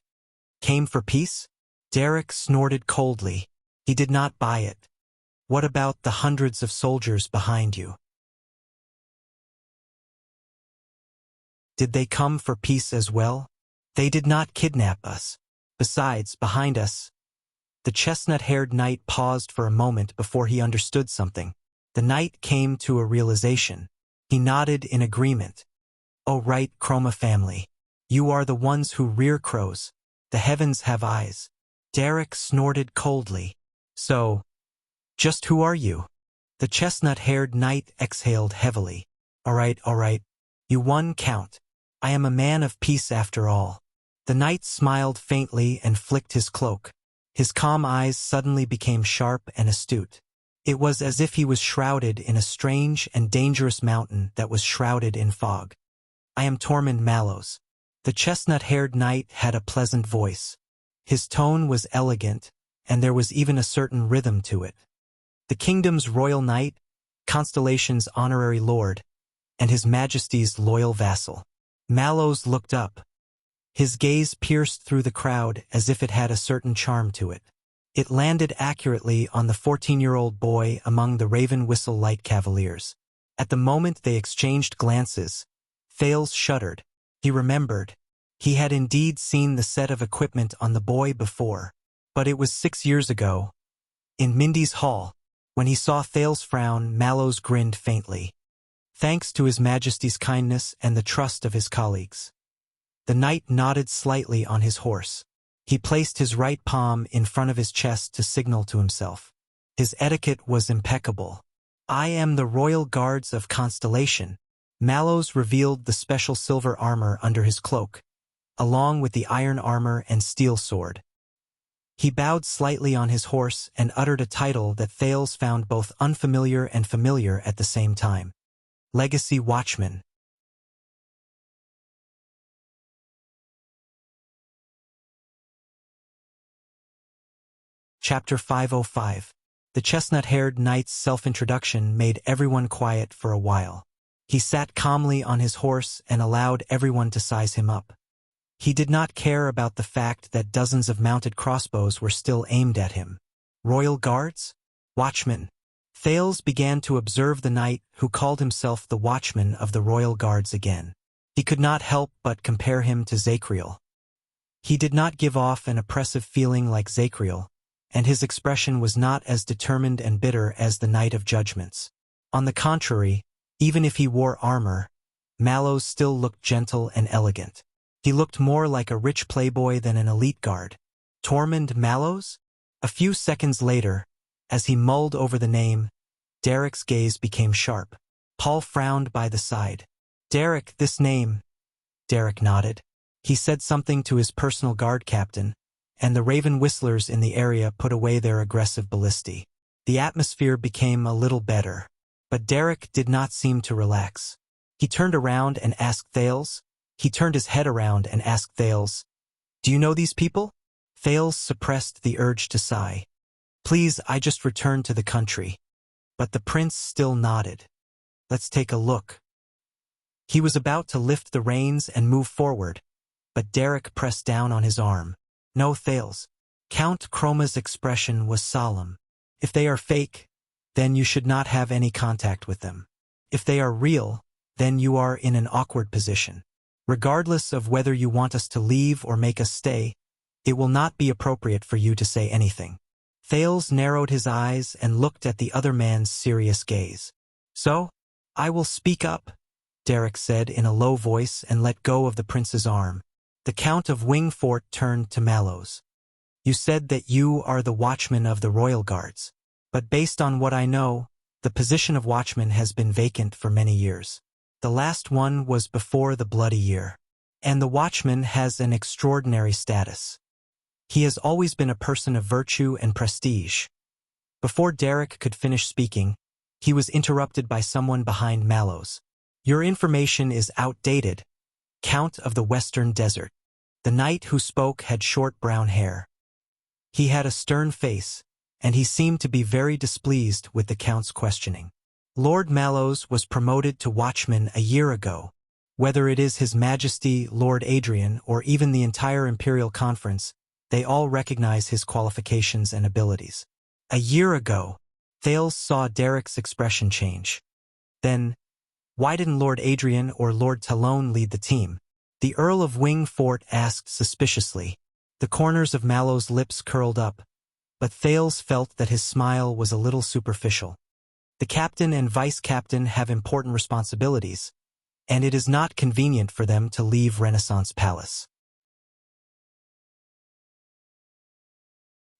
Came for peace? Derek snorted coldly. He did not buy it. What about the hundreds of soldiers behind you? Did they come for peace as well? They did not kidnap us. Besides, behind us. The chestnut-haired knight paused for a moment before he understood something. The knight came to a realization. He nodded in agreement. "Oh right, Chroma family. You are the ones who rear crows. The heavens have eyes." Derek snorted coldly. "So, just who are you?" The chestnut-haired knight exhaled heavily. All right. You won, Count. I am a man of peace after all." The knight smiled faintly and flicked his cloak. His calm eyes suddenly became sharp and astute. It was as if he was shrouded in a strange and dangerous mountain that was shrouded in fog. "I am Tormund Mallows." The chestnut-haired knight had a pleasant voice. His tone was elegant, and there was even a certain rhythm to it. "The kingdom's royal knight, Constellation's honorary lord, and His Majesty's loyal vassal." Mallows looked up. His gaze pierced through the crowd as if it had a certain charm to it. It landed accurately on the 14-year-old boy among the Raven Whistle Light Cavaliers. At the moment they exchanged glances, Thales shuddered. He remembered. He had indeed seen the set of equipment on the boy before, but it was 6 years ago. In Mindy's hall, when he saw Thales frown, Mallows grinned faintly. Thanks to His Majesty's kindness and the trust of his colleagues. The knight nodded slightly on his horse. He placed his right palm in front of his chest to signal to himself. His etiquette was impeccable. "I am the Royal Guards of Constellation." Mallows revealed the special silver armor under his cloak, along with the iron armor and steel sword. He bowed slightly on his horse and uttered a title that Thales found both unfamiliar and familiar at the same time. Legacy Watchman. Chapter 505. The chestnut-haired knight's self-introduction made everyone quiet for a while. He sat calmly on his horse and allowed everyone to size him up. He did not care about the fact that dozens of mounted crossbows were still aimed at him. Royal Guards? Watchmen. Thales began to observe the knight who called himself the Watchman of the Royal Guards again. He could not help but compare him to Zachriel. He did not give off an oppressive feeling like Zachriel, and his expression was not as determined and bitter as the Knight of Judgments. On the contrary, even if he wore armor, Mallows still looked gentle and elegant. He looked more like a rich playboy than an elite guard. Tormund Mallows? A few seconds later, as he mulled over the name, Derek's gaze became sharp. Paul frowned by the side. "Derek, this name." Derek nodded. He said something to his personal guard captain, and the Raven Whistlers in the area put away their aggressive ballistae. The atmosphere became a little better, but Derek did not seem to relax. He turned around and asked Thales. He turned his head around and asked Thales, "Do you know these people?" Thales suppressed the urge to sigh. "Please, I just returned to the country." But the prince still nodded. "Let's take a look." He was about to lift the reins and move forward, but Derek pressed down on his arm. No, Thales. Count Chroma's expression was solemn. If they are fake, then you should not have any contact with them. If they are real, then you are in an awkward position. Regardless of whether you want us to leave or make us stay, it will not be appropriate for you to say anything. Thales narrowed his eyes and looked at the other man's serious gaze. So, I will speak up, Derek said in a low voice and let go of the prince's arm. The Count of Wingfort turned to Mallows. You said that you are the watchman of the royal guards, but based on what I know, the position of watchman has been vacant for many years. The last one was before the Bloody Year, and the watchman has an extraordinary status. He has always been a person of virtue and prestige. Before Derek could finish speaking, he was interrupted by someone behind Mallows. Your information is outdated, Count of the Western Desert. The knight who spoke had short brown hair. He had a stern face, and he seemed to be very displeased with the Count's questioning. Lord Mallows was promoted to watchman a year ago. Whether it is His Majesty Lord Adrian or even the entire Imperial Conference, they all recognize his qualifications and abilities. A year ago, Thales saw Derek's expression change. Then, why didn't Lord Adrian or Lord Talon lead the team? The Earl of Wingfort asked suspiciously. The corners of Mallow's lips curled up, but Thales felt that his smile was a little superficial. The captain and vice-captain have important responsibilities, and it is not convenient for them to leave Renaissance Palace.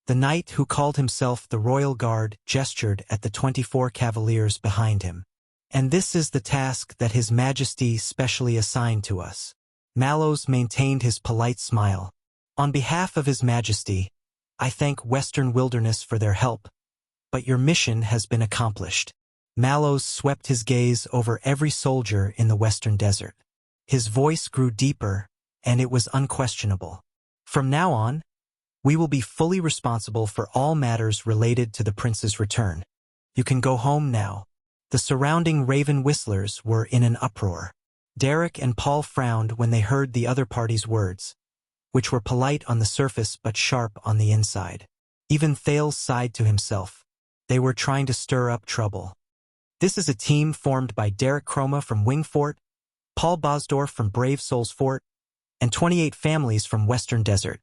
The knight who called himself the Royal Guard gestured at the 24 cavaliers behind him. And this is the task that His Majesty specially assigned to us. Mallows maintained his polite smile. On behalf of His Majesty, I thank Western Wilderness for their help, but your mission has been accomplished. Mallows swept his gaze over every soldier in the Western Desert. His voice grew deeper, and it was unquestionable. From now on, we will be fully responsible for all matters related to the prince's return. You can go home now. The surrounding Raven Whistlers were in an uproar. Derek and Paul frowned when they heard the other party's words, which were polite on the surface but sharp on the inside. Even Thales sighed to himself. They were trying to stir up trouble. This is a team formed by Derek Chroma from Wingfort, Paul Bosdorf from Brave Souls Fort, and 28 families from Western Desert.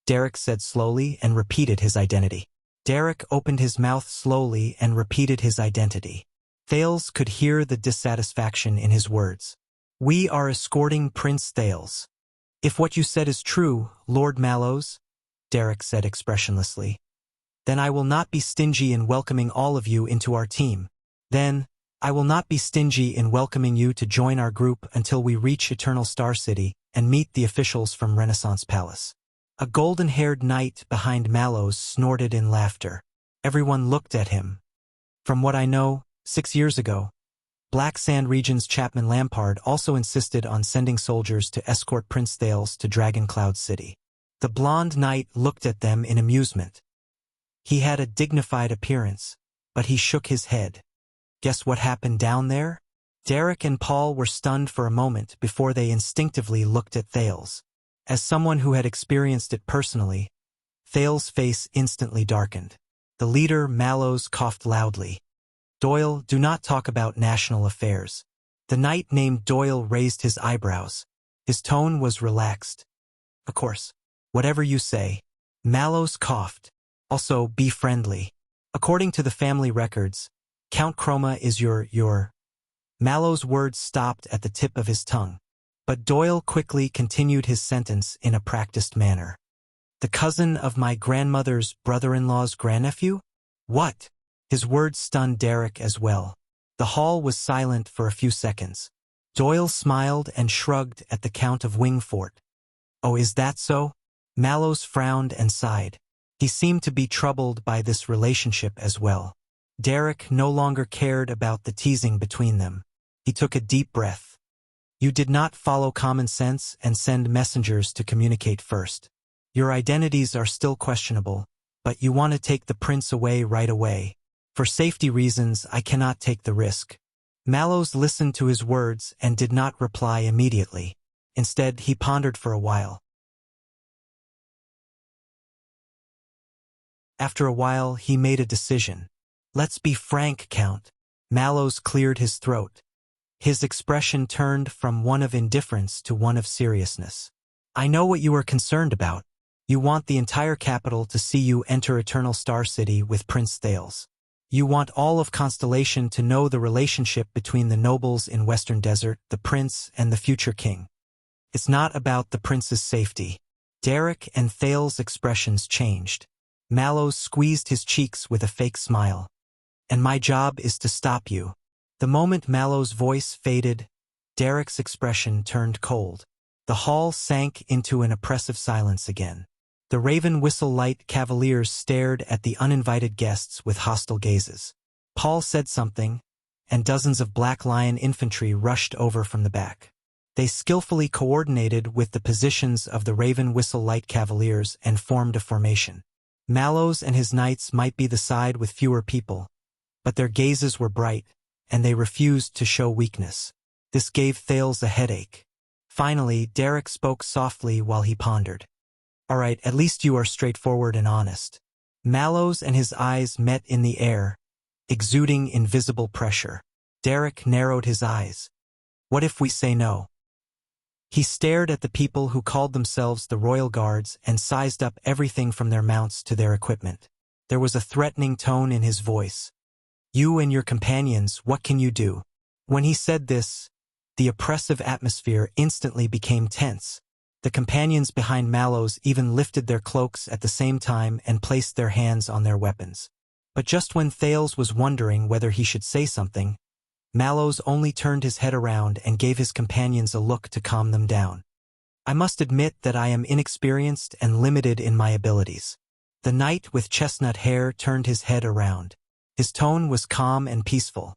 Derek said slowly and repeated his identity. Derek opened his mouth slowly and repeated his identity. Thales could hear the dissatisfaction in his words. We are escorting Prince Thales. If what you said is true, Lord Mallows, Derek said expressionlessly, then I will not be stingy in welcoming all of you into our team. Then, I will not be stingy in welcoming you to join our group until we reach Eternal Star City and meet the officials from Renaissance Palace. A golden-haired knight behind Mallows snorted in laughter. Everyone looked at him. From what I know, 6 years ago, Black Sand Region's Chapman Lampard also insisted on sending soldiers to escort Prince Thales to Dragon Cloud City. The blonde knight looked at them in amusement. He had a dignified appearance, but he shook his head. Guess what happened down there? Derek and Paul were stunned for a moment before they instinctively looked at Thales. As someone who had experienced it personally, Thales' face instantly darkened. The leader, Mallows, coughed loudly. Doyle, do not talk about national affairs. The knight named Doyle raised his eyebrows. His tone was relaxed. Of course. Whatever you say. Mallows coughed. Also, be friendly. According to the family records, Count Chroma is your. Mallows' words stopped at the tip of his tongue. But Doyle quickly continued his sentence in a practiced manner. The cousin of my grandmother's brother-in-law's grandnephew? What? His words stunned Derek as well. The hall was silent for a few seconds. Doyle smiled and shrugged at the Count of Wingfort. Oh, is that so? Mallows frowned and sighed. He seemed to be troubled by this relationship as well. Derek no longer cared about the teasing between them. He took a deep breath. You did not follow common sense and send messengers to communicate first. Your identities are still questionable, but you want to take the prince away right away. For safety reasons, I cannot take the risk. Mallows listened to his words and did not reply immediately. Instead, he pondered for a while. After a while, he made a decision. "Let's be frank, Count." Mallows cleared his throat. His expression turned from one of indifference to one of seriousness. "I know what you are concerned about. You want the entire capital to see you enter Eternal Star City with Prince Thales. You want all of Constellation to know the relationship between the nobles in Western Desert, the prince, and the future king. It's not about the prince's safety." Derek and Thales' expressions changed. Mallows squeezed his cheeks with a fake smile. "And my job is to stop you." The moment Mallows' voice faded, Derek's expression turned cold. The hall sank into an oppressive silence again. The Raven Whistle Light Cavaliers stared at the uninvited guests with hostile gazes. Paul said something, and dozens of Black Lion infantry rushed over from the back. They skillfully coordinated with the positions of the Raven Whistle Light Cavaliers and formed a formation. Mallows and his knights might be the side with fewer people, but their gazes were bright, and they refused to show weakness. This gave Thales a headache. Finally, Derek spoke softly while he pondered. "All right, at least you are straightforward and honest." Mallows and his eyes met in the air, exuding invisible pressure. Derek narrowed his eyes. "What if we say no?" He stared at the people who called themselves the Royal Guards and sized up everything from their mounts to their equipment. There was a threatening tone in his voice. "You and your companions, what can you do?" When he said this, the oppressive atmosphere instantly became tense. The companions behind Mallows even lifted their cloaks at the same time and placed their hands on their weapons. But just when Thales was wondering whether he should say something, Mallows only turned his head around and gave his companions a look to calm them down. "I must admit that I am inexperienced and limited in my abilities." The knight with chestnut hair turned his head around. His tone was calm and peaceful.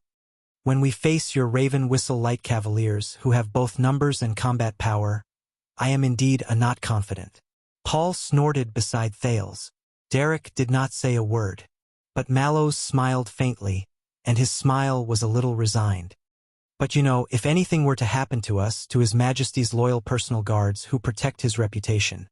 "When we face your Raven Whistle Light Cavaliers, who have both numbers and combat power, I am indeed not confident." Paul snorted beside Thales. Derek did not say a word, but Mallows smiled faintly, and his smile was a little resigned. "But you know, if anything were to happen to us, to His Majesty's loyal personal guards who protect his reputation."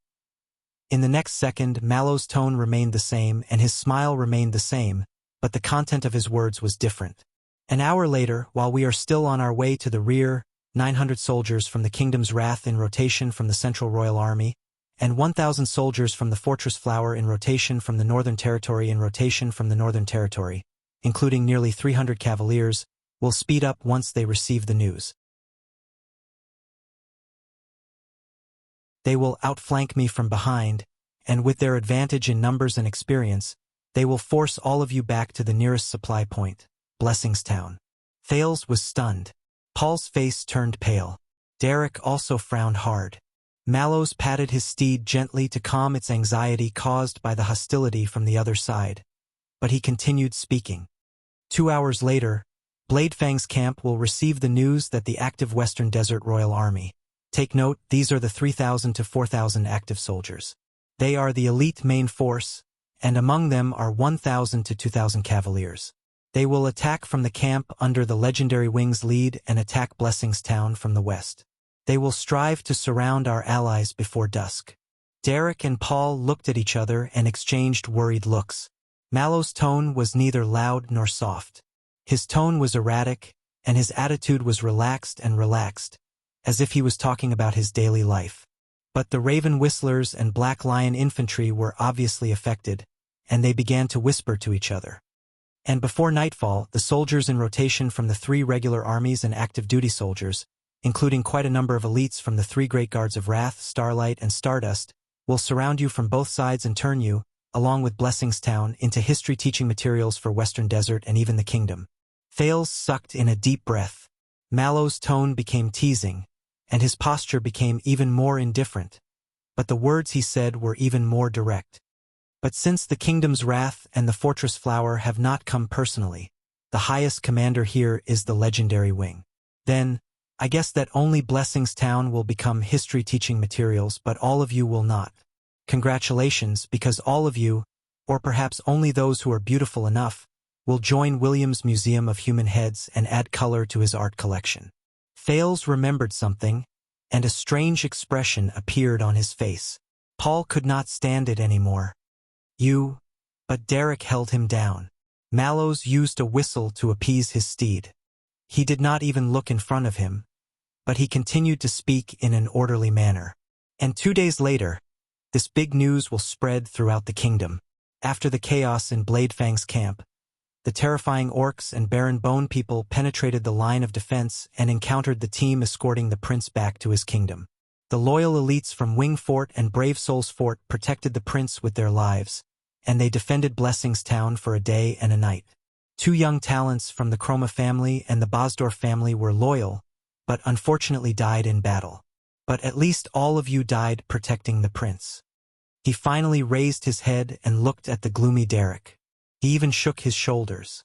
In the next second, Mallows' tone remained the same and his smile remained the same, but the content of his words was different. "An hour later, while we are still on our way to the rear, 900 soldiers from the Kingdom's Wrath in rotation from the Central Royal Army, and 1,000 soldiers from the Fortress Flower in rotation from the Northern Territory in rotation from the Northern Territory, including nearly 300 cavaliers, will speed up once they receive the news. They will outflank me from behind, and with their advantage in numbers and experience, they will force all of you back to the nearest supply point, Blessingstown." Thales was stunned. Paul's face turned pale. Derek also frowned hard. Mallows patted his steed gently to calm its anxiety caused by the hostility from the other side, but he continued speaking. 2 hours later, Bladefang's camp will receive the news that the active Western Desert Royal Army. Take note, these are the 3,000 to 4,000 active soldiers. They are the elite main force, and among them are 1,000 to 2,000 cavaliers. They will attack from the camp under the legendary Wing's lead and attack Blessingstown from the west. They will strive to surround our allies before dusk. Derek and Paul looked at each other and exchanged worried looks. Mallows' tone was neither loud nor soft. His tone was erratic, and his attitude was relaxed, as if he was talking about his daily life. But the Raven Whistlers and Black Lion infantry were obviously affected, and they began to whisper to each other. And before nightfall, the soldiers in rotation from the 3 regular armies and active duty soldiers, including quite a number of elites from the 3 Great Guards of Wrath, Starlight, and Stardust, will surround you from both sides and turn you, along with Blessingstown, into history-teaching materials for Western Desert and even the Kingdom. Thales sucked in a deep breath. Mallows' tone became teasing, and his posture became even more indifferent, but the words he said were even more direct. "But since the Kingdom's Wrath and the Fortress Flower have not come personally, the highest commander here is the legendary Wing. Then, I guess that only Blessingstown will become history-teaching materials, but all of you will not. Congratulations, because all of you, or perhaps only those who are beautiful enough, will join William's Museum of Human Heads and add color to his art collection." Thales remembered something, and a strange expression appeared on his face. Paul could not stand it anymore. But Derek held him down. Mallows used a whistle to appease his steed. He did not even look in front of him, but he continued to speak in an orderly manner. And 2 days later, this big news will spread throughout the kingdom. After the chaos in Bladefang's camp, the terrifying orcs and Baron Bone people penetrated the line of defense and encountered the team escorting the prince back to his kingdom. The loyal elites from Wing Fort and Brave Souls Fort protected the prince with their lives, and they defended Blessings Town for a day and a night. 2 young talents from the Chroma family and the Bosdorf family were loyal, but unfortunately died in battle. But at least all of you died protecting the prince. He finally raised his head and looked at the gloomy Derek. He even shook his shoulders.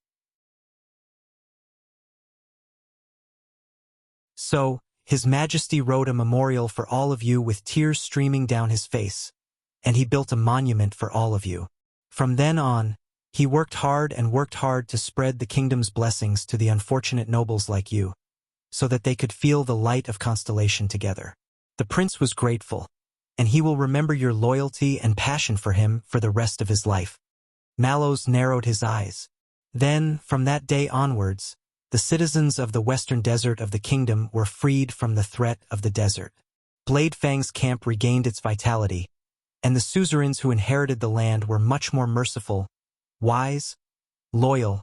So, His Majesty wrote a memorial for all of you with tears streaming down his face, and he built a monument for all of you. From then on, he worked hard to spread the kingdom's blessings to the unfortunate nobles like you, so that they could feel the light of Constellation together. The prince was grateful, and he will remember your loyalty and passion for him for the rest of his life. Mallows narrowed his eyes. Then, from that day onwards, the citizens of the western desert of the kingdom were freed from the threat of the desert. Bladefang's camp regained its vitality, and the suzerains who inherited the land were much more merciful, wise, loyal,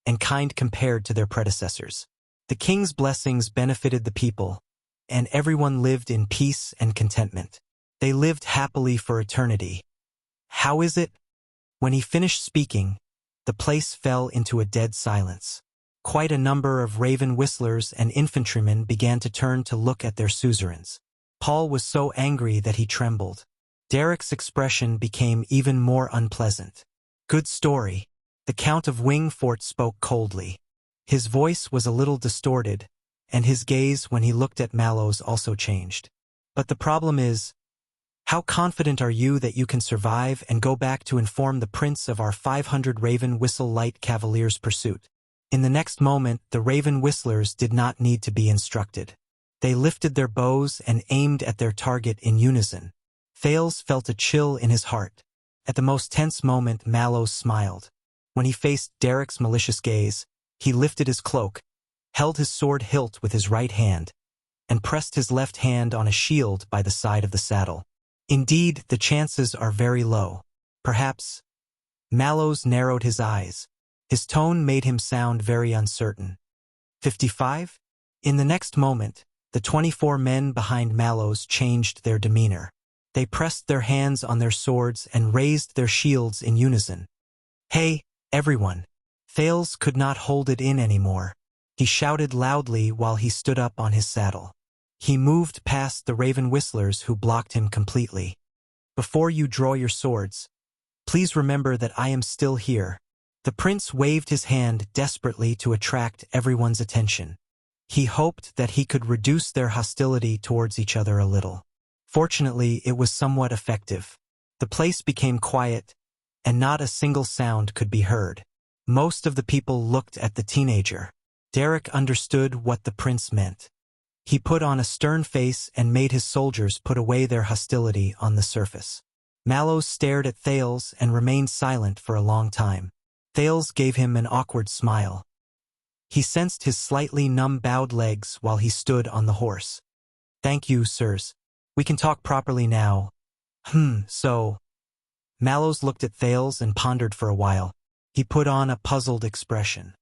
and kind compared to their predecessors. The king's blessings benefited the people, and everyone lived in peace and contentment. They lived happily for eternity. How is it? When he finished speaking, the place fell into a dead silence. Quite a number of raven whistlers and infantrymen began to turn to look at their suzerains. Paul was so angry that he trembled. Derek's expression became even more unpleasant. Good story. The Count of Wingfort spoke coldly. His voice was a little distorted, and his gaze when he looked at Mallows also changed. But the problem is, how confident are you that you can survive and go back to inform the prince of our 500 Raven Whistle Light Cavaliers' pursuit? In the next moment, the Raven Whistlers did not need to be instructed. They lifted their bows and aimed at their target in unison. Thales felt a chill in his heart. At the most tense moment, Mallows smiled. When he faced Derek's malicious gaze, he lifted his cloak, held his sword hilt with his right hand, and pressed his left hand on a shield by the side of the saddle. Indeed, the chances are very low. Perhaps. Mallows narrowed his eyes. His tone made him sound very uncertain. 55? In the next moment, the 24 men behind Mallows changed their demeanor. They pressed their hands on their swords and raised their shields in unison. Hey, everyone! Thales could not hold it in anymore. He shouted loudly while he stood up on his saddle. He moved past the Raven Whistlers who blocked him completely. Before you draw your swords, please remember that I am still here. The prince waved his hand desperately to attract everyone's attention. He hoped that he could reduce their hostility towards each other a little. Fortunately, it was somewhat effective. The place became quiet, and not a single sound could be heard. Most of the people looked at the teenager. Derek understood what the prince meant. He put on a stern face and made his soldiers put away their hostility on the surface. Mallows stared at Thales and remained silent for a long time. Thales gave him an awkward smile. He sensed his slightly numb bowed legs while he stood on the horse. Thank you, sirs. We can talk properly now. So. Mallows looked at Thales and pondered for a while. He put on a puzzled expression.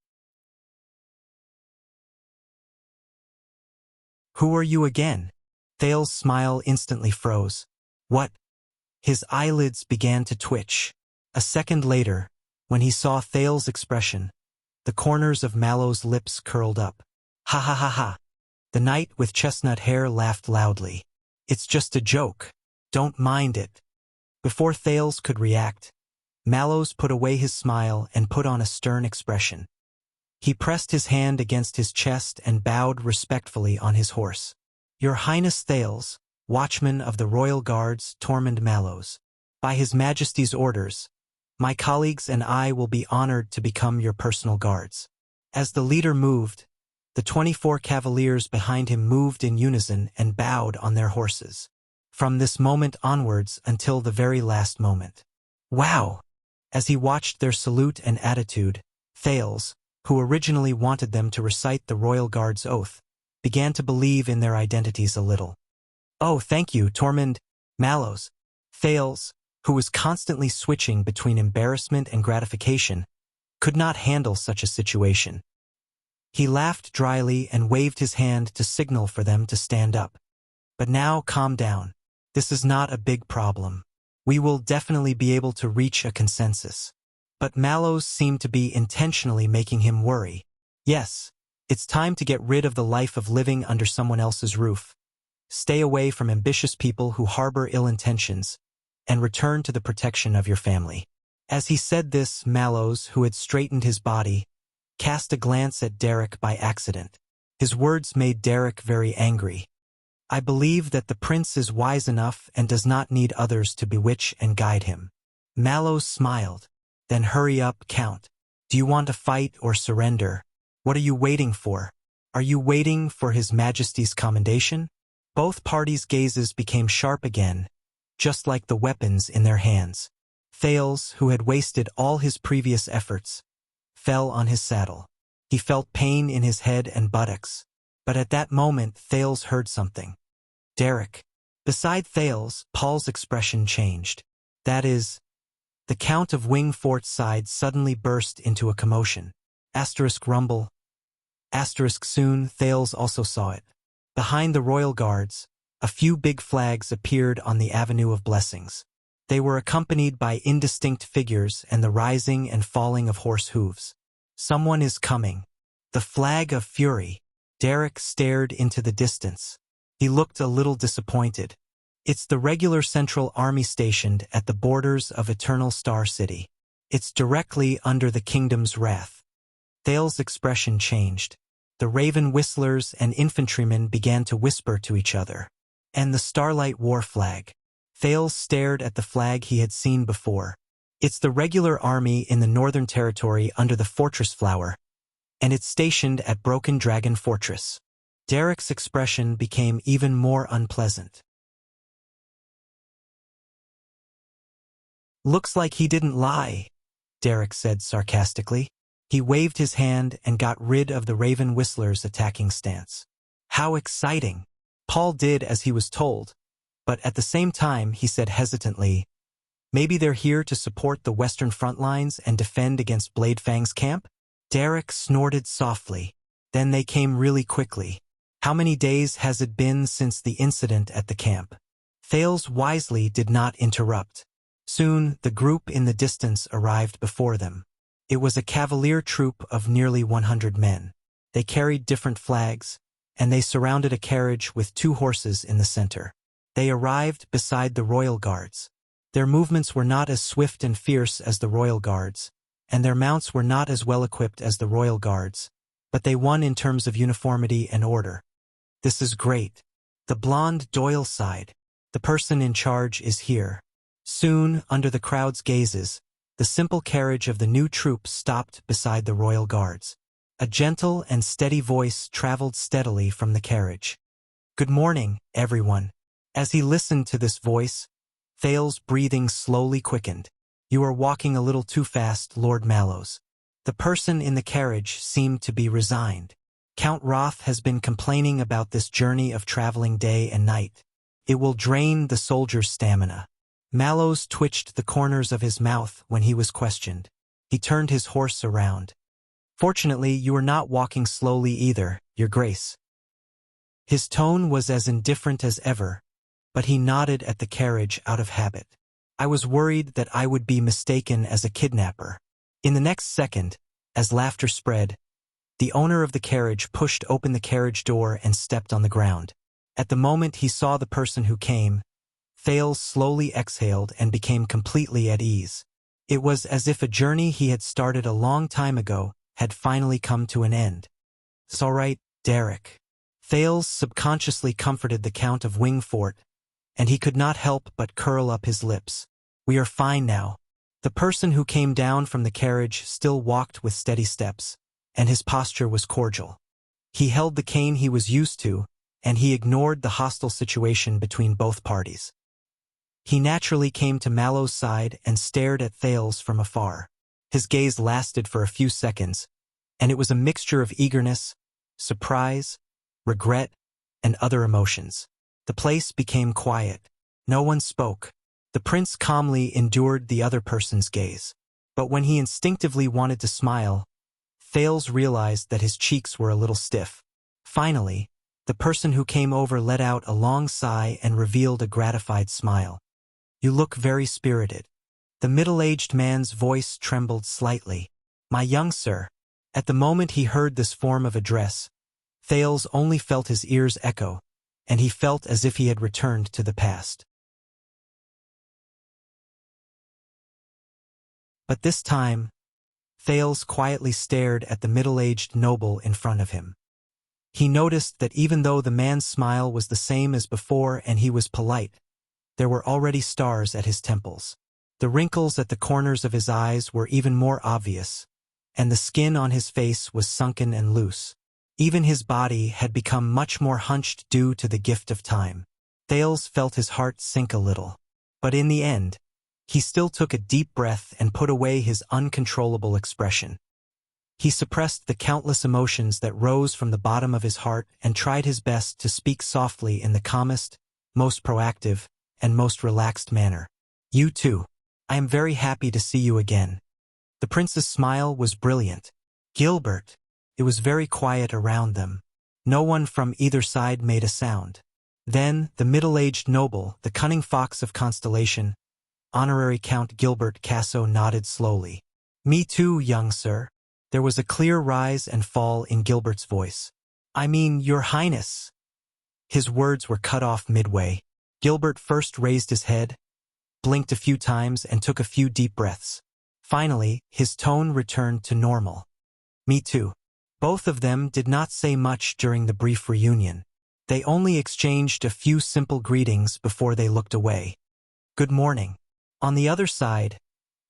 Who are you again? Thales' smile instantly froze. What? His eyelids began to twitch. A second later, when he saw Thales' expression, the corners of Mallows' lips curled up. Ha ha ha ha. The knight with chestnut hair laughed loudly. It's just a joke. Don't mind it. Before Thales could react, Mallows put away his smile and put on a stern expression. He pressed his hand against his chest and bowed respectfully on his horse. Your Highness Thales, watchman of the Royal Guards, Tormund Mallows. By His Majesty's orders, my colleagues and I will be honored to become your personal guards. As the leader moved, The 24 cavaliers behind him moved in unison and bowed on their horses. From this moment onwards until the very last moment. Wow! As he watched their salute and attitude, Thales, who originally wanted them to recite the royal guard's oath, began to believe in their identities a little. Oh, thank you, Tormund, Mallows. Thales, who was constantly switching between embarrassment and gratification, could not handle such a situation. He laughed dryly and waved his hand to signal for them to stand up. But now calm down. This is not a big problem. We will definitely be able to reach a consensus. But Mallows seemed to be intentionally making him worry. Yes, it's time to get rid of the life of living under someone else's roof. Stay away from ambitious people who harbor ill intentions, and return to the protection of your family. As he said this, Mallows, who had straightened his body, cast a glance at Derek by accident. His words made Derek very angry. I believe that the prince is wise enough and does not need others to bewitch and guide him. Mallows smiled. Then hurry up, Count. Do you want to fight or surrender? What are you waiting for? Are you waiting for His Majesty's commendation? Both parties' gazes became sharp again, just like the weapons in their hands. Thales, who had wasted all his previous efforts, fell on his saddle. He felt pain in his head and buttocks. But at that moment, Thales heard something. Derek. Beside Thales, Paul's expression changed. That is, the Count of Wingfort's side suddenly burst into a commotion. Rumble. Soon, Thales also saw it. Behind the royal guards, a few big flags appeared on the Avenue of Blessings. They were accompanied by indistinct figures and the rising and falling of horse hooves. Someone is coming. The flag of fury. Derek stared into the distance. He looked a little disappointed. It's the regular Central Army stationed at the borders of Eternal Star City. It's directly under the kingdom's wrath. Thales' expression changed. The Raven Whistlers and infantrymen began to whisper to each other. And the Starlight War flag. Thales stared at the flag he had seen before. It's the regular army in the Northern Territory under the Fortress Flower, and it's stationed at Broken Dragon Fortress. Derek's expression became even more unpleasant. Looks like he didn't lie, Derek said sarcastically. He waved his hand and got rid of the Raven Whistler's attacking stance. How exciting! Paul did as he was told, but at the same time he said hesitantly, maybe they're here to support the western front lines and defend against Bladefang's camp? Derek snorted softly. Then they came really quickly. How many days has it been since the incident at the camp? Thales wisely did not interrupt. Soon, the group in the distance arrived before them. It was a cavalier troop of nearly 100 men. They carried different flags, and they surrounded a carriage with 2 horses in the center. They arrived beside the royal guards. Their movements were not as swift and fierce as the royal guards, and their mounts were not as well equipped as the royal guards, but they won in terms of uniformity and order. This is great. The blonde Doyle sighed. The person in charge is here. Soon, under the crowd's gazes, the simple carriage of the new troops stopped beside the royal guards. A gentle and steady voice traveled steadily from the carriage. Good morning, everyone. As he listened to this voice, Thales' breathing slowly quickened. You are walking a little too fast, Lord Mallows. The person in the carriage seemed to be resigned. Count Roth has been complaining about this journey of traveling day and night. It will drain the soldier's stamina. Mallows twitched the corners of his mouth when he was questioned. He turned his horse around. Fortunately, you are not walking slowly either, Your Grace. His tone was as indifferent as ever, but he nodded at the carriage out of habit. I was worried that I would be mistaken as a kidnapper. In the next second, as laughter spread, the owner of the carriage pushed open the carriage door and stepped on the ground. At the moment he saw the person who came, Thales slowly exhaled and became completely at ease. It was as if a journey he had started a long time ago had finally come to an end. It's all right, Derek. Thales subconsciously comforted the Count of Wingfort, and he could not help but curl up his lips. We are fine now. The person who came down from the carriage still walked with steady steps, and his posture was cordial. He held the cane he was used to, and he ignored the hostile situation between both parties. He naturally came to Mallow's side and stared at Thales from afar. His gaze lasted for a few seconds, and it was a mixture of eagerness, surprise, regret, and other emotions. The place became quiet. No one spoke. The prince calmly endured the other person's gaze. But when he instinctively wanted to smile, Thales realized that his cheeks were a little stiff. Finally, the person who came over let out a long sigh and revealed a gratified smile. "You look very spirited." The middle-aged man's voice trembled slightly. "My young sir." At the moment he heard this form of address, Thales only felt his ears echo, and he felt as if he had returned to the past. But this time, Thales quietly stared at the middle-aged noble in front of him. He noticed that even though the man's smile was the same as before and he was polite, there were already stars at his temples. The wrinkles at the corners of his eyes were even more obvious, and the skin on his face was sunken and loose. Even his body had become much more hunched due to the gift of time. Thales felt his heart sink a little. But in the end, he still took a deep breath and put away his uncontrollable expression. He suppressed the countless emotions that rose from the bottom of his heart and tried his best to speak softly in the calmest, most proactive, and most relaxed manner. "You too. I am very happy to see you again." The prince's smile was brilliant. "Gilbert." It was very quiet around them. No one from either side made a sound. Then, the middle-aged noble, the cunning fox of Constellation, Honorary Count Gilbert Casso, nodded slowly. "Me too, young sir." There was a clear rise and fall in Gilbert's voice. "I mean, your highness." His words were cut off midway. Gilbert first raised his head, blinked a few times, and took a few deep breaths. Finally, his tone returned to normal. "Me too." Both of them did not say much during the brief reunion. They only exchanged a few simple greetings before they looked away. "Good morning." On the other side,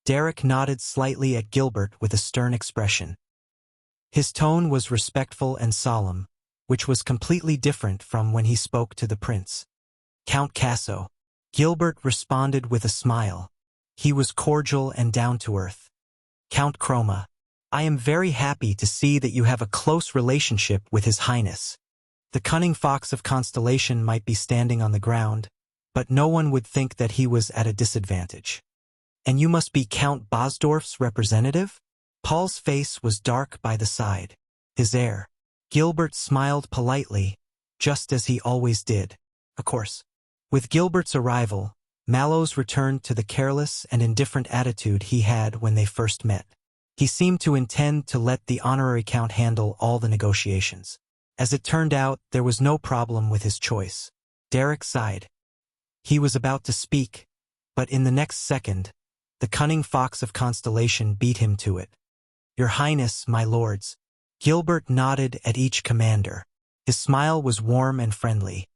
Derek nodded slightly at Gilbert with a stern expression. His tone was respectful and solemn, which was completely different from when he spoke to the prince. "Count Casso." Gilbert responded with a smile. He was cordial and down-to-earth. "Count Chroma, I am very happy to see that you have a close relationship with His Highness." The cunning fox of Constellation might be standing on the ground, but no one would think that he was at a disadvantage. "And you must be Count Bosdorf's representative?" Paul's face was dark by the side. His heir. Gilbert smiled politely, just as he always did. Of course. With Gilbert's arrival, Mallows returned to the careless and indifferent attitude he had when they first met. He seemed to intend to let the honorary count handle all the negotiations. As it turned out, there was no problem with his choice. Derek sighed. He was about to speak, but in the next second, the cunning fox of Constellation beat him to it. "Your Highness, my lords." Gilbert nodded at each commander. His smile was warm and friendly.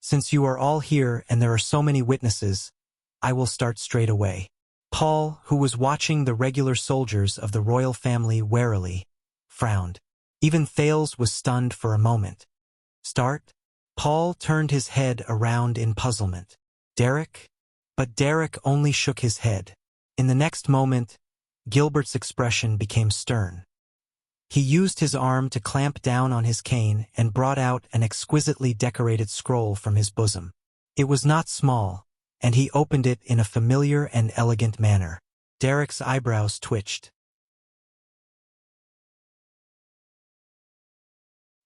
"Since you are all here and there are so many witnesses, I will start straight away." Paul, who was watching the regular soldiers of the royal family warily, frowned. Even Thales was stunned for a moment. "Start?" Paul turned his head around in puzzlement. "Derek?" But Derek only shook his head. In the next moment, Gilbert's expression became stern. He used his arm to clamp down on his cane and brought out an exquisitely decorated scroll from his bosom. It was not small, and he opened it in a familiar and elegant manner. Derek's eyebrows twitched.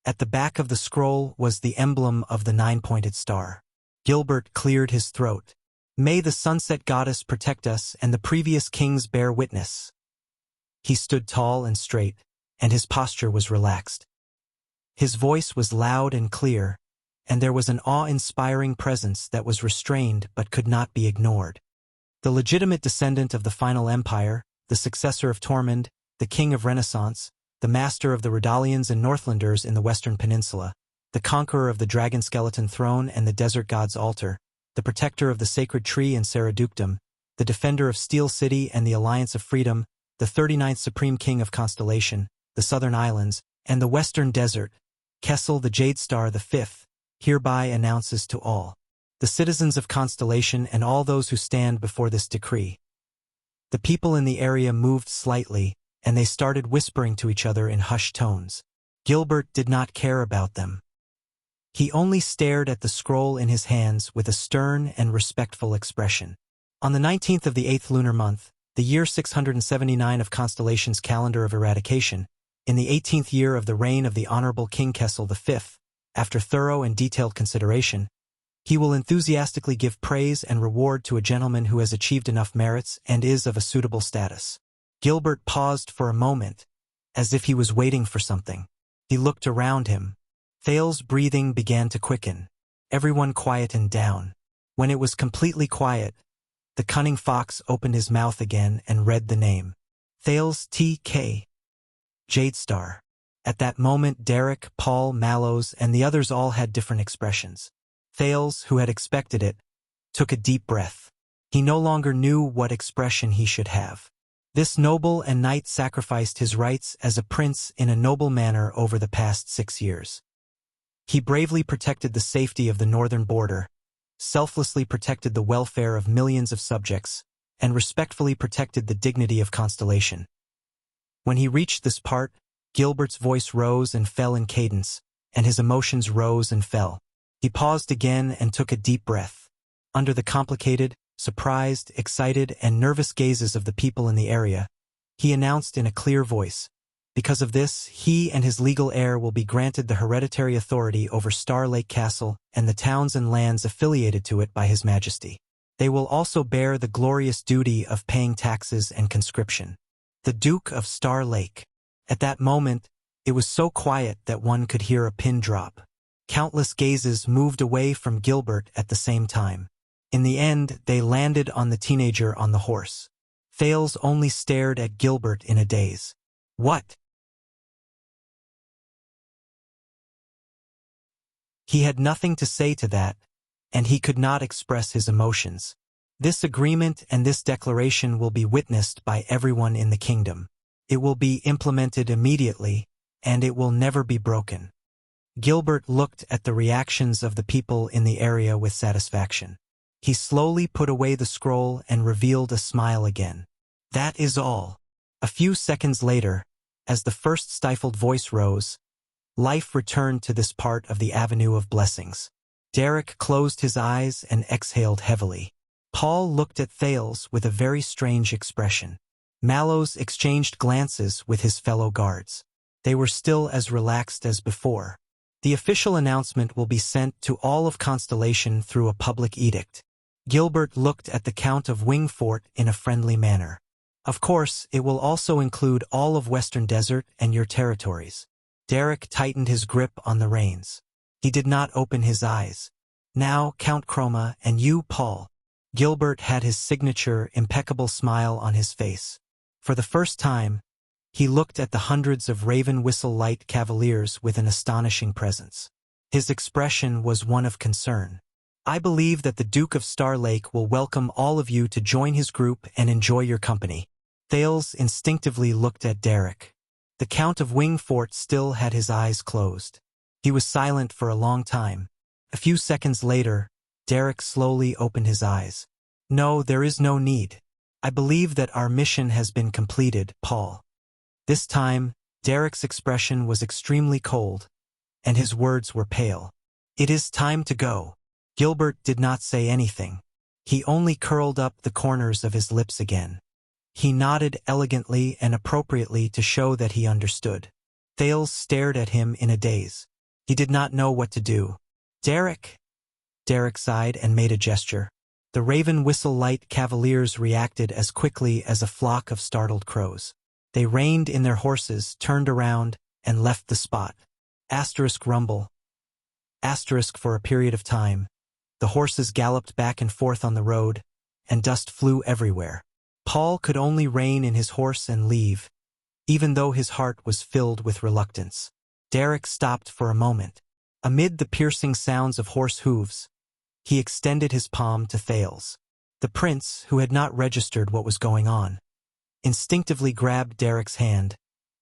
At the back of the scroll was the emblem of the nine-pointed star. Gilbert cleared his throat. "May the sunset goddess protect us and the previous kings bear witness." He stood tall and straight, and his posture was relaxed. His voice was loud and clear, and there was an awe-inspiring presence that was restrained but could not be ignored. The legitimate descendant of the final empire, the successor of Tormund, the king of Renaissance, the master of the Redalians and Northlanders in the Western Peninsula, the conqueror of the dragon skeleton throne and the desert god's altar, the protector of the sacred tree and Saradukedom, the defender of Steel City and the Alliance of Freedom, the 39th Supreme King of Constellation, the Southern Islands, and the Western Desert, Kessel the Jade Star V, hereby announces to all the citizens of Constellation and all those who stand before this decree. The people in the area moved slightly, and they started whispering to each other in hushed tones. Gilbert did not care about them. He only stared at the scroll in his hands with a stern and respectful expression. On the 19th of the 8th lunar month, the year 679 of Constellation's calendar of eradication, in the 18th year of the reign of the Honorable King Kessel V, after thorough and detailed consideration, he will enthusiastically give praise and reward to a gentleman who has achieved enough merits and is of a suitable status. Gilbert paused for a moment, as if he was waiting for something. He looked around him. Thales's breathing began to quicken. Everyone quietened down. When it was completely quiet, the cunning fox opened his mouth again and read the name. Thales T.K. Jadestar. At that moment Derek, Paul, Mallows, and the others all had different expressions. Thales, who had expected it, took a deep breath. He no longer knew what expression he should have. This noble and knight sacrificed his rights as a prince in a noble manner over the past 6 years. He bravely protected the safety of the northern border, selflessly protected the welfare of millions of subjects, and respectfully protected the dignity of Constellation. When he reached this part, Gilbert's voice rose and fell in cadence, and his emotions rose and fell. He paused again and took a deep breath. Under the complicated, surprised, excited, and nervous gazes of the people in the area, he announced in a clear voice, because of this, he and his legal heir will be granted the hereditary authority over Star Lake Castle and the towns and lands affiliated to it by His Majesty. They will also bear the glorious duty of paying taxes and conscription. The Duke of Star Lake. At that moment, it was so quiet that one could hear a pin drop. Countless gazes moved away from Gilbert at the same time. In the end, they landed on the teenager on the horse. Thales only stared at Gilbert in a daze. What? He had nothing to say to that, and he could not express his emotions. This agreement and this declaration will be witnessed by everyone in the kingdom. It will be implemented immediately, and it will never be broken. Gilbert looked at the reactions of the people in the area with satisfaction. He slowly put away the scroll and revealed a smile again. That is all. A few seconds later, as the first stifled voice rose, life returned to this part of the Avenue of Blessings. Derek closed his eyes and exhaled heavily. Paul looked at Thales with a very strange expression. Mallows exchanged glances with his fellow guards. They were still as relaxed as before. The official announcement will be sent to all of Constellation through a public edict. Gilbert looked at the Count of Wingfort in a friendly manner. Of course, it will also include all of Western Desert and your territories. Derek tightened his grip on the reins. He did not open his eyes. Now, Count Chroma, and you, Paul. Gilbert had his signature, impeccable smile on his face. For the first time, he looked at the hundreds of Raven Whistle Light Cavaliers with an astonishing presence. His expression was one of concern. I believe that the Duke of Star Lake will welcome all of you to join his group and enjoy your company. Thales instinctively looked at Derek. The Count of Wingfort still had his eyes closed. He was silent for a long time. A few seconds later, Derek slowly opened his eyes. No, there is no need. I believe that our mission has been completed, Paul. This time, Derek's expression was extremely cold, and his words were pale. It is time to go. Gilbert did not say anything. He only curled up the corners of his lips again. He nodded elegantly and appropriately to show that he understood. Thales stared at him in a daze. He did not know what to do. Derek? Derek sighed and made a gesture. The Raven Whistle Light Cavaliers reacted as quickly as a flock of startled crows. They reined in their horses, turned around, and left the spot. Asterisk rumble. Asterisk for a period of time. The horses galloped back and forth on the road, and dust flew everywhere. Paul could only rein in his horse and leave, even though his heart was filled with reluctance. Derek stopped for a moment. Amid the piercing sounds of horse hooves, he extended his palm to Thales. The prince, who had not registered what was going on, instinctively grabbed Derek's hand,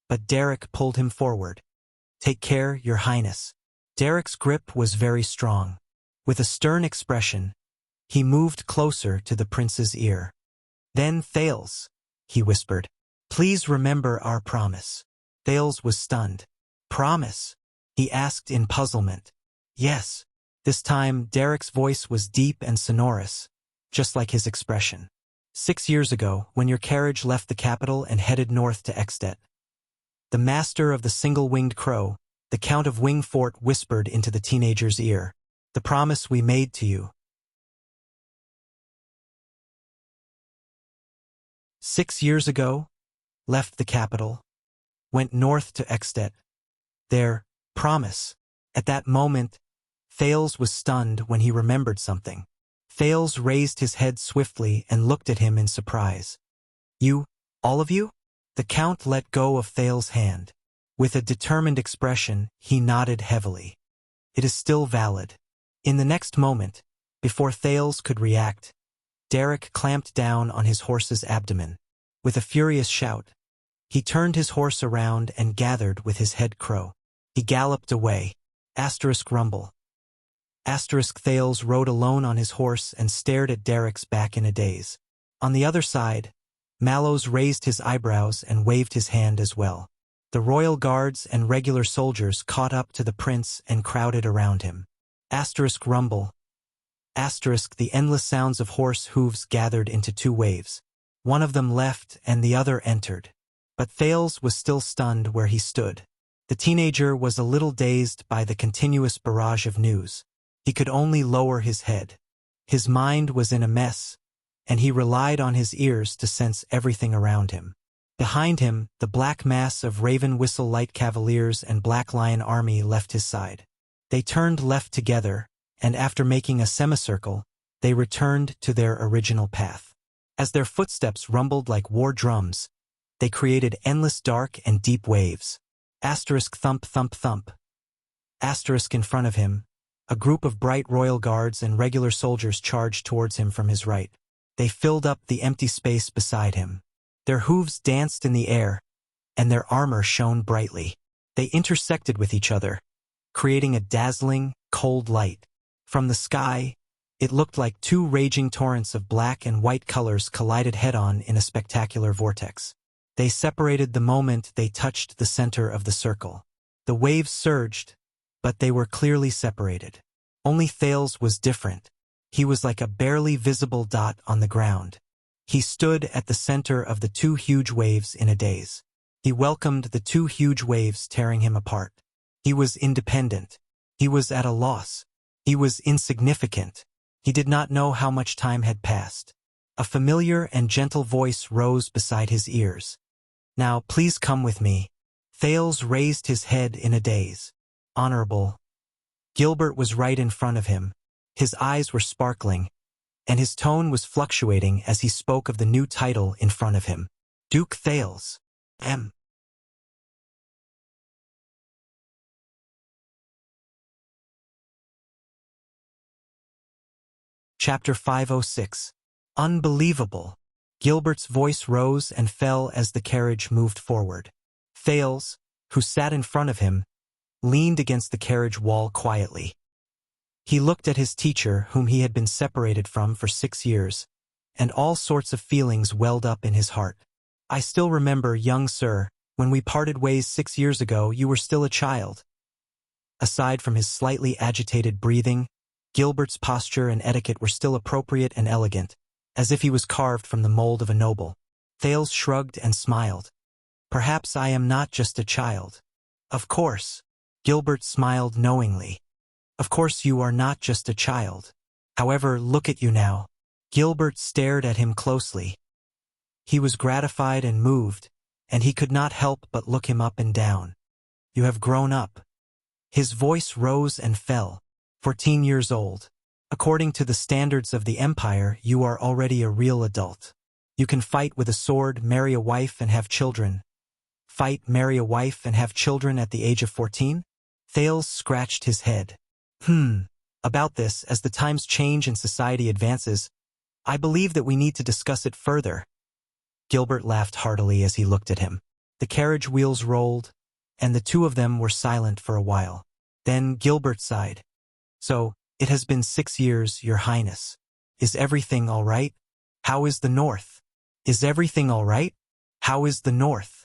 but Derek pulled him forward. Take care, Your Highness. Derek's grip was very strong. With a stern expression, he moved closer to the prince's ear. Then, Thales, he whispered, please remember our promise. Thales was stunned. Promise? He asked in puzzlement. Yes. This time, Derek's voice was deep and sonorous, just like his expression. 6 years ago, when your carriage left the capital and headed north to Extet, the master of the single-winged crow, the Count of Wingfort, whispered into the teenager's ear, the promise we made to you. 6 years ago, left the capital, went north to Extet. Their promise. At that moment, Thales was stunned when he remembered something. Thales raised his head swiftly and looked at him in surprise. You, all of you? The Count let go of Thales' hand. With a determined expression, he nodded heavily. It is still valid. In the next moment, before Thales could react, Derek clamped down on his horse's abdomen. With a furious shout, he turned his horse around and gathered with his head crow. He galloped away. Rumble. Thales rode alone on his horse and stared at Derek's back in a daze. On the other side, Mallows raised his eyebrows and waved his hand as well. The royal guards and regular soldiers caught up to the prince and crowded around him. Rumble. The endless sounds of horse hooves gathered into 2 waves. One of them left and the other entered. But Thales was still stunned where he stood. The teenager was a little dazed by the continuous barrage of news. He could only lower his head. His mind was in a mess, and he relied on his ears to sense everything around him. Behind him, the black mass of Raven Whistle Light Cavaliers and Black Lion Army left his side. They turned left together, and after making a semicircle, they returned to their original path. As their footsteps rumbled like war drums, they created endless dark and deep waves. Thump, thump, thump. In front of him, a group of bright royal guards and regular soldiers charged towards him from his right. They filled up the empty space beside him. Their hooves danced in the air, and their armor shone brightly. They intersected with each other, creating a dazzling, cold light. From the sky, it looked like 2 raging torrents of black and white colors collided head-on in a spectacular vortex. They separated the moment they touched the center of the circle. The waves surged, but they were clearly separated. Only Thales was different. He was like a barely visible dot on the ground. He stood at the center of the 2 huge waves in a daze. He welcomed the 2 huge waves tearing him apart. He was independent. He was at a loss. He was insignificant. He did not know how much time had passed. A familiar and gentle voice rose beside his ears. Now, please come with me. Thales raised his head in a daze. Honorable. Gilbert was right in front of him. His eyes were sparkling, and his tone was fluctuating as he spoke of the new title in front of him. Duke Thales. M. Chapter 506. Unbelievable. Gilbert's voice rose and fell as the carriage moved forward. Thales, who sat in front of him, leaned against the carriage wall quietly. He looked at his teacher, whom he had been separated from for 6 years, and all sorts of feelings welled up in his heart. I still remember, young sir, when we parted ways 6 years ago, you were still a child. Aside from his slightly agitated breathing, Gilbert's posture and etiquette were still appropriate and elegant, as if he was carved from the mold of a noble. Thales shrugged and smiled. Perhaps I am not just a child. Of course. Gilbert smiled knowingly. Of course you are not just a child. However, look at you now. Gilbert stared at him closely. He was gratified and moved, and he could not help but look him up and down. You have grown up. His voice rose and fell. 14 years old. According to the standards of the Empire, you are already a real adult. You can fight with a sword, marry a wife, and have children. Fight, marry a wife, and have children at the age of 14? Thales scratched his head. About this, as the times change and society advances, I believe that we need to discuss it further. Gilbert laughed heartily as he looked at him. The carriage wheels rolled, and the two of them were silent for a while. Then Gilbert sighed. So, it has been 6 years, Your Highness. Is everything all right? How is the North? Is everything all right? How is the North?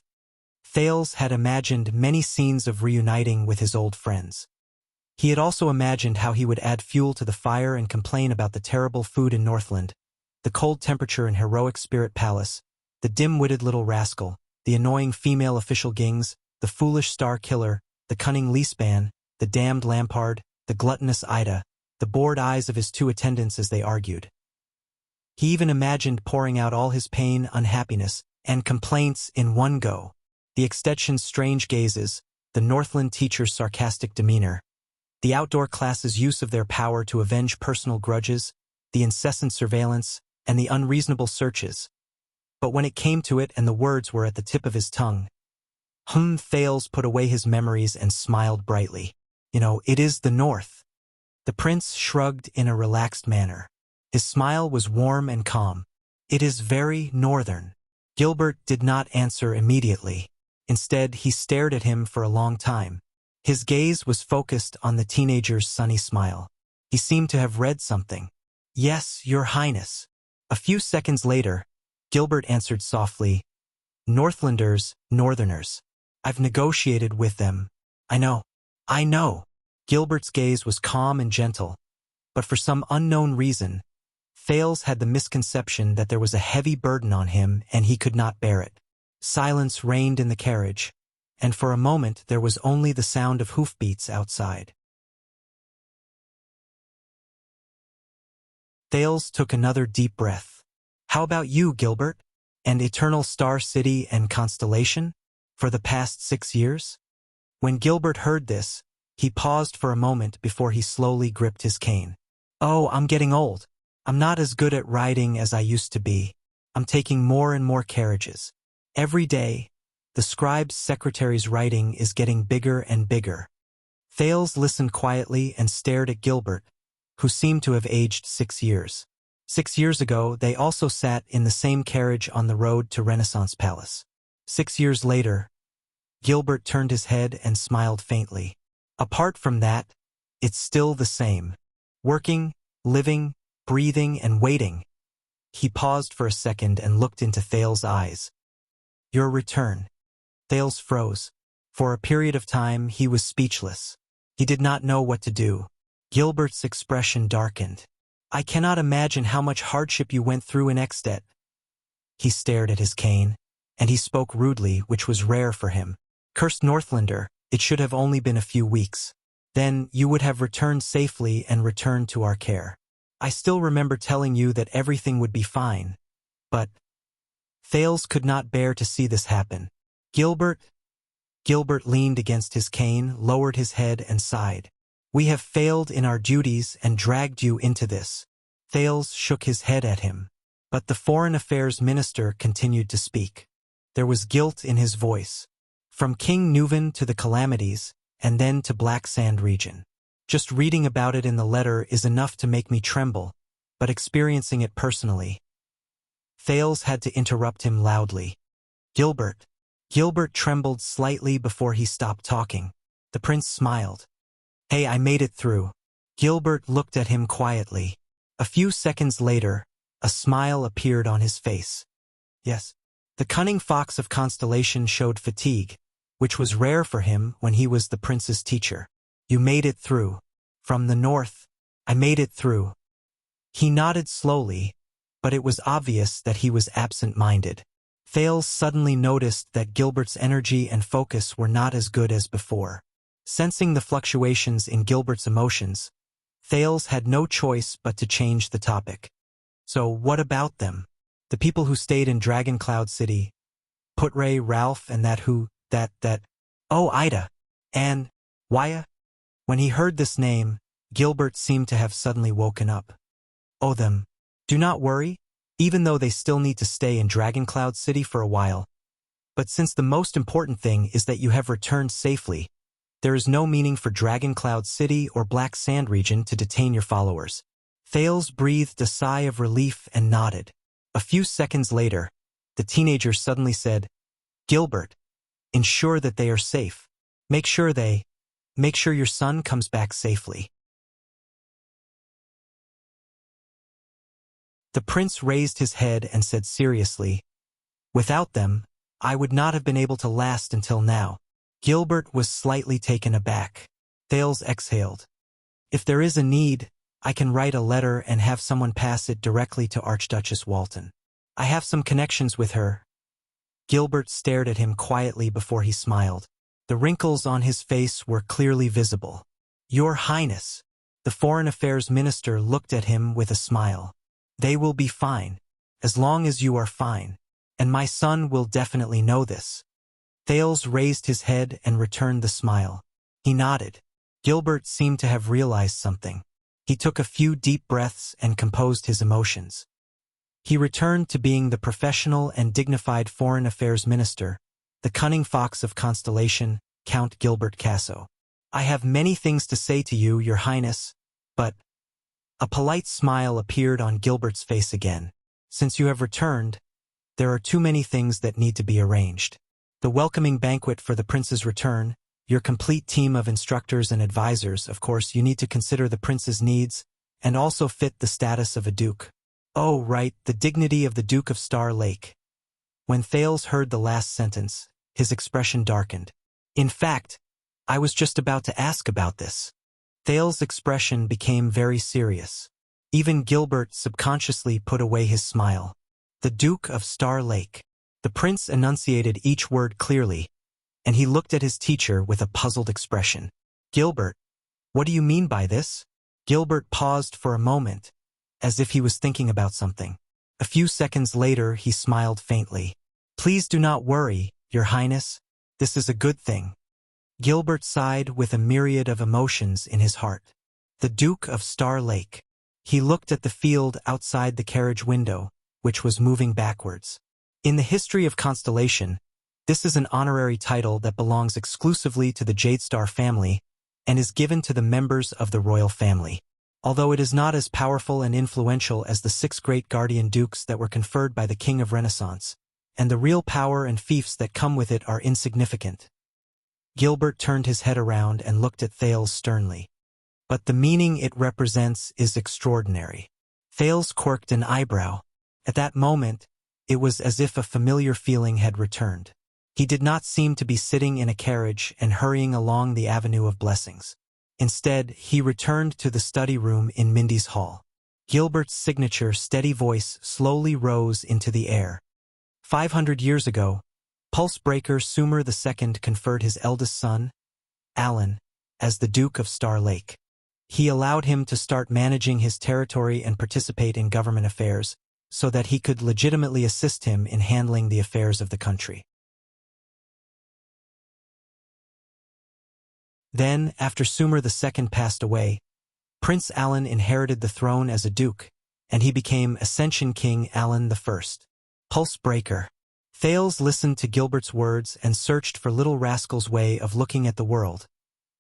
Thales had imagined many scenes of reuniting with his old friends. He had also imagined how he would add fuel to the fire and complain about the terrible food in Northland, the cold temperature in Heroic Spirit Palace, the dim-witted little rascal, the annoying female official Gings, the foolish star killer, the cunning Leaspan, the damned Lampard, the gluttonous Ida, the bored eyes of his two attendants as they argued. He even imagined pouring out all his pain, unhappiness, and complaints in one go. The Extension's strange gazes, the Northland teacher's sarcastic demeanor, the outdoor class's use of their power to avenge personal grudges, the incessant surveillance, and the unreasonable searches. But when it came to it and the words were at the tip of his tongue, Thales put away his memories and smiled brightly. It is the North. The prince shrugged in a relaxed manner. His smile was warm and calm. It is very northern. Gilbert did not answer immediately. Instead, he stared at him for a long time. His gaze was focused on the teenager's sunny smile. He seemed to have read something. Yes, Your Highness. A few seconds later, Gilbert answered softly, Northlanders, Northerners. I've negotiated with them. I know. Gilbert's gaze was calm and gentle, but for some unknown reason, Thales had the misconception that there was a heavy burden on him and he could not bear it. Silence reigned in the carriage, and for a moment there was only the sound of hoofbeats outside. Thales took another deep breath. How about you, Gilbert? And Eternal Star City and Constellation? For the past 6 years? When Gilbert heard this, he paused for a moment before he slowly gripped his cane. Oh, I'm getting old. I'm not as good at riding as I used to be. I'm taking more and more carriages. Every day, the scribe's secretary's writing is getting bigger and bigger. Thales listened quietly and stared at Gilbert, who seemed to have aged 6 years. 6 years ago, they also sat in the same carriage on the road to Renaissance Palace. 6 years later, Gilbert turned his head and smiled faintly. Apart from that, it's still the same. Working, living, breathing, and waiting. He paused for a second and looked into Thales' eyes. Your return. Thales froze. For a period of time, he was speechless. He did not know what to do. Gilbert's expression darkened. I cannot imagine how much hardship you went through in Exdet. He stared at his cane, and he spoke rudely, which was rare for him. Cursed Northlander, it should have only been a few weeks. Then you would have returned safely and returned to our care. I still remember telling you that everything would be fine. But Thales could not bear to see this happen. Gilbert leaned against his cane, lowered his head, and sighed. We have failed in our duties and dragged you into this. Thales shook his head at him. But the Foreign Affairs Minister continued to speak. There was guilt in his voice. From King Nuvan to the calamities, and then to Black Sand region. Just reading about it in the letter is enough to make me tremble, but experiencing it personally. Thales had to interrupt him loudly. Gilbert trembled slightly before he stopped talking. The prince smiled. Hey, I made it through. Gilbert looked at him quietly. A few seconds later, a smile appeared on his face. Yes. The cunning fox of Constellation showed fatigue, which was rare for him when he was the prince's teacher. You made it through. From the north, I made it through. He nodded slowly, but it was obvious that he was absent-minded. Thales suddenly noticed that Gilbert's energy and focus were not as good as before. Sensing the fluctuations in Gilbert's emotions, Thales had no choice but to change the topic. So what about them? The people who stayed in Dragon Cloud City? Putre, Ralph, and oh, Ida. And Waya? When he heard this name, Gilbert seemed to have suddenly woken up. Oh, them. Do not worry, even though they still need to stay in Dragon Cloud City for a while. But since the most important thing is that you have returned safely, there is no meaning for Dragon Cloud City or Black Sand region to detain your followers. Thales breathed a sigh of relief and nodded. A few seconds later, the teenager suddenly said, Gilbert, ensure that they are safe. Make sure your son comes back safely. The prince raised his head and said seriously, "Without them, I would not have been able to last until now." Gilbert was slightly taken aback. Thales exhaled. "If there is a need, I can write a letter and have someone pass it directly to Archduchess Walton. I have some connections with her." Gilbert stared at him quietly before he smiled. The wrinkles on his face were clearly visible. "Your Highness." The Foreign Affairs Minister looked at him with a smile. "They will be fine, as long as you are fine, and my son will definitely know this." Thales raised his head and returned the smile. He nodded. Gilbert seemed to have realized something. He took a few deep breaths and composed his emotions. He returned to being the professional and dignified Foreign Affairs Minister, the cunning fox of Constellation, Count Gilbert Casso. "I have many things to say to you, Your Highness, but—" A polite smile appeared on Gilbert's face again. "Since you have returned, there are too many things that need to be arranged. The welcoming banquet for the prince's return, your complete team of instructors and advisors, of course you need to consider the prince's needs, and also fit the status of a duke. Oh, right, the dignity of the Duke of Star Lake." When Thales heard the last sentence, his expression darkened. "In fact, I was just about to ask about this." Thales' expression became very serious. Even Gilbert subconsciously put away his smile. "The Duke of Star Lake." The prince enunciated each word clearly, and he looked at his teacher with a puzzled expression. "Gilbert, what do you mean by this?" Gilbert paused for a moment, as if he was thinking about something. A few seconds later, he smiled faintly. "Please do not worry, Your Highness. This is a good thing." Gilbert sighed with a myriad of emotions in his heart. The Duke of Star Lake. He looked at the field outside the carriage window, which was moving backwards. In the history of Constellation, this is an honorary title that belongs exclusively to the Jadestar family and is given to the members of the royal family. Although it is not as powerful and influential as the 6 great guardian dukes that were conferred by the King of Renaissance, and the real power and fiefs that come with it are insignificant. Gilbert turned his head around and looked at Thales sternly. "But the meaning it represents is extraordinary." Thales quirked an eyebrow. At that moment, it was as if a familiar feeling had returned. He did not seem to be sitting in a carriage and hurrying along the avenue of blessings. Instead, he returned to the study room in Mindy's hall. Gilbert's signature steady voice slowly rose into the air. 500 years ago, Pulse Breaker Sumer II conferred his eldest son, Alan, as the Duke of Star Lake. He allowed him to start managing his territory and participate in government affairs, so that he could legitimately assist him in handling the affairs of the country. Then, after Sumer II passed away, Prince Alan inherited the throne as a duke, and he became Ascension King Alan I. Pulse Breaker. Thales listened to Gilbert's words and searched for Little Rascal's way of looking at the world,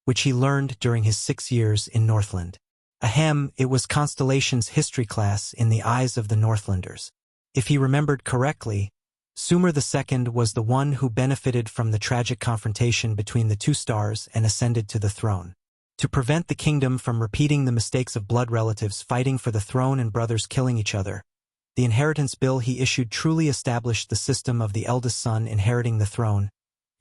which he learned during his 6 years in Northland. Ahem, it was Constellation's history class in the eyes of the Northlanders. If he remembered correctly, Sumer II was the one who benefited from the tragic confrontation between the 2 stars and ascended to the throne. To prevent the kingdom from repeating the mistakes of blood relatives fighting for the throne and brothers killing each other, the inheritance bill he issued truly established the system of the eldest son inheriting the throne,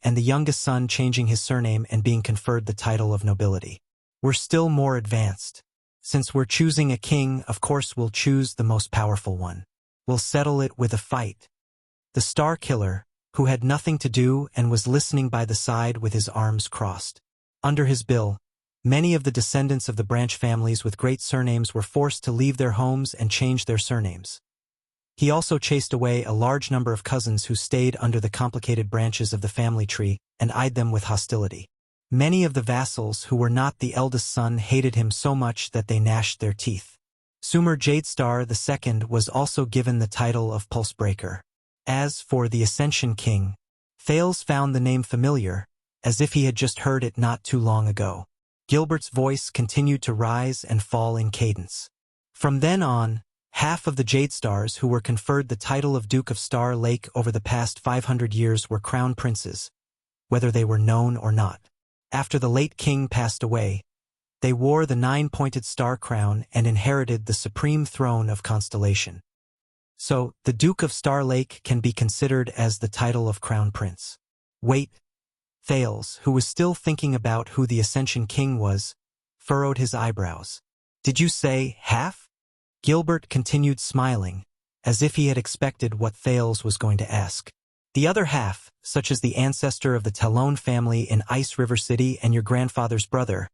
and the youngest son changing his surname and being conferred the title of nobility. We're still more advanced. Since we're choosing a king, of course we'll choose the most powerful one. We'll settle it with a fight. The Star Killer, who had nothing to do and was listening by the side with his arms crossed. Under his bill, many of the descendants of the branch families with great surnames were forced to leave their homes and change their surnames. He also chased away a large number of cousins who stayed under the complicated branches of the family tree and eyed them with hostility. Many of the vassals who were not the eldest son hated him so much that they gnashed their teeth. Sumer Jadestar II was also given the title of Pulse Breaker. As for the Ascension King, Thales found the name familiar, as if he had just heard it not too long ago. Gilbert's voice continued to rise and fall in cadence. From then on, half of the Jadestars who were conferred the title of Duke of Star Lake over the past 500 years were crown princes, whether they were known or not. After the late king passed away, they wore the 9-pointed star crown and inherited the supreme throne of Constellation. So, the Duke of Star Lake can be considered as the title of Crown Prince. Wait, Thales, who was still thinking about who the Ascension King was, furrowed his eyebrows. Did you say half? Gilbert continued smiling, as if he had expected what Thales was going to ask. The other half, such as the ancestor of the Talon family in Ice River City and your grandfather's brother,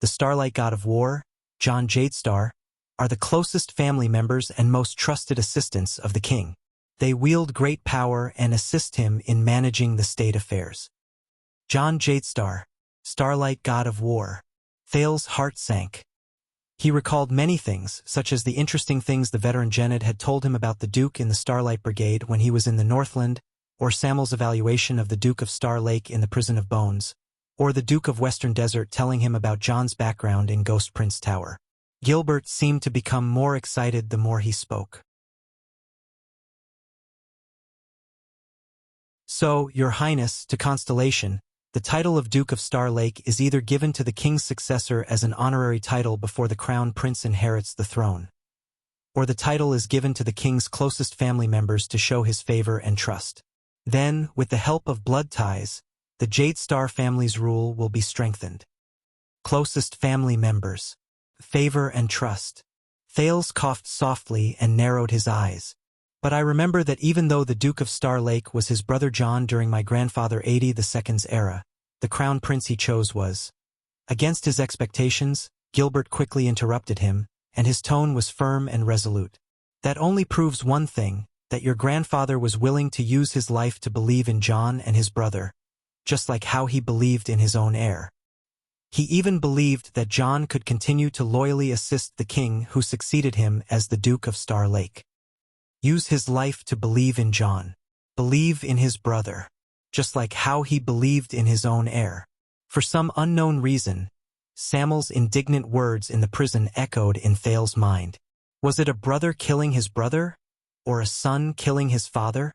the Starlight God of War, John Jadestar, are the closest family members and most trusted assistants of the king. They wield great power and assist him in managing the state affairs. John Jadestar, Starlight God of War. Thales' heart sank. He recalled many things, such as the interesting things the veteran Jenned had told him about the Duke in the Starlight Brigade when he was in the Northland, or Samuel's evaluation of the Duke of Star Lake in the Prison of Bones, or the Duke of Western Desert telling him about John's background in Ghost Prince Tower. Gilbert seemed to become more excited the more he spoke. So, Your Highness, to Constellation, the title of Duke of Star Lake is either given to the king's successor as an honorary title before the crown prince inherits the throne, or the title is given to the king's closest family members to show his favor and trust. Then, with the help of blood ties, the Jadestar family's rule will be strengthened. Closest family members. Favor and trust. Thales coughed softly and narrowed his eyes. But I remember that even though the Duke of Star Lake was his brother John during my grandfather 82's era, the crown prince he chose was. Against his expectations, Gilbert quickly interrupted him, and his tone was firm and resolute. That only proves one thing, that your grandfather was willing to use his life to believe in John and his brother, just like how he believed in his own heir. He even believed that John could continue to loyally assist the king who succeeded him as the Duke of Star Lake. Use his life to believe in John. Believe in his brother. Just like how he believed in his own heir. For some unknown reason, Samuel's indignant words in the prison echoed in Thales' mind. Was it a brother killing his brother? Or a son killing his father?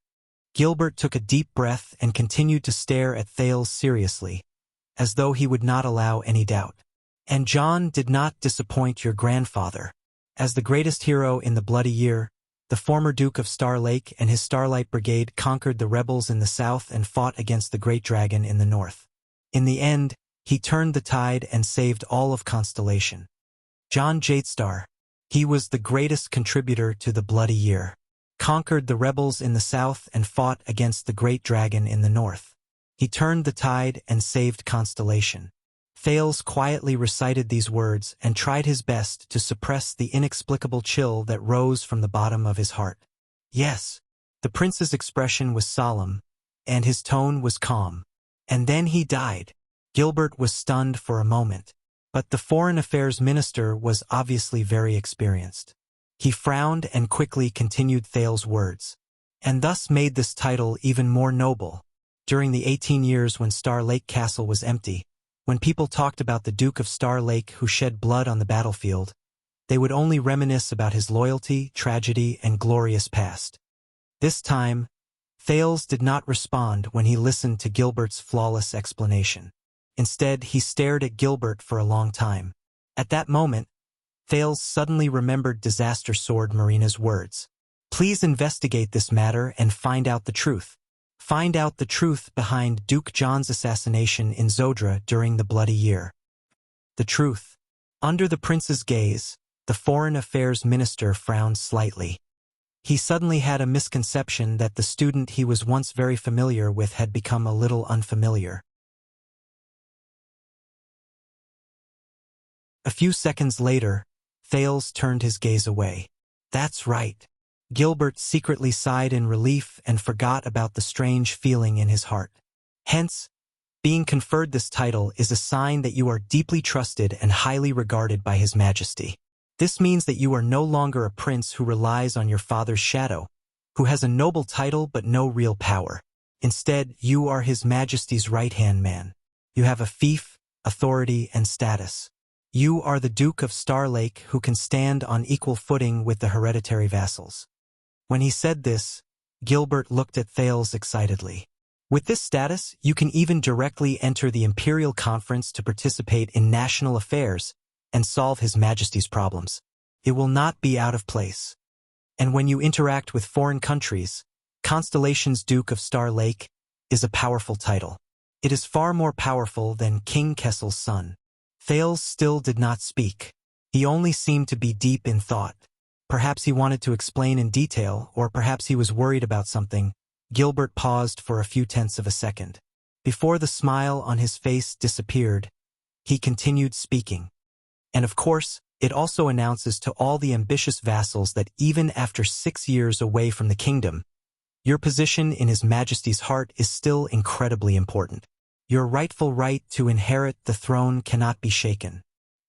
Gilbert took a deep breath and continued to stare at Thales seriously, as though he would not allow any doubt. And John did not disappoint your grandfather. As the greatest hero in the Bloody Year, the former Duke of Star Lake and his Starlight Brigade conquered the rebels in the south and fought against the Great Dragon in the north. In the end, he turned the tide and saved all of Constellation. John Jadestar, he was the greatest contributor to the Bloody Year. Conquered the rebels in the south and fought against the Great Dragon in the north. He turned the tide and saved Constellation. Thales quietly recited these words and tried his best to suppress the inexplicable chill that rose from the bottom of his heart. Yes, the prince's expression was solemn, and his tone was calm. And then he died. Gilbert was stunned for a moment, but the Foreign Affairs Minister was obviously very experienced. He frowned and quickly continued Thales' words, and thus made this title even more noble. During the 18 years when Star Lake Castle was empty, when people talked about the Duke of Star Lake who shed blood on the battlefield, they would only reminisce about his loyalty, tragedy, and glorious past. This time, Thales did not respond when he listened to Gilbert's flawless explanation. Instead, he stared at Gilbert for a long time. At that moment, Thales suddenly remembered Disaster Sword Marina's words. Please investigate this matter and find out the truth. Find out the truth behind Duke John's assassination in Zodra during the Bloody Year. The truth. Under the prince's gaze, the Foreign Affairs Minister frowned slightly. He suddenly had a misconception that the student he was once very familiar with had become a little unfamiliar. A few seconds later, Thales turned his gaze away. That's right. Gilbert secretly sighed in relief and forgot about the strange feeling in his heart. Hence, being conferred this title is a sign that you are deeply trusted and highly regarded by His Majesty. This means that you are no longer a prince who relies on your father's shadow, who has a noble title but no real power. Instead, you are His Majesty's right-hand man. You have a fief, authority, and status. You are the Duke of Star Lake who can stand on equal footing with the hereditary vassals. When he said this, Gilbert looked at Thales excitedly. With this status, you can even directly enter the Imperial Conference to participate in national affairs and solve His Majesty's problems. It will not be out of place. And when you interact with foreign countries, Constellation's Duke of Star Lake is a powerful title. It is far more powerful than King Kessel's son. Thales still did not speak. He only seemed to be deep in thought. Perhaps he wanted to explain in detail, or perhaps he was worried about something. Gilbert paused for a few tenths of a second. Before the smile on his face disappeared, he continued speaking. And of course, it also announces to all the ambitious vassals that even after 6 years away from the kingdom, your position in His Majesty's heart is still incredibly important. Your rightful right to inherit the throne cannot be shaken.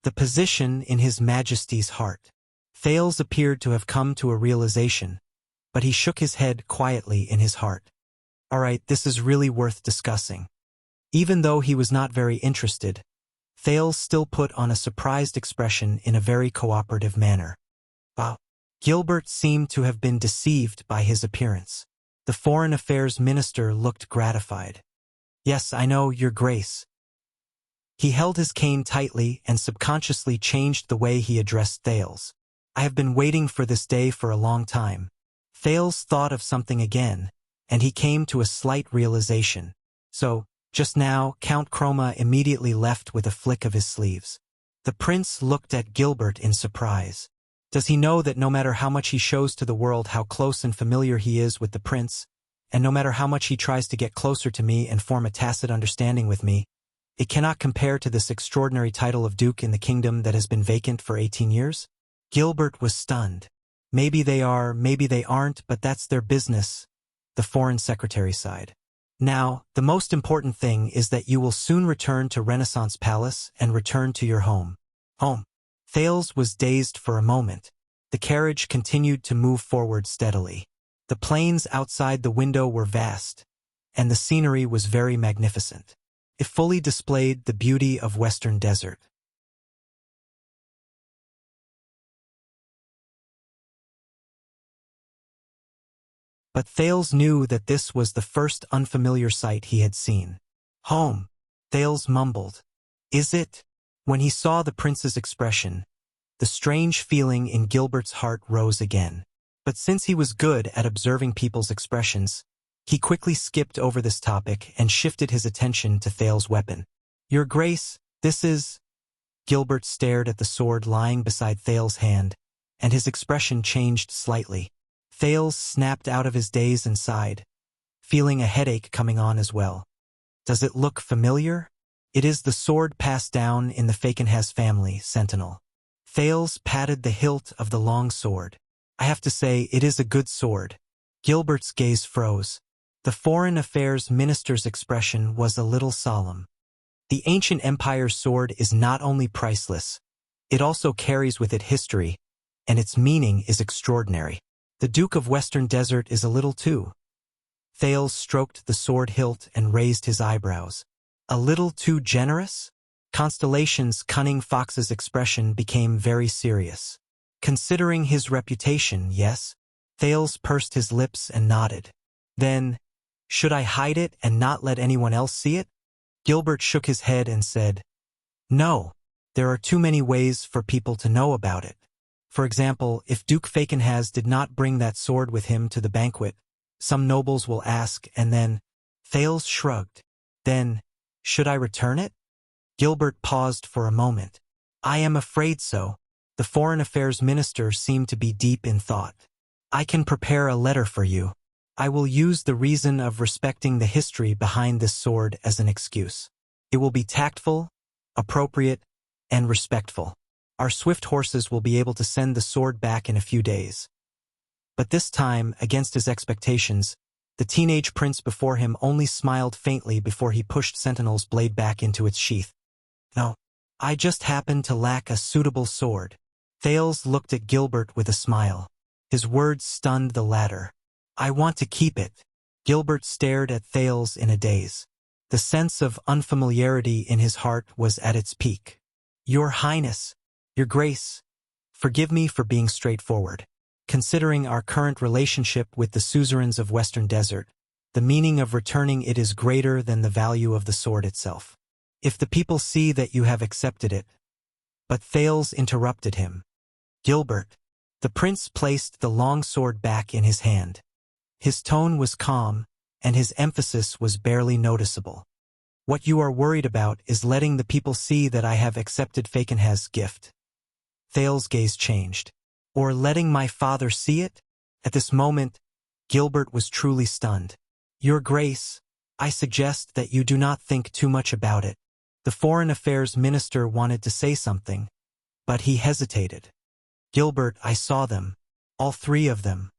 The position in His Majesty's heart. Thales appeared to have come to a realization, but he shook his head quietly in his heart. All right, this is really worth discussing. Even though he was not very interested, Thales still put on a surprised expression in a very cooperative manner. Wow. Gilbert seemed to have been deceived by his appearance. The Foreign Affairs Minister looked gratified. Yes, I know, Your Grace. He held his cane tightly and subconsciously changed the way he addressed Thales. I have been waiting for this day for a long time. Thales thought of something again, and he came to a slight realization. So, just now, Count Chroma immediately left with a flick of his sleeves. The prince looked at Gilbert in surprise. Does he know that no matter how much he shows to the world how close and familiar he is with the prince, and no matter how much he tries to get closer to me and form a tacit understanding with me, it cannot compare to this extraordinary title of Duke in the kingdom that has been vacant for 18 years? Gilbert was stunned. Maybe they are, maybe they aren't, but that's their business, the Foreign Secretary sighed. Now, the most important thing is that you will soon return to Renaissance Palace and return to your home. Home. Thales was dazed for a moment. The carriage continued to move forward steadily. The plains outside the window were vast, and the scenery was very magnificent. It fully displayed the beauty of Western Desert. But Thales knew that this was the first unfamiliar sight he had seen. Home, Thales mumbled. Is it? When he saw the prince's expression, the strange feeling in Gilbert's heart rose again. But since he was good at observing people's expressions, he quickly skipped over this topic and shifted his attention to Thales' weapon. Your Grace, this is... Gilbert stared at the sword lying beside Thales' hand, and his expression changed slightly. Thales snapped out of his daze and sighed, feeling a headache coming on as well. Does it look familiar? It is the sword passed down in the Fakenhas family, Sentinel. Thales patted the hilt of the long sword. I have to say, it is a good sword. Gilbert's gaze froze. The Foreign Affairs Minister's expression was a little solemn. The ancient Empire's sword is not only priceless, it also carries with it history, and its meaning is extraordinary. The Duke of Western Desert is a little too. Thales stroked the sword hilt and raised his eyebrows. A little too generous? Constellation's cunning fox's expression became very serious. Considering his reputation, yes? Thales pursed his lips and nodded. Then, should I hide it and not let anyone else see it? Gilbert shook his head and said, No, there are too many ways for people to know about it. For example, if Duke Fakenhas did not bring that sword with him to the banquet, some nobles will ask, and then... Thales shrugged. Then, should I return it? Gilbert paused for a moment. I am afraid so. The Foreign Affairs Minister seemed to be deep in thought. I can prepare a letter for you. I will use the reason of respecting the history behind this sword as an excuse. It will be tactful, appropriate, and respectful. Our swift horses will be able to send the sword back in a few days. But this time, against his expectations, the teenage prince before him only smiled faintly before he pushed Sentinel's blade back into its sheath. No, I just happen to lack a suitable sword. Thales looked at Gilbert with a smile. His words stunned the latter. I want to keep it. Gilbert stared at Thales in a daze. The sense of unfamiliarity in his heart was at its peak. Your Highness, Your Grace, forgive me for being straightforward. Considering our current relationship with the suzerains of Western Desert, The meaning of returning it is greater than the value of the sword itself. If the people see that you have accepted it. But Thales interrupted him. Gilbert. The prince placed the long sword back in his hand. His tone was calm, and his emphasis was barely noticeable. What you are worried about is letting the people see that I have accepted Falconhaz's gift. Thales' gaze changed. Or letting my father see it? At this moment, Gilbert was truly stunned. Your Grace, I suggest that you do not think too much about it. The Foreign Affairs Minister wanted to say something, but he hesitated. Gilbert, I saw them. All three of them.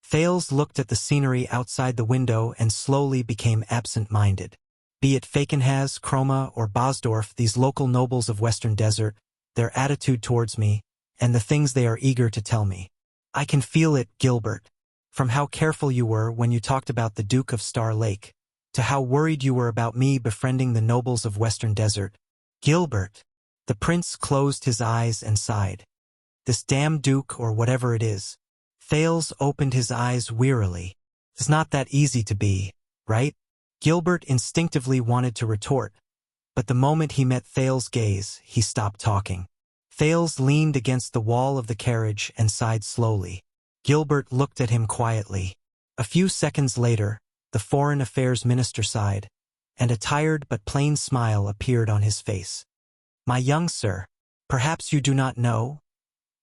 Thales looked at the scenery outside the window and slowly became absent-minded. Be it Falconhaz, Chroma, or Bosdorf, these local nobles of Western Desert, their attitude towards me, and the things they are eager to tell me. I can feel it, Gilbert. From how careful you were when you talked about the Duke of Star Lake, to how worried you were about me befriending the nobles of Western Desert. Gilbert. The prince closed his eyes and sighed. This damn Duke or whatever it is. Thales opened his eyes wearily. It's not that easy to be, right? Gilbert instinctively wanted to retort, but the moment he met Thales' gaze, he stopped talking. Thales leaned against the wall of the carriage and sighed slowly. Gilbert looked at him quietly. A few seconds later, the Foreign Affairs Minister sighed, and a tired but plain smile appeared on his face. My young sir, perhaps you do not know,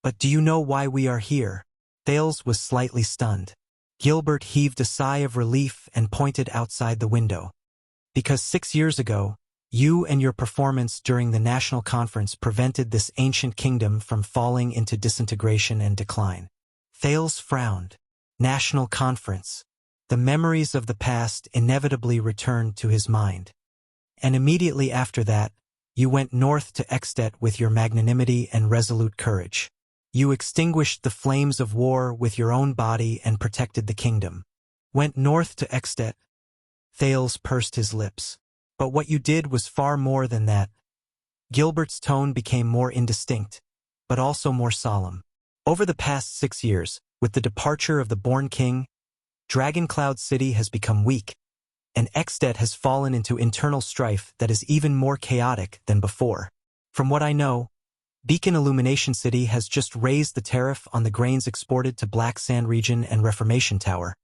but do you know why we are here? Thales was slightly stunned. Gilbert heaved a sigh of relief and pointed outside the window. Because 6 years ago, you and your performance during the national conference prevented this ancient kingdom from falling into disintegration and decline. Thales frowned. National conference. The memories of the past inevitably returned to his mind. And immediately after that, you went north to Extet with your magnanimity and resolute courage. You extinguished the flames of war with your own body and protected the kingdom. Went north to Extet. Thales pursed his lips. But what you did was far more than that. Gilbert's tone became more indistinct, but also more solemn. Over the past 6 years, with the departure of the born king, Dragoncloud City has become weak, and Extet has fallen into internal strife that is even more chaotic than before. From what I know, Beacon Illumination City has just raised the tariff on the grains exported to Black Sand Region and Reformation Tower,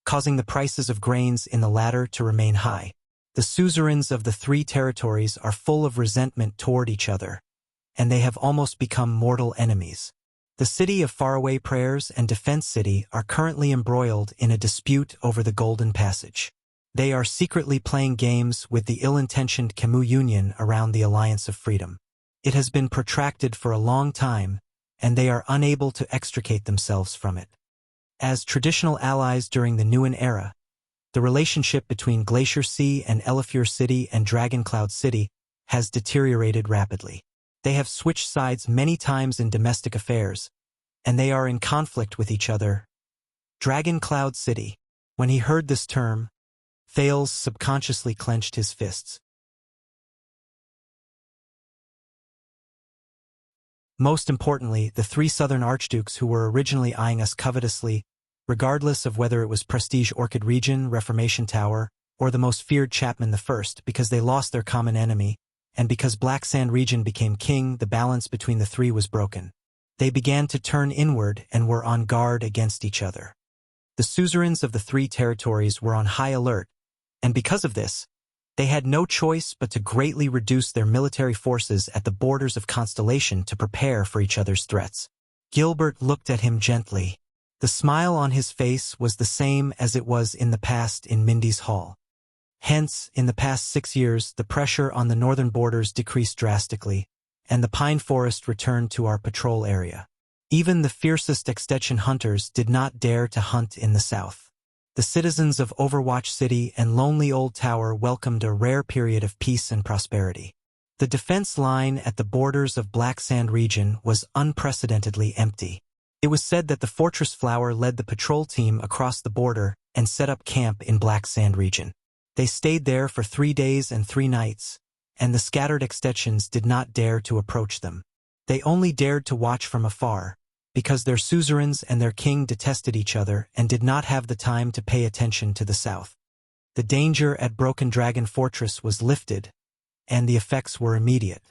causing the prices of grains in the latter to remain high. The suzerains of the 3 territories are full of resentment toward each other, and they have almost become mortal enemies. The city of Faraway Prayers and Defense City are currently embroiled in a dispute over the Golden Passage. They are secretly playing games with the ill-intentioned Camus Union around the Alliance of Freedom. It has been protracted for a long time, and they are unable to extricate themselves from it. As traditional allies during the Neuen era, the relationship between Glacier Sea and Elefure City and Dragoncloud City has deteriorated rapidly. They have switched sides many times in domestic affairs, and they are in conflict with each other. Dragoncloud City. When he heard this term, Thales subconsciously clenched his fists. Most importantly, the 3 southern archdukes who were originally eyeing us covetously, regardless of whether it was Prestige Orchid Region, Reformation Tower, or the most feared Chapman I, because they lost their common enemy, and because Black Sand Region became king, the balance between the 3 was broken. They began to turn inward and were on guard against each other. The suzerains of the 3 territories were on high alert, and because of this, they had no choice but to greatly reduce their military forces at the borders of Constellation to prepare for each other's threats. Gilbert looked at him gently. The smile on his face was the same as it was in the past in Mindy's Hall. Hence, in the past 6 years, the pressure on the northern borders decreased drastically, and the pine forest returned to our patrol area. Even the fiercest extension hunters did not dare to hunt in the south. The citizens of Overwatch City and Lonely Old Tower welcomed a rare period of peace and prosperity. The defense line at the borders of Black Sand Region was unprecedentedly empty. It was said that the Fortress Flower led the patrol team across the border and set up camp in Black Sand Region. They stayed there for 3 days and 3 nights, and the scattered extensions did not dare to approach them. They only dared to watch from afar, because their suzerains and their king detested each other and did not have the time to pay attention to the south. The danger at Broken Dragon Fortress was lifted, and the effects were immediate.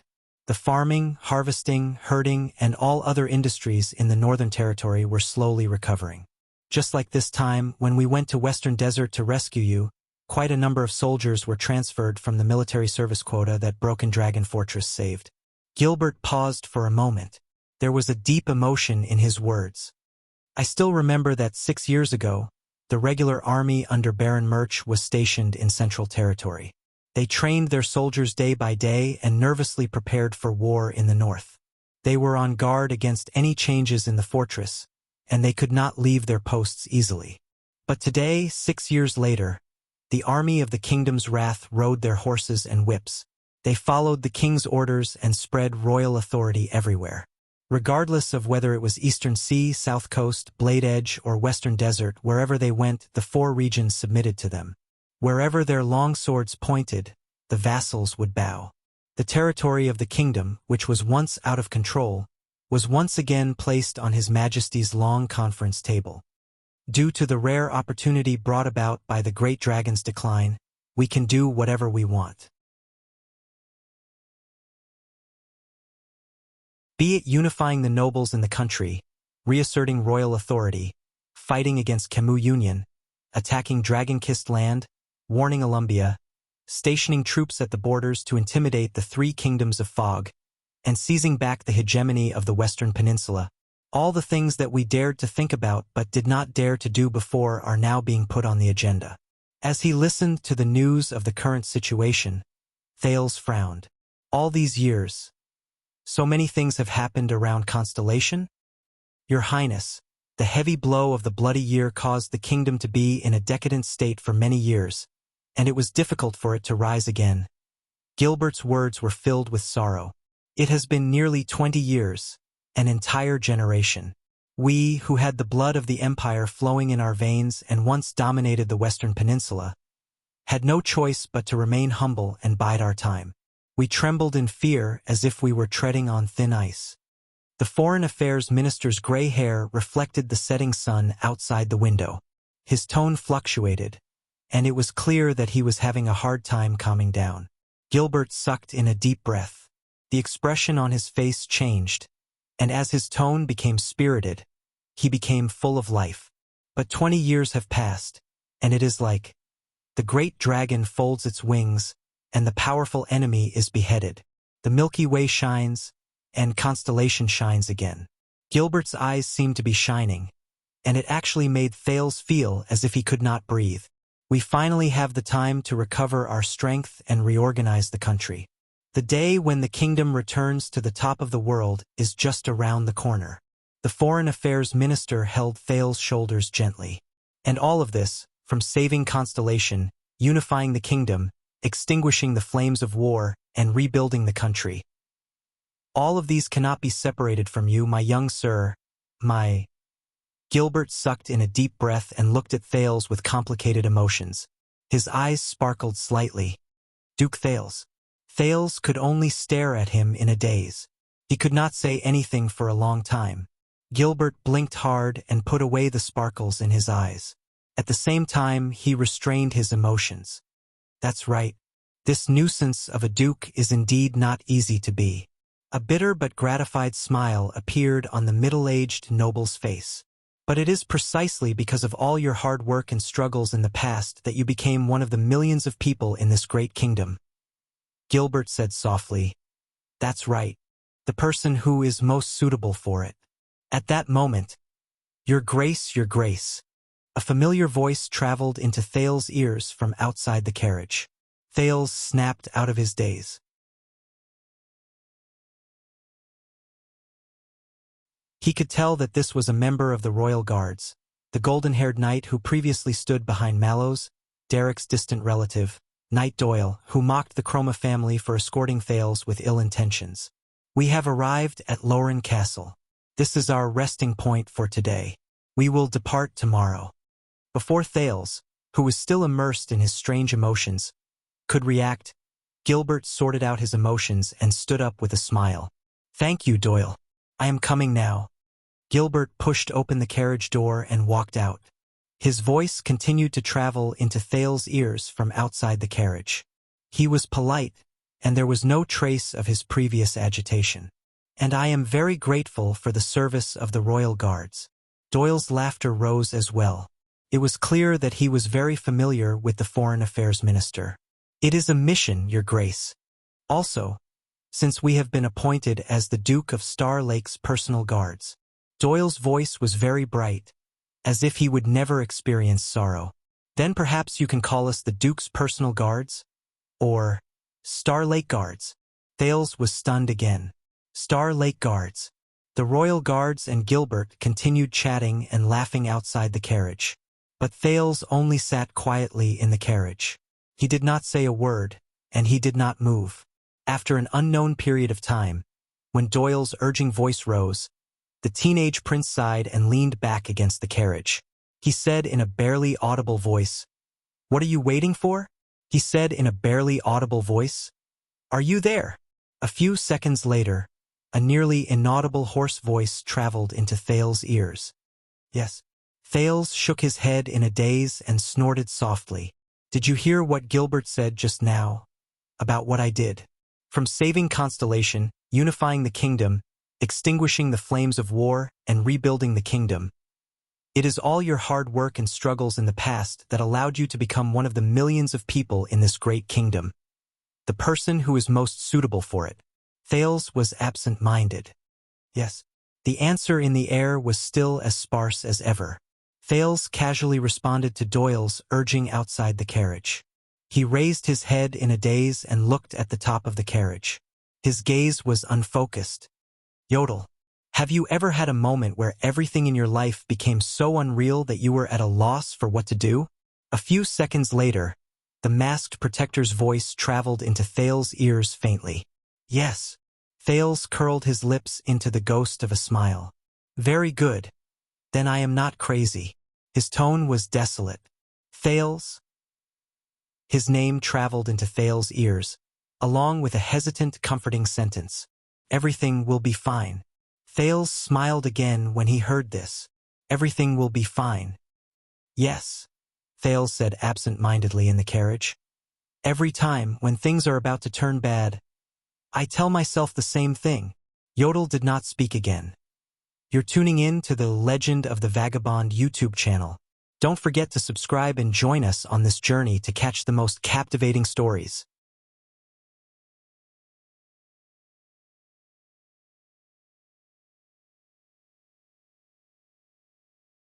The farming, harvesting, herding, and all other industries in the Northern Territory were slowly recovering. Just like this time, when we went to Western Desert to rescue you, quite a number of soldiers were transferred from the military service quota that Broken Dragon Fortress saved. Gilbert paused for a moment. There was a deep emotion in his words. I still remember that 6 years ago, the regular army under Baron Murch was stationed in Central Territory. They trained their soldiers day by day and nervously prepared for war in the north. They were on guard against any changes in the fortress, and they could not leave their posts easily. But today, 6 years later, the army of the kingdom's wrath rode their horses and whips. They followed the king's orders and spread royal authority everywhere. Regardless of whether it was Eastern Sea, South Coast, Blade Edge, or Western Desert, wherever they went, the 4 regions submitted to them. Wherever their long swords pointed, the vassals would bow. The territory of the kingdom, which was once out of control, was once again placed on His Majesty's long conference table. Due to the rare opportunity brought about by the great dragon's decline, we can do whatever we want. Be it unifying the nobles in the country, reasserting royal authority, fighting against Camus Union, attacking dragon-kissed land, warning Alumbia, stationing troops at the borders to intimidate the 3 kingdoms of fog, and seizing back the hegemony of the Western Peninsula. All the things that we dared to think about but did not dare to do before are now being put on the agenda. As he listened to the news of the current situation, Thales frowned. All these years, so many things have happened around Constellation? Your Highness, the heavy blow of the bloody year caused the kingdom to be in a decadent state for many years, and it was difficult for it to rise again. Gilbert's words were filled with sorrow. It has been nearly 20 years, an entire generation. We, who had the blood of the Empire flowing in our veins and once dominated the Western Peninsula, had no choice but to remain humble and bide our time. We trembled in fear as if we were treading on thin ice. The Foreign Affairs Minister's gray hair reflected the setting sun outside the window. His tone fluctuated, and it was clear that he was having a hard time calming down. Gilbert sucked in a deep breath. The expression on his face changed, and as his tone became spirited, he became full of life. But 20 years have passed, and it is like the great dragon folds its wings, and the powerful enemy is beheaded. The Milky Way shines, and Constellation shines again. Gilbert's eyes seemed to be shining, and it actually made Thales feel as if he could not breathe. We finally have the time to recover our strength and reorganize the country. The day when the kingdom returns to the top of the world is just around the corner. The Foreign Affairs Minister held Thales' shoulders gently. And all of this, from saving Constellation, unifying the kingdom, extinguishing the flames of war, and rebuilding the country. All of these cannot be separated from you, my young sir, my... Gilbert sucked in a deep breath and looked at Thales with complicated emotions. His eyes sparkled slightly. Duke Thales. Thales could only stare at him in a daze. He could not say anything for a long time. Gilbert blinked hard and put away the sparkles in his eyes. At the same time, he restrained his emotions. That's right. This nuisance of a duke is indeed not easy to be. A bitter but gratified smile appeared on the middle-aged noble's face. But it is precisely because of all your hard work and struggles in the past that you became one of the millions of people in this great kingdom. Gilbert said softly, "That's right. The person who is most suitable for it." At that moment, Your Grace, Your Grace." A familiar voice traveled into Thales' ears from outside the carriage. Thales snapped out of his daze. He could tell that this was a member of the royal guards, the golden-haired knight who previously stood behind Mallows, Derek's distant relative, Knight Doyle, who mocked the Chroma family for escorting Thales with ill intentions. "We have arrived at Lauren Castle. This is our resting point for today. We will depart tomorrow." Before Thales, who was still immersed in his strange emotions, could react, Gilbert sorted out his emotions and stood up with a smile. "Thank you, Doyle. I am coming now." Gilbert pushed open the carriage door and walked out. His voice continued to travel into Thales's ears from outside the carriage. He was polite, and there was no trace of his previous agitation. "And I am very grateful for the service of the royal guards." Doyle's laughter rose as well. It was clear that he was very familiar with the Foreign Affairs Minister. "It is a mission, Your Grace. Also, since we have been appointed as the Duke of Star Lake's personal guards." Doyle's voice was very bright, as if he would never experience sorrow. "Then perhaps you can call us the Duke's personal guards? Or Star Lake Guards." Thales was stunned again. Star Lake Guards. The royal guards and Gilbert continued chatting and laughing outside the carriage. But Thales only sat quietly in the carriage. He did not say a word, and he did not move. After an unknown period of time, when Doyle's urging voice rose, the teenage prince sighed and leaned back against the carriage. He said in a barely audible voice, "What are you waiting for?" He said in a barely audible voice, "Are you there?" A few seconds later, a nearly inaudible hoarse voice traveled into Thales's ears. "Yes." Thales shook his head in a daze and snorted softly. "Did you hear what Gilbert said just now? About what I did? From saving Constellation, unifying the kingdom, extinguishing the flames of war, and rebuilding the kingdom. It is all your hard work and struggles in the past that allowed you to become one of the millions of people in this great kingdom. The person who is most suitable for it." Thales was absent-minded. "Yes." The answer in the air was still as sparse as ever. Thales casually responded to Doyle's urging outside the carriage. He raised his head in a daze and looked at the top of the carriage. His gaze was unfocused. "Yodel, have you ever had a moment where everything in your life became so unreal that you were at a loss for what to do?" A few seconds later, the masked protector's voice traveled into Thales's ears faintly. "Yes." Thales curled his lips into the ghost of a smile. "Very good. Then I am not crazy." His tone was desolate. "Thales?" His name traveled into Thales's ears, along with a hesitant, comforting sentence. "Everything will be fine." Thales smiled again when he heard this. "Everything will be fine." "Yes," Thales said absent-mindedly in the carriage. "Every time, when things are about to turn bad, I tell myself the same thing." Yodel did not speak again. You're tuning in to the Legend of the Vagabond YouTube channel. Don't forget to subscribe and join us on this journey to catch the most captivating stories.